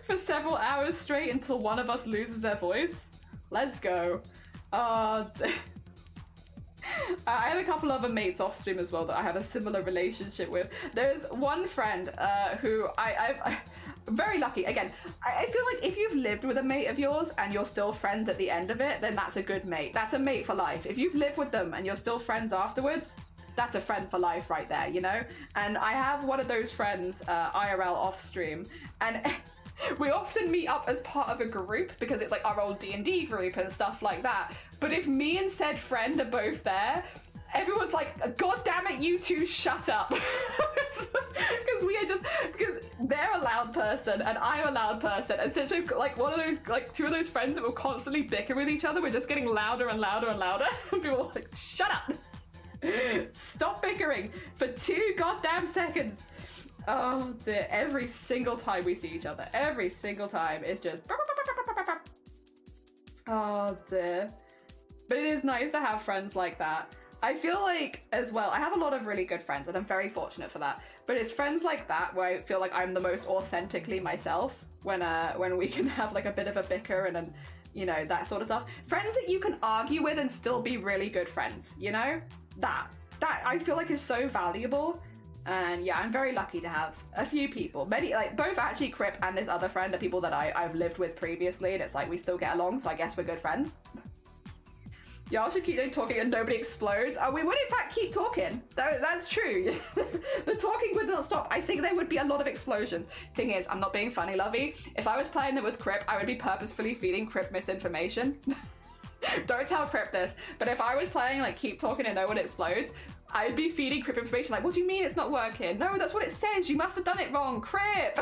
for several hours straight until one of us loses their voice? Let's go. Oh dear. I have a couple other mates off stream as well that I have a similar relationship with. There's one friend who I'm very lucky. Again, I feel like if you've lived with a mate of yours and you're still friends at the end of it, then that's a good mate. That's a mate for life. If you've lived with them and you're still friends afterwards, that's a friend for life right there, you know? And I have one of those friends IRL off stream, and we often meet up as part of a group because it's like our old D&D group and stuff like that. But if me and said friend are both there, everyone's like, God damn it, you two shut up. Because they're a loud person and I'm a loud person. And since we've got like one of those, like two of those friends that will constantly bicker with each other, we're just getting louder and louder and louder. And people are like, shut up. Stop bickering for 2 goddamn seconds. Oh dear, every single time we see each other, every single time it's just, oh dear. But it is nice to have friends like that. I feel like, as well, I have a lot of really good friends and I'm very fortunate for that. But it's friends like that where I feel like I'm the most authentically myself when we can have like a bit of a bicker and then, you know, that sort of stuff. Friends that you can argue with and still be really good friends, you know? That I feel like is so valuable. And yeah, I'm very lucky to have a few people, many, like both actually Crip and this other friend are people that I've lived with previously, and it's like we still get along, so I guess we're good friends. Y'all should keep talking and nobody explodes. We would in fact keep talking. That's true. The talking would not stop. I think there would be a lot of explosions. Thing is, I'm not being funny, Lovey. If I was playing them with Crip, I would be purposefully feeding Crip misinformation. Don't tell Crip this, but if I was playing like keep talking and no one explodes, I'd be feeding Crip information like, what do you mean it's not working? No, that's what it says. You must have done it wrong, Crip.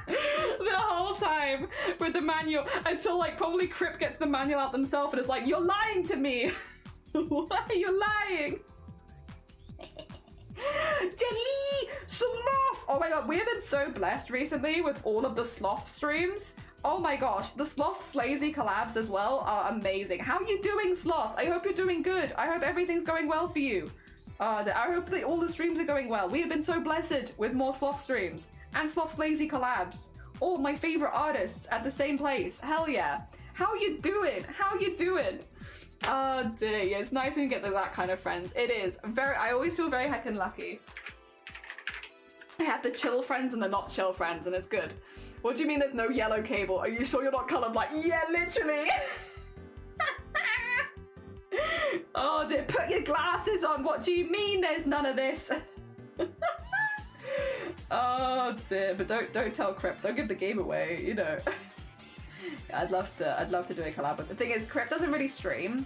The whole time with the manual until like probably Crip gets the manual out themselves and is like, you're lying to me. Why are you lying? Jelly! Sloth! Oh my god, we have been so blessed recently with all of the Sloth streams. Oh my gosh, the Sloth Flazy collabs as well are amazing. How are you doing, Sloth? I hope you're doing good. I hope everything's going well for you. I hope that all the streams are going well. We have been so blessed with more Sloth streams and Sloth's Lazy collabs. All my favorite artists at the same place. Hell yeah. How are you doing? How are you doing? Oh dear, yeah, it's nice when you get that kind of friends. It is. I always feel very heckin' lucky. I have the chill friends and the not chill friends, and it's good. What do you mean there's no yellow cable? Are you sure you're not colorblind? Yeah, literally. Oh dear, put your glasses on. What do you mean there's none of this? Oh dear, but don't tell Crip. Don't give the game away, you know. I'd love to do a collab with. The thing is, Crip doesn't really stream.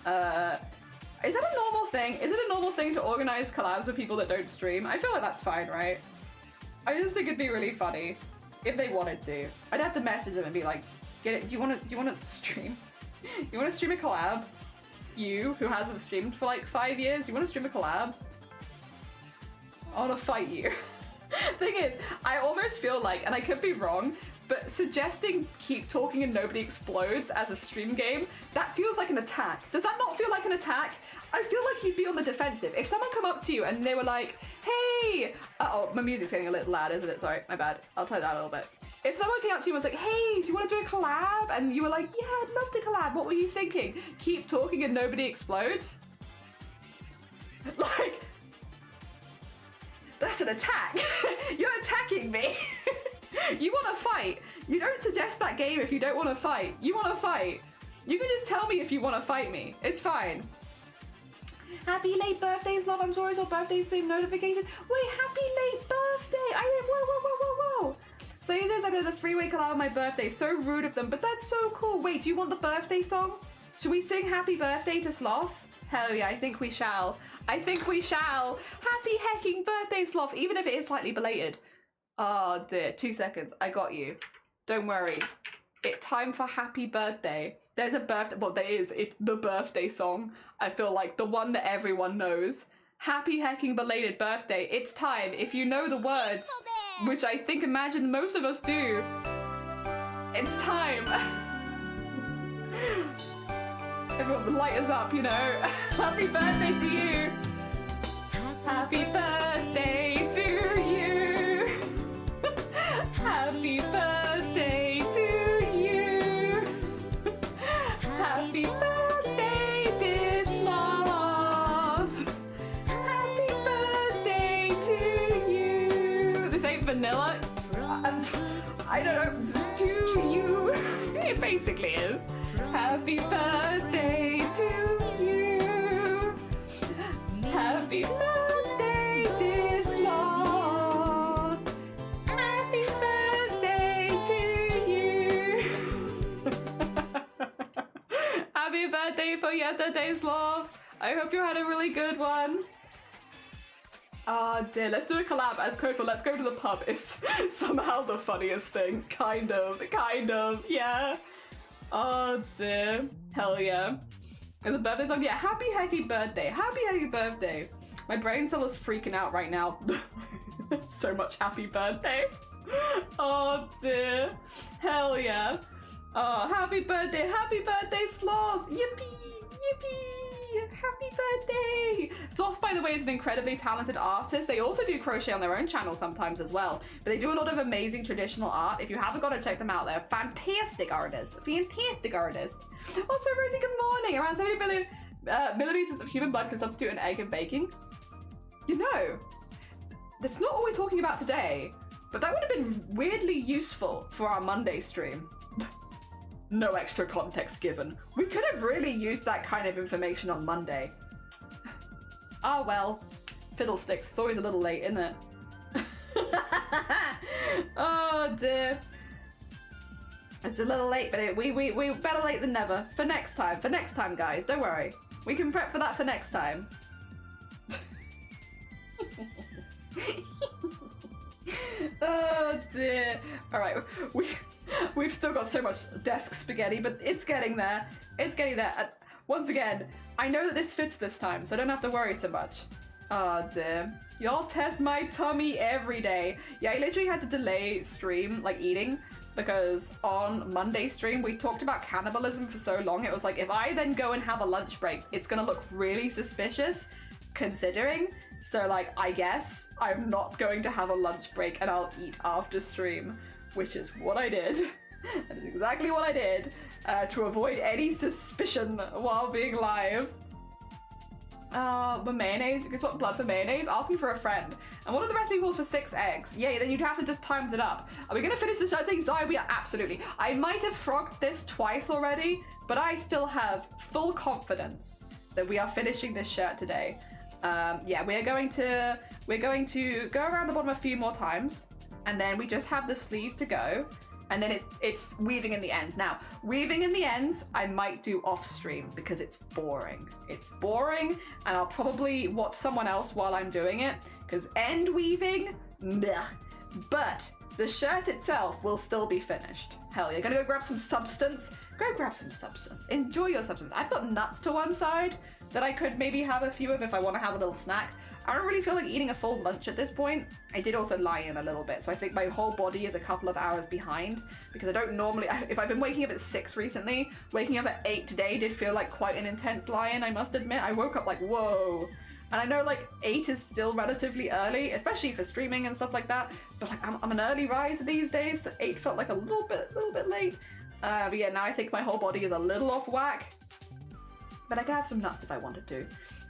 Is that a normal thing? Is it a normal thing to organize collabs with people that don't stream? I feel like that's fine, right? I just think it'd be really funny if they wanted to. I'd have to message them and be like, "Get it? Do you want to stream? You want to stream a collab? You who hasn't streamed for like 5 years, you want to stream a collab? I want to fight you." Thing is, I almost feel like, and I could be wrong, but suggesting keep talking and nobody explodes as a stream game, that feels like an attack. Does that not feel like an attack? I feel like you'd be on the defensive. If someone come up to you and they were like, hey, uh-oh, my music's getting a little loud, isn't it? Sorry, my bad. I'll turn it down a little bit. If someone came up to you and was like, hey, do you want to do a collab? And you were like, yeah, I'd love to collab. What were you thinking? Keep talking and nobody explodes? Like, that's an attack. You're attacking me. You want to fight. You don't suggest that game if you don't want to fight. You want to fight. You can just tell me if you want to fight me. It's fine. Happy late birthdays, love. I'm sorry, I saw birthday stream notification. Wait, happy late birthday. Whoa. So he says I did a freeway collab on my birthday. So rude of them, but that's so cool. Wait, do you want the birthday song? Should we sing happy birthday to Sloth? Hell yeah, I think we shall. I think we shall. Happy hecking birthday, Sloth, even if it is slightly belated. Oh dear, 2 seconds. I got you. Don't worry. It's time for happy birthday. There's a birthday, well there is, it's the birthday song. I feel like the one that everyone knows. Happy hecking belated birthday. It's time. If you know the words, which I think imagine most of us do, it's time. Everyone light us up, you know. Happy birthday to you. Happy birthday to you. Happy birthday to you. Happy birthday, dear Sloth. Happy birthday to you. This ain't vanilla. I don't know. To you. It basically is. Happy birthday to you. Happy birthday, dear Sloth. Happy birthday to you. Happy birthday for yesterday, Sloth. I hope you had a really good one. Oh dear, let's do a collab as code for Let's Go to the Pub. It's somehow the funniest thing. Kind of, yeah. Oh dear. Hell yeah. Is a birthday song? Yeah, happy hacky birthday. Happy hacky birthday. My brain cell is freaking out right now. So much happy birthday. Oh dear. Hell yeah. Oh, happy birthday, Sloth. Yippee, yippee. Happy birthday! Zoth, by the way, is an incredibly talented artist. They also do crochet on their own channel sometimes as well. But they do a lot of amazing traditional art. If you haven't got to check them out, they're fantastic artists. Fantastic artists. Also, Rosie, good morning. Around 70 billion milliliters of human blood can substitute an egg in baking. You know, that's not what we're talking about today, but that would have been weirdly useful for our Monday stream. No extra context given. We could have really used that kind of information on Monday. Ah, well, fiddlesticks. It's always a little late, isn't it? Oh dear. It's a little late, but we better late than never. For next time, guys. Don't worry. We can prep for that for next time. Oh dear. All right, we've still got so much desk spaghetti, but it's getting there. It's getting there. And once again, I know that this fits this time, so I don't have to worry so much. Oh dear. Y'all test my tummy every day. Yeah, I literally had to delay stream, like eating, because on Monday stream we talked about cannibalism for so long. It was like, if I then go and have a lunch break, it's gonna look really suspicious, considering. So like, I guess I'm not going to have a lunch break and I'll eat after stream, which is what I did. That is exactly what I did, to avoid any suspicion while being live. But mayonnaise, guess what? Blood for mayonnaise? Asking for a friend. And what are the recipe rules for 6 eggs? Yeah, then you'd have to just times it up. Are we gonna finish this shirt thing? Zai, we are absolutely. I might have frogged this twice already, but I still have full confidence that we are finishing this shirt today. Yeah, we're going to go around the bottom a few more times, and then we just have the sleeve to go, and then it's weaving in the ends. Now, weaving in the ends, I might do off stream because it's boring. It's boring, and I'll probably watch someone else while I'm doing it, because end weaving, bleh. But the shirt itself will still be finished. Hell yeah, gonna go grab some substance. Go grab some substance. Enjoy your substance. I've got nuts to one side that I could maybe have a few of if I want to have a little snack. I don't really feel like eating a full lunch at this point. I did also lie in a little bit, so I think my whole body is a couple of hours behind, because I don't normally, if I've been waking up at 6 recently, waking up at 8 today did feel like quite an intense lie-in, I must admit. I woke up like, whoa. And I know like 8 is still relatively early, especially for streaming and stuff like that, but like I'm an early riser these days, so 8 felt like a little bit late. But yeah, now I think my whole body is a little off whack, but I could have some nuts if I wanted to.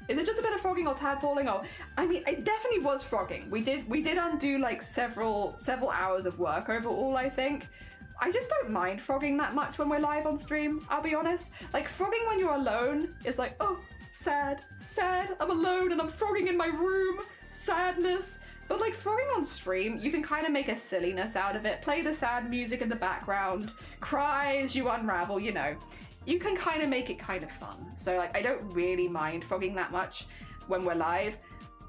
Is it just a bit of frogging or tadpoling? Or, I mean, it definitely was frogging. We did undo like several hours of work overall, I think. I just don't mind frogging that much when we're live on stream, I'll be honest. Like, frogging when you're alone is like, oh, sad, I'm alone and I'm frogging in my room, sadness. But like, frogging on stream, you can kind of make a silliness out of it, play the sad music in the background, cry as you unravel, you know. You can kind of make it kind of fun. So like, I don't really mind frogging that much when we're live.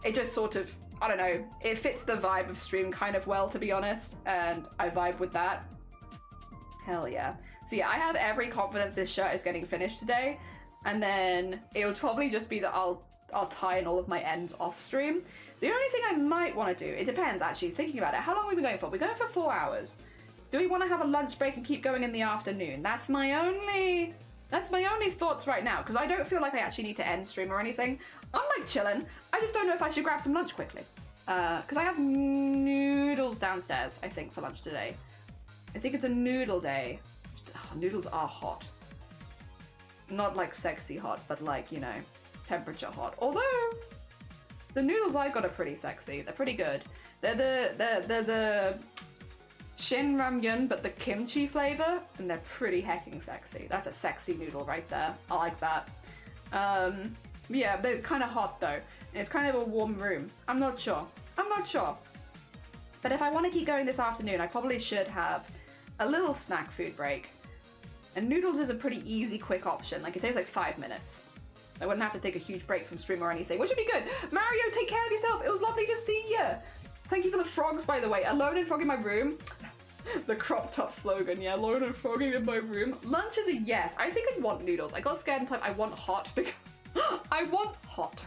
It just sort of, I don't know, it fits the vibe of stream kind of well, to be honest, and I vibe with that. Hell yeah. So yeah, I have every confidence this shirt is getting finished today, and then it'll probably just be that I'll tie in all of my ends off stream. The only thing I might want to do, it depends actually, thinking about it, how long have we been going for? We're going for 4 hours. Do we want to have a lunch break and keep going in the afternoon? That's my only thoughts right now, because I don't feel like I actually need to end stream or anything. I'm like chilling. I just don't know if I should grab some lunch quickly. Because I have noodles downstairs, I think, for lunch today. I think it's a noodle day. Oh, noodles are hot. Not like sexy hot, but like, you know, temperature hot. Although, the noodles I've got are pretty sexy. They're pretty good. They're the Shin Ramyun, but the kimchi flavor, and they're pretty hecking sexy. That's a sexy noodle right there. I like that. Yeah, they're kind of hot though. And it's kind of a warm room. I'm not sure. But if I want to keep going this afternoon, I probably should have a little snack food break. And noodles is a pretty easy, quick option. Like, it takes like 5 minutes. I wouldn't have to take a huge break from stream or anything, which would be good. Mario, take care of yourself. It was lovely to see you. Thank you for the frogs, by the way. Alone and frog in my room. The crop top slogan, yeah, alone and frogging in my room. Lunch is a yes. I think I'd want noodles. I got scared and typed I want hot because I want hot.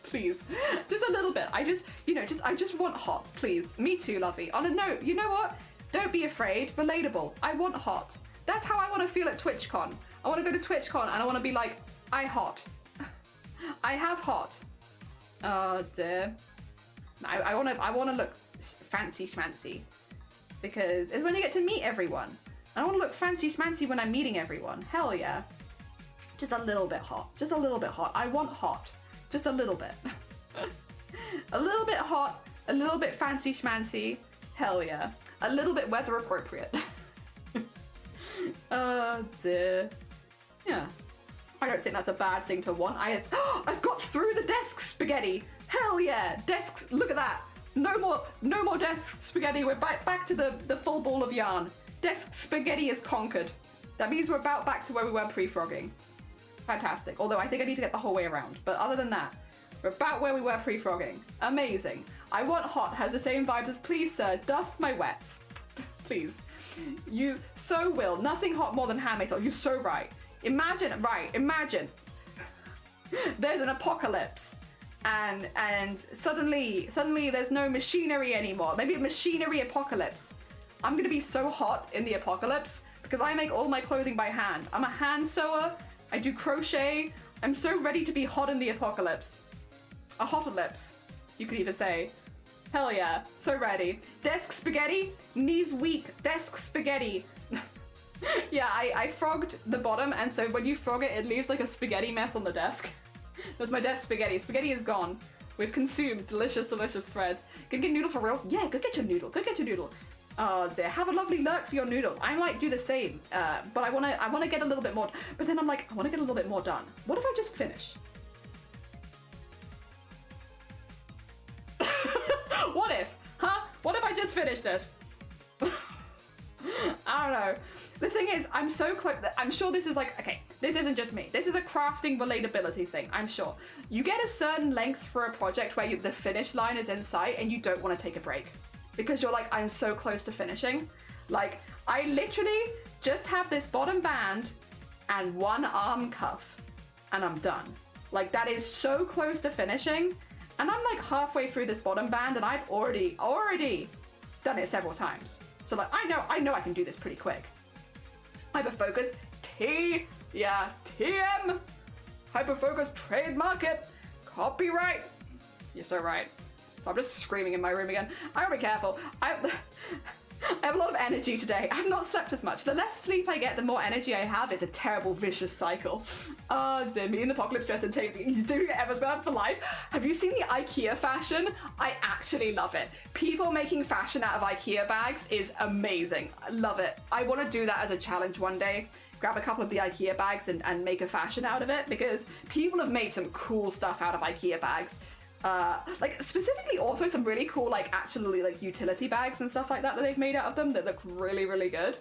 Please. Just a little bit. I just want hot, please. Me too, lovey. On a note, you know what? Don't be afraid. Relatable. I want hot. That's how I want to feel at Twitchcon. I want to go to Twitchcon and I want to be like, I hot. I have hot. Oh dear. I wanna look fancy schmancy because it's when I get to meet everyone. I want to look fancy schmancy when I'm meeting everyone. Hell yeah. Just a little bit hot. Just a little bit hot. I want hot. Just a little bit. A little bit hot. A little bit fancy schmancy. Hell yeah. A little bit weather appropriate. Oh dear. Yeah. I don't think that's a bad thing to want. I've got through the desk spaghetti. Hell yeah. Desks. Look at that. No more desk spaghetti. We're back to the full ball of yarn. Desk spaghetti is conquered. That means we're about back to where we were pre-frogging. Fantastic. Although I think I need to get the whole way around. But other than that, we're about where we were pre-frogging. Amazing. I want hot has the same vibes as please sir, dust my wets. Please. You so will. Nothing hot more than handmade. You're so right. Imagine. There's an apocalypse. And suddenly there's no machinery anymore. Maybe a machinery apocalypse. I'm gonna be so hot in the apocalypse because I make all my clothing by hand. I'm a hand sewer, I do crochet. I'm so ready to be hot in the apocalypse. A hotalypse, you could even say. Hell yeah, so ready. Desk spaghetti, knees weak, desk spaghetti. Yeah, I frogged the bottom, and so when you frog it, it leaves like a spaghetti mess on the desk. That's my desk spaghetti. Spaghetti is gone. We've consumed delicious, delicious threads. Gonna get noodle for real? Yeah, go get your noodle. Go get your noodle. Oh dear. Have a lovely lurk for your noodles. I might do the same, but I wanna get a little bit more. But then I'm like, I wanna get a little bit more done. What if I just finish? What if? Huh? What if I just finish this? I don't know. The thing is, I'm so close. I'm sure this is like, okay, this isn't just me. This is a crafting relatability thing, I'm sure. You get a certain length for a project where the finish line is in sight and you don't want to take a break. Because you're like, I'm so close to finishing. Like, I literally just have this bottom band and one arm cuff and I'm done. Like, that is so close to finishing. And I'm like halfway through this bottom band and I've already done it several times. So like, I know I can do this pretty quick. Hyperfocus, yeah, TM. Hyperfocus, trademark it. Copyright. You're so right. So I'm just screaming in my room again. I gotta be careful. I have a lot of energy today. I've not slept as much. The less sleep I get, the more energy I have. It's a terrible, vicious cycle. Oh dear, me and the apocalypse dress and doing it Eversberg for life. Have you seen the IKEA fashion? I actually love it. People making fashion out of IKEA bags is amazing. I love it. I want to do that as a challenge one day. Grab a couple of the IKEA bags and make a fashion out of it because people have made some cool stuff out of IKEA bags. Like specifically also some really cool like actually like utility bags and stuff like that they've made out of them that look really, really good.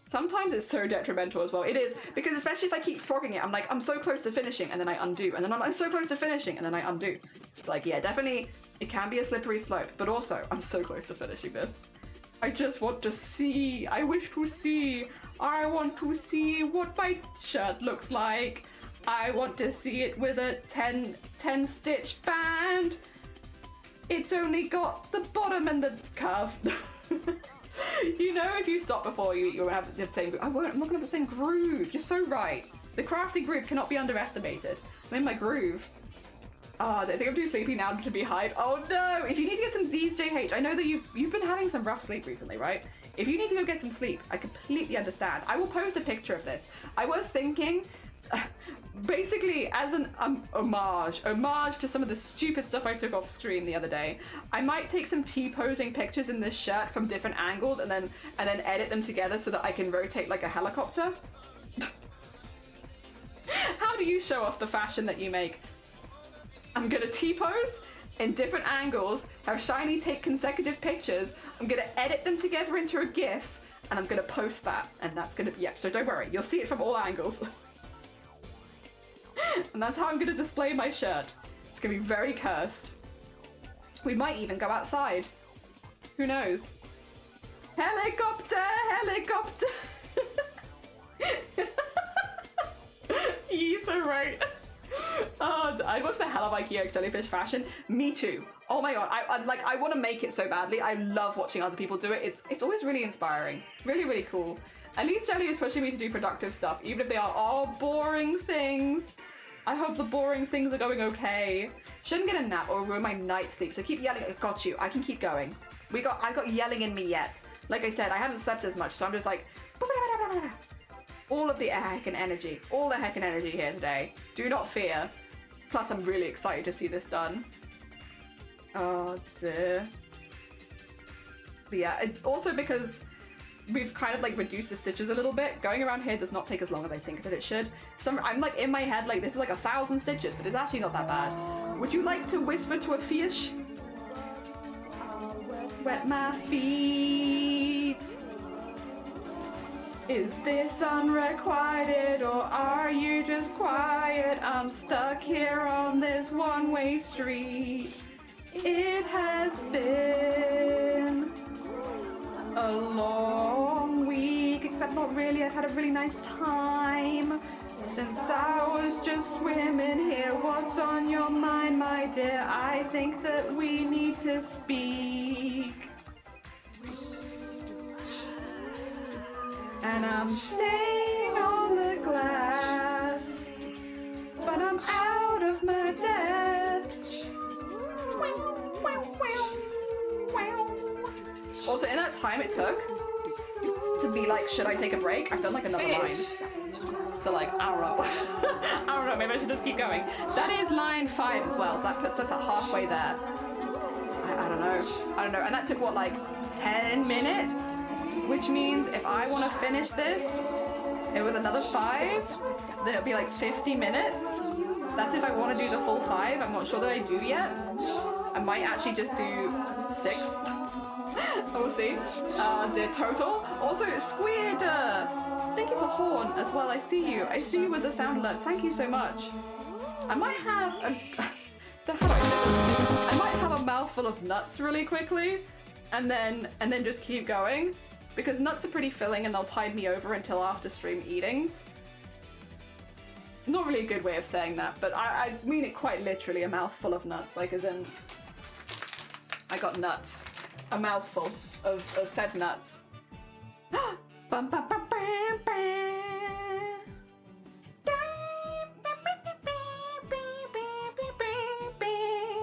Sometimes it's so detrimental as well. It is, because especially if I keep frogging it, I'm like, I'm so close to finishing and then I undo, and then I'm so close to finishing and then I undo. It's like, yeah, definitely it can be a slippery slope, but also I'm so close to finishing this. I just want to see, I wish to see, I want to see what my shirt looks like. I want to see it with a 10 stitch band. It's only got the bottom and the cuff. You know, if you stop before you won't have the same groove. I'm not gonna have the same groove. You're so right. The crafty groove cannot be underestimated. I'm in my groove. Oh, they think I'm too sleepy now to be hyped. Oh no! If you need to get some Z's, JH, I know that you've been having some rough sleep recently, right? If you need to go get some sleep, I completely understand. I will post a picture of this. I was thinking, basically as an homage to some of the stupid stuff I took off screen the other day, I might take some T-posing pictures in this shirt from different angles and then edit them together so that I can rotate like a helicopter. How do you show off the fashion that you make? I'm gonna T-pose in different angles, have Shiny take consecutive pictures, I'm gonna edit them together into a GIF, and I'm gonna post that, and that's gonna, yep, so don't worry, you'll see it from all angles. And that's how I'm gonna display my shirt. It's gonna be very cursed. We might even go outside. Who knows? Helicopter! Helicopter! You're so right. Oh, I watched the hell of IKEA jellyfish fashion. Me too. Oh my god, I want to make it so badly. I love watching other people do it. It's always really inspiring. Really, really cool. At least Jelly is pushing me to do productive stuff, even if they are all boring things. I hope the boring things are going okay. Shouldn't get a nap or ruin my night sleep, so keep yelling. Got you. I can keep going. I got yelling in me yet. Like I said, I haven't slept as much, so I'm just like all of the heckin' energy. All the heckin' energy here today. Do not fear. Plus, I'm really excited to see this done. Oh dear. But yeah, it's also because we've kind of like reduced the stitches a little bit. Going around here does not take as long as I think that it should. I'm like in my head like this is like 1,000 stitches, but it's actually not that bad. Would you like to whisper to a fish? Wet my feet. Is this unrequited or are you just quiet? I'm stuck here on this one-way street. It has been a long week, except not really. I've had a really nice time since I was just swimming here. What's on your mind, my dear? I think that we need to speak. And I'm staying on the glass, but I'm out of my depth. Also, in that time it took to be like, should I take a break? I've done like another line. So like, I don't know. I don't know, maybe I should just keep going. That is line 5 as well, so that puts us at halfway there. So I don't know. And that took what, like 10 minutes? Which means if I want to finish this with another 5, then it'll be like 50 minutes. That's if I want to do the full 5. I'm not sure that I do yet. I might actually just do 6. We'll see. The total. Also, Squid! Thank you for Horn as well. I see you. I see you with the sound alerts. Thank you so much. I might have a... How do I say this? I might have a mouthful of nuts really quickly, and then just keep going. Because nuts are pretty filling and they'll tide me over until after stream eatings. Not really a good way of saying that, but I mean it quite literally, a mouthful of nuts, like as in I got nuts. A mouthful of said nuts. Bum, bum, bum, bum, bum.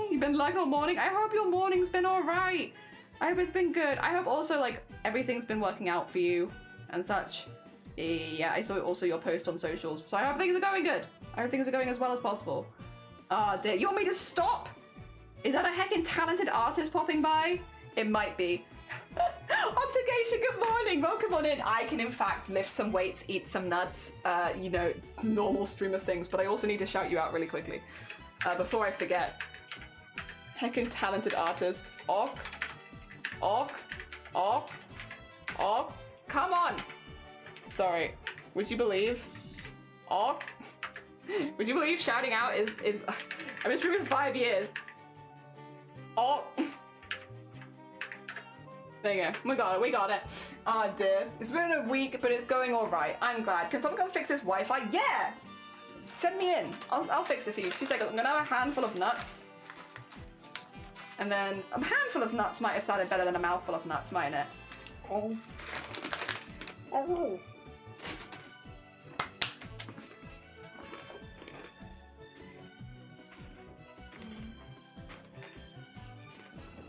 You've been lagging all morning? I hope your morning's been alright. I hope it's been good. I hope also like everything's been working out for you and such. Yeah, I saw also your post on socials. So I hope things are going good. I hope things are going as well as possible. Ah, dear. You want me to stop? Is that a heckin' talented artist popping by? It might be. Optigation, good morning. Welcome on in. I can in fact lift some weights, eat some nuts, you know, normal stream of things, but I also need to shout you out really quickly. Before I forget. Heckin' talented artist. Ok. Come on. Sorry. Would you believe? Would you believe shouting out is I've been streaming for 5 years. There you go. We got it. Oh dear. It's been a week, but it's going alright. I'm glad. Can someone come fix this Wi-Fi? Yeah! Send me in. I'll fix it for you. 2 seconds. I'm gonna have a handful of nuts. And then a handful of nuts might have sounded better than a mouthful of nuts, mightn't it? Oh.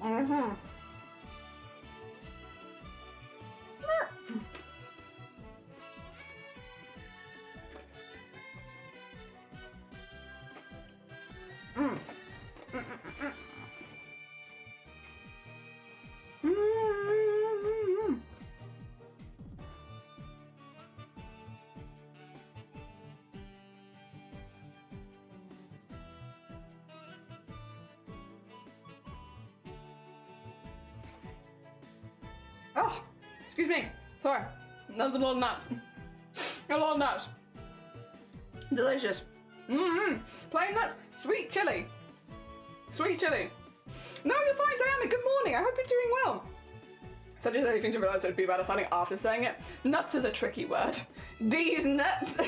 Mm-hmm. Oh, excuse me. Sorry. That was a lot of nuts. A lot of nuts. Delicious. Plain nuts. Sweet chili. Sweet chili. No, you're fine, Diana. Good morning. I hope you're doing well. Such as anything to realize it'd be better sounding after saying it. Nuts is a tricky word. These nuts.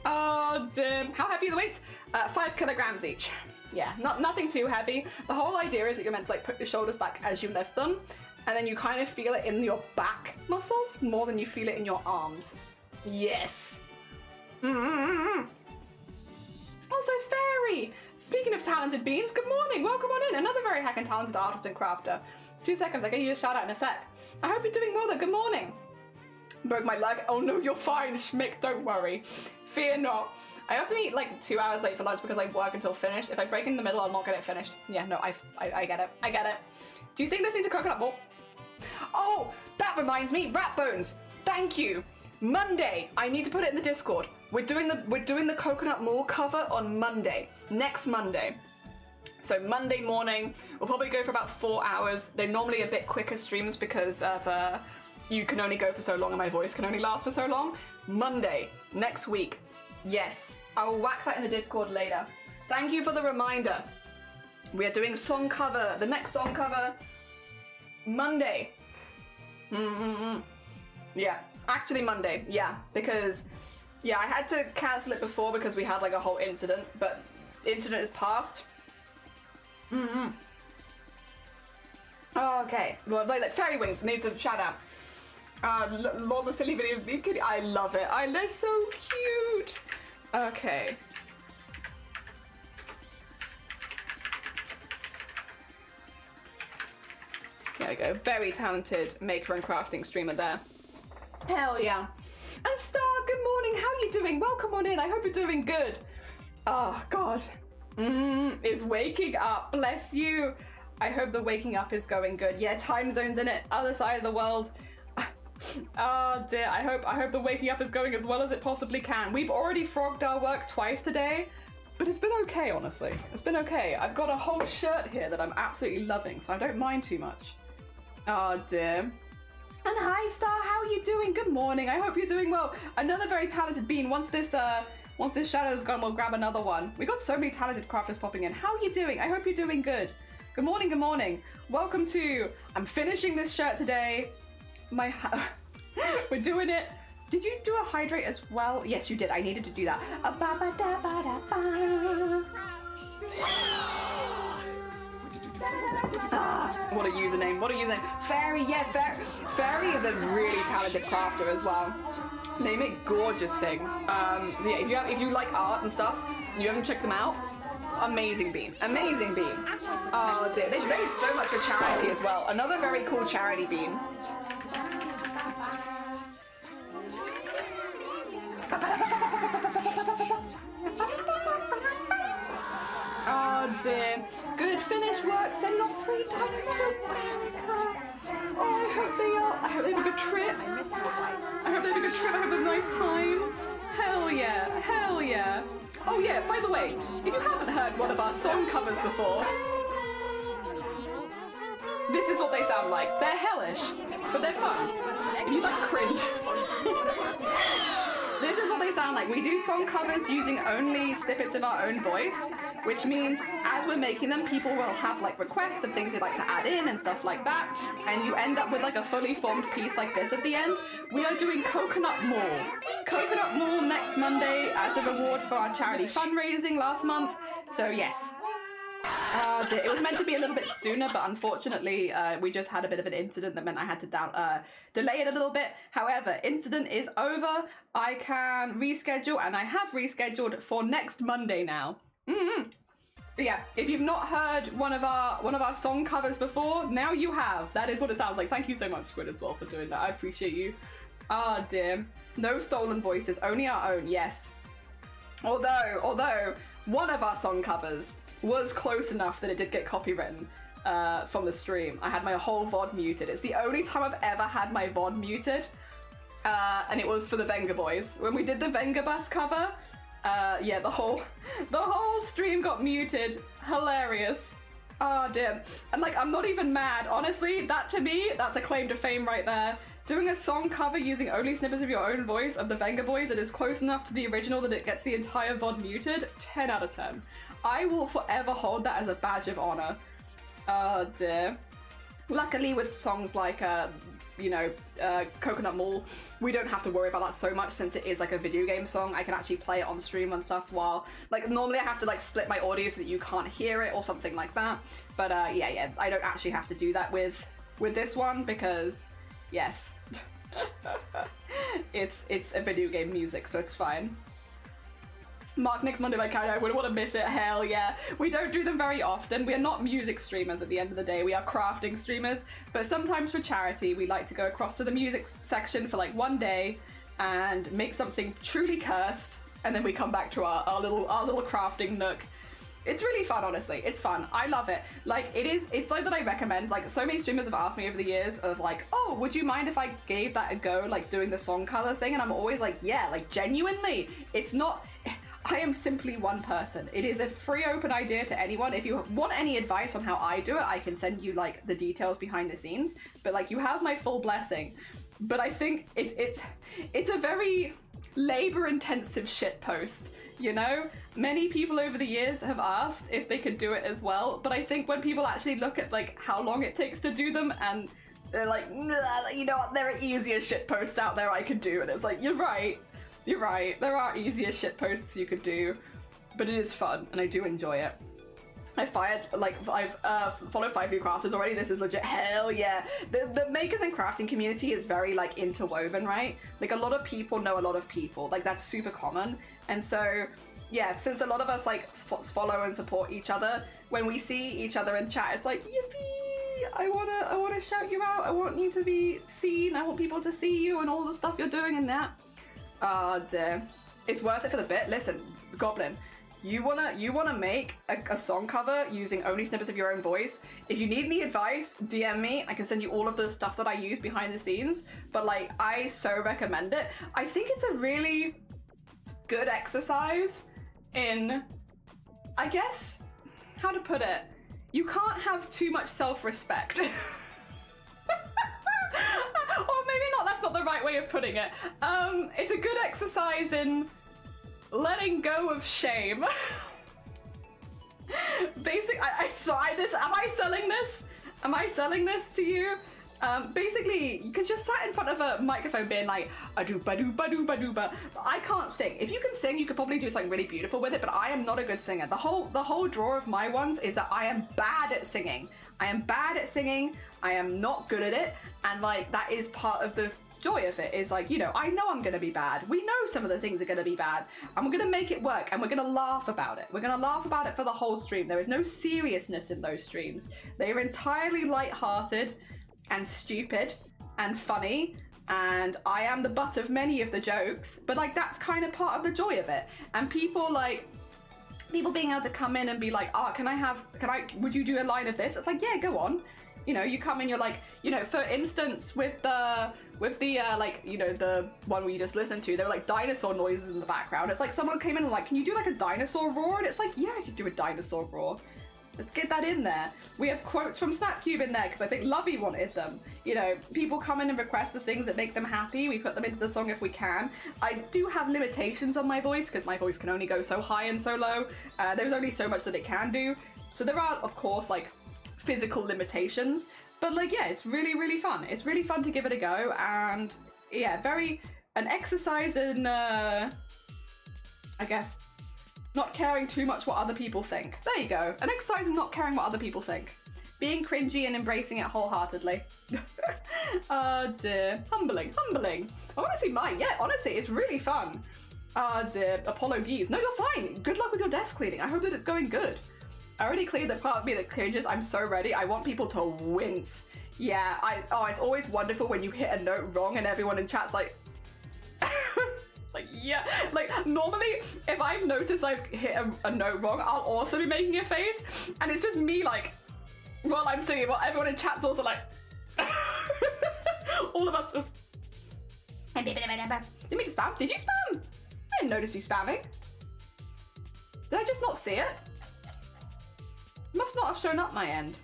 Oh, damn. How heavy are the weights? 5 kilograms each. Yeah, nothing too heavy. The whole idea is that you're meant to like put your shoulders back as you lift them, and then you kind of feel it in your back muscles more than you feel it in your arms. Yes. Also, Fairy! Speaking of talented beans, good morning, welcome on in. Another very heckin' talented artist and crafter. 2 seconds, I'll get you a shout out in a sec. I hope you're doing well though, good morning. Broke my leg. Oh no, you're fine, Schmick, don't worry. Fear not. I have to eat like 2 hours late for lunch because I work until finished. If I break in the middle, I'll not get it finished. Yeah, no, I get it. I get it. Do you think listening to Coconut Ball? Oh, that reminds me, Rat Bones. Thank you. Monday, I need to put it in the Discord. We're doing the Coconut Mall cover on Monday. Next Monday. So Monday morning, we'll probably go for about 4 hours. They're normally a bit quicker streams because of you can only go for so long and my voice can only last for so long. Monday, next week. Yes, I will whack that in the Discord later. Thank you for the reminder. We are doing song cover, the next song cover, Monday. Yeah, actually Monday, yeah, because, yeah, I had to cancel it before because we had like a whole incident, but incident is past. Okay, well, like Fairy Wings needs a shout out. Lord the silly video, I love it. They're so cute. Okay. There we go. Very talented maker and crafting streamer there. Hell yeah. And Star, good morning. How are you doing? Welcome on in. I hope you're doing good. Oh, God. Is waking up. Bless you. I hope the waking up is going good. Yeah, time zones in it. Other side of the world. Oh dear, I hope the waking up is going as well as it possibly can. We've already frogged our work twice today, but it's been okay, honestly. It's been okay. I've got a whole shirt here that I'm absolutely loving, so I don't mind too much. Oh dear. And hi Star, how are you doing? Good morning, I hope you're doing well. Another very talented bean. Once this shadow's gone, we'll grab another one. We got so many talented crafters popping in. How are you doing? I hope you're doing good. Good morning, good morning. Welcome to, I'm finishing this shirt today. We're doing it. Did you do a hydrate as well? Yes, you did. I needed to do that. What a username. What a username. Fairy, yeah, Fairy is a really talented crafter as well. They make gorgeous things. So yeah, if you like art and stuff, and you haven't checked them out, amazing bean. Amazing bean. Oh dear. They raised so much for charity as well. Another very cool charity bean. Oh dear. Good finished work. Sending off 3 times to America. Oh, I hope they have a good trip. I hope they have a good trip. I hope it's a nice time. Hell yeah. Hell yeah. Oh yeah, by the way, if you haven't heard one of our song covers before, this is what they sound like. They're hellish, but they're fun. If you like cringe. This is what they sound like. We do song covers using only snippets of our own voice, which means as we're making them, people will have like requests of things they'd like to add in and stuff like that, and you end up with like a fully formed piece like this at the end. We are doing Coconut Mall. Coconut Mall next Monday as a reward for our charity fundraising last month. So yes. It was meant to be a little bit sooner, but unfortunately we just had a bit of an incident that meant I had to delay it a little bit. However, incident is over. I can reschedule, and I have rescheduled for next Monday now. But yeah, if you've not heard one of our song covers before, now you have. That is what it sounds like. Thank you so much, Squid, as well, for doing that. I appreciate you. Ah, dear. No stolen voices, only our own. Yes. Although one of our song covers was close enough that it did get copywritten from the stream. I had my whole VOD muted. It's the only time I've ever had my VOD muted, and it was for the Venga Boys. When we did the Venga Bus cover, yeah, the whole stream got muted. Hilarious. Oh dear. And like, I'm not even mad. Honestly, that to me, that's a claim to fame right there. Doing a song cover using only snippets of your own voice of the Venga Boys that is close enough to the original that it gets the entire VOD muted, 10 out of 10. I will forever hold that as a badge of honor. Oh dear. Luckily with songs like, Coconut Mall, we don't have to worry about that so much since it is like a video game song. I can actually play it on stream and stuff while, like, normally I have to like split my audio so that you can't hear it or something like that. But yeah, I don't actually have to do that with this one because, yes, it's a video game music, so it's fine. Mark next Monday by County, I wouldn't want to miss it, hell yeah. We don't do them very often. We are not music streamers at the end of the day, we are crafting streamers, but sometimes for charity we like to go across to the music section for like one day and make something truly cursed, and then we come back to our little crafting nook. It's really fun, honestly. It's fun. I love it. Like, it's like that I recommend. Like, so many streamers have asked me over the years of like, oh, would you mind if I gave that a go, like doing the song color thing? And I'm always like, yeah, like genuinely. It's not, I am simply one person. It is a free open idea to anyone. If you want any advice on how I do it, I can send you like the details behind the scenes, but like you have my full blessing. But I think it's a very labor intensive shit post. You know, many people over the years have asked if they could do it as well, but I think when people actually look at like how long it takes to do them, and they're like, nah, you know what, there are easier shit posts out there I could do, and it's like, you're right, there are easier shit posts you could do, but it is fun and I do enjoy it. I've followed 5 new crafters already. This is legit, hell yeah. The makers and crafting community is very like interwoven, right? Like a lot of people know a lot of people, like that's super common. And so yeah, since a lot of us like follow and support each other, when we see each other in chat, it's like, yippee, I wanna shout you out, I want you to be seen, I want people to see you and all the stuff you're doing and that. Ah, dear. It's worth it for the bit. Listen, Goblin, you wanna make a song cover using only snippets of your own voice. If you need any advice, DM me. I can send you all of the stuff that I use behind the scenes, but like, I so recommend it. I think it's a really good exercise in, I guess, how to put it, you can't have too much self-respect. Or maybe not, that's not the right way of putting it. It's a good exercise in letting go of shame. Basically, am I selling this? Am I selling this to you? Basically, because you're sat in front of a microphone being like, a-doo-ba-doo-ba-doo-ba-doo-ba. I can't sing. If you can sing, you could probably do something really beautiful with it, but I am not a good singer. The whole draw of my ones is that I am bad at singing. I am bad at singing. I am not good at it. And like, that is part of the joy of it, is like, you know I'm gonna be bad. We know some of the things are gonna be bad, and we're gonna make it work, and we're gonna laugh about it. We're gonna laugh about it for the whole stream. There is no seriousness in those streams. They are entirely light-hearted and stupid and funny, and I am the butt of many of the jokes, but like, that's kind of part of the joy of it. And people being able to come in and be like, oh, would you do a line of this? It's like, yeah, go on. You know, you come in, you're like, you know, for instance, with the like, you know, the one we just listened to, there were like dinosaur noises in the background. It's like someone came in and like, can you do like a dinosaur roar? And it's like, yeah, I can do a dinosaur roar. Let's get that in there. We have quotes from Snapcube in there because I think Lovey wanted them. You know, people come in and request the things that make them happy. We put them into the song if we can. I do have limitations on my voice because my voice can only go so high and so low. There's only so much that it can do. So there are, of course, like physical limitations. But like, yeah, it's really, really fun. It's really fun to give it a go. And yeah, an exercise in, I guess, not caring too much what other people think. There you go. An exercise in not caring what other people think. Being cringy and embracing it wholeheartedly. Oh dear. Humbling. I want to see mine. Yeah, honestly, it's really fun. Oh dear. Apollo Geese. No, you're fine. Good luck with your desk cleaning. I hope that it's going good. I already cleared the part of me that cringes. I'm so ready. I want people to wince. Yeah, it's always wonderful when you hit a note wrong and everyone in chat's like, like, yeah, like normally if I've noticed I've hit a note wrong, I'll also be making a face, and it's just me like, while I'm singing, while everyone in chat's also like, all of us just, didn't mean to spam. Did you spam? I didn't notice you spamming. Did I just not see it? Must not have shown up my end.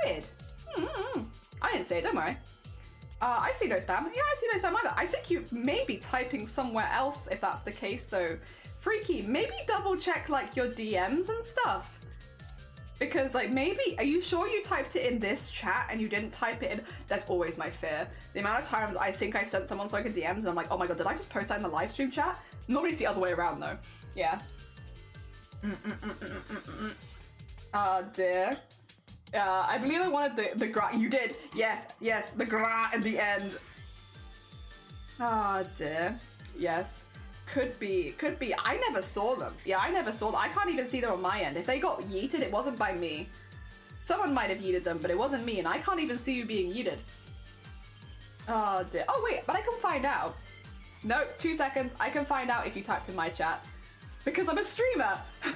Weird. I didn't see it, don't worry. I see no spam. Yeah, I see no spam either. I think you may be typing somewhere else if that's the case though. Freaky, maybe double check like your DMs and stuff. Because like maybe, are you sure you typed it in this chat and you didn't type it in? That's always my fear. The amount of times I think I sent someone like a DMs and I'm like, oh my god, did I just post that in the live stream chat? Normally it's the other way around though. Yeah. Oh dear. I believe I wanted the gra. You did. Yes, the gra at the end. Oh dear. Yes. Could be. I never saw them. Yeah, I never saw them. I can't even see them on my end. If they got yeeted, it wasn't by me. Someone might have yeeted them, but it wasn't me, and I can't even see you being yeeted. Oh dear. Oh wait, but I can find out. No, 2 seconds. I can find out if you typed in my chat. Because I'm a streamer. I'm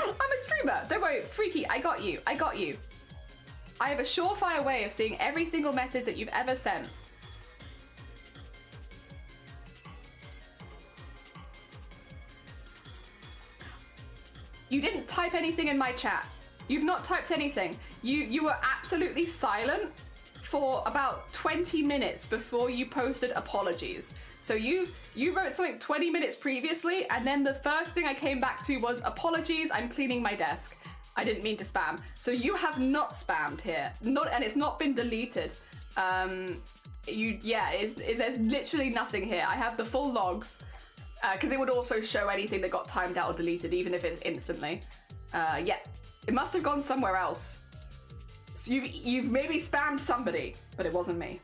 a streamer. Don't worry, Freaky, I got you. I got you. I have a surefire way of seeing every single message that you've ever sent. You didn't type anything in my chat. You've not typed anything. You were absolutely silent for about 20 minutes before you posted apologies. So you wrote something 20 minutes previously, and then the first thing I came back to was apologies, I'm cleaning my desk. I didn't mean to spam. So you have not spammed here. And it's not been deleted. There's literally nothing here. I have the full logs. Because it would also show anything that got timed out or deleted, even if it's instantly. Yeah, it must have gone somewhere else. So you've maybe spammed somebody, but it wasn't me.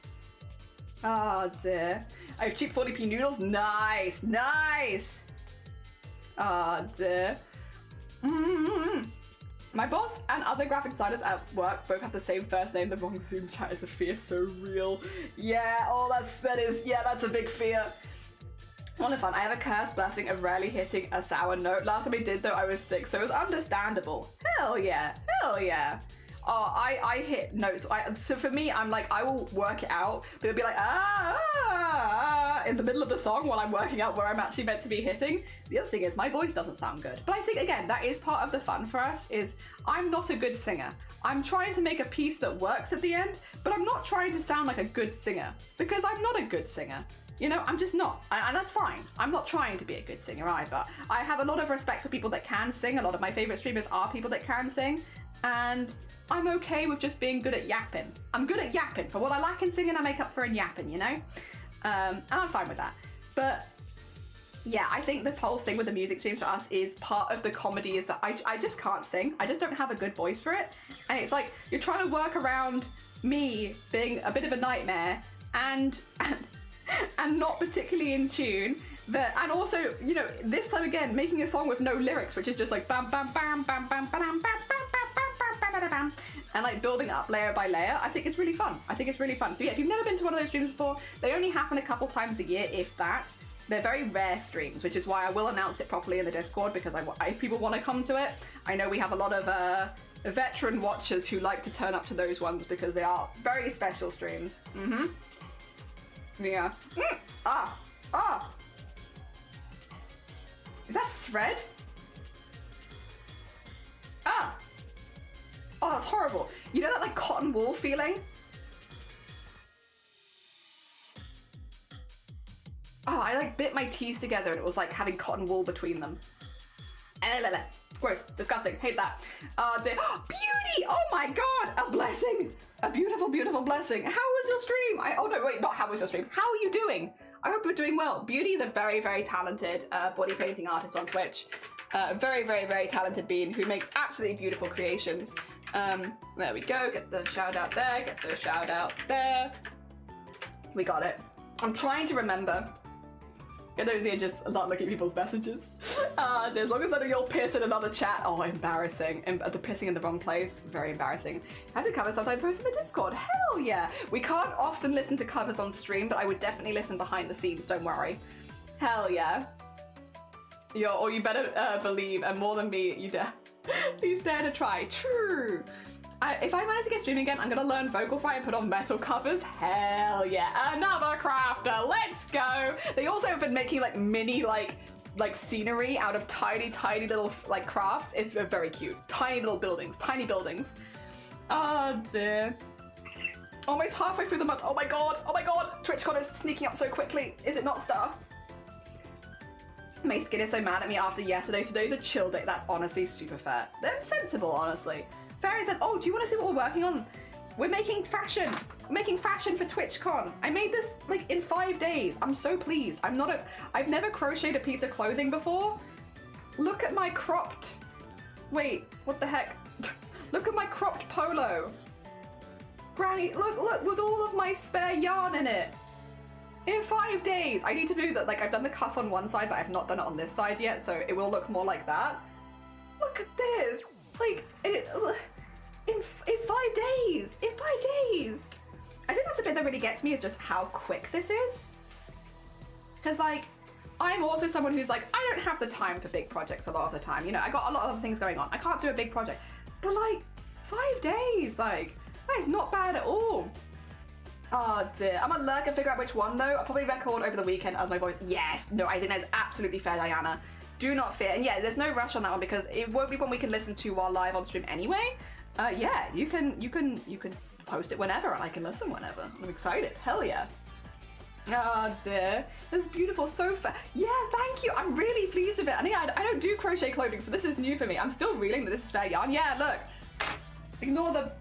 Oh dear. I have cheap 40p noodles. Nice, nice. Oh dear. My boss and other graphic designers at work both have the same first name. The wrong Zoom chat is a fear so real. Yeah, that's a big fear. One of fun. I have a cursed blessing of rarely hitting a sour note. Last time I did though, I was sick, so it was understandable. Hell yeah, hell yeah. Oh, I hit notes. So for me, I'm like, I will work it out, but it'll be like, in the middle of the song while I'm working out where I'm actually meant to be hitting. The other thing is my voice doesn't sound good. But I think, again, that is part of the fun for us, is I'm not a good singer. I'm trying to make a piece that works at the end, but I'm not trying to sound like a good singer, because I'm not a good singer. You know, I'm just not, and that's fine. I'm not trying to be a good singer either. I have a lot of respect for people that can sing. A lot of my favorite streamers are people that can sing, and I'm okay with just being good at yapping. I'm good at yapping. For what I lack in singing, I make up for in yapping, you know? And I'm fine with that. But yeah, I think the whole thing with the music streams for us is part of the comedy is that I just can't sing. I just don't have a good voice for it. And it's like, you're trying to work around me being a bit of a nightmare and not particularly in tune. And also, you know, this time again, making a song with no lyrics, which is just like bam, bam, bam, bam, bam, bam, bam, bam, bam, bam, bam, bam, and like building up layer by layer. I think it's really fun. So yeah, if you've never been to one of those streams before, they only happen a couple times a year, if that. They're very rare streams, which is why I will announce it properly in the Discord, because if people want to come to it, I know we have a lot of veteran watchers who like to turn up to those ones because they are very special streams. Yeah. Is that thread? Oh, that's horrible. You know that like cotton wool feeling? Oh, I like bit my teeth together and it was like having cotton wool between them. Gross, disgusting, hate that. Beauty, oh my God, a blessing. A beautiful, beautiful blessing. How was your stream? Oh no, wait, not how was your stream. How are you doing? I hope you're doing well. Beauty is a very, very talented body painting artist on Twitch. Very, very, very talented being who makes absolutely beautiful creations. There we go, get the shout out there, get the shout out there. We got it. I'm trying to remember. Get those here, just not looking at people's messages. As long as I know you'll piss in another chat. Oh, embarrassing. The pissing in the wrong place. Very embarrassing. I have to cover stuff I post in the Discord. Hell yeah. We can't often listen to covers on stream, but I would definitely listen behind the scenes, don't worry. Hell yeah. Or you better believe, and more than me, you dare. Please dare to try. True. If I manage to get streaming again, I'm gonna learn vocal fry and put on metal covers. Hell yeah, another crafter, let's go. They also have been making like mini like scenery out of tiny little like crafts. It's very cute. Tiny little buildings, tiny buildings. Oh dear. Almost halfway through the month. Oh my god, Twitchcon is sneaking up so quickly. Is it not, Star? My skin is so mad at me after yesterday. Today's a chill day. That's honestly super fair. They're sensible, honestly. Fairy said, oh, do you want to see what we're working on? We're making fashion. We're making fashion for TwitchCon. I made this like in 5 days. I'm so pleased. I've never crocheted a piece of clothing before. Look at my cropped, wait, what the heck? Look at my cropped polo. Granny, look, with all of my spare yarn in it. In 5 days! I need to do that. Like, I've done the cuff on one side, but I've not done it on this side yet, so it will look more like that. Look at this! Like, in 5 days! In 5 days! I think that's the bit that really gets me, is just how quick this is. Because, like, I'm also someone who's like, I don't have the time for big projects a lot of the time. You know, I got a lot of other things going on. I can't do a big project. But, like, 5 days, like, that is not bad at all. Oh dear. I'm gonna lurk and figure out which one though. I'll probably record over the weekend as my voice. Yes! No, I think that's absolutely fair, Diana. Do not fear. And yeah, there's no rush on that one because it won't be one we can listen to while live on stream anyway. Yeah, you can post it whenever and I can listen whenever. I'm excited. Hell yeah. Oh dear. That's beautiful. So fair. Yeah, thank you. I'm really pleased with it. And yeah, I don't do crochet clothing, so this is new for me. I'm still reeling that this is fair yarn. Yeah, look. Ignore the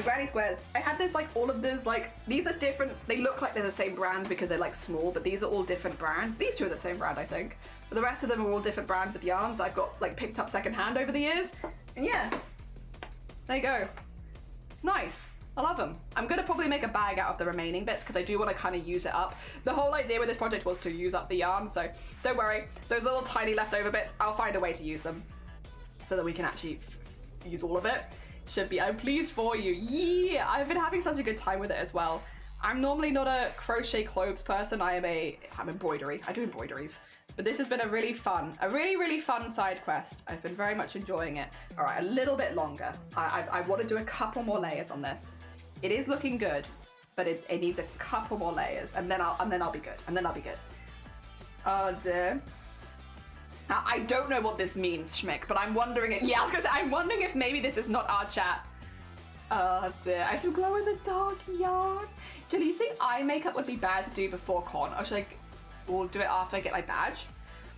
granny squares. I had this, like, all of this, like, these are different. They look like they're the same brand because they're, like, small, but these are all different brands. These two are the same brand, I think. But the rest of them are all different brands of yarns I've got, like, picked up secondhand over the years. And yeah, there you go. Nice. I love them. I'm gonna probably make a bag out of the remaining bits because I do want to kind of use it up. The whole idea with this project was to use up the yarn, so don't worry. Those little tiny leftover bits, I'll find a way to use them so that we can actually use all of it. Should be. I'm pleased for you. Yeah, I've been having such a good time with it as well. I'm normally not a crochet clothes person. I'm embroidery. I do embroideries. But this has been a really fun side quest. I've been very much enjoying it. All right, a little bit longer. I want to do a couple more layers on this. It is looking good, but it needs a couple more layers, and then I'll be good. And then I'll be good. Oh dear. Now, I don't know what this means, Schmick, but I'm wondering if, yeah, I was gonna say, I'm wondering if maybe this is not our chat. Oh dear, I have some glow in the dark yarn. Do you think eye makeup would be bad to do before con, or should I, or do it after I get my badge?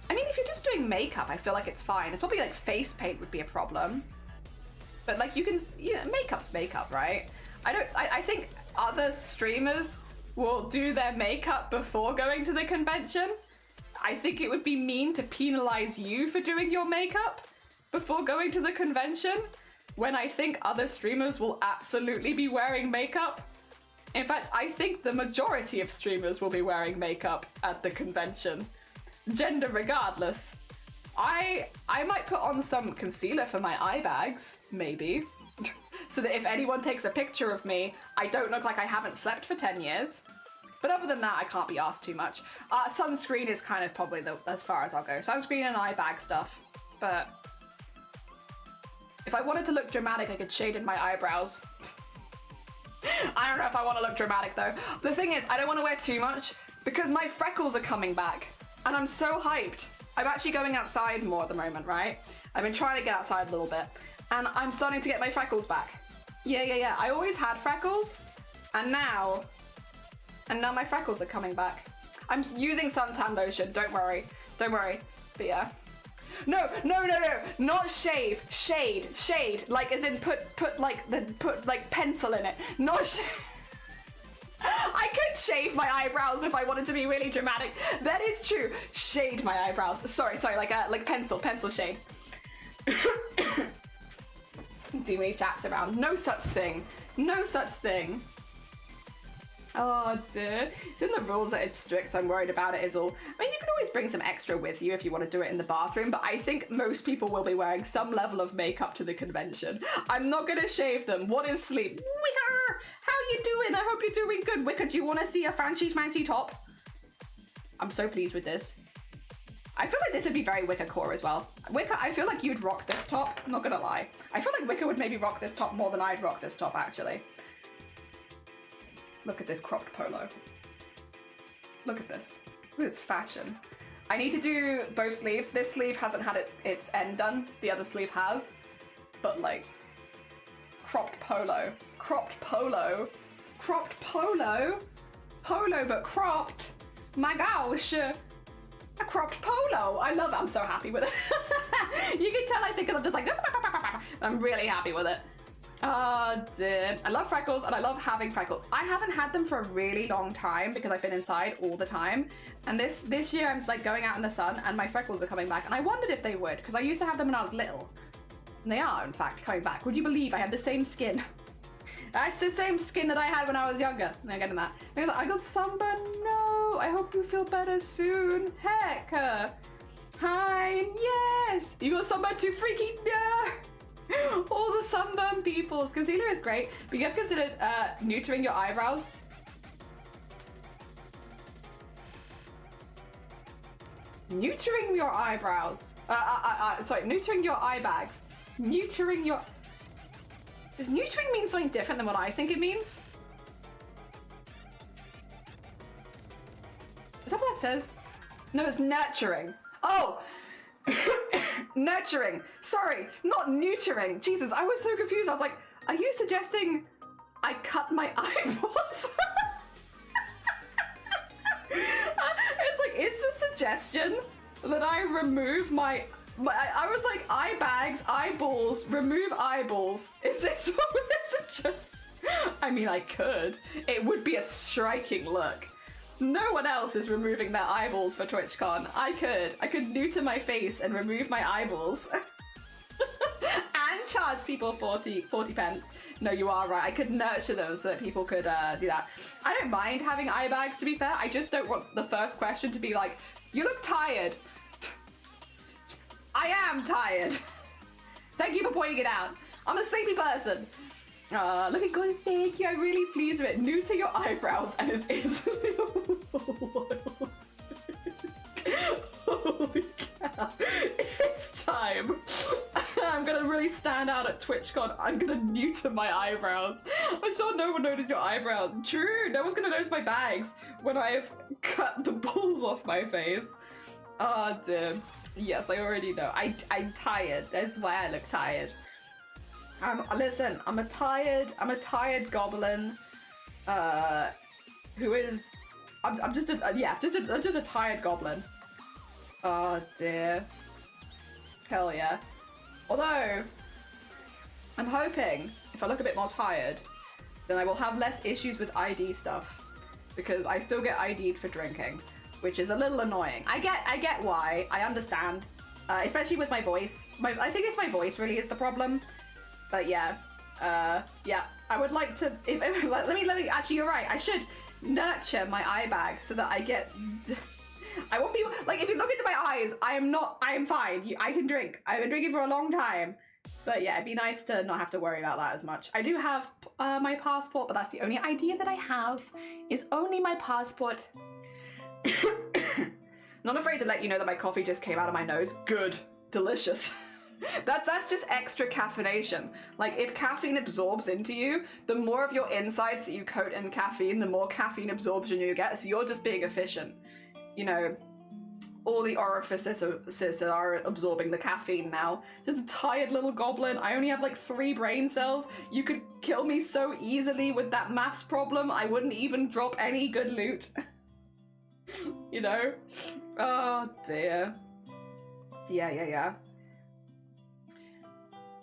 I mean, if you're just doing makeup, I feel like it's fine. It's probably like face paint would be a problem. But like you can, you know, makeup's makeup, right? I think other streamers will do their makeup before going to the convention. I think it would be mean to penalize you for doing your makeup before going to the convention, when I think other streamers will absolutely be wearing makeup. In fact, I think the majority of streamers will be wearing makeup at the convention, gender regardless. I might put on some concealer for my eye bags, maybe, so that if anyone takes a picture of me, I don't look like I haven't slept for 10 years. But other than that, I can't be asked too much. Sunscreen is kind of probably as far as I'll go. Sunscreen and eye bag stuff. But if I wanted to look dramatic, I could shade in my eyebrows. I don't know if I want to look dramatic though. The thing is, I don't want to wear too much because my freckles are coming back and I'm so hyped. I'm actually going outside more at the moment, right? I've been trying to get outside a little bit and I'm starting to get my freckles back. Yeah. I always had freckles and now my freckles are coming back. I'm using suntan lotion, don't worry. But yeah. No, not shave, shade, like as in put like pencil in it. Not I could shave my eyebrows if I wanted to be really dramatic. That is true. Shade my eyebrows. Sorry, like pencil shade. Do many chats around. No such thing. Oh dear. It's in the rules that it's strict, so I'm worried about it is all. I mean, you can always bring some extra with you if you want to do it in the bathroom, but I think most people will be wearing some level of makeup to the convention. I'm not gonna shave them. What is sleep? Wicker! How you doing? I hope you're doing good. Wicker, do you want to see a fancy top? I'm so pleased with this. I feel like this would be very Wicker core as well. Wicker, I feel like you'd rock this top. I'm not gonna lie. I feel like Wicker would maybe rock this top more than I'd rock this top, actually. Look at this cropped polo. Look at this. Look at this fashion. I need to do both sleeves. This sleeve hasn't had its end done. The other sleeve has. But like, cropped polo. Polo but cropped. My gosh. A cropped polo. I love it. I'm so happy with it. You can tell I think I'm just like, I'm really happy with it. Oh dear. I love freckles and I love having freckles. I haven't had them for a really long time because I've been inside all the time. And this year I'm just like going out in the sun and my freckles are coming back. And I wondered if they would because I used to have them when I was little. And they are in fact coming back. Would you believe I have the same skin? That's the same skin that I had when I was younger. I'm getting that. I got sunburn. No. I hope you feel better soon. Heck. Hi. Yes. You got sunburn too, freaky. No. All the sunburn peoples. Concealer is great, but you have considered neutering your eyebrows. Neutering your eyebrows. Sorry, neutering your eye bags. Neutering your... Does neutering mean something different than what I think it means? Is that what that says? No, it's nurturing. Oh! Nurturing. Sorry, not neutering. Jesus, I was so confused. I was like, are you suggesting I cut my eyeballs? It's like, is the suggestion that I remove my I was like, eye bags, eyeballs, remove eyeballs. Is this what it suggests? I mean, I could. It would be a striking look. No one else is removing their eyeballs for TwitchCon. I could neuter my face and remove my eyeballs. And charge people 40 pence. No, you are right. I could nurture them so that people could do that. I don't mind having eye bags, to be fair. I just don't want the first question to be like, you look tired. I am tired. Thank you for pointing it out. I'm a sleepy person. Looking good, thank you. I'm really pleased with it. New to your eyebrows and it's instantly wild. Holy cow. It's time. I'm gonna really stand out at TwitchCon. I'm gonna neuter my eyebrows. I'm sure no one noticed your eyebrows. True, no one's gonna notice my bags when I've cut the balls off my face. Oh dear. Yes, I already know. I'm tired. That's why I look tired. Listen, I'm a tired goblin. Who is? I'm just a tired goblin. Oh dear. Hell yeah. Although, I'm hoping if I look a bit more tired, then I will have less issues with ID stuff, because I still get ID'd for drinking, which is a little annoying. I get why. I understand, especially with my voice. I think it's my voice really is the problem. But yeah, yeah. I would like to. Let me. Actually, you're right. I should nurture my eye bag so that I get. I won't be like, if you look into my eyes, I am fine. I can drink. I've been drinking for a long time. But yeah, it'd be nice to not have to worry about that as much. I do have my passport, but that's the only idea that I have is only my passport. Not afraid to let you know that my coffee just came out of my nose. Good. Delicious. That's just extra caffeination. Like, if caffeine absorbs into you, the more of your insides that you coat in caffeine, the more caffeine absorption you get. So you're just being efficient. You know, all the orifices are absorbing the caffeine now. Just a tired little goblin. I only have like 3 brain cells. You could kill me so easily with that maths problem. I wouldn't even drop any good loot. You know? Oh dear. Yeah.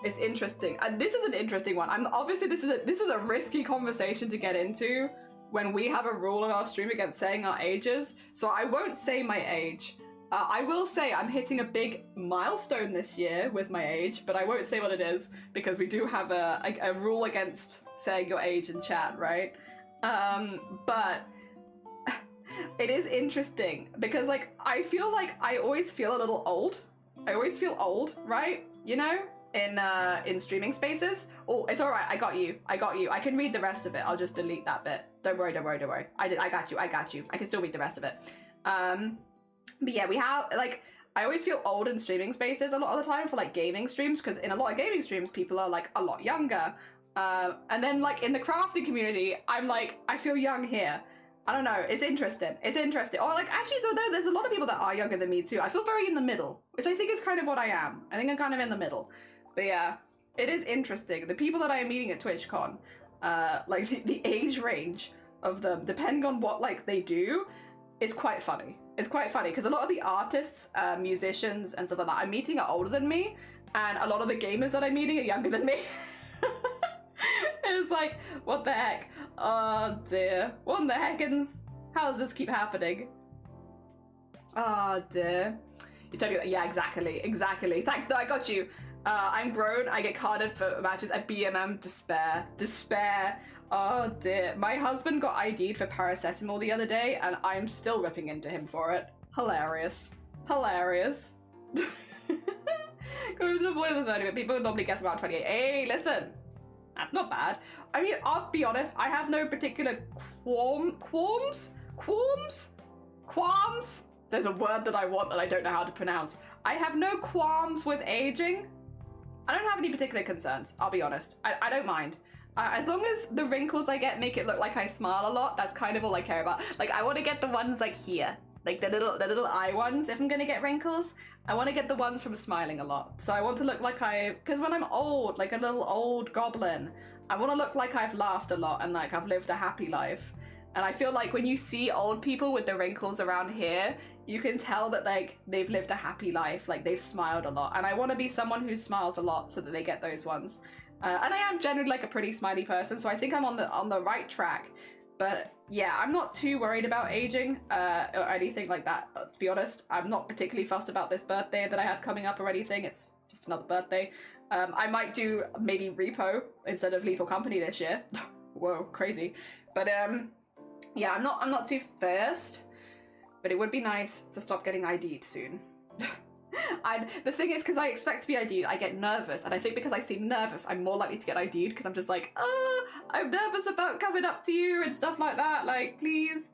It's interesting. This is an interesting one. Obviously this is a risky conversation to get into when we have a rule on our stream against saying our ages. So I won't say my age. I will say I'm hitting a big milestone this year with my age, but I won't say what it is because we do have a rule against saying your age in chat, right? But it is interesting because, like, I feel like I always feel a little old. I always feel old, right? You know? In streaming spaces. Oh, it's all right. I got you. I can read the rest of it. I'll just delete that bit. Don't worry. I got you. I can still read the rest of it. But yeah, we have, like, I always feel old in streaming spaces a lot of the time for, like, gaming streams, because in a lot of gaming streams, people are, like, a lot younger. And then, like, in the crafty community, I'm like, I feel young here. I don't know. It's interesting. Or, like, actually, though, there's a lot of people that are younger than me, too. I feel very in the middle, which I think is kind of what I am. I think I'm kind of in the middle. But yeah, it is interesting. The people that I am meeting at TwitchCon, like, the age range of them, depending on what, like, they do, is quite funny. It's quite funny, because a lot of the artists, musicians, and stuff like that I'm meeting are older than me, and a lot of the gamers that I'm meeting are younger than me. It's like, what the heck? Oh dear. What in the heckins? How does this keep happening? Oh dear. You're telling me that? Yeah, exactly. Thanks, no, I got you. I'm grown. I get carded for matches at BMM. Despair. Oh dear. My husband got ID'd for paracetamol the other day, and I'm still ripping into him for it. Hilarious. Hilarious. Goes to avoid the 30, but people normally guess about 28. Hey, listen. That's not bad. I mean, I'll be honest, I have no particular qualms? There's a word that I want that I don't know how to pronounce. I have no qualms with aging. I don't have any particular concerns, I'll be honest. I don't mind. As long as the wrinkles I get make it look like I smile a lot, that's kind of all I care about. Like, I want to get the ones like here. Like the little eye ones, if I'm gonna get wrinkles. I want to get the ones from smiling a lot. So I want to look like because when I'm old, like a little old goblin, I want to look like I've laughed a lot and like I've lived a happy life. And I feel like when you see old people with the wrinkles around here, you can tell that like they've lived a happy life, like they've smiled a lot. And I want to be someone who smiles a lot so that they get those ones. And I am generally like a pretty smiley person, so I think I'm on the right track. But yeah, I'm not too worried about aging or anything like that, to be honest. I'm not particularly fussed about this birthday that I have coming up or anything. It's just another birthday. I might do maybe Repo instead of Lethal Company this year. Whoa, crazy. But yeah, I'm not too fussed, but it would be nice to stop getting ID'd soon. The thing is, because I expect to be ID'd, I get nervous, and I think because I seem nervous, I'm more likely to get ID'd, because I'm just like, oh, I'm nervous about coming up to you and stuff like that, like, please.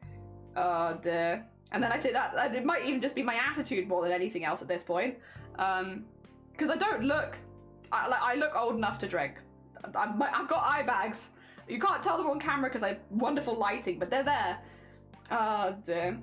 Oh, dear. And then I think that it might even just be my attitude more than anything else at this point, because I don't look, I look old enough to drink. I've got eye bags. You can't tell them on camera because I have wonderful lighting, but they're there. Oh, dear.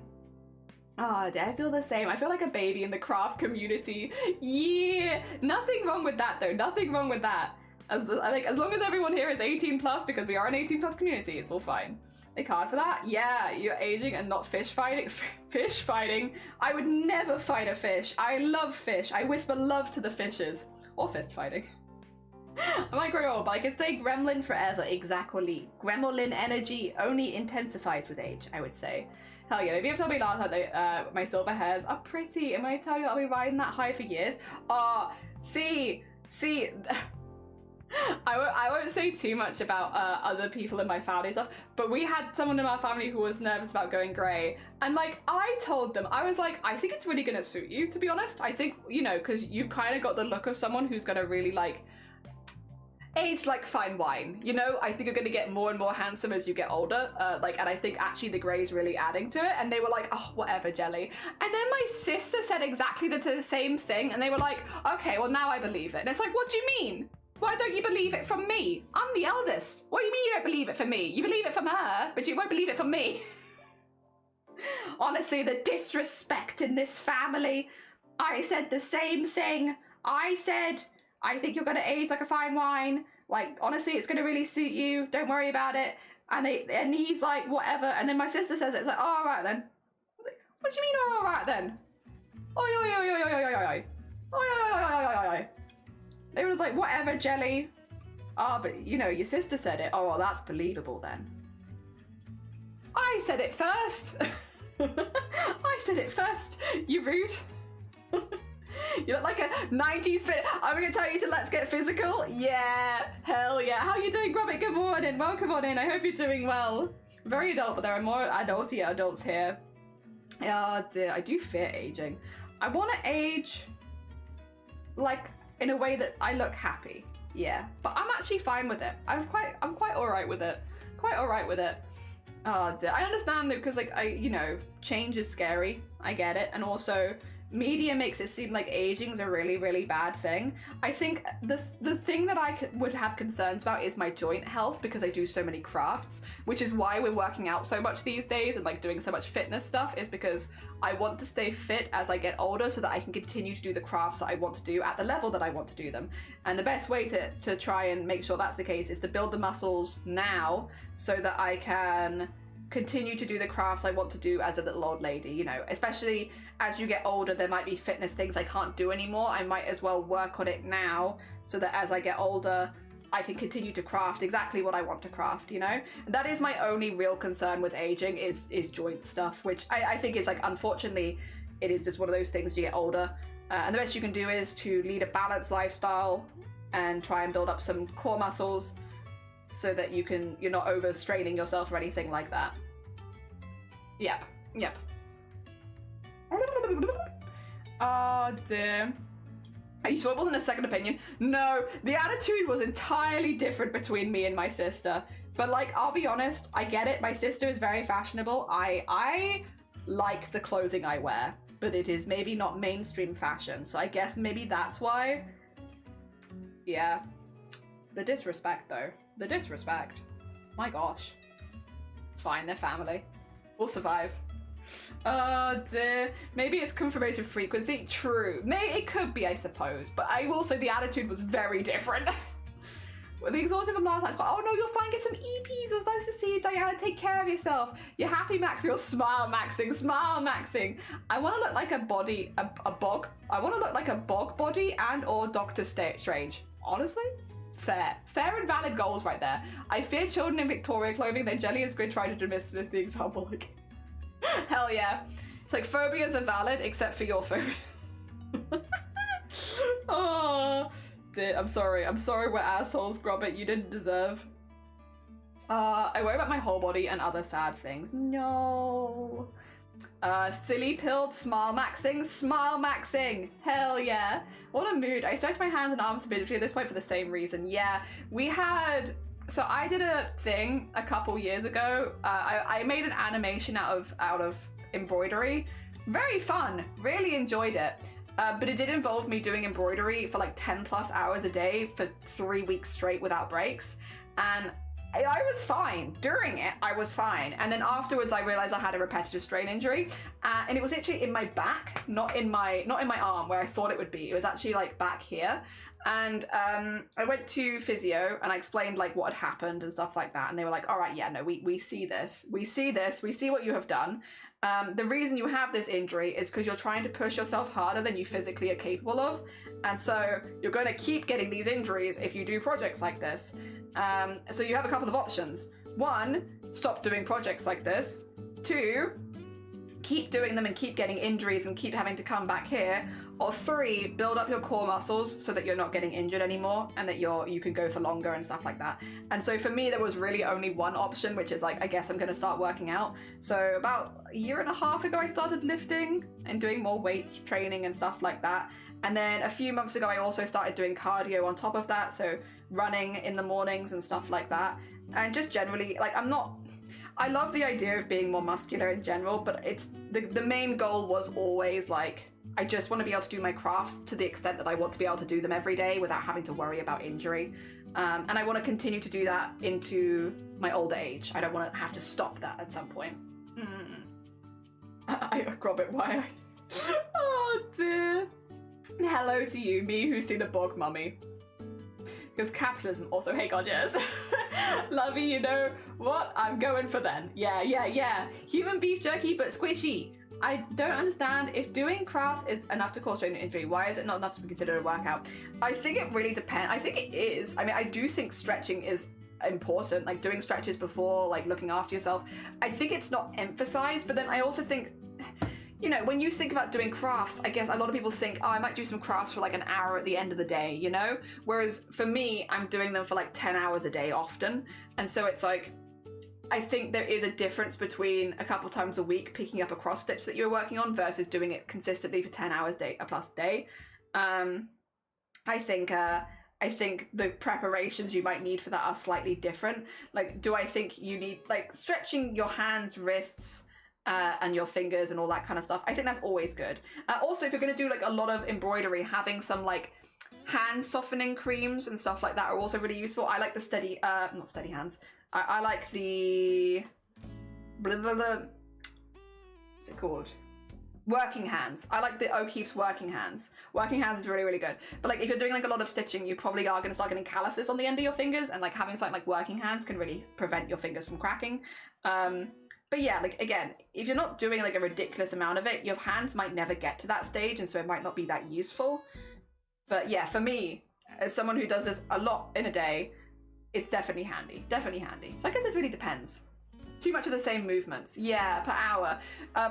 Oh, I feel the same. I feel like a baby in the craft community. Yeah, nothing wrong with that though. Nothing wrong with that. As long as everyone here is 18 plus, because we are an 18 plus community, it's all fine. They card for that? Yeah, you're aging and not fish fighting. Fish fighting? I would never fight a fish. I love fish. I whisper love to the fishes. Or fist fighting. I might grow old, but I can stay gremlin forever. Exactly. Gremlin energy only intensifies with age, I would say. Hell yeah, maybe you've told me last time that my silver hairs are pretty. Am I telling you I'll be riding that high for years? See, I won't say too much about other people in my family stuff, but we had someone in our family who was nervous about going grey, and like I told them, I was like, I think it's really gonna suit you, to be honest. I think, you know, because you've kind of got the look of someone who's gonna really like age like fine wine, you know? I think you're gonna get more and more handsome as you get older, and I think actually the grey's really adding to it. And they were like, oh, whatever, Jelly. And then my sister said exactly the same thing, and they were like, okay, well now I believe it. And it's like, what do you mean? Why don't you believe it from me? I'm the eldest. What do you mean you don't believe it from me? You believe it from her, but you won't believe it from me. Honestly, the disrespect in this family. I said the same thing. I said, I think you're gonna age like a fine wine. Like, honestly, it's gonna really suit you. Don't worry about it. And he's like, whatever. And then my sister says it. It's like, oh, all right then. What do you mean, oh, all right then? Oi, oi, oi, oi, oi, oi, oi, oi. Oi, oi, oi, oi, oi, oi. They were just like, whatever, Jelly. Oh, but you know, your sister said it. Oh, well, that's believable then. I said it first. I said it first. You rude. You look like a 90s fit. I'm gonna tell you to let's get physical. Yeah, hell yeah. How you doing, Robert? Good morning. Welcome on in. I hope you're doing well. Very adult, but there are more adultier adults here. Oh dear, I do fear aging. I want to age like in a way that I look happy. Yeah, but I'm actually fine with it. I'm quite all right with it. Quite all right with it. Oh dear. I understand that because like you know, change is scary. I get it, and also media makes it seem like aging's a really, really bad thing. I think the thing that I would have concerns about is my joint health, because I do so many crafts, which is why we're working out so much these days and like doing so much fitness stuff, is because I want to stay fit as I get older so that I can continue to do the crafts that I want to do at the level that I want to do them. And the best way to try and make sure that's the case is to build the muscles now so that I can continue to do the crafts I want to do as a little old lady, you know, especially as you get older, there might be fitness things I can't do anymore. I might as well work on it now so that as I get older, I can continue to craft exactly what I want to craft, you know? And that is my only real concern with aging is joint stuff, which I think is like, unfortunately, it is just one of those things as you get older. And the best you can do is to lead a balanced lifestyle and try and build up some core muscles so that you're not overstraining yourself or anything like that. Yep. Oh dear. Are you sure it wasn't a second opinion? No, the attitude was entirely different between me and my sister. But like, I'll be honest, I get it. My sister is very fashionable. I like the clothing I wear, but it is maybe not mainstream fashion. So I guess maybe that's why. Yeah. The disrespect though. The disrespect. My gosh. Fine, they're family. We'll survive. Oh dear. Maybe it's confirmation frequency. True. It could be, I suppose. But I will say the attitude was very different. The exhaustion from last night's got, oh no, you're fine, get some EPs. It was nice to see you, Diana. Take care of yourself. You're happy maxing, you're smile maxing. I want to look like a bog. I want to look like a bog body and or Doctor Strange. Honestly? Fair and valid goals right there. I fear children in Victoria clothing. Then Jelly and Squid try to dismiss the example. Like, hell yeah. It's like phobias are valid except for your phobia. Oh, dear. I'm sorry we're assholes, Grobit. You didn't deserve. I worry about my whole body and other sad things. No. Silly pilled, smile maxing. Hell yeah. What a mood. I stretch my hands and arms habitually at this point for the same reason. Yeah, so I did a thing a couple years ago. I made an animation out of embroidery. Very fun. Really enjoyed it. But it did involve me doing embroidery for like 10 plus hours a day for 3 weeks straight without breaks. And I was fine. During it, I was fine. And then afterwards, I realized I had a repetitive strain injury. And it was actually in my back, not in my arm where I thought it would be. It was actually like back here. And I went to physio and I explained like what had happened and stuff like that. And they were like, all right, yeah, no, we see this. We see what you have done. The reason you have this injury is because you're trying to push yourself harder than you physically are capable of. And so you're going to keep getting these injuries if you do projects like this. So you have a couple of options. 1, stop doing projects like this. 2, keep doing them and keep getting injuries and keep having to come back here. Or 3, build up your core muscles so that you're not getting injured anymore and that you can go for longer and stuff like that. And so for me, there was really only one option, which is like, I guess I'm going to start working out. So about a year and a half ago, I started lifting and doing more weight training and stuff like that. And then a few months ago, I also started doing cardio on top of that. So running in the mornings and stuff like that. And just generally, like, I love the idea of being more muscular in general, but it's the main goal was always like, I just want to be able to do my crafts to the extent that I want to be able to do them every day without having to worry about injury. And I want to continue to do that into my old age. I don't want to have to stop that at some point. I grab it, why? Oh dear. Hello to you, me who's seen a bog mummy. Because capitalism also, hey god, yes. Lovey, you know what? I'm going for then. Yeah. Human beef jerky, but squishy. I don't understand if doing crafts is enough to cause strain and injury. Why is it not enough to be considered a workout? I think it really depends. I think it is. I mean, I do think stretching is important, like doing stretches before, like looking after yourself. I think it's not emphasized, but then I also think, you know, when you think about doing crafts, I guess a lot of people think, oh, I might do some crafts for like an hour at the end of the day, you know? Whereas for me, I'm doing them for like 10 hours a day often. And so it's like, I think there is a difference between a couple times a week picking up a cross stitch that you're working on versus doing it consistently for 10 hours a plus day. I think the preparations you might need for that are slightly different. Like, do I think you need like stretching your hands, wrists, and your fingers and all that kind of stuff? I think that's always good. Also, if you're going to do like a lot of embroidery, having some like hand softening creams and stuff like that are also really useful. I like the not steady hands. I like the what's it called? Working hands. I like the O'Keeffe's working hands. Working hands is really, really good. But like if you're doing like a lot of stitching, you probably are going to start getting calluses on the end of your fingers, and like having something like working hands can really prevent your fingers from cracking. But yeah, like again, if you're not doing like a ridiculous amount of it, your hands might never get to that stage, and so it might not be that useful. But yeah, for me, as someone who does this a lot in a day, it's definitely handy. So I guess it really depends. Too much of the same movements. Yeah, per hour.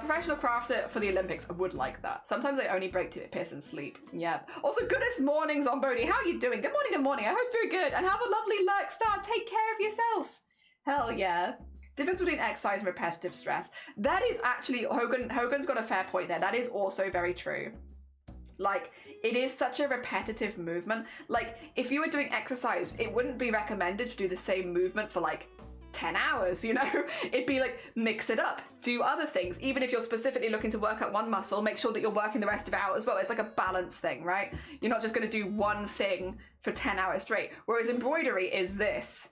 Professional crafter for the Olympics. I would like that. Sometimes I only break to piss and sleep. Yeah. Also, goodest mornings on Bodhi. How are you doing? Good morning, good morning. I hope you're good. And have a lovely lurk start. Take care of yourself. Hell yeah. Difference between exercise and repetitive stress. That is actually, Hogan's got a fair point there. That is also very true. Like, it is such a repetitive movement. Like, if you were doing exercise, it wouldn't be recommended to do the same movement for like 10 hours, you know? It'd be like, mix it up, do other things. Even if you're specifically looking to work out one muscle, make sure that you're working the rest of it out as well. It's like a balance thing, right? You're not just gonna do one thing for 10 hours straight. Whereas embroidery is this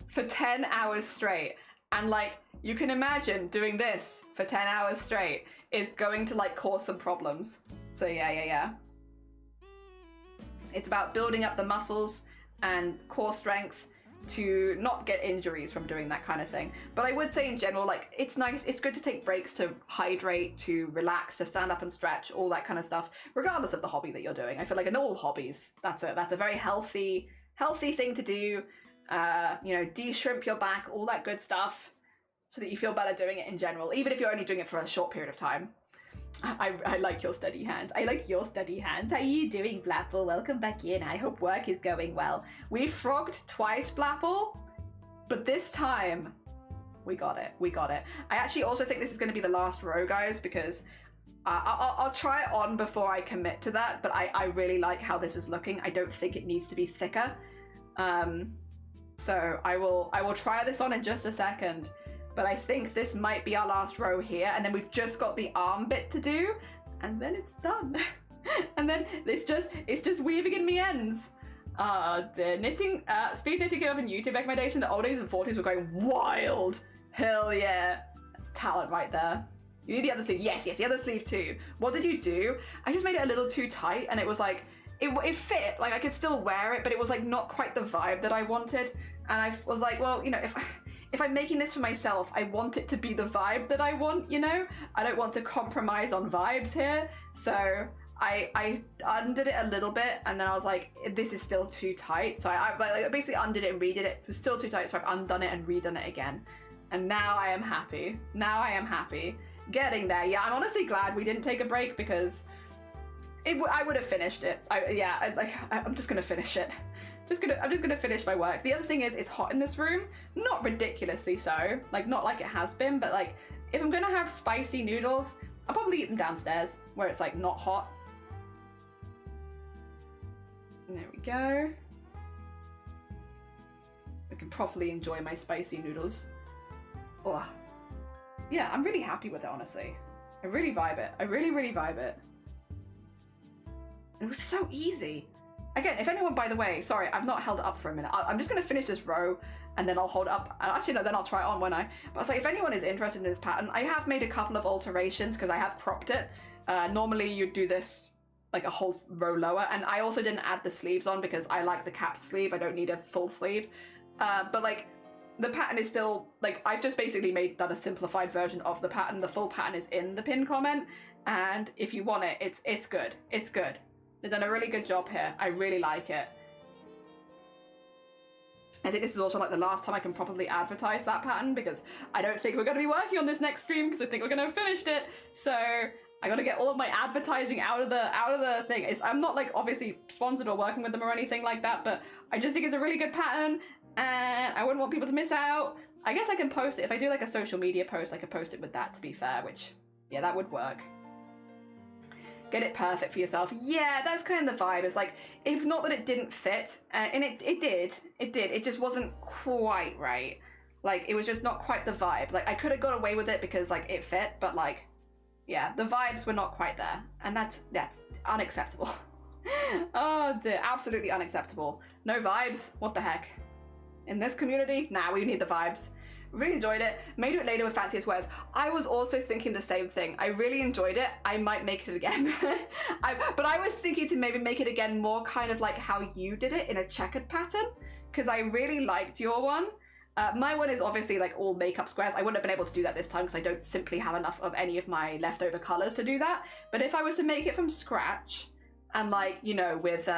for 10 hours straight. And like, you can imagine doing this for 10 hours straight is going to like cause some problems. So yeah. It's about building up the muscles and core strength to not get injuries from doing that kind of thing. But I would say in general, like, it's nice, it's good to take breaks to hydrate, to relax, to stand up and stretch, all that kind of stuff, regardless of the hobby that you're doing. I feel like in all hobbies, that's a very healthy thing to do. You know, de-shrimp your back, all that good stuff, so that you feel better doing it in general, even if you're only doing it for a short period of time. I like your steady hand. I like your steady hand. How are you doing, Blapple? Welcome back in. I hope work is going well. We frogged twice, Blapple, but this time we got it. We got it. I actually also think this is going to be the last row, guys, because I'll try it on before I commit to that, but I really like how this is looking. I don't think it needs to be thicker. So I will try this on in just a second. But I think this might be our last row here, and then we've just got the arm bit to do, and then it's done. And then it's just weaving in me ends. The knitting, speed knitting came up in YouTube recommendation. The old days and 40s were going wild. Hell yeah, that's talent right there. You need the other sleeve. Yes, the other sleeve too. What did you do? I just made it a little too tight, and it was like, it fit, like I could still wear it, but it was like not quite the vibe that I wanted. And I was like, well, you know, if I'm making this for myself, I want it to be the vibe that I want, you know? I don't want to compromise on vibes here. So I undid it a little bit, and then I was like, this is still too tight. So I basically undid it and redid it. It was still too tight, so I've undone it and redone it again. And now I am happy. Now I am happy. Getting there. Yeah, I'm honestly glad we didn't take a break, because I would have finished it. I'm just gonna finish it. I'm just gonna finish my work. The other thing is, it's hot in this room. Not ridiculously so, like not like it has been, but like if I'm gonna have spicy noodles, I'll probably eat them downstairs where it's like not hot. And there we go. I can properly enjoy my spicy noodles. Oh, yeah, I'm really happy with it, honestly. I really vibe it. I really vibe it. It was so easy. Again, if anyone, by the way, sorry, I've not held it up for a minute. I'm just going to finish this row, and then I'll hold it up. Actually, no, then I'll try it on, won't I? But I was like, if anyone is interested in this pattern, I have made a couple of alterations because I have cropped it. Normally, you'd do this like a whole row lower, and I also didn't add the sleeves on because I like the capped sleeve. I don't need a full sleeve. But like, the pattern is still, like, I've just basically done a simplified version of the pattern. The full pattern is in the pinned comment, and if you want it, it's good. It's good. They've done a really good job here. I really like it. I think this is also like the last time I can properly advertise that pattern, because I don't think we're going to be working on this next stream, because I think we're going to have finished it. So I got to get all of my advertising out of the thing. I'm not like obviously sponsored or working with them or anything like that, but I just think it's a really good pattern, and I wouldn't want people to miss out. I guess I can post it. If I do like a social media post, I could post it with that, to be fair, which, yeah, that would work. Get it perfect for yourself. Yeah, that's kind of the vibe. It's like, it's not that it didn't fit, and it did. It just wasn't quite right. Like, it was just not quite the vibe. Like, I could have got away with it because, like, it fit, but, like, yeah, the vibes were not quite there. And that's unacceptable. Oh, dear. Absolutely unacceptable. No vibes? What the heck? In this community? Nah, we need the vibes. Really enjoyed it. May do it later with fancier squares. I was also thinking the same thing. I really enjoyed it. I might make it again. But I was thinking to maybe make it again more kind of like how you did it in a checkered pattern, because I really liked your one. My one is obviously like all makeup squares. I wouldn't have been able to do that this time because I don't simply have enough of any of my leftover colors to do that. But if I was to make it from scratch and like, you know, with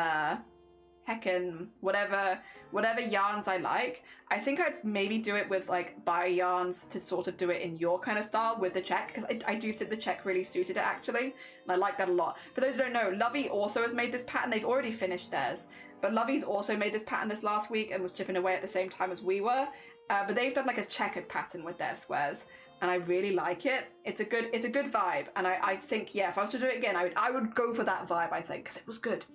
heckin' whatever yarns I like. I think I'd maybe do it with like bio yarns to sort of do it in your kind of style with the check, because I do think the check really suited it actually, and I like that a lot. For those who don't know, Lovey also has made this pattern. They've already finished theirs, but Lovey's also made this pattern this last week and was chipping away at the same time as we were. But they've done like a checkered pattern with their squares, and I really like it. It's a good vibe, and I think, yeah, if I was to do it again, I would go for that vibe, I think, because it was good.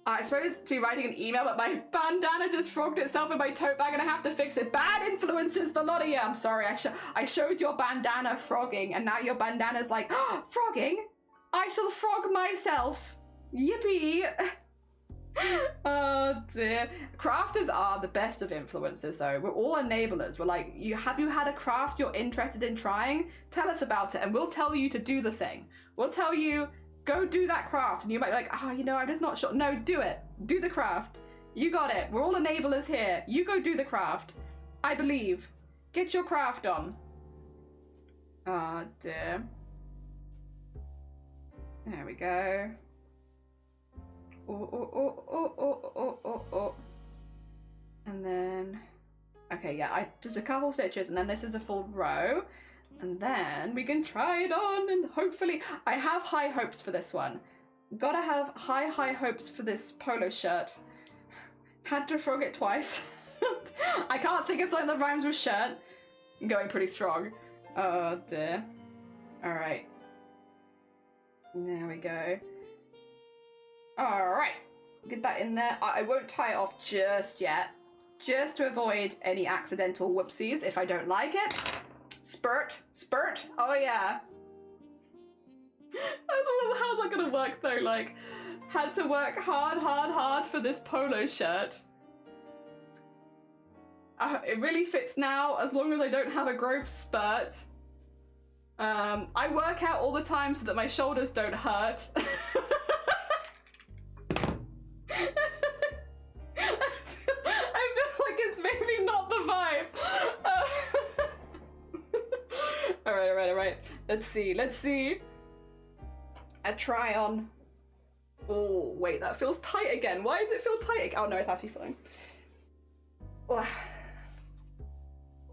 I suppose to be writing an email, but my bandana just frogged itself in my tote bag and I have to fix it. Bad influences, the lot of you. I'm sorry, I showed your bandana frogging, and now your bandana's like, oh, frogging? I shall frog myself. Yippee. Oh dear. Crafters are the best of influencers though. We're all enablers. We're like, have you had a craft you're interested in trying? Tell us about it and we'll tell you to do the thing. We'll tell you, go do that craft, and you might be like, oh, you know, I'm just not sure. No, do it. Do the craft. You got it. We're all enablers here. You go do the craft. I believe. Get your craft on. Oh dear. There we go. Oh. And then, okay, yeah, just a couple stitches, and then this is a full row. And then we can try it on, and hopefully, I have high hopes for this one. Gotta have high hopes for this polo shirt. Had to frog it twice. I can't think of something that rhymes with shirt. I'm going pretty strong. Oh dear. Alright. There we go. Alright. Get that in there. I won't tie it off just yet. Just to avoid any accidental whoopsies if I don't like it. Spurt. Oh yeah. How's that gonna work though? Like, had to work hard for this polo shirt. It really fits now as long as I don't have a growth spurt. I work out all the time so that my shoulders don't hurt. I feel like it's maybe not the vibe. Alright. Let's see. A try on. Oh, wait, that feels tight again. Why does it feel tight? Oh no, it's actually fine.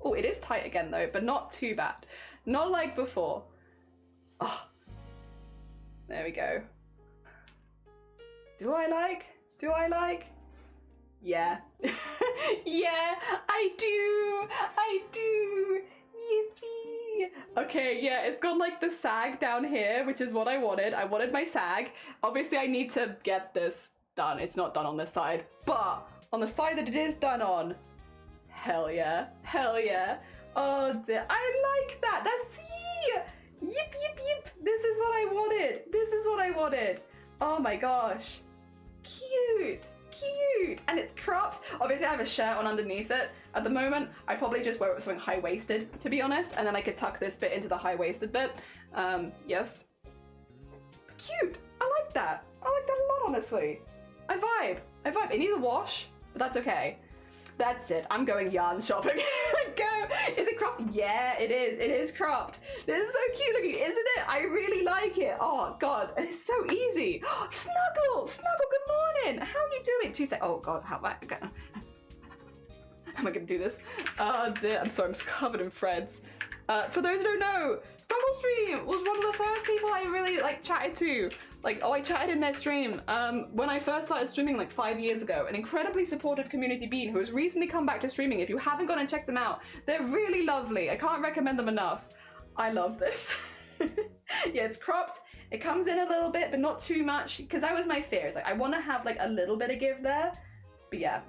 Oh, it is tight again though, but not too bad. Not like before. Oh, there we go. Do I like? Yeah. Yeah, I do. Yippee. Okay, yeah, it's got like the sag down here, which is what I wanted. I wanted my sag. Obviously, I need to get this done. It's not done on this side, but on the side that it is done on, hell yeah. Oh dear, I like that. That's yip. This is what I wanted. Oh my gosh, cute. And it's cropped. Obviously I have a shirt on underneath it at the moment. I probably just wear it with something high-waisted, to be honest, and then I could tuck this bit into the high-waisted bit. Yes. Cute. I like that a lot, honestly. I vibe. It needs a wash, but that's okay. That's it. I'm going yarn shopping. Go. Is it cropped? Yeah, it is. It is cropped. This is so cute looking, isn't it? I really like it. Oh God, it's so easy. Snuggle, good morning. How are you doing? 2 seconds. Oh God, how am I gonna do this? Oh dear, I'm sorry, I'm covered in threads. For those who don't know, Snuggle Stream was one of the first people I really chatted to. I chatted in their stream when I first started streaming 5 years ago. An incredibly supportive community being who has recently come back to streaming. If you haven't gone and checked them out, they're really lovely. I can't recommend them enough. I love this. Yeah, it's cropped. It comes in a little bit, but not too much, because that was my fear. It's I want to have a little bit of give there. But yeah,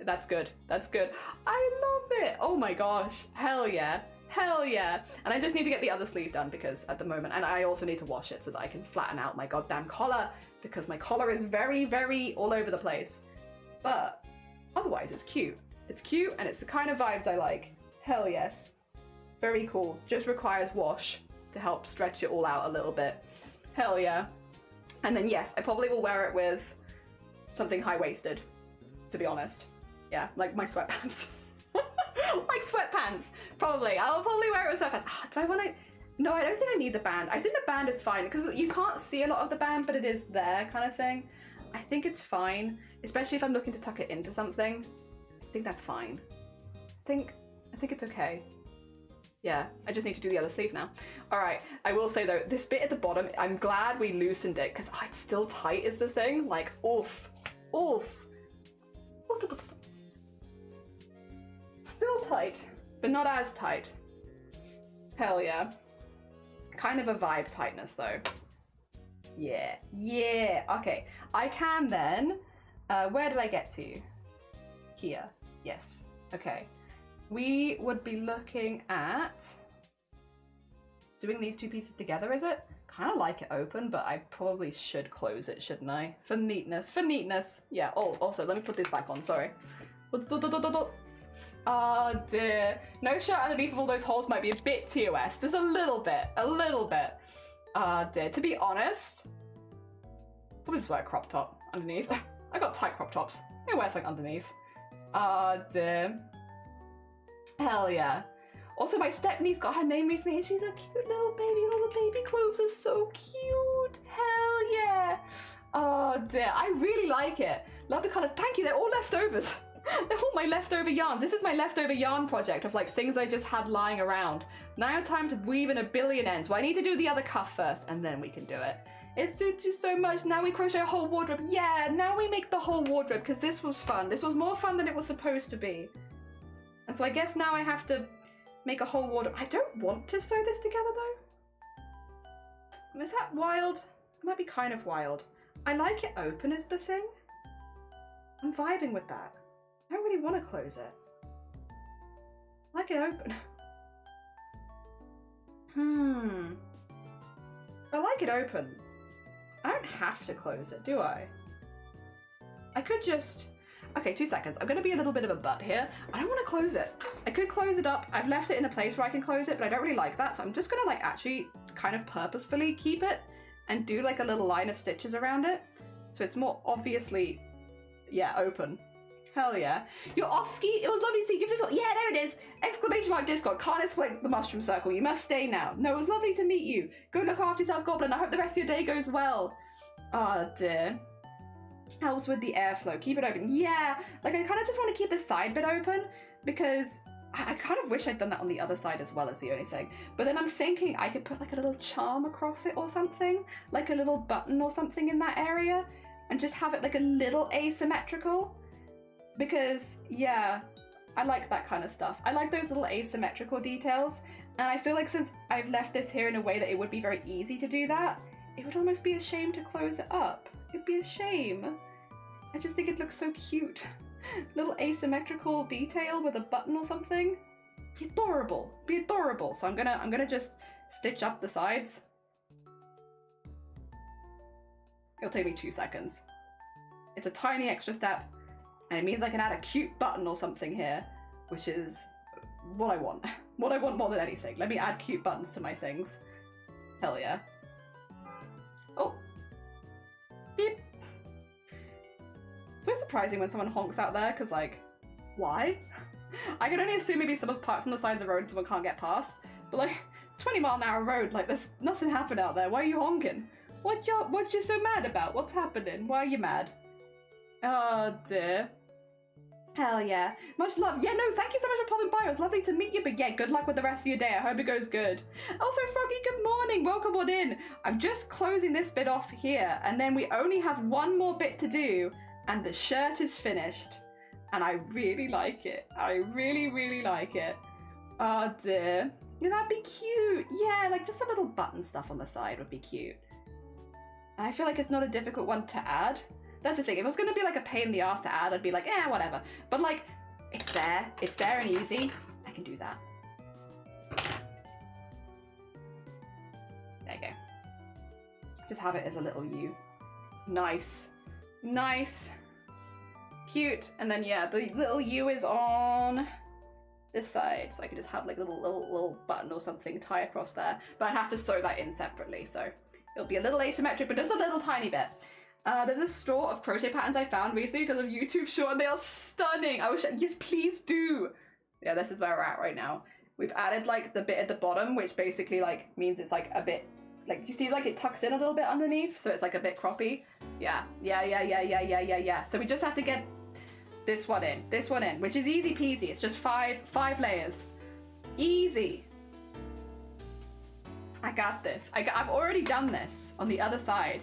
that's good. I love it. Oh my gosh, hell yeah. And I just need to get the other sleeve done because at the moment, and I also need to wash it so that I can flatten out my goddamn collar, because my collar is very, very all over the place. But otherwise it's cute. It's cute and it's the kind of vibes I like. Hell yes. Very cool. Just requires wash to help stretch it all out a little bit. Hell yeah. And then yes, I probably will wear it with something high-waisted, to be honest. Yeah, like my sweatpants. Like sweatpants, probably. I'll probably wear it with sweatpants. Do I want to? No, I don't think I need the band. I think the band is fine because you can't see a lot of the band, but it is there kind of thing. I think it's fine, especially if I'm looking to tuck it into something. I think that's fine. I think it's okay. Yeah, I just need to do the other sleeve now. All right, I will say though, this bit at the bottom, I'm glad we loosened it because it's still tight is the thing. Like, oof, oof. Still tight, but not as tight. Hell yeah. Kind of a vibe tightness though. Yeah, yeah, okay. I can then, where did I get to? Here, yes, okay. We would be looking at doing these two pieces together, is it? Kind of like it open, but I probably should close it, shouldn't I? For neatness, for neatness. Yeah, oh, also, let me put this back on, sorry. Oh dear. No shirt underneath of all those holes might be a bit TOS, just a little bit, a little bit. Oh dear, to be honest, probably just wear a crop top underneath. I got tight crop tops, I wear something underneath. Oh dear. Hell yeah. Also, my step-niece got her name recently and she's a cute little baby and all the baby clothes are so cute. Hell yeah. Oh dear, I really like it. Love the colours. Thank you, they're all leftovers. They're all my leftover yarns. This is my leftover yarn project of like things I just had lying around. Now time to weave in a billion ends. Well, I need to do the other cuff first and then we can do it. It suits you so much. Now we crochet a whole wardrobe. Yeah, now we make the whole wardrobe because this was fun. This was more fun than it was supposed to be. And so I guess now I have to make a whole wardrobe. I don't want to sew this together though. Is that wild? It might be kind of wild. I like it open is the thing. I'm vibing with that. I don't really want to close it. I like it open. I like it open. I don't have to close it, do I? I could just... Okay, 2 seconds. I'm gonna be a little bit of a butt here. I don't want to close it. I could close it up. I've left it in a place where I can close it, but I don't really like that. So I'm just gonna like actually kind of purposefully keep it and do like a little line of stitches around it. So it's more obviously, yeah, open. Hell yeah. You're off ski. It was lovely to see you. Yeah, there it is. Exclamation mark Discord. Can't explain the mushroom circle. You must stay now. No, it was lovely to meet you. Go look after yourself, Goblin. I hope the rest of your day goes well. Oh dear. Helps with the airflow. Keep it open. Yeah, like I kind of just want to keep the side bit open because I kind of wish I'd done that on the other side as well as the only thing. But then I'm thinking I could put like a little charm across it or something, like a little button or something in that area and just have it like a little asymmetrical because yeah, I like that kind of stuff. I like those little asymmetrical details and I feel like since I've left this here in a way that it would be very easy to do that, it would almost be a shame to close it up. It'd be a shame. I just think it looks so cute. Little asymmetrical detail with a button or something. Be adorable. Be adorable. So I'm gonna just stitch up the sides. It'll take me 2 seconds. It's a tiny extra step, and it means I can add a cute button or something here, which is what I want. What I want more than anything. Let me add cute buttons to my things. Hell yeah. Oh. Beep. It's so surprising when someone honks out there, because like, why? I can only assume maybe someone's parked on the side of the road and someone can't get past, but like, 20-mile-an-hour road, like there's nothing happened out there. Why are you honking? What you so mad about? What's happening? Why are you mad? Oh dear. Hell yeah. Much love. Yeah, no, thank you so much for popping by. It was lovely to meet you, but yeah, good luck with the rest of your day. I hope it goes good. Also, Froggy, good morning. Welcome on in. I'm just closing this bit off here, and then we only have one more bit to do, and the shirt is finished. And I really like it. I really, really like it. Oh dear. Yeah, that'd be cute. Yeah, like just some little button stuff on the side would be cute. And I feel like it's not a difficult one to add. That's the thing, if it was gonna be like a pain in the ass to add, I'd be like, eh, whatever. But like, it's there and easy. I can do that. There you go. Just have it as a little U. Nice. Nice. Cute. And then yeah, the little U is on this side, so I could just have like a little button or something tie across there. But I'd have to sew that in separately, so it'll be a little asymmetric, but just a little tiny bit. There's a store of crochet patterns I found recently because of YouTube Short, and they are stunning. I wish, yes, please do. Yeah, this is where we're at right now. We've added like the bit at the bottom, which basically like means it's like a bit like, you see like it tucks in a little bit underneath, so it's like a bit croppy. Yeah. So we just have to get this one in, which is easy peasy. It's just five layers. Easy. I got this. I've already done this on the other side,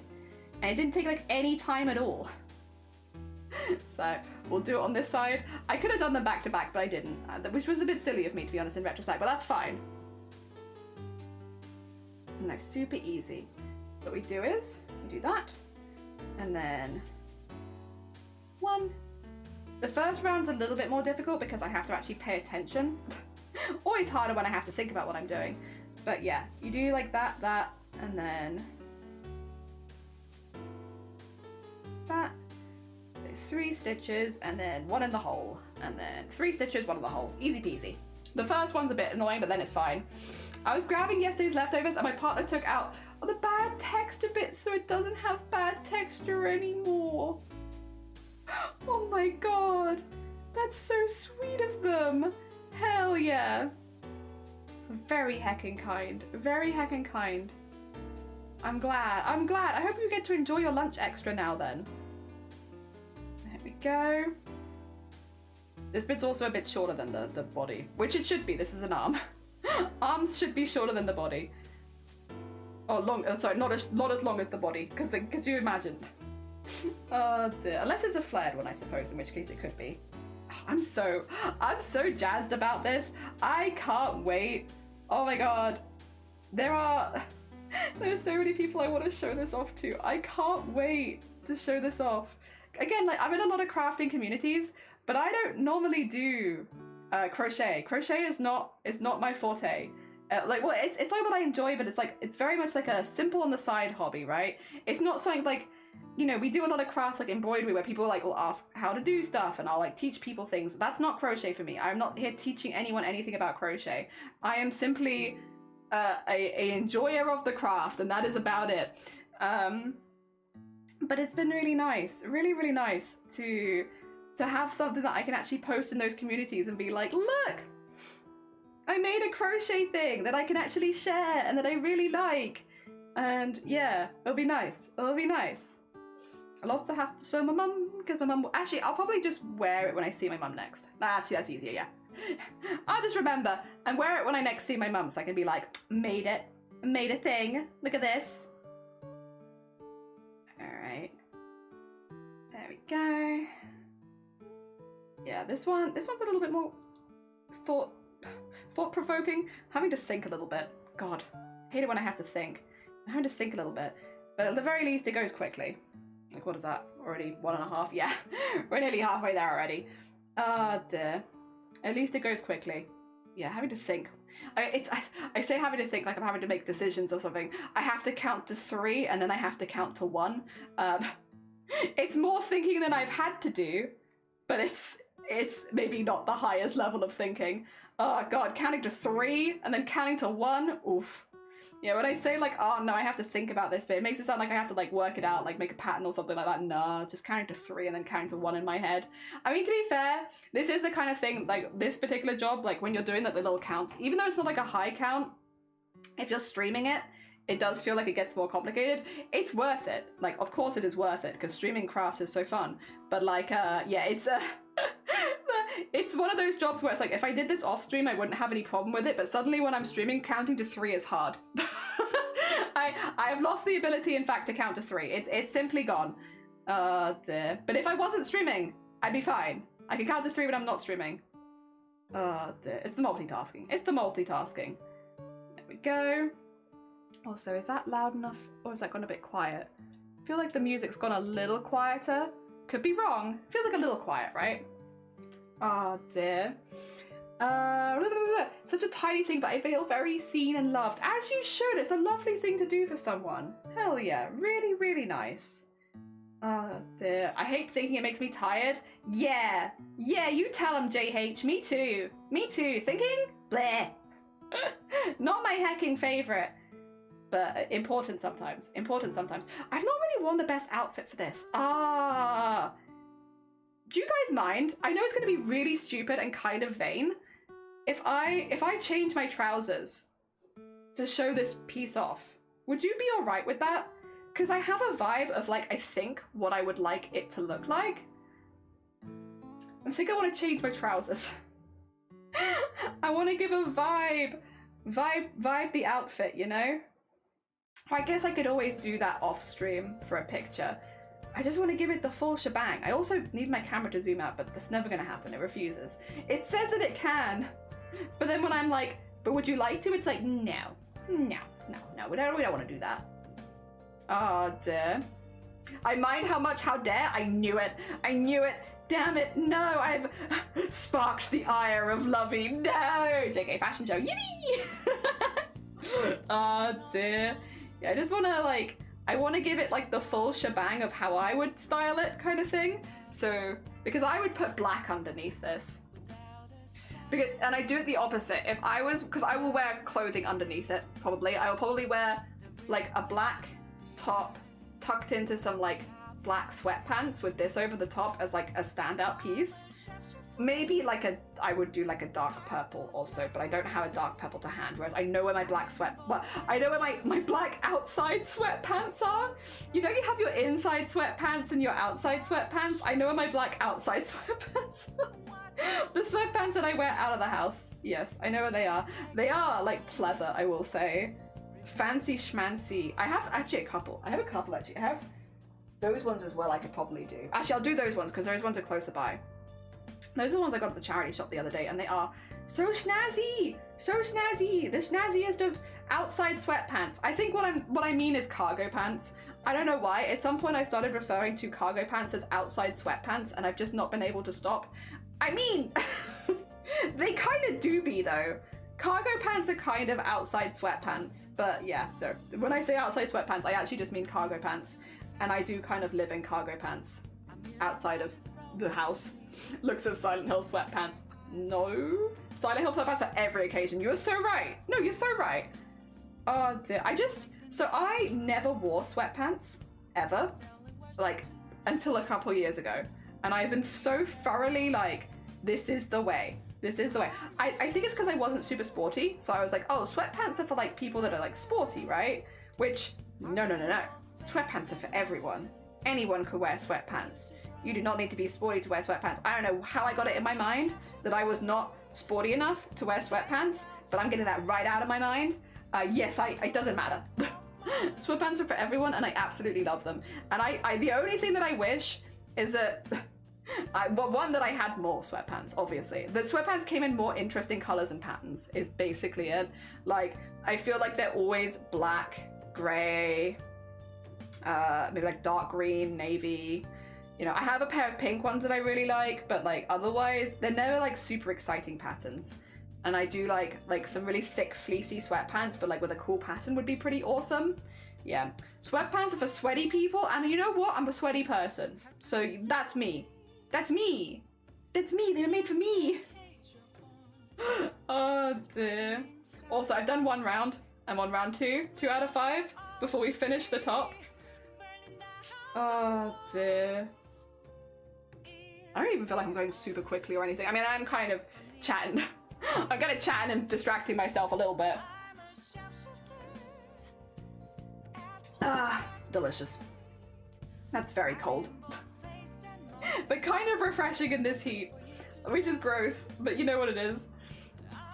and it didn't take like any time at all. So we'll do it on this side. I could have done them back to back, but I didn't, which was a bit silly of me, to be honest, in retrospect, but that's fine. No, super easy. What we do is, we do that, and then one. The first round's a little bit more difficult because I have to actually pay attention. Always harder when I have to think about what I'm doing. But yeah, you do like that, and then that. There's 3 stitches, and then 1 in the hole, and then 3 stitches, 1 in the hole. Easy peasy. The first one's a bit annoying, but then it's fine. I was grabbing yesterday's leftovers, and my partner took out the bad texture bits, so it doesn't have bad texture anymore. Oh my god, that's so sweet of them. Hell yeah. Very heckin' kind. Very heckin' kind. I'm glad. I hope you get to enjoy your lunch extra now then. There we go. This bit's also a bit shorter than the body, which it should be. This is an arm. Arms should be shorter than the body. Oh, long. Sorry, not as long as the body, because you imagined. Oh dear. Unless it's a flared one, I suppose, in which case it could be. Oh, I'm so jazzed about this. I can't wait. Oh my god. There's so many people I want to show this off to. I can't wait to show this off. Again, like, I'm in a lot of crafting communities, but I don't normally do crochet. Crochet is not my forte. It's something that I enjoy, but it's very much like a simple on the side hobby, right? It's not something like, you know, we do a lot of crafts like embroidery where people like will ask how to do stuff, and I'll like teach people things. That's not crochet for me. I'm not here teaching anyone anything about crochet. I am simply a enjoyer of the craft, and that is about it. But it's been really nice, really nice to have something that I can actually post in those communities and be like, look, I made a crochet thing that I can actually share and that I really like. And yeah, it'll be nice. It'll be nice. I'll also have to show my mum, because my mum will... Actually, I'll probably just wear it when I see my mum next. Actually, that's easier, yeah. I'll just remember and wear it when I next see my mum, so I can be like, made it. Made a thing. Look at this. Alright. There we go. Yeah, this one's a little bit more thought-provoking. Having to think a little bit. God, I hate it when I have to think. I'm having to think a little bit. But at the very least, it goes quickly. Like, what is that? Already 1.5? Yeah, we're nearly halfway there already. Oh dear. At least it goes quickly. Yeah, having to think. I say having to think like I'm having to make decisions or something. I have to count to 3 and then I have to count to 1. It's more thinking than I've had to do, but it's maybe not the highest level of thinking. Oh god, counting to 3 and then counting to 1. Oof. Yeah, when I say like, oh no, I have to think about this bit, it makes it sound like I have to like work it out, like make a pattern or something like that. Nah, just counting to 3 and then counting to 1 in my head. I mean, to be fair, this is the kind of thing, like this particular job, like when you're doing like the little counts, even though it's not like a high count, if you're streaming it, it does feel like it gets more complicated. It's worth it. Like, of course it is worth it, because streaming crafts is so fun. But like, yeah, it's it's one of those jobs where it's like, if I did this off stream, I wouldn't have any problem with it, but suddenly when I'm streaming, counting to 3 is hard. I have lost the ability, in fact, to count to 3. It's simply gone. Oh dear. But if I wasn't streaming, I'd be fine. I can count to 3 when I'm not streaming. Oh dear. It's the multitasking. It's the multitasking. There we go. Also, is that loud enough, or is that gone a bit quiet? I feel like the music's gone a little quieter. Could be wrong. Feels like a little quiet, right? Oh dear. Such a tiny thing, but I feel very seen and loved. As you should. It's a lovely thing to do for someone. Hell yeah. Really, really nice. Oh dear. I hate thinking it makes me tired. Yeah. Yeah, you tell him, JH. Me too. Me too. Thinking? Bleh. Not my hecking favourite. But important sometimes. Important sometimes. I've not really worn the best outfit for this. Ah. Do you guys mind? I know it's going to be really stupid and kind of vain. If I change my trousers to show this piece off, Would you be all right with that? Because I have a vibe of like, I think what I would like it to look like. I think I want to change my trousers. I want to give a vibe the outfit, you know? I guess I could always do that off stream for a picture. I just want to give it the full shebang. I also need my camera to zoom out, but that's never going to happen. It refuses. It says that it can, but then when I'm like, but would you like to? It's like, no, we don't want to do that. Oh dear. I mind how dare, I knew it. Damn it, no, I've sparked the ire of Lovey. No, JK Fashion Show, yippee! Oh dear. Yeah, I just want to like, I want to give it like the full shebang of how I would style it kind of thing. So, because I would put black underneath this. And I do it the opposite. If I was, because I will wear clothing underneath it, probably. I will probably wear like a black top tucked into some like black sweatpants with this over the top as like a standout piece. Maybe like I would do like a dark purple also, but I don't have a dark purple to hand, whereas I know where my black I know where my black outside sweatpants are. You know, you have your inside sweatpants and your outside sweatpants. I know where my black outside sweatpants are. The sweatpants that I wear out of the house. Yes, I know where they are. They are like pleather, I will say. Fancy schmancy. I have actually a couple. I have a couple actually. I have those ones as well I could probably do. Actually, I'll do those ones because those ones are closer by. Those are the ones I got at the charity shop the other day, and they are so snazzy! So snazzy! The snazziest of outside sweatpants. I think what I mean is cargo pants. I don't know why. At some point I started referring to cargo pants as outside sweatpants, and I've just not been able to stop. I mean, they kind of do be though. Cargo pants are kind of outside sweatpants, but yeah, when I say outside sweatpants, I actually just mean cargo pants, and I do kind of live in cargo pants outside of the house. Looks at Silent Hill sweatpants. No. Silent Hill sweatpants for every occasion. You're so right. No, you're so right. Oh dear. So I never wore sweatpants, ever. Like, until a couple years ago. And I've been so thoroughly like, this is the way. This is the way. I think it's because I wasn't super sporty. So I was like, oh, sweatpants are for like people that are like sporty, right? Which, no. Sweatpants are for everyone. Anyone could wear sweatpants. You do not need to be sporty to wear sweatpants. I don't know how I got it in my mind that I was not sporty enough to wear sweatpants, but I'm getting that right out of my mind. Yes, it doesn't matter. Sweatpants are for everyone, and I absolutely love them. And the only thing that I wish is that, one, that I had more sweatpants, obviously. The sweatpants came in more interesting colors and patterns, is basically it. Like, I feel like they're always black, gray, maybe like dark green, navy. You know, I have a pair of pink ones that I really like, but like otherwise, they're never like super exciting patterns. And I do like some really thick fleecy sweatpants, but like with a cool pattern would be pretty awesome. Yeah, sweatpants are for sweaty people, and you know what? I'm a sweaty person, so that's me. That's me. That's me. They were made for me. Oh dear. Also, I've done one round. I'm on round 2 out of 5 before we finish the top. Oh dear. I don't even feel like I'm going super quickly or anything. I mean, I'm kind of chatting. I'm kind of chatting and distracting myself a little bit. Ah, delicious. That's very cold. But kind of refreshing in this heat, which is gross, but you know what it is.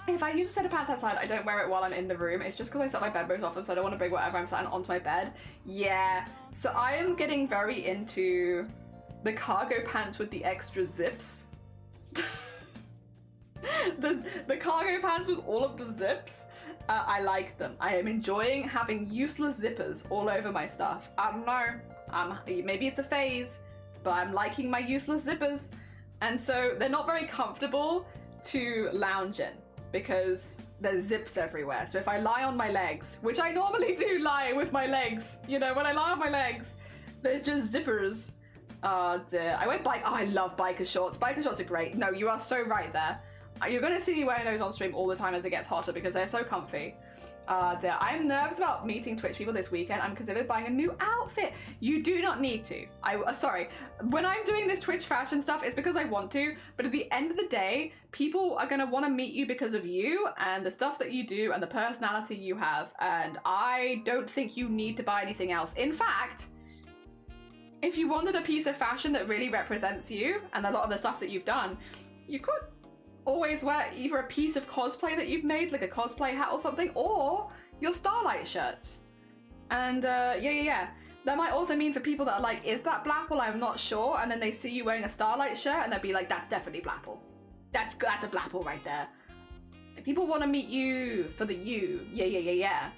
If I use a set of pants outside, I don't wear it while I'm in the room. It's just because I set my bed most often, so I don't want to bring whatever I'm sat onto my bed. Yeah, so I am getting very into the cargo pants with the extra zips. the cargo pants with all of the zips. I like them. I am enjoying having useless zippers all over my stuff. I don't know. Maybe it's a phase, but I'm liking my useless zippers. And so they're not very comfortable to lounge in, because there's zips everywhere. So if I lie on my legs, which I normally do lie with my legs, you know, when I lie on my legs, there's just zippers. Oh dear. I love biker shorts. Biker shorts are great. No, you are so right there. You're gonna see me wearing those on stream all the time as it gets hotter because they're so comfy. Dear, I'm nervous about meeting Twitch people this weekend. I'm considering buying a new outfit. You do not need to. Sorry. When I'm doing this Twitch fashion stuff, it's because I want to. But at the end of the day, people are going to want to meet you because of you and the stuff that you do and the personality you have. And I don't think you need to buy anything else. In fact, if you wanted a piece of fashion that really represents you and a lot of the stuff that you've done, you could always wear either a piece of cosplay that you've made, like a cosplay hat or something, or your Starlight shirts. And yeah. That might also mean for people that are like, is that Blapple? I'm not sure. And then they see you wearing a Starlight shirt and they'll be like, that's definitely Blapple. That's a Blapple right there. People want to meet you for the you. Yeah.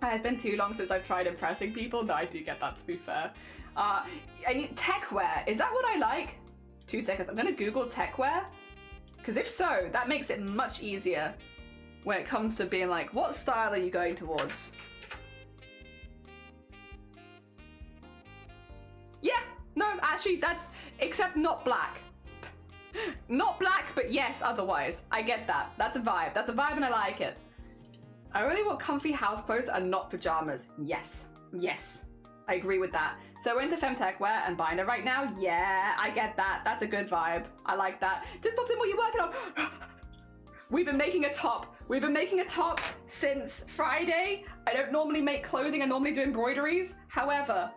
It's been too long since I've tried impressing people. No, I do get that, to be fair. Tech wear, is that what I like? 2 seconds, I'm gonna Google tech wear. Because if so, that makes it much easier when it comes to being like, what style are you going towards? Yeah, no, actually that's, except not black. Not black, but yes, otherwise. I get that. That's a vibe. That's a vibe and I like it. I really want comfy house clothes and not pajamas. Yes. I agree with that. So we're into femtech wear and binder right now. Yeah, I get that. That's a good vibe. I like that. Just popped in, what are you working on? We've been making a top. We've been making a top since Friday. I don't normally make clothing. I normally do embroideries. However,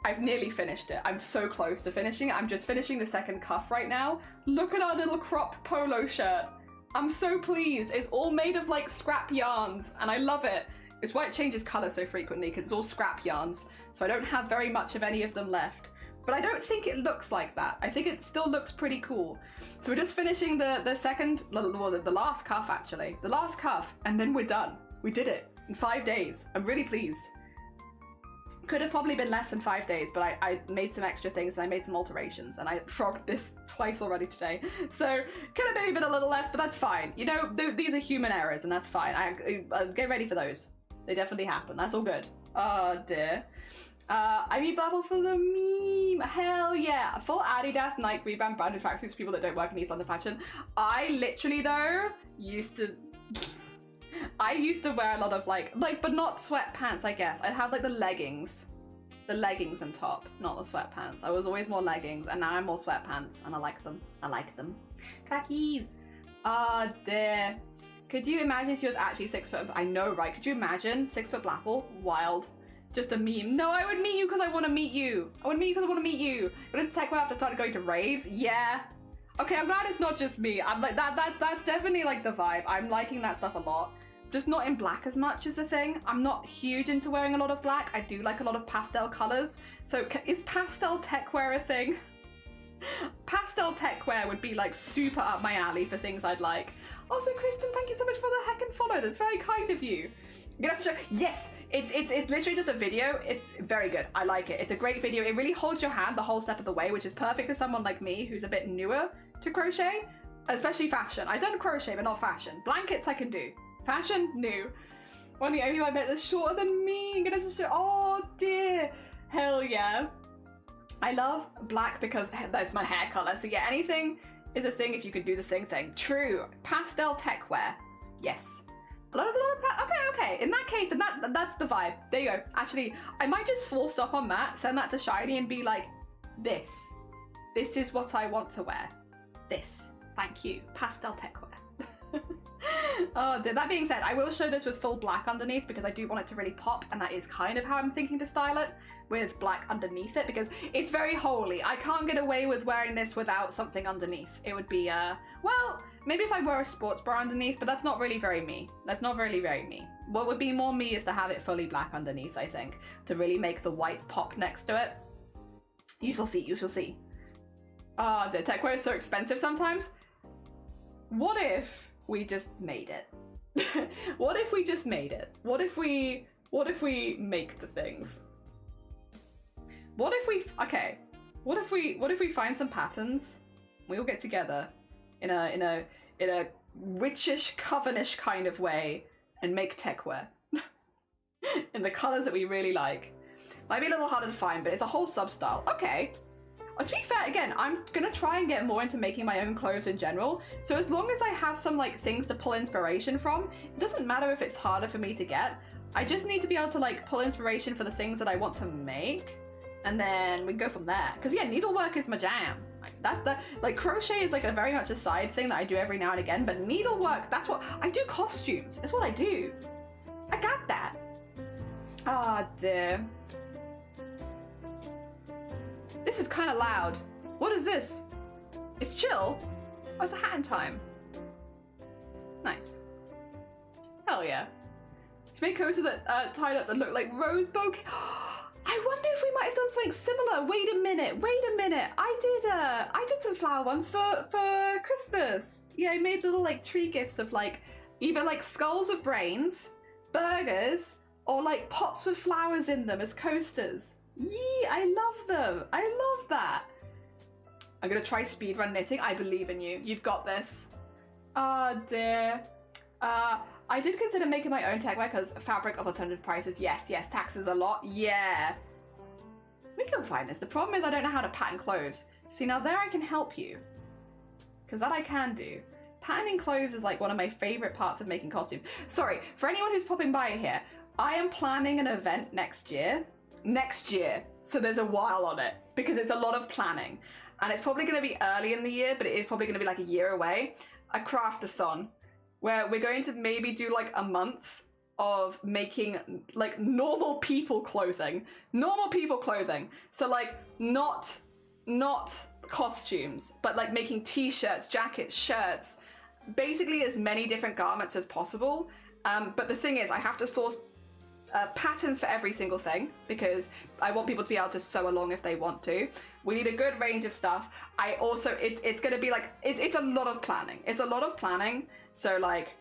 I've nearly finished it. I'm so close to finishing it. I'm just finishing the second cuff right now. Look at our little crop polo shirt. I'm so pleased. It's all made of like scrap yarns and I love it. It's why it changes colour so frequently, because it's all scrap yarns, so I don't have very much of any of them left. But I don't think it looks like that. I think it still looks pretty cool. So we're just finishing the last cuff actually. The last cuff, and then we're done. We did it in 5 days. I'm really pleased. Could have probably been less than 5 days, but I made some extra things and I made some alterations and I frogged this twice already today. So could have maybe been a little less, but that's fine. You know, these are human errors and that's fine. I get ready for those. They definitely happen. That's all good. Oh dear. I need Babel for the meme. Hell yeah. Full Adidas, Nike, Rebound, branded tracksuits for people that don't work in East London fashion. I literally though used to wear a lot of like, but not sweatpants, I guess. I'd have like the leggings and top, not the sweatpants. I was always more leggings and now I'm more sweatpants and I like them. Khakis. Oh dear. Could you imagine she was actually 6 foot? I know, right? Could you imagine 6 foot Blapple? Wild. Just a meme. No, I would meet you because I want to meet you. I would meet you because I want to meet you. But it's tech where I have to start going to raves? Yeah. Okay, I'm glad it's not just me. I'm like, that's definitely like the vibe. I'm liking that stuff a lot. Just not in black as much is the thing. I'm not huge into wearing a lot of black. I do like a lot of pastel colors. So is pastel tech wear a thing? Pastel tech wear would be like super up my alley for things I'd like. Also, Kristen, thank you so much for the heckin' follow. That's very kind of you. You're gonna have to show. Yes, it's literally just a video. It's very good. I like it. It's a great video. It really holds your hand the whole step of the way, which is perfect for someone like me who's a bit newer to crochet, especially fashion. I've done crochet, but not fashion. Blankets I can do. Fashion, new. One of the only I met that's shorter than me. I'm gonna have to show. Oh dear. Hell yeah. I love black because that's my hair color. So yeah, anything is a thing if you can do the thing. True. Pastel tech wear. Yes. Okay. In that case, and that's the vibe. There you go. Actually, I might just full stop on that, send that to Shiny and be like, this is what I want to wear. This. Thank you. Pastel tech wear. Oh, that being said, I will show this with full black underneath because I do want it to really pop, and that is kind of how I'm thinking to style it, with black underneath it, because it's very holy. I can't get away with wearing this without something underneath. It would be, well, maybe if I wear a sports bra underneath, but that's not really very me. That's not really very me. What would be more me is to have it fully black underneath, I think, to really make the white pop next to it. You shall see, you shall see. Oh, the tech wear is so expensive sometimes. What if we just made it? What if we just made it? What if we make the things? What if we find some patterns? We all get together in a witchish, covenish kind of way and make tech wear in the colors that we really like. Might be a little harder to find, but it's a whole sub style. Okay, To be fair, again, I'm gonna try and get more into making my own clothes in general. So as long as I have some like things to pull inspiration from, it doesn't matter if it's harder for me to get. I just need to be able to like pull inspiration for the things that I want to make, and then we can go from there. Because yeah, needlework is my jam. Like, that's the like crochet is like a very much a side thing that I do every now and again. But needlework, that's what I do. Costumes, it's what I do. I got that. Ah, dear. This is kind of loud. What is this? It's chill. Where's the hat in time? Nice. Hell yeah. To make coats that tied up that look like rose bouquet. I wonder if we might have done something similar. Wait a minute. I did some flower ones for Christmas. Yeah, I made little like tree gifts of like either like skulls with brains, burgers, or like pots with flowers in them as coasters. Yee, I love them. I love that. I'm gonna try speedrun knitting. I believe in you. You've got this. Oh dear. I did consider making my own techwear because fabric of alternative prices. Yes, taxes a lot. Yeah. We can find this. The problem is I don't know how to pattern clothes. See, now there I can help you. Because that I can do. Patterning clothes is like one of my favorite parts of making costumes. Sorry, for anyone who's popping by here, I am planning an event next year. So there's a while on it because it's a lot of planning. And it's probably going to be early in the year, but it is probably going to be like a year away. A craftathon where we're going to maybe do like a month of making like normal people clothing. So like not costumes, but like making t-shirts, jackets, shirts, basically as many different garments as possible. But the thing is, I have to source patterns for every single thing because I want people to be able to sew along if they want to. We need a good range of stuff. I also, it's going to be like, it's a lot of planning. So like,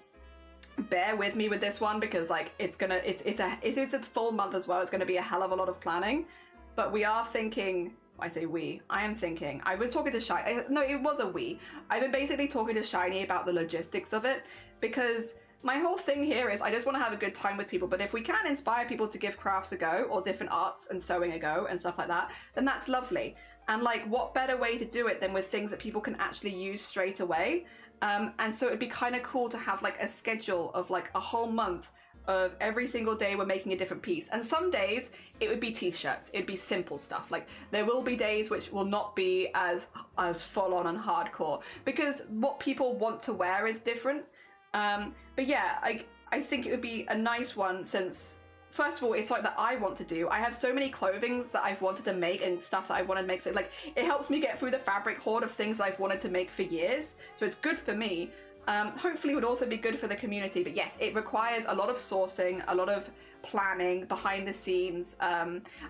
bear with me with this one because like, it's a full month as well. It's going to be a hell of a lot of planning, but we are thinking, I say we, I am thinking, I was talking to Shiny, no, it was a we. I've been basically talking to Shiny about the logistics of it because my whole thing here is I just want to have a good time with people, but if we can inspire people to give crafts a go or different arts and sewing a go and stuff like that, then that's lovely. And like, what better way to do it than with things that people can actually use straight away? And so it'd be kind of cool to have like a schedule of like a whole month of every single day we're making a different piece. And some days it would be t-shirts, it'd be simple stuff. Like there will be days which will not be as full on and hardcore because what people want to wear is different. But yeah, I think it would be a nice one since, first of all, it's like that I want to do. I have so many clothings that I've wanted to make and stuff that I want to make. So like, it helps me get through the fabric hoard of things I've wanted to make for years. So it's good for me. Hopefully it would also be good for the community. But yes, it requires a lot of sourcing, a lot of planning behind the scenes.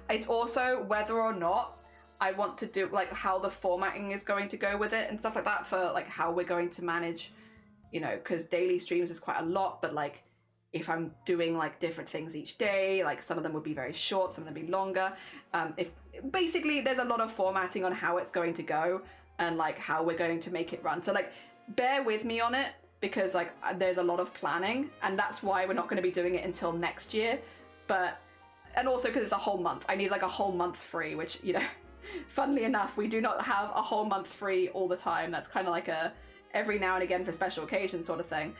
It's also whether or not I want to do like how the formatting is going to go with it and stuff like that for like how we're going to manage, you know, because daily streams is quite a lot, but like if I'm doing like different things each day, like some of them would be very short, some of them be longer. If basically there's a lot of formatting on how it's going to go and like how we're going to make it run. So like bear with me on it because like there's a lot of planning and that's why we're not going to be doing it until next year. But, and also because it's a whole month, I need like a whole month free, which, you know, funnily enough, we do not have a whole month free all the time. That's kind of like a every now and again for special occasions sort of thing.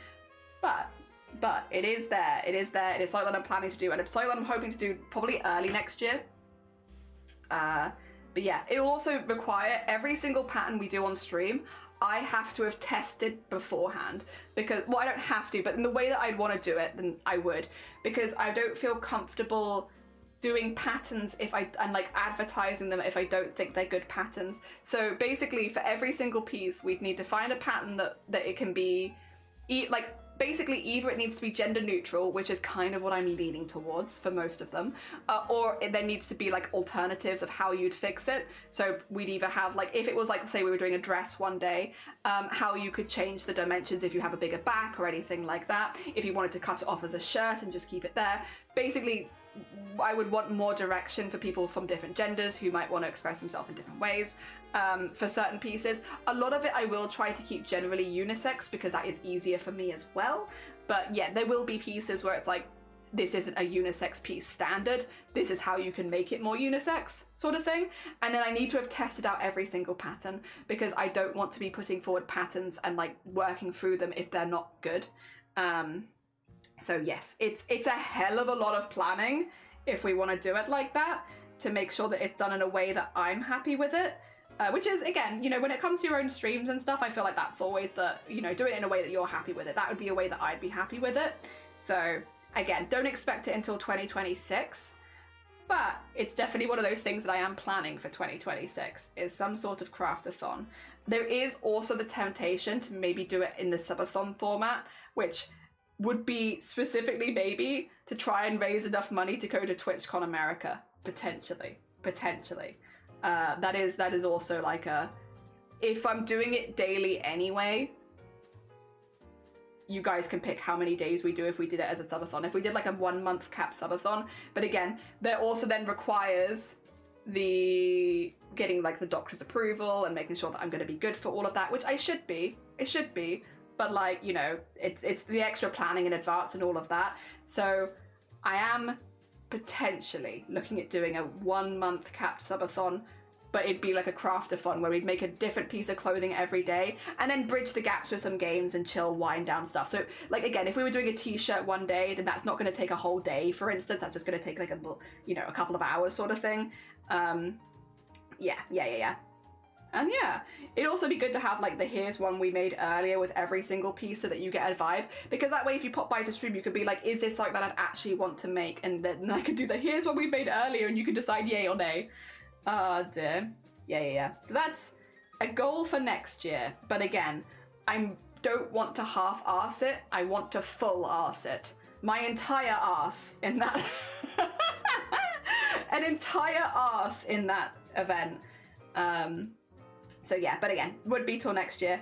But it is there. It is something that I'm planning to do, and it's something that I'm hoping to do probably early next year. But yeah, it will also require every single pattern we do on stream, I have to have tested beforehand because, well, I don't have to, but in the way that I'd want to do it, then I would, because I don't feel comfortable doing patterns and like advertising them if I don't think they're good patterns. So basically for every single piece we'd need to find a pattern that it can be like basically either it needs to be gender neutral, which is kind of what I'm leaning towards for most of them, or there needs to be like alternatives of how you'd fix it. So we'd either have like, if it was like, say we were doing a dress one day, how you could change the dimensions if you have a bigger back or anything like that. If you wanted to cut it off as a shirt and just keep it there. Basically, I would want more direction for people from different genders who might want to express themselves in different ways for certain pieces. A lot of it I will try to keep generally unisex because that is easier for me as well. But yeah, there will be pieces where it's like, this isn't a unisex piece standard. This is how you can make it more unisex, sort of thing. And then I need to have tested out every single pattern, because I don't want to be putting forward patterns and like working through them if they're not good. So yes, it's a hell of a lot of planning if we want to do it like that, to make sure that it's done in a way that I'm happy with it. Which is, again, you know, when it comes to your own streams and stuff, I feel like that's always the, you know, do it in a way that you're happy with it. That would be a way that I'd be happy with it. So, again, don't expect it until 2026. But it's definitely one of those things that I am planning for 2026, is some sort of craftathon. There is also the temptation to maybe do it in the subathon format, which would be specifically maybe to try and raise enough money to go to Twitchcon America. Potentially. That is also like a, if I'm doing it daily anyway, you guys can pick how many days we do if we did it as a subathon. If we did like a 1 month cap subathon, but again, that also then requires the getting like the doctor's approval and making sure that I'm going to be good for all of that, which it should be, but like, you know, it's the extra planning in advance and all of that. So I am potentially looking at doing a 1 month capped subathon, but it'd be like a craftathon where we'd make a different piece of clothing every day and then bridge the gaps with some games and chill, wind down stuff. So like, again, if we were doing a t-shirt one day, then that's not going to take a whole day, for instance. That's just going to take like a, you know, a couple of hours sort of thing. Yeah. And yeah, it'd also be good to have like the here's one we made earlier with every single piece, so that you get a vibe, because that way if you pop by to stream, you could be like, is this like that I'd actually want to make? And then I could do the here's one we made earlier and you can decide yay or nay. Dear. Yeah. So that's a goal for next year. But again, I don't want to half-arse it. I want to full-arse it. My entire arse in that. An entire arse in that event. So yeah, but again, would be till next year.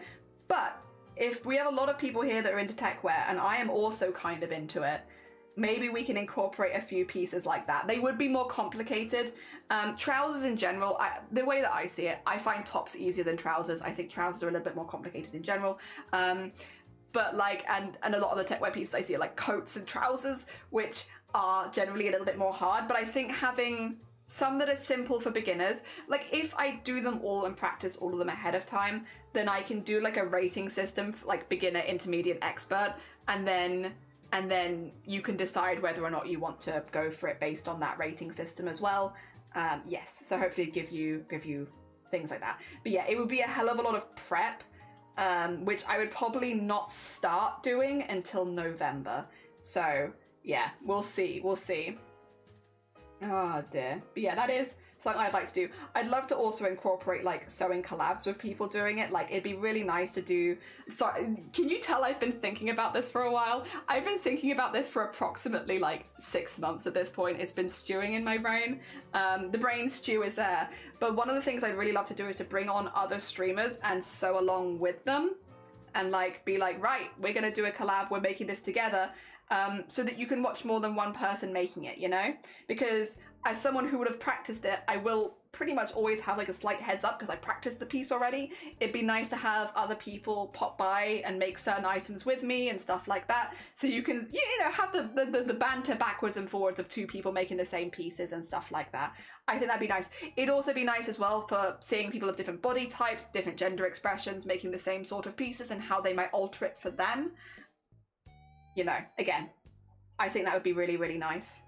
But if we have a lot of people here that are into tech wear, and I am also kind of into it, maybe we can incorporate a few pieces like that. They would be more complicated. Trousers in general, the way that I see it, I find tops easier than trousers. I think trousers are a little bit more complicated in general. But like, and a lot of the tech wear pieces I see are like coats and trousers, which are generally a little bit more hard. But I think having some that are simple for beginners, like if I do them all and practice all of them ahead of time, then I can do like a rating system for like beginner, intermediate, expert, and then you can decide whether or not you want to go for it based on that rating system as well. Yes, so hopefully give you things like that. But yeah, it would be a hell of a lot of prep, which I would probably not start doing until November. So yeah, we'll see. Oh dear. But yeah, that is something I'd like to do. I'd love to also incorporate like sewing collabs with people doing it. Like it'd be really nice to do. Sorry, can you tell I've been thinking about this for a while? I've been thinking about this for approximately like 6 months at this point. It's been stewing in my brain. The brain stew is there. But one of the things I'd really love to do is to bring on other streamers and sew along with them. And like be like, right, we're gonna do a collab, we're making this together. So that you can watch more than one person making it, you know? Because as someone who would have practiced it, I will pretty much always have like a slight heads up because I practiced the piece already. It'd be nice to have other people pop by and make certain items with me and stuff like that. So you can, you know, have the banter backwards and forwards of two people making the same pieces and stuff like that. I think that'd be nice. It'd also be nice as well for seeing people of different body types, different gender expressions, making the same sort of pieces and how they might alter it for them. You know, again, I think that would be really, really nice.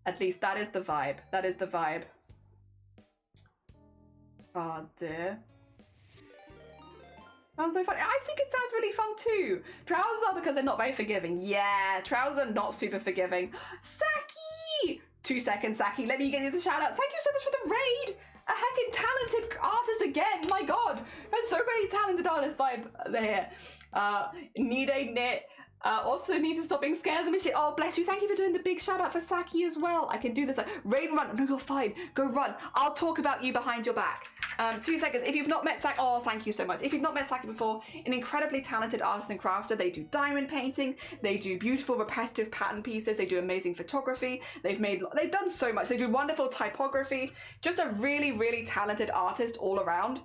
At least that is the vibe. That is the vibe. Oh dear. Sounds so funny. I think it sounds really fun too. Trousers are because they're not very forgiving. Yeah, trousers are not super forgiving. Saki! 2 seconds, Saki. Let me get you the shout out. Thank you so much for the raid. A heckin' talented artist again. My god. There's so many talented artists vibe there. Need a knit. Also need to stop being scared of the machine. Oh, bless you. Thank you for doing the big shout out for Saki as well. I can do this. Raid and run. No, you're fine. Go run. I'll talk about you behind your back. 2 seconds. If you've not met Saki, oh, thank you so much. If you've not met Saki before, an incredibly talented artist and crafter. They do diamond painting. They do beautiful repetitive pattern pieces. They do amazing photography. They've done so much. They do wonderful typography. Just a really, really talented artist all around.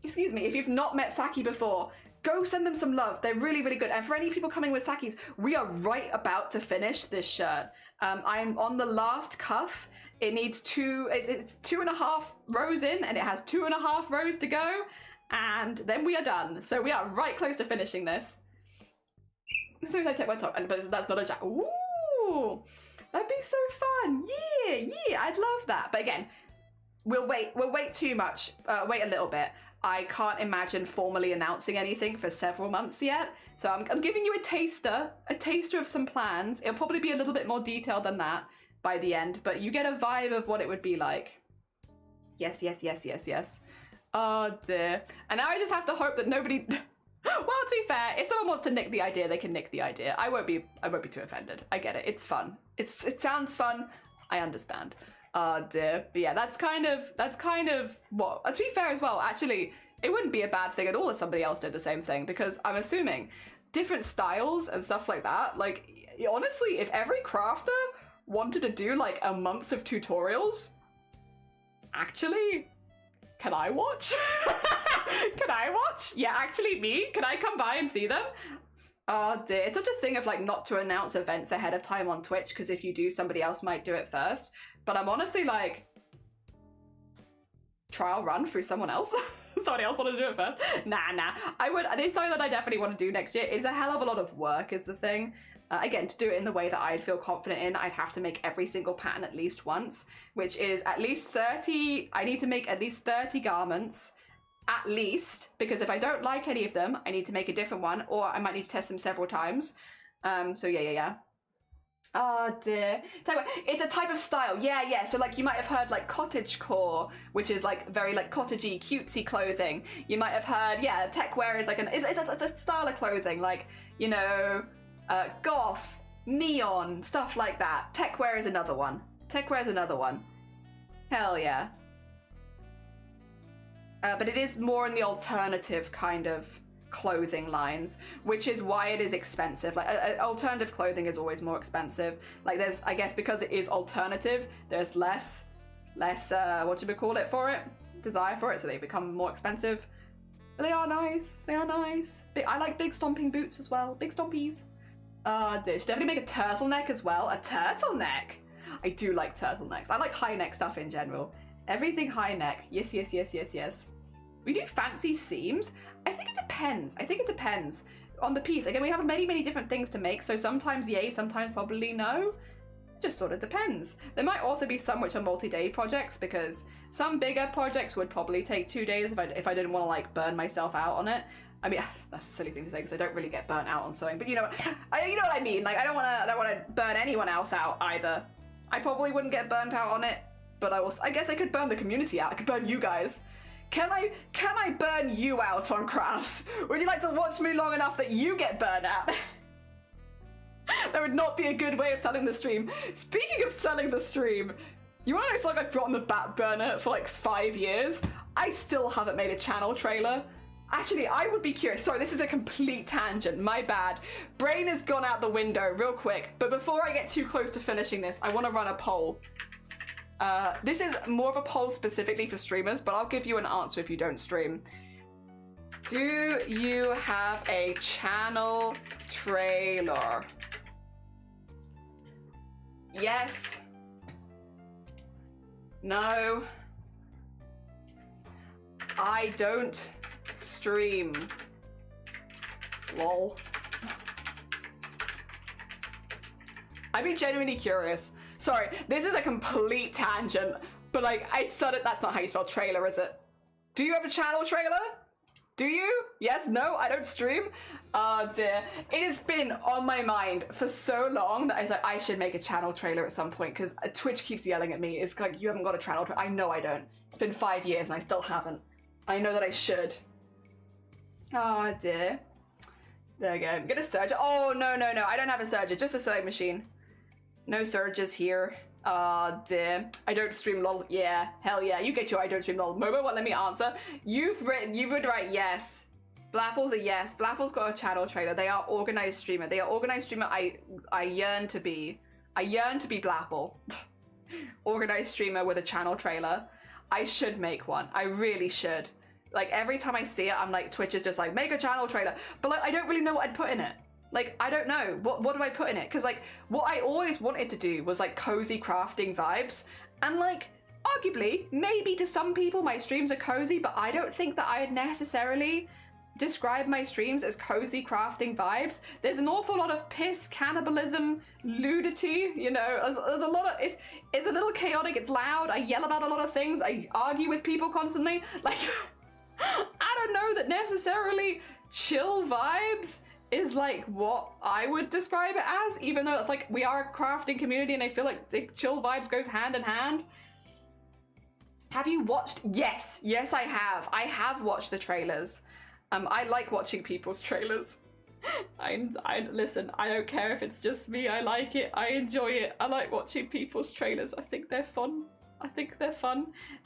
Excuse me. If you've not met Saki before, go send them some love. They're really, really good. And for any people coming with Sakis, we are right about to finish this shirt. I'm on the last cuff. It needs it's 2.5 rows in, and it has 2.5 rows to go, and then we are done. So we are right close to finishing this. As soon as I take my top, but that's not a jacket. Ooh, that'd be so fun. Yeah, I'd love that. But again, we'll wait too much. Wait a little bit. I can't imagine formally announcing anything for several months yet. So I'm giving you a taster of some plans. It'll probably be a little bit more detailed than that by the end, but you get a vibe of what it would be like. Yes. Oh dear. And now I just have to hope that nobody... Well, to be fair, if someone wants to nick the idea, they can nick the idea. I won't be too offended. I get it. It's fun. It sounds fun. I understand. Oh dear. But yeah, that's kind of what. To be fair as well, actually, it wouldn't be a bad thing at all if somebody else did the same thing, because I'm assuming different styles and stuff like that. Like, honestly, if every crafter wanted to do like a month of tutorials, actually, can I watch? Can I watch? Yeah, actually me? Can I come by and see them? Oh dear, it's such a thing of like not to announce events ahead of time on Twitch, because if you do, somebody else might do it first. But I'm honestly like, trial run through someone else? Somebody else want to do it first? Nah. It's something that I definitely want to do next year. It's a hell of a lot of work is the thing. Again, to do it in the way that I'd feel confident in, I'd have to make every single pattern at least once, which is at least 30. I need to make at least 30 garments, at least, because if I don't like any of them, I need to make a different one, or I might need to test them several times. So yeah. Oh dear. It's a type of style. Yeah. So like you might have heard like cottagecore, which is like very like cottagey, cutesy clothing. You might have heard, yeah, tech wear is like it's a style of clothing, like, you know, goth, neon, stuff like that. Tech wear is another one. Hell yeah. But it is more in the alternative kind of clothing lines, which is why it is expensive. Like alternative clothing is always more expensive. Like there's, I guess because it is alternative, there's less what you would call it for it, desire for it, so they become more expensive. But they are nice. I like big stomping boots as well. Big stompies. Should definitely make a turtleneck as well. A turtleneck. I do like turtlenecks. I like high neck stuff in general. Everything high neck. Yes. We do fancy seams. I think it depends on the piece. Again, we have many different things to make, so sometimes yay, sometimes probably no. Just sort of depends. There might also be some which are multi-day projects, because some bigger projects would probably take 2 days if I didn't want to like burn myself out on it. I mean, that's a silly thing to say because I don't really get burnt out on sewing, but you know what I mean. Like I don't want to burn anyone else out either. I probably wouldn't get burnt out on it, but I guess I could burn the community out. I could burn you guys. Can I burn you out on crafts? Would you like to watch me long enough that you get burned out? That would not be a good way of selling the stream. Speaking of selling the stream, you wanna know something I've brought on the back burner for like 5 years? I still haven't made a channel trailer. Actually, I would be curious. Sorry, this is a complete tangent. My bad. Brain has gone out the window real quick. But before I get too close to finishing this, I want to run a poll. This is more of a poll specifically for streamers, but I'll give you an answer if you don't stream. Do you have a channel trailer? Yes. No. I don't stream. Lol. I'd be genuinely curious. Sorry, this is a complete tangent, but like, I said it, that's not how you spell trailer, is it? Do you have a channel trailer? Do you? Yes, no, I don't stream? Oh dear. It has been on my mind for so long that I was like, I should make a channel trailer at some point, because Twitch keeps yelling at me. It's like, you haven't got a channel trailer. I know I don't. It's been 5 years and I still haven't. I know that I should. Oh dear. There we go. I'm gonna serge. Oh, no. I don't have a serger, just a sewing machine. No surges here. Oh dear. I don't stream lol. Yeah, hell yeah. You get your I don't stream lol. Momo, what? Let me answer. You would write yes. Blaffle's a yes. Blaffle's got a channel trailer. They are organized streamer. They are organized streamer. I yearn to be. I yearn to be Blaffle. Organized streamer with a channel trailer. I should make one. I really should. Like every time I see it, I'm like, Twitch is just like, make a channel trailer. But like, I don't really know what I'd put in it. Like, I don't know. What do I put in it? Because like, what I always wanted to do was like cozy crafting vibes. And like, arguably, maybe to some people my streams are cozy, but I don't think that I'd necessarily describe my streams as cozy crafting vibes. There's an awful lot of piss, cannibalism, nudity, you know, there's a lot of, it's a little chaotic, it's loud, I yell about a lot of things, I argue with people constantly. Like, I don't know that necessarily chill vibes is like what I would describe it as, even though it's like, we are a crafting community and I feel like the chill vibes goes hand in hand. Have you watched? Yes, I have. I have watched the trailers. I like watching people's trailers. I listen, I don't care if it's just me, I like it, I enjoy it. I like watching people's trailers. I think they're fun.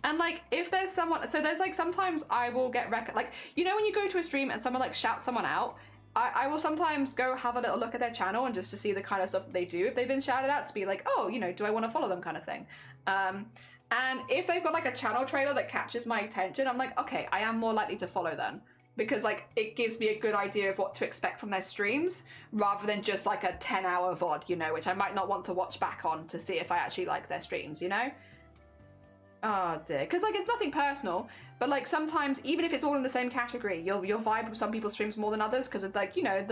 And like, if there's someone, so there's like, sometimes I will get like, you know when you go to a stream and someone like shouts someone out, I will sometimes go have a little look at their channel and just to see the kind of stuff that they do if they've been shouted out, to be like, oh, you know, do I want to follow them, kind of thing. And if they've got like a channel trailer that catches my attention, I'm like, okay, I am more likely to follow them. Because like, it gives me a good idea of what to expect from their streams, rather than just like a 10-hour VOD, you know, which I might not want to watch back on to see if I actually like their streams, you know? Oh dear, because like, it's nothing personal, but like sometimes, even if it's all in the same category, you'll vibe with some people's streams more than others because of like, you know,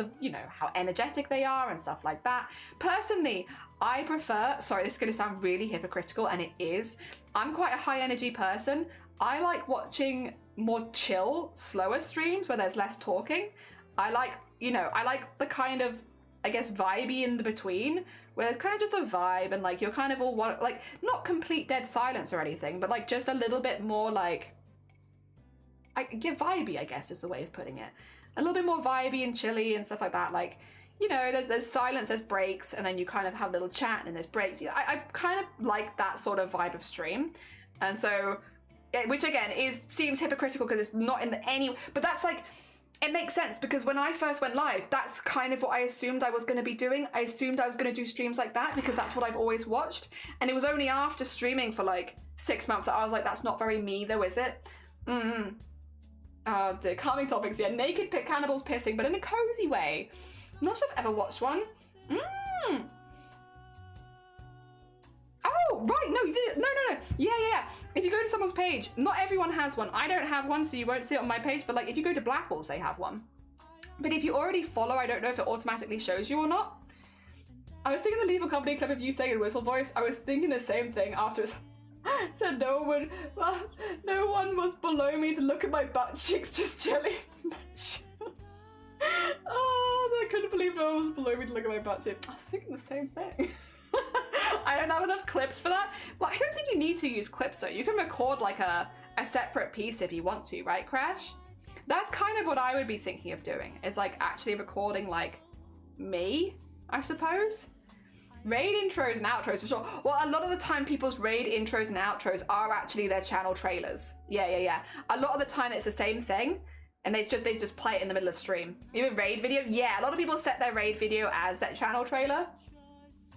how energetic they are and stuff like that. Personally, I prefer, sorry, this is going to sound really hypocritical, and it is, I'm quite a high energy person. I like watching more chill, slower streams where there's less talking. I like, you know, I like the kind of, I guess, vibey in the between, where it's kind of just a vibe and like, you're kind of all like, not complete dead silence or anything, but like just a little bit more like, vibey, I guess is the way of putting it. A little bit more vibey and chilly and stuff like that. Like, you know, there's silence, there's breaks, and then you kind of have a little chat and then there's breaks. You know, I kind of like that sort of vibe of stream. And so, which again seems hypocritical because it's not in any, but that's like, it makes sense because when I first went live, that's kind of what I assumed I was going to be doing. I assumed I was going to do streams like that because that's what I've always watched. And it was only after streaming for like 6 months that I was like, that's not very me though, is it? Oh dear, calming topics, yeah. Naked cannibals pissing, but in a cozy way. I'm not sure if I've ever watched one. Oh, right, no, you did. No. Yeah. If you go to someone's page, not everyone has one. I don't have one, so you won't see it on my page, but like if you go to Blackwalls, they have one. But if you already follow, I don't know if it automatically shows you or not. I was thinking the Leave a Company clip of you saying in whistle voice, I was thinking the same thing after it said no one was below me to look at my butt cheeks, just chilling. Oh, I couldn't believe no one was below me to look at my butt cheeks. I was thinking the same thing. I don't have enough clips for that. Well, I don't think you need to use clips though. You can record like a separate piece if you want to, right, Crash? That's kind of what I would be thinking of doing, is like actually recording like me, I suppose. Raid intros and outros for sure. Well, a lot of the time people's raid intros and outros are actually their channel trailers. Yeah. A lot of the time it's the same thing, and they just play it in the middle of stream. Even raid video, yeah, a lot of people set their raid video as their channel trailer.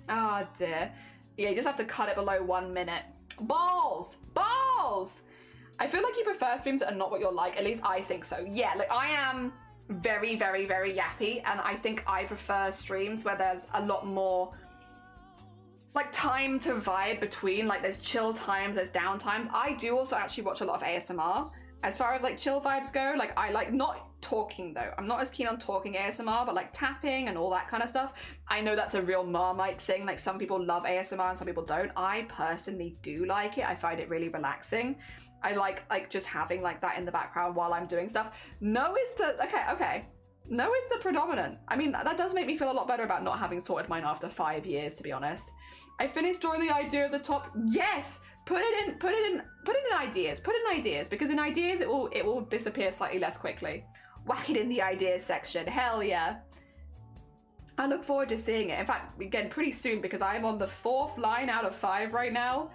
Oh dear. Yeah, you just have to cut it below 1 minute. Balls! I feel like you prefer streams that are not what you're like, at least I think so. Yeah, like I am very, very, very yappy, and I think I prefer streams where there's a lot more like time to vibe between, like there's chill times, there's down times. I do also actually watch a lot of ASMR. As far as like chill vibes go, like I like not talking though. I'm not as keen on talking ASMR, but like tapping and all that kind of stuff. I know that's a real Marmite thing. Like some people love ASMR and some people don't. I personally do like it. I find it really relaxing. I like just having like that in the background while I'm doing stuff. No is the, okay. No is the predominant. I mean, that does make me feel a lot better about not having sorted mine after 5 years, to be honest. I finished drawing the idea of the top. Yes! Put it in ideas, because in ideas it will disappear slightly less quickly. Whack it in the ideas section. Hell yeah. I look forward to seeing it. In fact, again, pretty soon, because I'm on the 4th line out of 5 right now.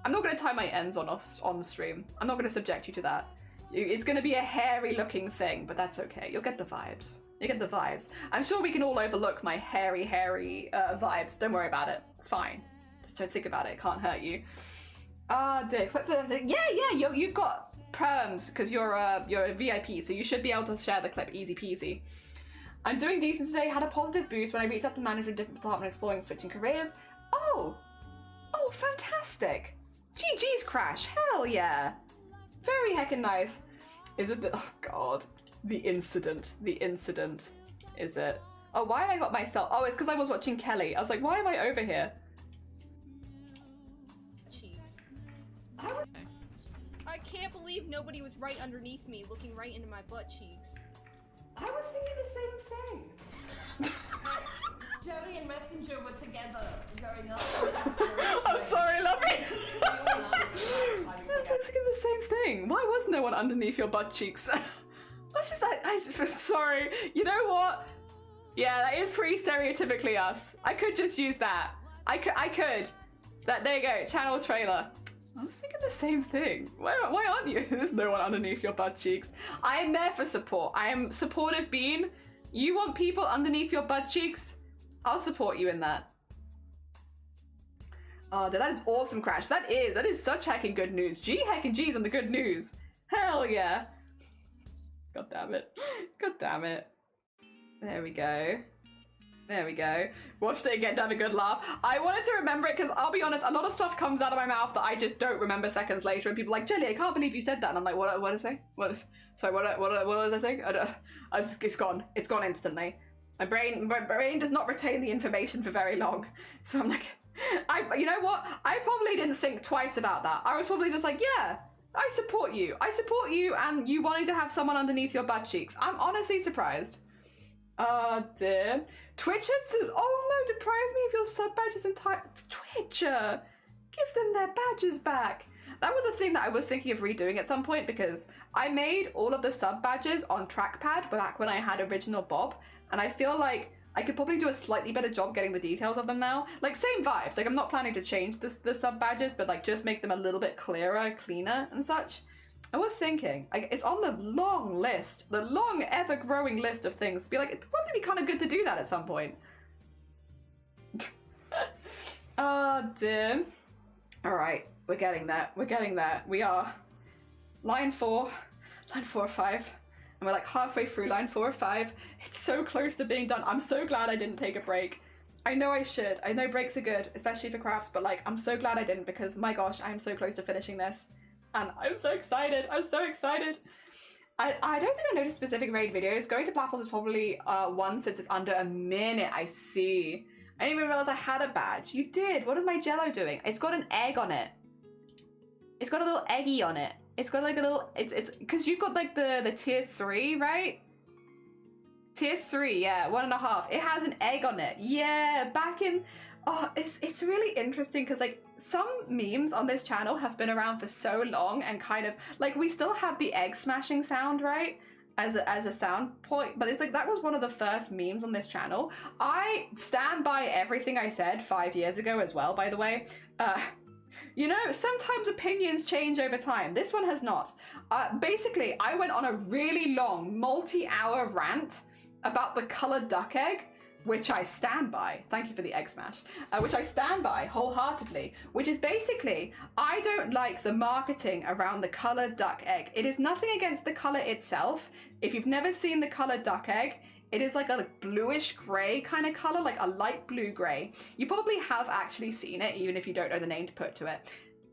I'm not going to tie my ends on stream. I'm not going to subject you to that. It's going to be a hairy looking thing, but that's okay. You'll get the vibes. I'm sure we can all overlook my hairy vibes. Don't worry about it. It's fine. Just don't think about it. It can't hurt you. Ah, dear. Yeah. You've got perms, because you're a VIP, so you should be able to share the clip easy peasy. I'm doing decent today, had a positive boost when I reached out to manager in a different department exploring switching careers. Oh, fantastic. GG's Crash, hell yeah. Very heckin' nice. Is it oh god, the incident, is it? Oh, why have I got myself, oh, it's because I was watching Kelly. I was like, why am I over here?
Cheeks. I can't believe nobody was right underneath me, looking right into my butt cheeks.
I was thinking the same thing.
Joey and Messenger were together growing up.
I'm sorry, lovey. I was thinking the same thing. Why was no one underneath your butt cheeks? That's just, I sorry. You know what? Yeah, that is pretty stereotypically us. I could just use that. I could. There you go, channel trailer. I was thinking the same thing. Why aren't you? There's no one underneath your butt cheeks. I am there for support. I am supportive Bean. You want people underneath your butt cheeks? I'll support you in that. Oh, that is awesome, Crash. That is such heckin' good news. Heckin' G's on the good news. Hell yeah. God damn it. God damn it. There we go. There we go. Watched it again to have a good laugh. I wanted to remember it because I'll be honest, a lot of stuff comes out of my mouth that I just don't remember seconds later, and people are like, Jelly, I can't believe you said that. And I'm like, what did I say? Sorry, what was I saying? It's gone. It's gone instantly. My brain does not retain the information for very long. So I'm like, you know what? I probably didn't think twice about that. I was probably just like, yeah, I support you. I support you and you wanting to have someone underneath your butt cheeks. I'm honestly surprised. Oh dear. Twitch has, oh no, deprive me of your sub badges entirely. Twitch, give them their badges back. That was a thing that I was thinking of redoing at some point because I made all of the sub badges on trackpad back when I had original Bob, and I feel like I could probably do a slightly better job getting the details of them now. Like same vibes, like I'm not planning to change the sub badges, but like just make them a little bit clearer, cleaner and such. I was thinking, like, it's on the long list, the long ever-growing list of things to be like, it'd probably be kind of good to do that at some point. Oh dear. All right, we're getting there. We're getting there. We are line 4 or 5, and we're like halfway through line 4 or 5. It's so close to being done. I'm so glad I didn't take a break. I know I should. I know breaks are good, especially for crafts, but like, I'm so glad I didn't because my gosh, I'm so close to finishing this. And I'm so excited. I'm so excited. I don't think I noticed specific raid videos. Going to Black Holes is probably one since it's under a minute. I see. I didn't even realize I had a badge. You did. What is my Jello doing? It's got an egg on it. It's got a little eggy on it. It's got like a little. It's because you've got like the tier 3, right? Tier 3, yeah, 1.5. It has an egg on it. Yeah, back in. Oh, it's really interesting because like some memes on this channel have been around for so long and kind of like we still have the egg smashing sound, right? As a sound point, but it's like that was one of the first memes on this channel. I stand by everything I said 5 years ago as well, by the way. You know, sometimes opinions change over time. This one has not. Basically, I went on a really long multi-hour rant about the colored duck egg, which I stand by. Thank you for the egg smash. Which I stand by wholeheartedly, which is basically, I don't like the marketing around the colored duck egg. It is nothing against the color itself. If you've never seen the colored duck egg, it is like a bluish gray kind of color, like a light blue gray. You probably have actually seen it, even if you don't know the name to put to it.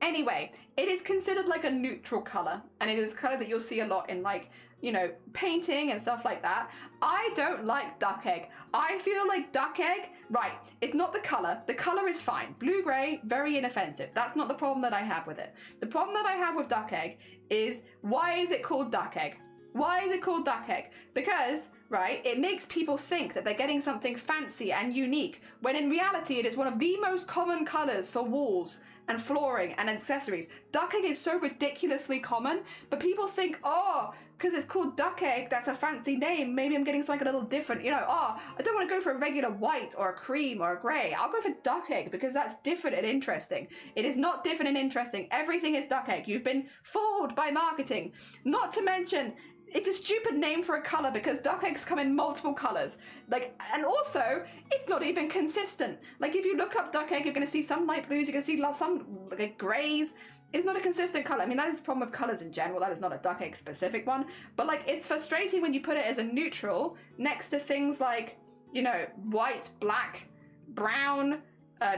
Anyway, it is considered like a neutral color, and it is a color that you'll see a lot in like, you know, painting and stuff like that. I don't like duck egg. I feel like duck egg, right, it's not the color. The color is fine. Blue-gray, very inoffensive. That's not the problem that I have with it. The problem that I have with duck egg is, why is it called duck egg? Why is it called duck egg? Because, right, it makes people think that they're getting something fancy and unique, when in reality it is one of the most common colors for walls and flooring and accessories. Duck egg is so ridiculously common, but people think, oh, because it's called duck egg, that's a fancy name, maybe I'm getting something a little different. You know, oh, I don't want to go for a regular white or a cream or a grey. I'll go for duck egg because that's different and interesting. It is not different and interesting. Everything is duck egg. You've been fooled by marketing. Not to mention, it's a stupid name for a color because duck eggs come in multiple colors. Like, and also, it's not even consistent. Like, if you look up duck egg, you're going to see some light blues, you're going to see some like grays. It's not a consistent color. I mean, that is the problem with colors in general. That is not a duck egg specific one. But like, it's frustrating when you put it as a neutral next to things like, you know, white, black, brown,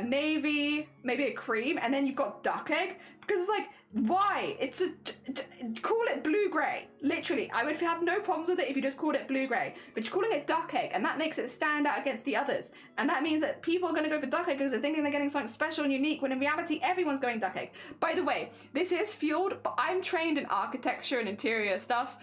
navy, maybe a cream, and then you've got duck egg, because it's like, why? It's call it blue gray. Literally, I would have no problems with it if you just called it blue gray, but you're calling it duck egg, and that makes it stand out against the others, and that means that people are going to go for duck egg because they're thinking they're getting something special and unique, when in reality everyone's going duck egg. By the way, this is fueled, but I'm trained in architecture and interior stuff,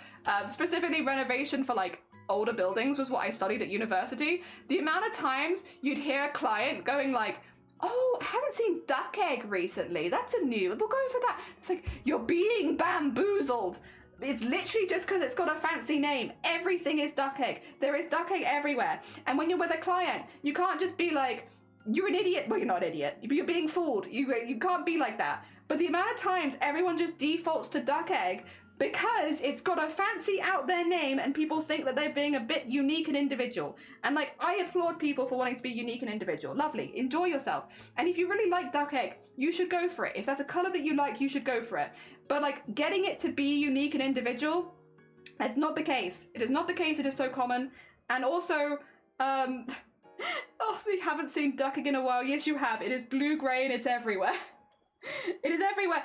specifically renovation for like older buildings was what I studied at university. The amount of times you'd hear a client going like, oh, I haven't seen duck egg recently. That's a new, we'll go for that. It's like, you're being bamboozled. It's literally just because it's got a fancy name. Everything is duck egg. There is duck egg everywhere. And when you're with a client, you can't just be like, you're an idiot. Well, you're not an idiot. You're being fooled. You can't be like that. But the amount of times everyone just defaults to duck egg because it's got a fancy out there name and people think that they're being a bit unique and individual. And like, I applaud people for wanting to be unique and individual. Lovely, enjoy yourself. And if you really like duck egg, you should go for it. If that's a color that you like, you should go for it. But like, getting it to be unique and individual, that's not the case. It is not the case, it is so common. And also, oh, we haven't seen duck egg in a while. Yes, you have. It is blue-gray and it's everywhere. It is everywhere.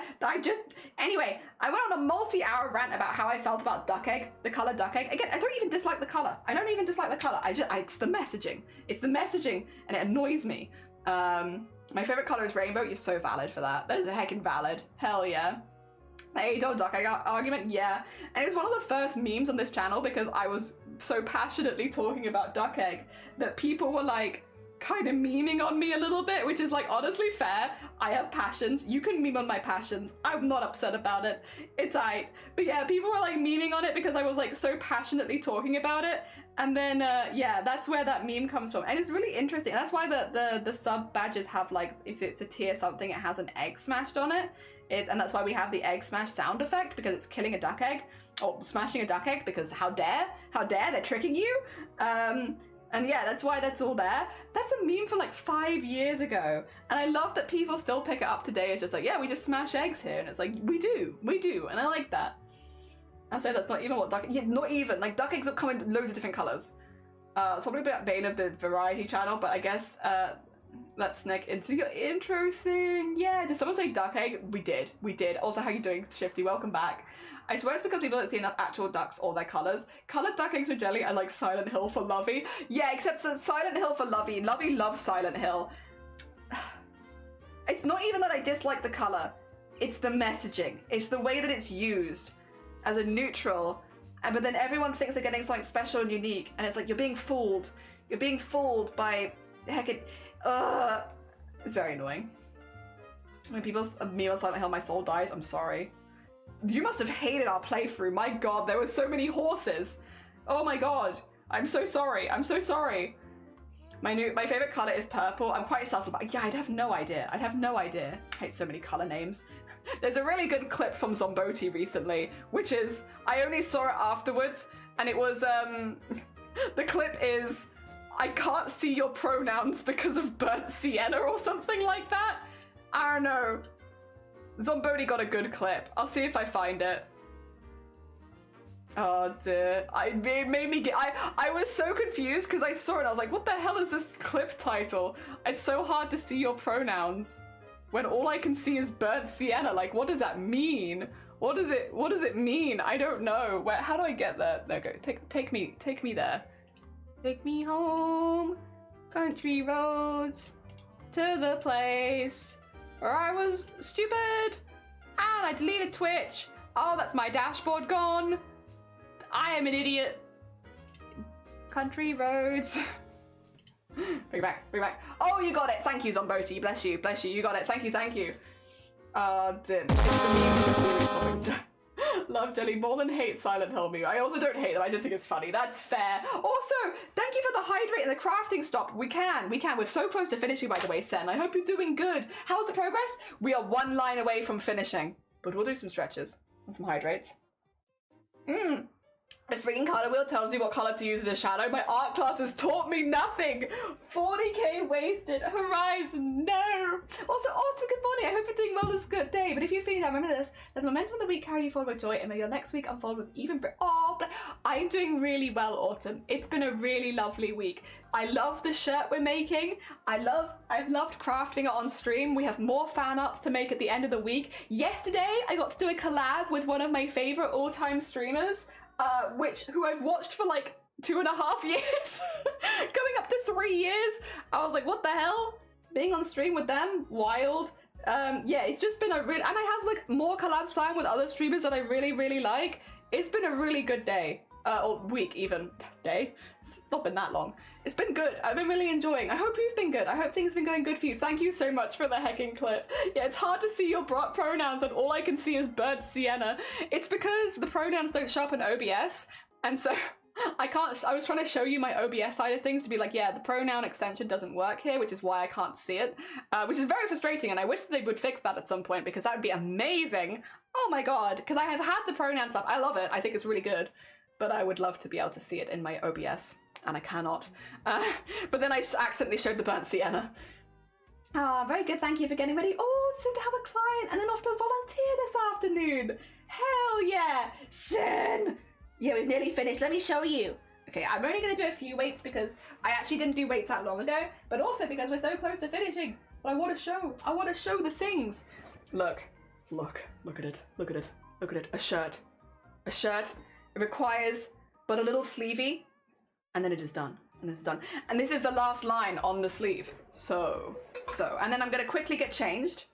Anyway, I went on a multi-hour rant about how I felt about duck egg, the color duck egg. Again, I don't even dislike the color. It's the messaging. It's the messaging, and it annoys me. My favorite color is rainbow. You're so valid for that. That is a heckin' valid. Hell yeah. The age-old duck egg argument, yeah. And it was one of the first memes on this channel because I was so passionately talking about duck egg that people were like, kind of memeing on me a little bit, which is like honestly fair. I have passions. You can meme on my passions. I'm not upset about it. It's aight. But yeah, people were like memeing on it because I was like so passionately talking about it. And then yeah, that's where that meme comes from. And it's really interesting. That's why the sub badges have like, if it's a tier something, it has an egg smashed on it. And that's why we have the egg smash sound effect, because it's killing a duck egg, or smashing a duck egg, because how dare, they're tricking you. And yeah, that's why that's all there. That's a meme from like 5 years ago. And I love that people still pick it up today. It's just like, yeah, we just smash eggs here. And it's like, we do. And I like that. I say that's not even what duck, yeah, not even. Like, duck eggs will come in loads of different colors. It's probably a bit bane of the variety channel, but I guess let's sneak into your intro thing. Yeah, did someone say duck egg? We did. Also, how you doing, Shifty? Welcome back. I swear it's because people don't see enough actual ducks or their colours. Coloured duck eggs with jelly are like Silent Hill for Lovey. Yeah, except Silent Hill for Lovey. Lovey loves Silent Hill. It's not even that I dislike the colour. It's the messaging. It's the way that it's used as a neutral. But then everyone thinks they're getting something special and unique. And it's like, you're being fooled. You're being fooled by heckin'... It's very annoying. When people meme on Silent Hill, my soul dies. I'm sorry. You must have hated our playthrough. My god, there were so many horses. Oh my god. I'm so sorry. My favorite color is purple. I'm quite subtle about it. Yeah, I'd have no idea. I hate so many color names. There's a really good clip from Zomboti recently, which is, I only saw it afterwards, and it was, the clip is, I can't see your pronouns because of burnt sienna or something like that. I don't know. Zomboti got a good clip. I'll see if I find it. Oh dear. It made me get... I was so confused because I saw it and I was like, what the hell is this clip title? It's so hard to see your pronouns when all I can see is burnt sienna. Like, what does that mean? What does it mean? I don't know. How do I get there? There go. Take me there. Take me home. Country roads to the place where I was stupid and I deleted Twitch. Oh, that's my dashboard gone. I am an idiot. Country roads. Bring it back. Oh, you got it. Thank you, Zomboti. Bless you. You got it. Thank you. It's the meme to the series topic. Love Jelly more than hate Silent Hill meme. I also don't hate them. I just think it's funny. That's fair. Also, thank you for the hydrate and the crafting stop. We can. We're so close to finishing, by the way, Sen. I hope you're doing good. How's the progress? We are 1 line away from finishing, but we'll do some stretches and some hydrates. The freaking color wheel tells you what color to use as a shadow. My art class has taught me nothing. 40k wasted. Horizon, no. Also, Otto, good morning. I hope you're doing well this good day. But if you're feeling down, remember this. Let the momentum of the week carry you forward with joy, and may your next week unfold with even I'm doing really well, Autumn. It's been a really lovely week. I love the shirt we're making. I've loved crafting it on stream. We have more fan arts to make at the end of the week. Yesterday, I got to do a collab with one of my favorite all-time streamers, who I've watched for like 2.5 years, going up to 3 years. I was like, what the hell? Being on stream with them, wild. Yeah, it's just been a really, and I have like more collabs planned with other streamers that I really, really like. It's been a really good day, or week even. Day? It's not been that long. It's been good. I've been really enjoying. I hope you've been good. I hope things have been going good for you. Thank you so much for the hecking clip. Yeah, it's hard to see your pronouns when all I can see is burnt sienna. It's because the pronouns don't show up in OBS, and so I was trying to show you my OBS side of things to be like, yeah, the pronoun extension doesn't work here, which is why I can't see it, which is very frustrating, and I wish they would fix that at some point, because that would be amazing. Oh my god, because I have had the pronoun stuff. I love it. I think it's really good, but I would love to be able to see it in my OBS. And I cannot. But then I accidentally showed the burnt sienna. Ah, very good. Thank you for getting ready. Oh, soon to have a client and then off to volunteer this afternoon. Hell yeah. Sin. Yeah, we've nearly finished. Let me show you. Okay, I'm only going to do a few weights because I actually didn't do weights that long ago, but also because we're so close to finishing. But I want to show the things. Look at it. A shirt. It requires but a little sleevey. And then it is done, and this is the last line on the sleeve. So, and then I'm gonna quickly get changed.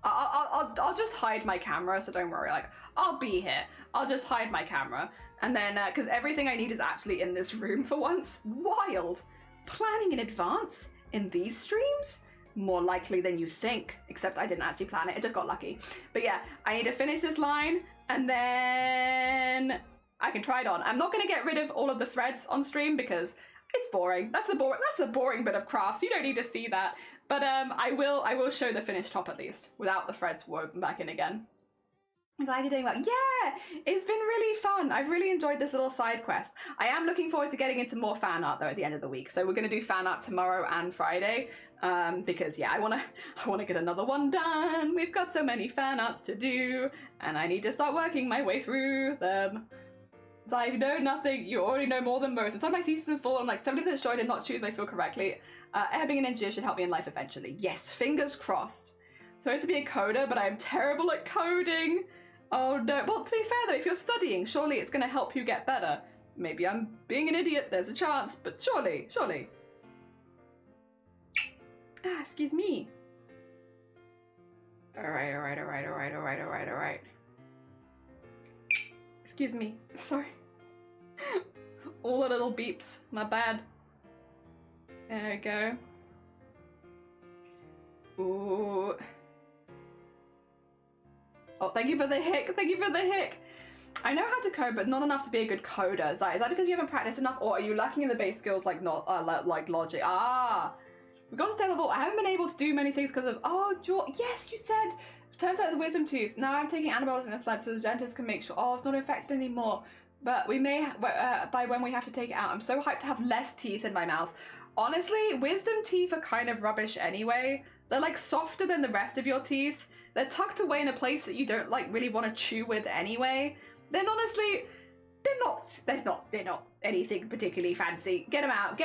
I'll just hide my camera, so don't worry. Like, I'll be here. I'll just hide my camera, and then because everything I need is actually in this room for once. Wild, planning in advance in these streams. More likely than you think. Except I didn't actually plan it. It just got lucky. But yeah, I need to finish this line, and then I can try it on. I'm not going to get rid of all of the threads on stream because it's boring. That's the boring bit of crafts. You don't need to see that. But I will show the finished top at least without the threads woven back in again. I'm glad you're doing well. Yeah, it's been really fun. I've really enjoyed this little side quest. I am looking forward to getting into more fan art though at the end of the week. So we're going to do fan art tomorrow and Friday because yeah, I want to get another one done. We've got so many fan arts to do and I need to start working my way through them. It's like, no, nothing. You already know more than most. It's on my thesis in full. I'm like 70% sure I did not choose my field correctly. Being an engineer should help me in life eventually. Yes, fingers crossed. So to be a coder, but I'm terrible at coding. Oh no. Well, to be fair though, if you're studying, surely it's going to help you get better. Maybe I'm being an idiot. There's a chance, but surely. Ah, excuse me. All right. Excuse me. Sorry. All the little beeps. My bad. There we go. Ooh. Oh, thank you for the hick. I know how to code, but not enough to be a good coder. Is that because you haven't practiced enough, or are you lacking in the base skills like like logic? Ah. We've got to stay level. I haven't been able to do many things because of... Oh, yes, you said... Turns out the wisdom tooth. Now I'm taking antibiotics and influenza so the dentist can make sure. Oh, it's not infected anymore. But we may, by when we have to take it out. I'm so hyped to have less teeth in my mouth. Honestly, wisdom teeth are kind of rubbish anyway. They're like softer than the rest of your teeth. They're tucked away in a place that you don't like really want to chew with anyway. Then honestly, they're not anything particularly fancy. Get them out.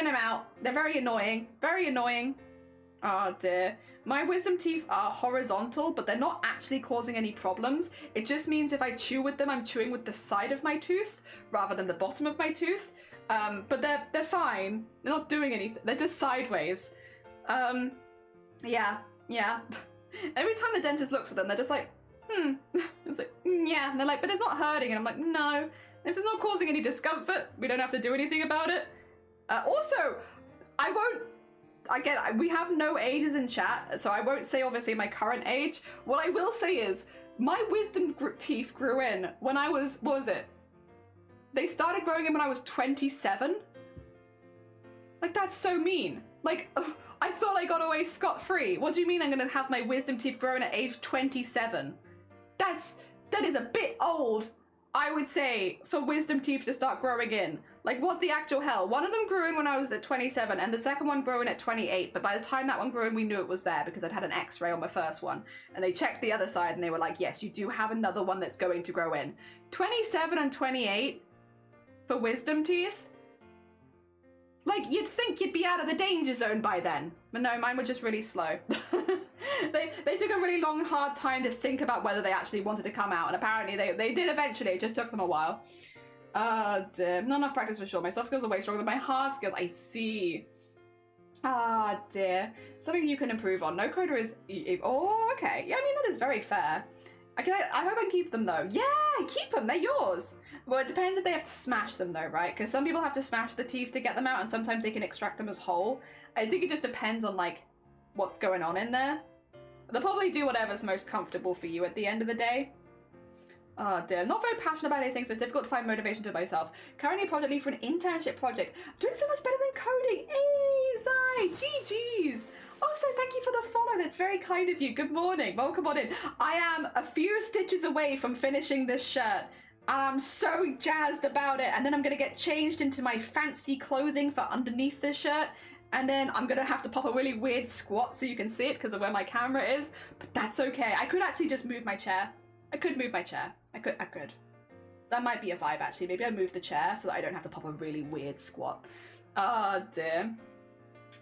They're very annoying. Oh dear. My wisdom teeth are horizontal, but they're not actually causing any problems. It just means if I chew with them, I'm chewing with the side of my tooth rather than the bottom of my tooth. But they're fine. They're not doing anything. They're just sideways. Yeah. Every time the dentist looks at them, they're just like, It's like, yeah. And they're like, but it's not hurting. And I'm like, no. If it's not causing any discomfort, we don't have to do anything about it. Also, we have no ages in chat, so I won't say obviously my current age. What I will say is my wisdom teeth grew in when I was, what was it? They started growing in when I was 27. Like, that's so mean. Like, I thought I got away scot-free. What do you mean I'm gonna have my wisdom teeth grown at age 27? That is a bit old. I would say for wisdom teeth to start growing in. Like, what the actual hell? One of them grew in when I was at 27, and the second one grew in at 28, but by the time that one grew in, we knew it was there because I'd had an x-ray on my first one. And they checked the other side, and they were like, yes, you do have another one that's going to grow in. 27 and 28 for wisdom teeth? Like, you'd think you'd be out of the danger zone by then. But no, mine were just really slow. They took a really long, hard time to think about whether they actually wanted to come out, and apparently they did eventually. It just took them a while. Dear. Not enough practice for sure. My soft skills are way stronger than my hard skills. I see. Dear. Something you can improve on. No coder is... Oh, okay. Yeah, I mean, that is very fair. I hope I can keep them, though. Yeah, keep them. They're yours. Well, it depends if they have to smash them, though, right? Because some people have to smash the teeth to get them out, and sometimes they can extract them as whole. I think it just depends on, like, what's going on in there. They'll probably do whatever's most comfortable for you at the end of the day. Oh dear, I'm not very passionate about anything, so it's difficult to find motivation to myself. Currently a project lead for an internship project. I'm doing so much better than coding. Hey, Zai, GG's. Also, thank you for the follow. That's very kind of you. Good morning. Welcome on in. I am a few stitches away from finishing this shirt, and I'm so jazzed about it. And then I'm going to get changed into my fancy clothing for underneath this shirt. And then I'm going to have to pop a really weird squat so you can see it because of where my camera is. But that's okay. I could actually just move my chair. I could move my chair. I could. That might be a vibe, actually. Maybe I move the chair so that I don't have to pop a really weird squat. Oh, dear.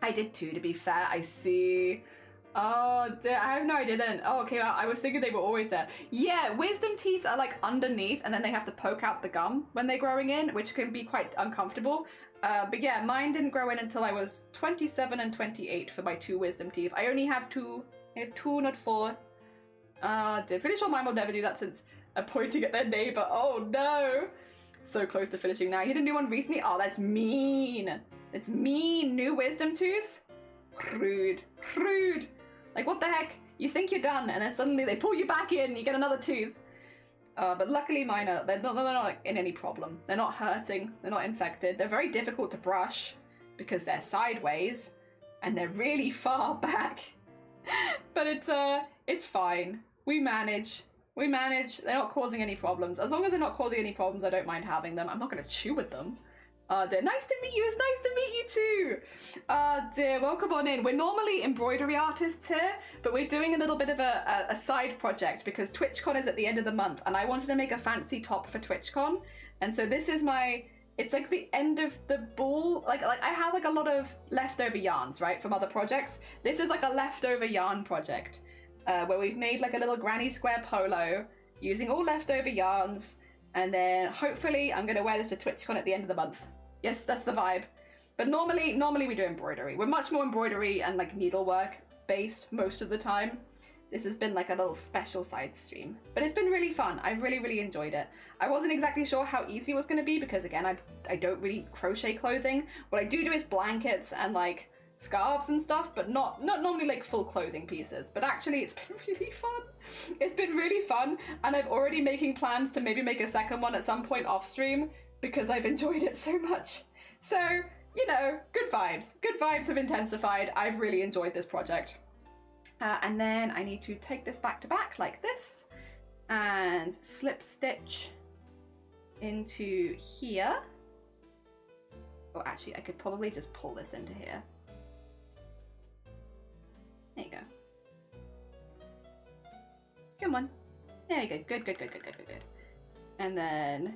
I did too, to be fair. I see. Oh, dear. I know I didn't. Oh, okay. Well, I was thinking they were always there. Yeah, wisdom teeth are, like, underneath, and then they have to poke out the gum when they're growing in, which can be quite uncomfortable. But yeah, mine didn't grow in until I was 27 and 28 for my 2 wisdom teeth. I only have 2. I have 2, not 4. Pretty sure mine will never do that since I'm pointing at their neighbor. Oh no! So close to finishing now. You hit a new one recently? Oh, that's mean. It's mean. New wisdom tooth? Rude. Rude. Like, what the heck? You think you're done, and then suddenly they pull you back in and you get another tooth. But luckily mine are, they're not in any problem. They're not hurting. They're not infected. They're very difficult to brush because they're sideways and they're really far back. But it's fine. We manage. We manage. They're not causing any problems. As long as they're not causing any problems, I don't mind having them. I'm not going to chew with them. Dear, nice to meet you. It's nice to meet you too. Dear, welcome on in. We're normally embroidery artists here, but we're doing a little bit of a side project because Twitchcon is at the end of the month, and I wanted to make a fancy top for Twitchcon. And so this is it's like the end of the ball. Like I have like a lot of leftover yarns, right, from other projects. This is like a leftover yarn project where we've made like a little granny square polo using all leftover yarns. And then hopefully I'm going to wear this to Twitchcon at the end of the month. Yes, that's the vibe. But normally we do embroidery. We're much more embroidery and like needlework based most of the time. This has been like a little special side stream. But it's been really fun. I've really, really enjoyed it. I wasn't exactly sure how easy it was going to be because again, I don't really crochet clothing. What I do is blankets and like scarves and stuff, but not normally like full clothing pieces. But actually it's been really fun. It's been really fun, and I'm already making plans to maybe make a second one at some point off stream because I've enjoyed it so much. So, you know, good vibes. Good vibes have intensified. I've really enjoyed this project. And then I need to take this back to back like this and slip stitch into here. Oh, actually, I could probably just pull this into here. There you go. Come on. There you go. Good. And then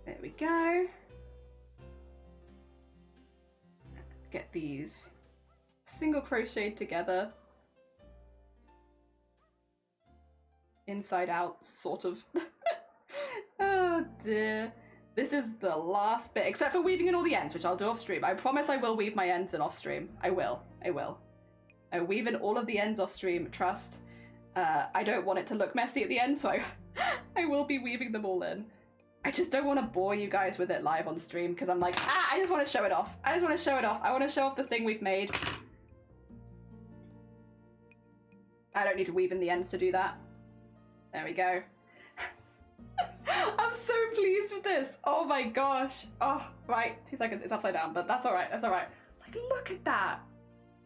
there we go. Get these single crocheted together. Inside out, sort of. Oh dear. This is the last bit, except for weaving in all the ends, which I'll do off stream. I promise I will weave my ends in off stream. I will. I weave in all of the ends off stream, trust. I don't want it to look messy at the end, so I will be weaving them all in. I just don't want to bore you guys with it live on stream, because I'm like, I just want to show it off. I want to show off the thing we've made. I don't need to weave in the ends to do that. There we go. I'm so pleased with this. Oh my gosh. Oh, right. 2 seconds. It's upside down, but that's all right. That's all right. Like, look at that.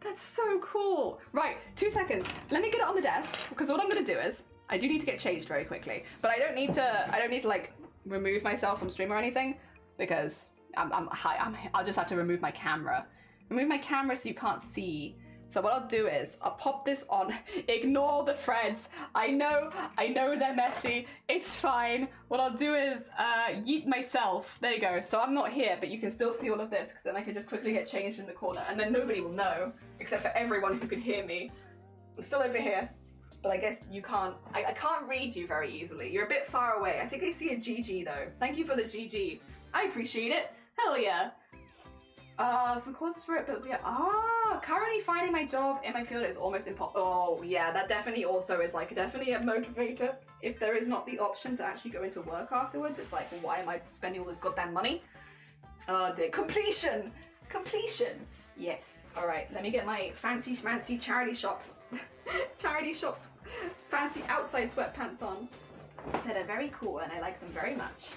That's so cool. Right. 2 seconds. Let me get it on the desk, because what I'm going to do is I do need to get changed very quickly, but I don't need to like remove myself from stream or anything because I'll just have to remove my camera. Remove my camera so you can't see. So what I'll do is I'll pop this on. Ignore the threads. I know they're messy. It's fine. What I'll do is yeet myself. There you go. So I'm not here, but you can still see all of this because then I can just quickly get changed in the corner and then nobody will know except for everyone who can hear me. I'm still over here, but I guess you can't. I can't read you very easily. You're a bit far away. I think I see a GG though. Thank you for the GG. I appreciate it. Hell yeah. Some courses for it, but yeah. Currently finding my job in my field is almost impossible. Oh yeah, that definitely also is like definitely a motivator. If there is not the option to actually go into work afterwards, it's like, well, why am I spending all this goddamn money? The completion! Yes. All right, let me get my fancy charity shop's fancy outside sweatpants on. That are very cool and I like them very much.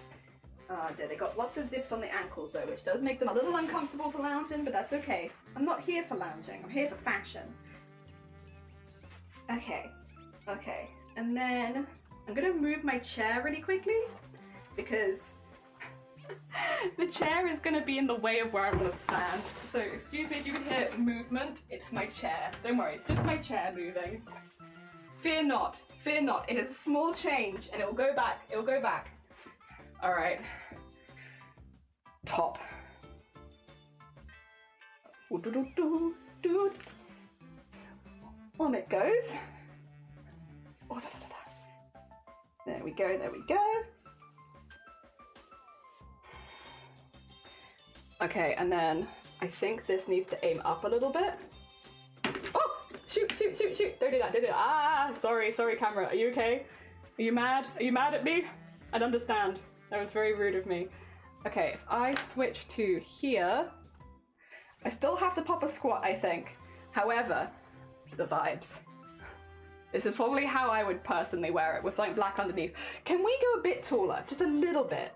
They got lots of zips on the ankles though, which does make them a little uncomfortable to lounge in, but that's okay. I'm not here for lounging, I'm here for fashion. Okay, and then I'm gonna move my chair really quickly because the chair is gonna be in the way of where I want to stand. So excuse me if you can hear movement, it's my chair. Don't worry, it's just my chair moving. Fear not, it is a small change and it will go back, All right. Top. On it goes. There we go. Okay, and then I think this needs to aim up a little bit. Oh, shoot. Don't do that. Ah, sorry, camera. Are you okay? Are you mad? Are you mad at me? I don't understand. That was very rude of me. Okay, if I switch to here, I still have to pop a squat, I think. However, the vibes. This is probably how I would personally wear it, with something black underneath. Can we go a bit taller? Just a little bit.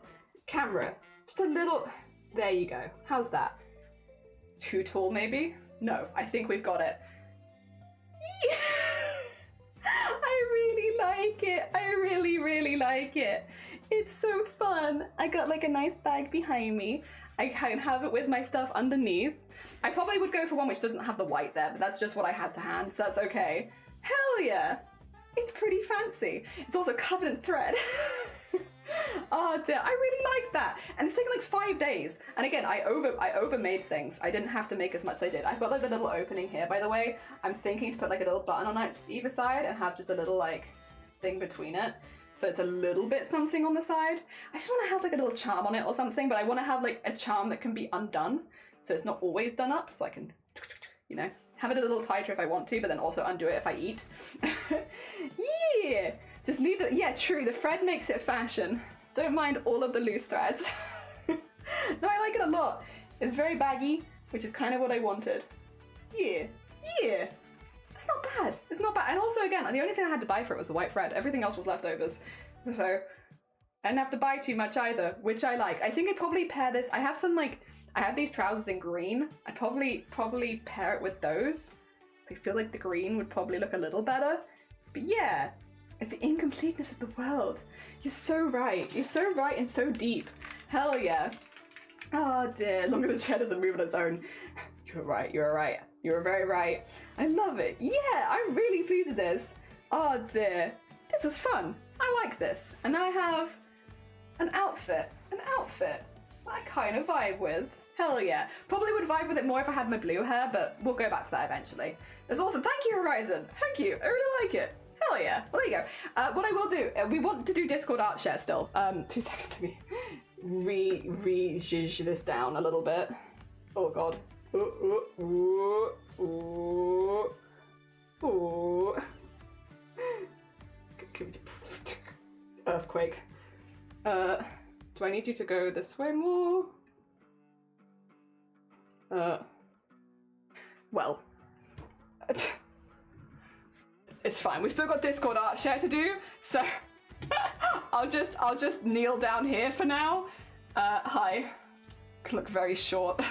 Camera, just a little. There you go. How's that? Too tall, maybe? No, I think we've got it. I really like it. I really like it. It's so fun. I got like a nice bag behind me. I can have it with my stuff underneath. I probably would go for one which doesn't have the white there, but that's just what I had to hand, so that's okay. Hell yeah! It's pretty fancy. It's also covered in thread. Oh dear, I really like that. And it's taken like 5 days. And again, I overmade things. I didn't have to make as much as I did. I've got like the little opening here, by the way. I'm thinking to put like a little button on either side and have just a little like thing between it. So it's a little bit something on the side. I just want to have like a little charm on it or something, but I want to have like a charm that can be undone. So it's not always done up, so I can, you know, have it a little tighter if I want to, but then also undo it if I eat. Yeah! Just leave it, yeah, true, the thread makes it fashion. Don't mind all of the loose threads. No, I like it a lot. It's very baggy, which is kind of what I wanted. Yeah. It's not bad. It's not bad. And also, again, the only thing I had to buy for it was the white thread. Everything else was leftovers. So I didn't have to buy too much either, which I like. I think I'd probably pair this. I have some like, I have these trousers in green. I'd probably pair it with those. I feel like the green would probably look a little better. But yeah, it's the incompleteness of the world. You're so right. You're so right and so deep. Hell yeah. Oh dear, as long as the chair doesn't move on its own. You're right. You're very right. I love it. Yeah, I'm really pleased with this. Oh dear. This was fun. I like this. And now I have an outfit that I kind of vibe with. Hell yeah. Probably would vibe with it more if I had my blue hair, but we'll go back to that eventually. It's awesome. Thank you, Horizon. Thank you. I really like it. Hell yeah. Well, there you go. What I will do, we want to do Discord art share still. 2 seconds to me. Re-zhizh this down a little bit. Oh god. Earthquake. Do I need you to go this way more? Well. It's fine. We've still got Discord art share to do, so I'll just kneel down here for now. Hi. Look very short.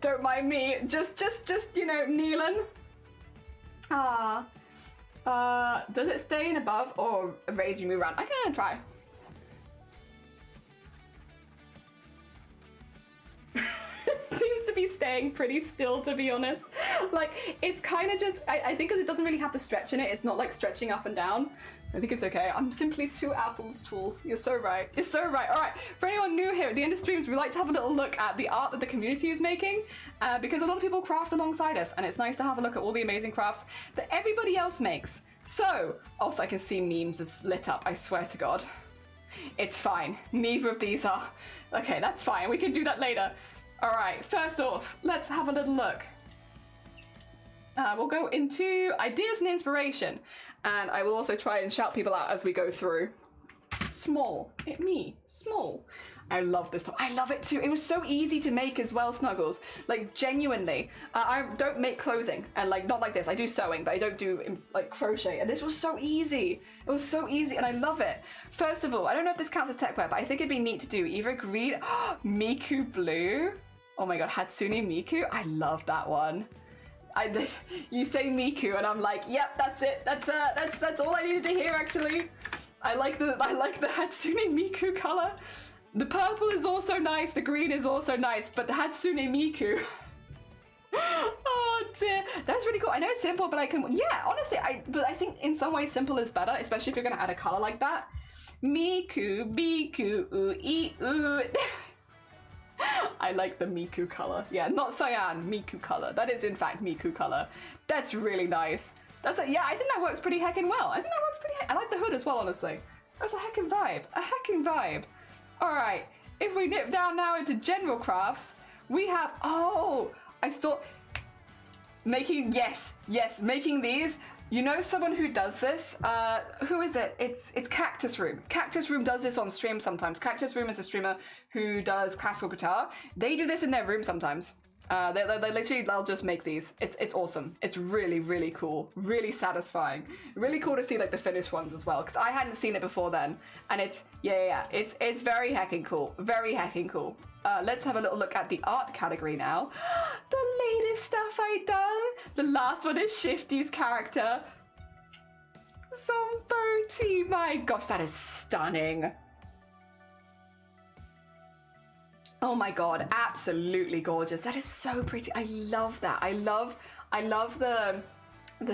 Don't mind me. Just you know, kneeling. Ah. Does it stay in above or raise you move around? I can try. It seems to be staying pretty still, to be honest. Like, it's kind of just, I think because it doesn't really have the stretch in it, it's not like stretching up and down. I think it's okay. I'm simply 2 apples tall. You're so right. You're so right. All right, for anyone new here, at the end of streams, we like to have a little look at the art that the community is making, because a lot of people craft alongside us, and it's nice to have a look at all the amazing crafts that everybody else makes. So, also I can see memes is lit up, I swear to God. It's fine. Neither of these are. Okay, that's fine. We can do that later. All right, first off, let's have a little look. We'll go into ideas and inspiration, and I will also try and shout people out as we go through. Small, small. I love this top. I love it too. It was so easy to make as well, Snuggles. Like, genuinely. I don't make clothing, and like, not like this. I do sewing, but I don't do like crochet, and this was so easy. It was so easy, and I love it. First of all, I don't know if this counts as techwear, but I think it'd be neat to do either green, Miku blue. Oh my God, Hatsune Miku. I love that one. You say Miku, and I'm like, yep, that's it. That's all I needed to hear. Actually, I like the Hatsune Miku color. The purple is also nice. The green is also nice, but the Hatsune Miku. Oh dear, that's really cool. I know it's simple, but I can. Yeah, honestly, but I think in some ways simple is better, especially if you're gonna add a color like that. Miku, Biku, ooh. I like the Miku color. Yeah, not cyan, Miku color. That is in fact Miku color. That's really nice. Yeah, I think that works pretty heckin' well. I like the hood as well, honestly. That's a heckin' vibe. All right, if we nip down now into general crafts, we have, I thought, making these. You know someone who does this? Who is it? It's Cactus Room. Cactus Room does this on stream sometimes. Cactus Room is a streamer who does classical guitar. They do this in their room sometimes. They'll just make these. It's awesome. It's really, really cool. Really satisfying. Really cool to see like the finished ones as well, because I hadn't seen it before then. And it's very heckin' cool. Very heckin' cool. Let's have a little look at the art category now. The latest stuff I've done. The last one is Shifty's character. Zomboti. My gosh, that is stunning. Oh my God, absolutely gorgeous. That is so pretty. I love that. I love the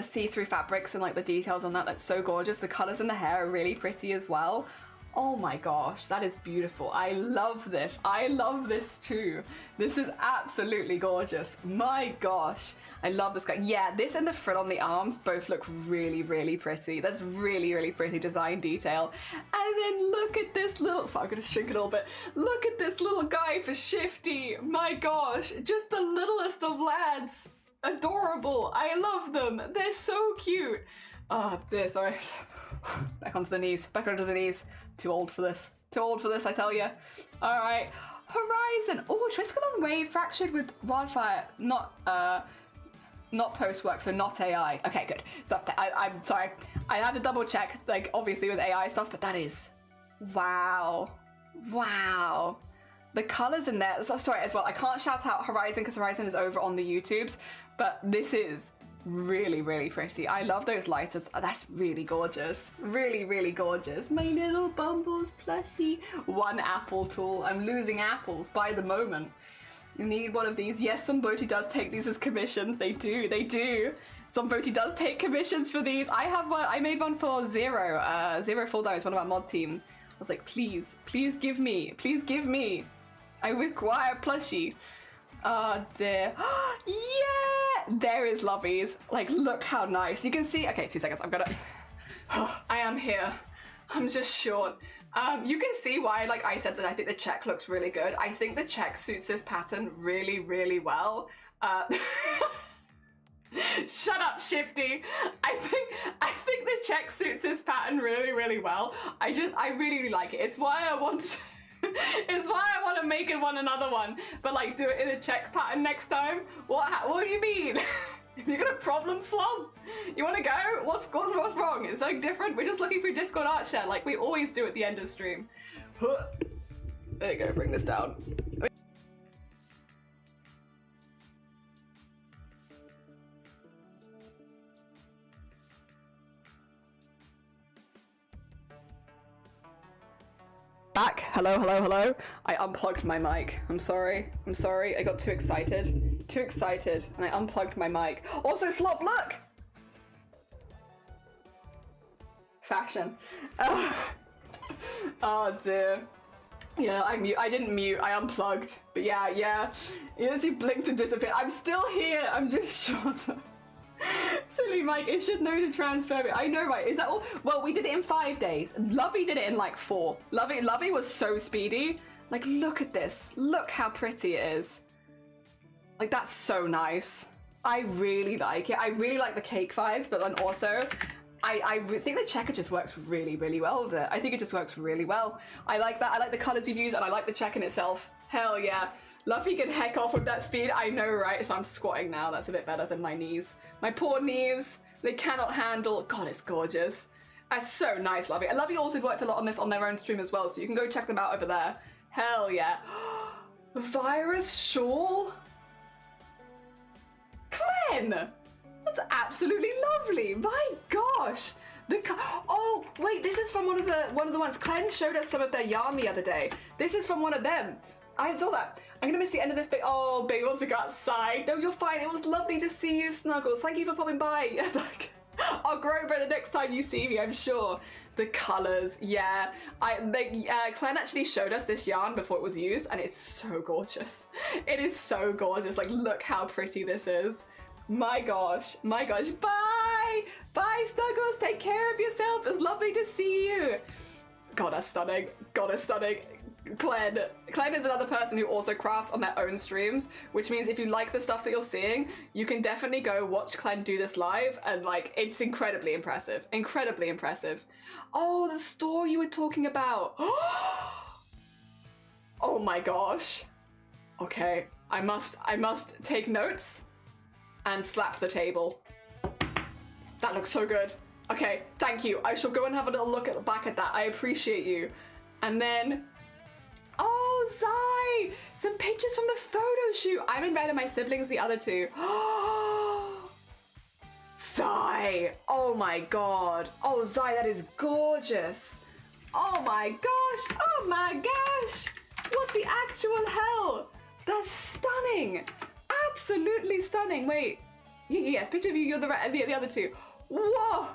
see-through fabrics and like the details on that. That's so gorgeous. The colors in the hair are really pretty as well. Oh my gosh, that is beautiful. I love this. I love this too. This is absolutely gorgeous. My gosh, I love this guy. Yeah, this and the frill on the arms both look really, really pretty. That's really, really pretty design detail. And then look at this little, so I'm gonna shrink it a little bit. Look at this little guy for Shifty. My gosh, just the littlest of lads. Adorable. I love them. They're so cute. Oh dear, sorry. Back onto the knees. Back onto the knees. Too old for this. Too old for this, I tell you. All right. Horizon. Oh, Triskel on Wave fractured with Wildfire. Not post-work, so not AI. Okay, good. I'm sorry. I had to double check, like, obviously with AI stuff, but that is... Wow. Wow. The colors in there... Sorry, as well, I can't shout out Horizon because Horizon is over on the YouTubes, but this is... really, really pretty. I love those lights. That's really gorgeous. Really, really gorgeous. My little Bumbles plushie. 1 apple tool. I'm losing apples by the moment. You need one of these. Yes, Zomboti does take these as commissions. They do. Zomboti does take commissions for these. I have one. I made one for Zero. Zero Full Dive is one of our mod team. I was like, please give me. I require plushie. Oh dear. Yeah! There is Lovies. Like, look how nice. You can see... Okay, 2 seconds. I've got to... I am here. I'm just short. You can see why, like I said, that I think the check looks really good. I think the check suits this pattern really, really well. Shut up, Shifty. I think the check suits this pattern really, really well. I really, really like it. It's why I want... It's why I want to make another one, but like do it in a check pattern next time. What do you mean? You're gonna problem solve? You want to go? What's wrong? It's like different. We're just looking through Discord art share like we always do at the end of stream. There you go. Bring this down. back. Hello, hello, hello. I unplugged my mic. I'm sorry. I'm sorry. I got too excited. Too excited, and I unplugged my mic. Also, Sloth, look! Fashion. Oh dear. Yeah, I didn't mute. I unplugged. But yeah. You literally blinked and disappeared. I'm still here. I'm just shorter. Silly Mike, it should know to transfer me. I know, right? Is that all? Well, we did it in 5 days. Lovey did it in like 4. Lovey was so speedy. Like, look at this. Look how pretty it is. Like, that's so nice. I really like it. I really like the cake vibes, but then also, I think the checker just works really, really well with it. I think it just works really well. I like that. I like the colors you've used, and I like the check in itself. Hell yeah. Luffy can heck off with that speed. I know, right? So I'm squatting now. That's a bit better than my knees. My poor knees. They cannot handle. God, it's gorgeous. That's so nice, Luffy. And Luffy also worked a lot on this on their own stream as well, so you can go check them out over there. Hell yeah. Virus shawl? Clen! That's absolutely lovely. My gosh. Oh, wait, this is from one of the ones. Clen showed us some of their yarn the other day. This is from one of them. I saw that. I'm gonna miss the end of this bit. Oh, baby wants to go outside. No, you're fine. It was lovely to see you, Snuggles. Thank you for popping by. I'll grow by the next time you see me, I'm sure. The colors, yeah. Clen actually showed us this yarn before it was used, and it's so gorgeous. It is so gorgeous. Like, look how pretty this is. My gosh, my gosh. Bye! Bye, Snuggles. Take care of yourself. It's lovely to see you. God, that's stunning. God, that's stunning. Clen is another person who also crafts on their own streams, which means if you like the stuff that you're seeing, you can definitely go watch Clen do this live, and like, it's incredibly impressive. Incredibly impressive. Oh, the store you were talking about. Oh my gosh. Okay, I must take notes and slap the table. That looks so good. Okay, thank you. I shall go and have a little look back at that. I appreciate you. And then, oh, Zai! Some pictures from the photo shoot. I'm inviting my siblings, the other two. Zai! Oh my god. Oh, Zai, that is gorgeous. Oh my gosh. Oh my gosh. What the actual hell? That's stunning. Absolutely stunning. Wait. Yeah, picture of you, you're the other two. Whoa!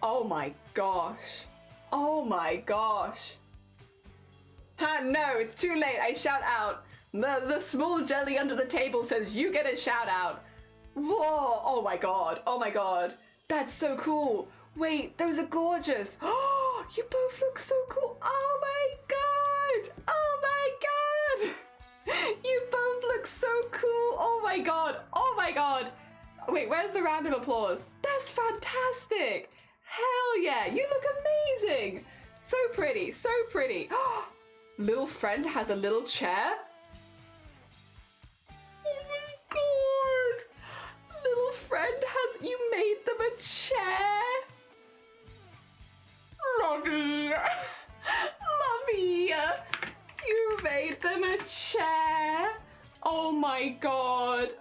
Oh my gosh. Oh my gosh. No, it's too late. I shout out. The small jelly under the table says you get a shout out. Whoa. Oh my god. Oh my god. That's so cool. Wait, those are gorgeous. Oh, you both look so cool. Oh my god. Oh my god. You both look so cool. Oh my god. Oh my god. Wait, where's the round of applause? That's fantastic. Hell yeah. You look amazing. So pretty. So pretty. Little friend has a little chair. Oh my god. Little friend has... You made them a chair? Lovey. Lovey. You made them a chair. Oh my god.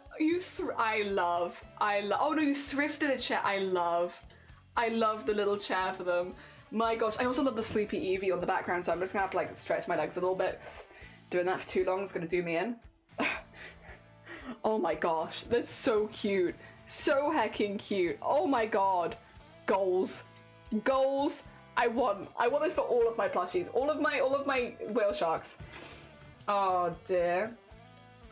I love. Oh no, you thrifted a chair. I love the little chair for them. My gosh, I also love the sleepy Eevee on the background, so I'm just gonna have to like stretch my legs a little bit. Doing that for too long is gonna do me in. Oh my gosh, that's so cute. So hecking cute. Oh my god. Goals. Goals. I want this for all of my plushies. All of my whale sharks. Oh dear.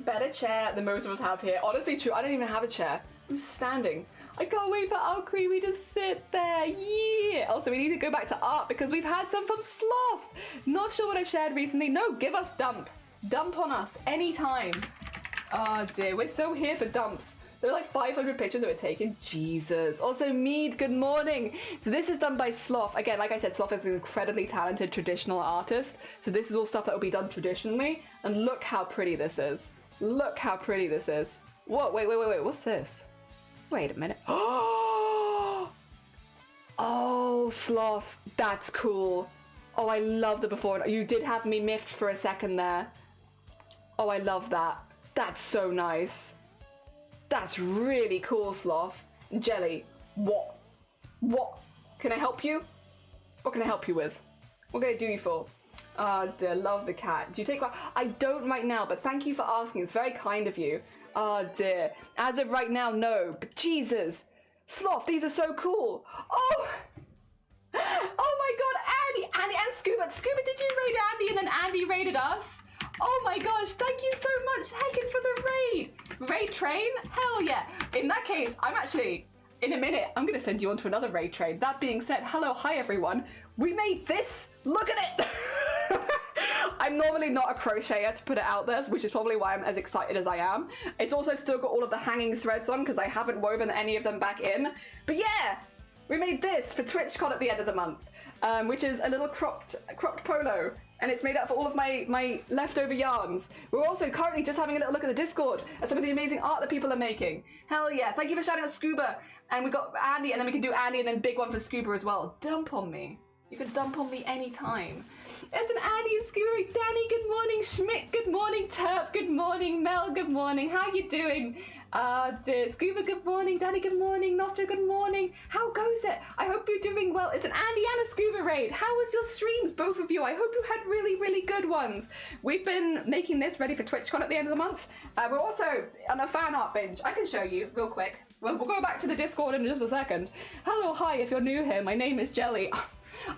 Better chair than most of us have here. Honestly, true, I don't even have a chair. I'm just standing. I can't wait for our creamy to sit there. Yeah. Also, we need to go back to art because we've had some from Sloth. Not sure what I've shared recently. No, give us dump. Dump on us anytime. Oh dear, we're so here for dumps. There are like 500 pictures that were taken. Jesus. Also, Mead, good morning. So this is done by Sloth. Again, like I said, Sloth is an incredibly talented traditional artist. So this is all stuff that will be done traditionally. And look how pretty this is. Look how pretty this is. Whoa, wait. What's this? Wait a minute. Oh, Sloth. That's cool. Oh, I love the before. You did have me miffed for a second there. Oh, I love that. That's so nice. That's really cool, Sloth. Jelly, what? What? Can I help you? What can I help you with? What can I do you for? Oh dear, love the cat. Do you take one? I don't right now, but thank you for asking. It's very kind of you. Oh dear. As of right now, no. But Jesus. Sloth, these are so cool. Oh. Oh my god, Andy and Scuba. Scuba, did you raid Andy and then Andy raided us? Oh my gosh, thank you so much, Heckin, for the raid. Raid train? Hell yeah. In that case, I'm actually, in a minute, I'm going to send you on to another raid train. That being said, hi everyone. We made this. Look at it. I'm normally not a crocheter, to put it out there, which is probably why I'm as excited as I am. It's also still got all of the hanging threads on because I haven't woven any of them back in. But yeah, we made this for Twitchcon at the end of the month, which is a little cropped polo. And it's made up for all of my leftover yarns. We're also currently just having a little look at the Discord at some of the amazing art that people are making. Hell yeah. Thank you for shouting out Scuba. And we got Andy, and then we can do Andy and then big one for Scuba as well. Dump on me. You can dump on me anytime. It's an Andy and Scuba. Danny, good morning. Schmidt, good morning. Turp, good morning. Mel, good morning. How you doing? Dear Scuba, good morning. Danny, good morning. Nostra, good morning. How goes it? I hope you're doing well. It's an Andy and a Scuba raid. How was your streams, both of you? I hope you had really, really good ones. We've been making this ready for TwitchCon at the end of the month. We're also on a fan art binge. I can show you real quick. We'll go back to the Discord in just a second. Hello, hi, if you're new here. My name is Jelly.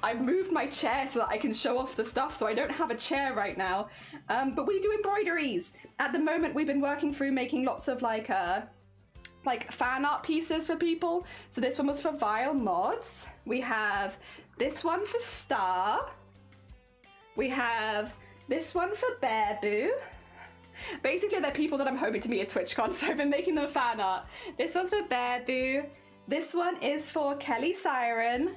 I've moved my chair so that I can show off the stuff, so I don't have a chair right now. But we do embroideries. At the moment, we've been working through making lots of like fan art pieces for people. So this one was for Vile Mods. We have this one for Star. We have this one for Bearboo. Basically, they're people that I'm hoping to meet at TwitchCon, so I've been making them fan art. This one's for Bearboo. This one is for Kelly Siren.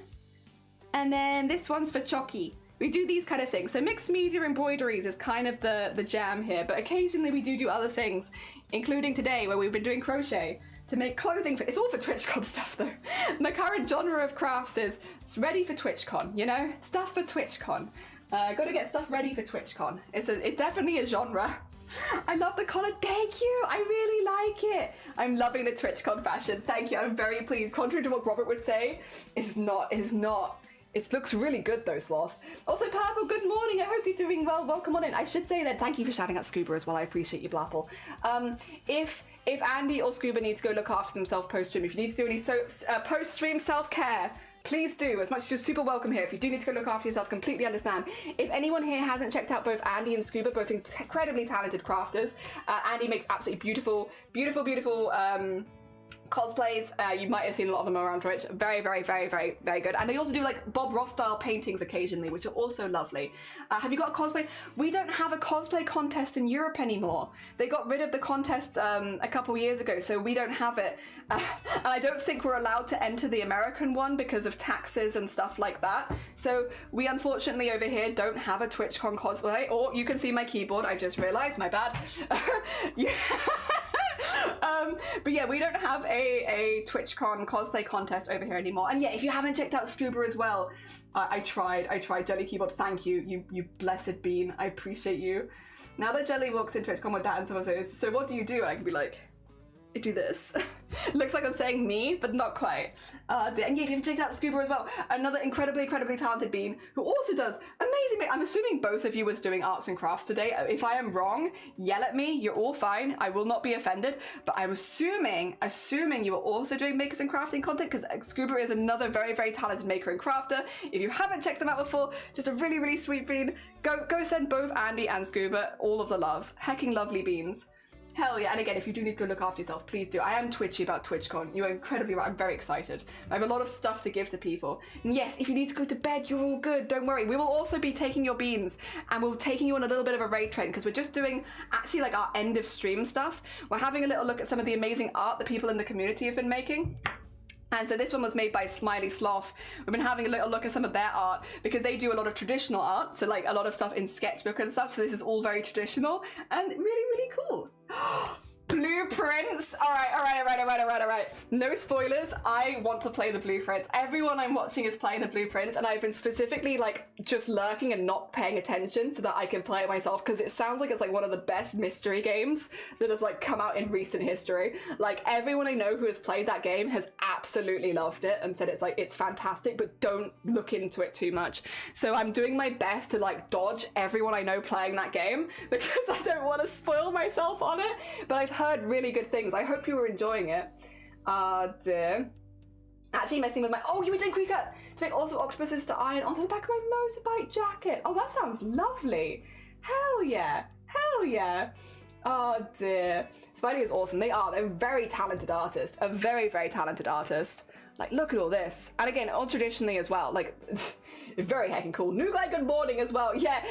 And then this one's for Chocky. We do these kind of things. So mixed media embroideries is kind of the jam here, but occasionally we do other things, including today where we've been doing crochet to make clothing for, it's all for TwitchCon stuff though. My current genre of crafts is it's ready for TwitchCon, you know? Stuff for TwitchCon. Gotta get stuff ready for TwitchCon. It's definitely a genre. I love the collar. Thank you. I really like it. I'm loving the TwitchCon fashion. Thank you. I'm very pleased. Contrary to what Robert would say, it is not. It looks really good though, Sloth. Also, Purple, good morning. I hope you're doing well. Welcome on in. I should say that thank you for shouting out Scuba as well. I appreciate you, Blapple. If Andy or Scuba need to go look after themselves post-stream, if you need to do any post-stream self-care, please do. As much as you're super welcome here. If you do need to go look after yourself, completely understand. If anyone here hasn't checked out both Andy and Scuba, both incredibly talented crafters, Andy makes absolutely beautiful cosplays. You might have seen a lot of them around Twitch. Very, very, very, very, very good. And they also do like Bob Ross style paintings occasionally, which are also lovely. Have you got a cosplay? We don't have a cosplay contest in Europe anymore. They got rid of the contest a couple years ago, so we don't have it. And I don't think we're allowed to enter the American one because of taxes and stuff like that. So we unfortunately over here don't have a TwitchCon cosplay. Or you can see my keyboard. I just realized, my bad. Yeah. But yeah, we don't have a TwitchCon cosplay contest over here anymore. And yeah, if you haven't checked out Scuba as well, I tried. Jelly Keyboard, thank you. You blessed bean. I appreciate you. Now that Jelly walks in TwitchCon with that and someone says, so what do you do? And I can be like, I do this. Looks like I'm saying me, but not quite. And yeah, if you haven't checked out Scuba as well, another incredibly talented bean who also does amazing. I'm assuming both of you was doing arts and crafts today. If I am wrong, yell at me. You're all fine. I will not be offended. But I'm assuming you are also doing makers and crafting content because Scuba is another very, very talented maker and crafter. If you haven't checked them out before, just a really, really sweet bean. Go send both Andy and Scuba all of the love. Hecking lovely beans. Hell yeah, and again, if you do need to go look after yourself, please do. I am twitchy about TwitchCon. You are incredibly right. I'm very excited. I have a lot of stuff to give to people. And yes, if you need to go to bed, you're all good. Don't worry. We will also be taking your beans and we'll be taking you on a little bit of a raid train because we're just doing actually like our end of stream stuff. We're having a little look at some of the amazing art that people in the community have been making. And so this one was made by Smiley Sloth. We've been having a little look at some of their art because they do a lot of traditional art. So like a lot of stuff in sketchbook and stuff. So this is all very traditional and really, really cool. Blueprints. All right. No spoilers. I want to play the blueprints. Everyone I'm watching is playing the blueprints, and I've been specifically like just lurking and not paying attention so that I can play it myself, because it sounds like it's like one of the best mystery games that has like come out in recent history. Like everyone I know who has played that game has absolutely loved it and said it's fantastic, but don't look into it too much. So I'm doing my best to like dodge everyone I know playing that game because I don't want to spoil myself on it. But I've heard really good things. I hope you were enjoying it. Dear. Actually messing with my... Oh, you were doing cut to make awesome octopuses to iron onto the back of my motorbike jacket. Oh, that sounds lovely. Hell yeah. Hell yeah. Oh dear. Smiley is awesome. They're very talented artists. A very, very talented artist. Like, look at all this. And again, all traditionally as well. Like... Very heckin' cool. New guy, good morning as well. Yeah,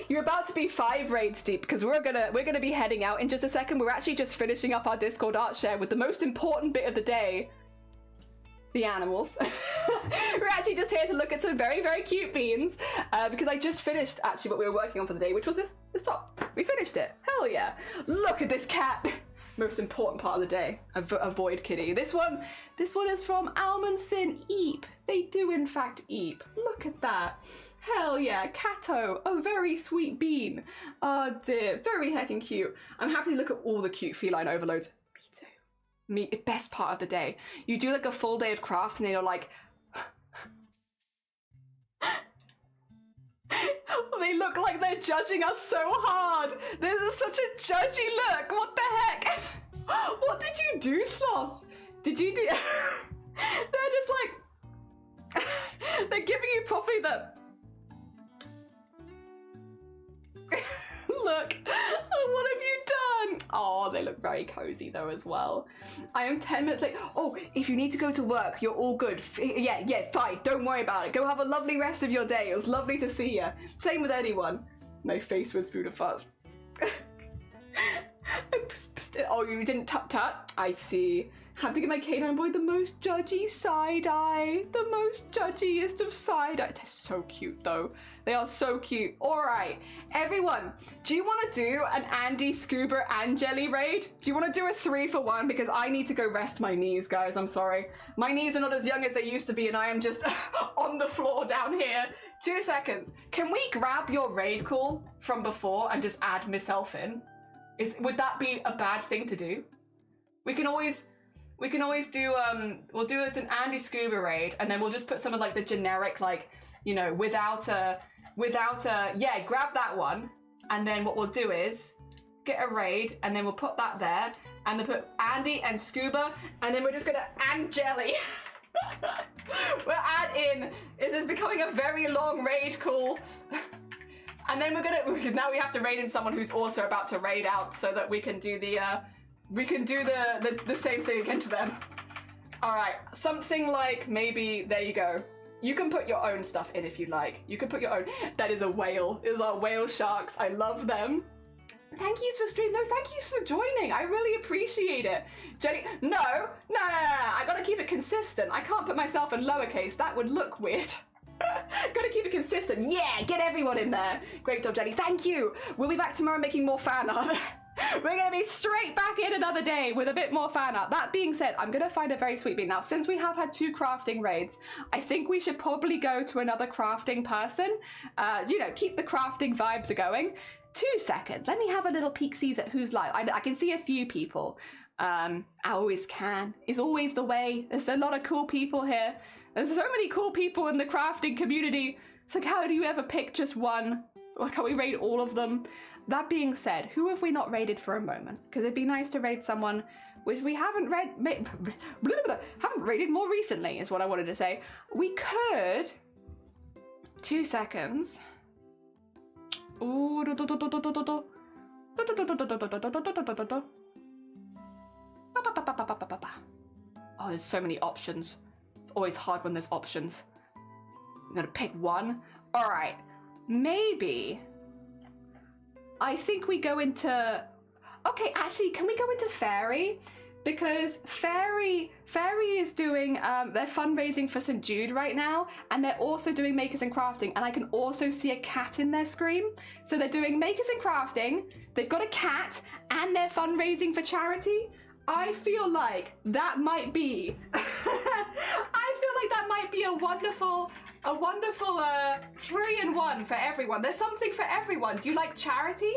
you're about to be 5 raids deep because we're gonna be heading out in just a second. We're actually just finishing up our Discord art share with the most important bit of the day, the animals. We're actually just here to look at some very, very cute beans because I just finished actually what we were working on for the day, which was this top. We finished it. Hell yeah. Look at this cat. Most important part of the day. Avoid kitty. This one is from Almondson Eep. They do in fact eep. Look at that. Hell yeah, Cato, a very sweet bean. Oh dear, very heckin' cute. I'm happy to look at all the cute feline overloads. Me too. Best part of the day. You do like a full day of crafts and then you're like, they look like they're judging us so hard. This is such a judgy look. What the heck? What did you do, Sloth? Did you do... They're just like... They're giving you properly the... Look. What have you done? Oh, they look very cozy though as well. I am 10 minutes late. Oh, if you need to go to work, you're all good. Yeah, fine. Don't worry about it. Go have a lovely rest of your day. It was lovely to see you. Same with anyone. My face was beautiful. Oh, you didn't tut? I see. Have to give my canine boy the most judgy side eye. The most judgiest of side eye. They're so cute though. They are so cute. All right, everyone, do you want to do an Andy, Scuba, and Jelly raid? Do you want to do a 3-for-1? Because I need to go rest my knees, guys. I'm sorry. My knees are not as young as they used to be, and I am just on the floor down here. 2 seconds. Can we grab your raid call from before and just add myself in? Would that be a bad thing to do? We can always do we'll do it an Andy Scuba raid, and then we'll just put some of like the generic, like, you know, without a yeah, grab that one, and then what we'll do is get a raid, and then we'll put that there, and then put Andy and Scuba, and then we're just gonna and Jelly. We'll add in. This is becoming a very long raid call. And then now we have to raid in someone who's also about to raid out, so that we can do the same thing again to them. All right, something like maybe, there you go. You can put your own stuff in if you like. You can put your own. That is a whale. These are whale sharks. I love them. Thank you for stream. No, thank you for joining. I really appreciate it. Jenny, no. I gotta keep it consistent. I can't put myself in lowercase. That would look weird. Gotta keep it consistent. Yeah, get everyone in there. Great job, Jenny. Thank you. We'll be back tomorrow making more fan art. We're gonna be straight back in another day with a bit more fan art. That being said, I'm gonna find a very sweet bean. Now, since we have had 2 crafting raids, I think we should probably go to another crafting person. You know, keep the crafting vibes going. 2 seconds. Let me have a little peek-sees at who's live. I can see a few people. I always can. Is always the way. There's a lot of cool people here. There's so many cool people in the crafting community. It's like, how do you ever pick just one? Why can't we raid all of them? That being said, who have we not raided for a moment? Because it'd be nice to raid someone which we haven't haven't raided more recently, is what I wanted to say. We could. 2 seconds. Ooh. Oh, there's so many options. It's always hard when there's options. I'm gonna pick one. All right, maybe. I think we go into... Okay, actually, can we go into Fairy? Because Fairy Fairy is doing, they're fundraising for St. Jude right now, and they're also doing Makers and Crafting, and I can also see a cat in their screen. So they're doing Makers and Crafting, they've got a cat, and they're fundraising for charity. I feel like that might be, a wonderful 3-in-1 for everyone. There's something for everyone. Do you like charity?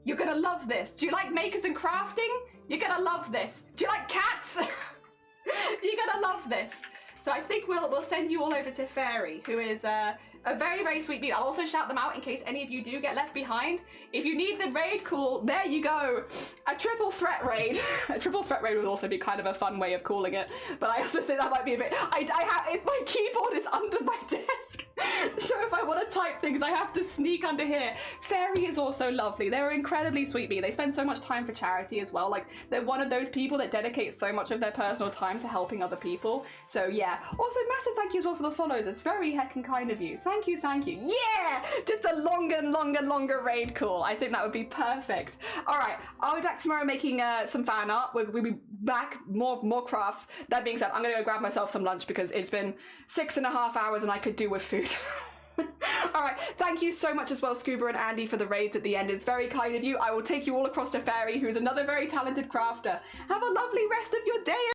You're gonna love this. Do you like Makers and Crafting? You're gonna love this. Do you like cats? You're gonna love this. So I think we'll send you all over to Fairy, who is a very, very sweet bead. I'll also shout them out in case any of you do get left behind. If you need the raid call, there you go. A triple threat raid. A triple threat raid would also be kind of a fun way of calling it, but I also think that might be a bit. My keyboard is under my desk, so if I want to type things, I have to sneak under here. Fairy is also lovely. They're an incredibly sweet bee. They spend so much time for charity as well. Like, they're one of those people that dedicate so much of their personal time to helping other people. So yeah. Also, massive thank you as well for the follows. It's very heckin' kind of you. Thank you. Yeah! Just a longer raid call. I think that would be perfect. All right, I'll be back tomorrow making some fan art. We'll be back, more crafts. That being said, I'm gonna go grab myself some lunch because it's been 6.5 hours and I could do with food. All right, thank you so much as well, Scuba and Andy, for the raids at the end. It's very kind of you. I will take you all across to Fairy, who's another very talented crafter. Have a lovely rest of your day.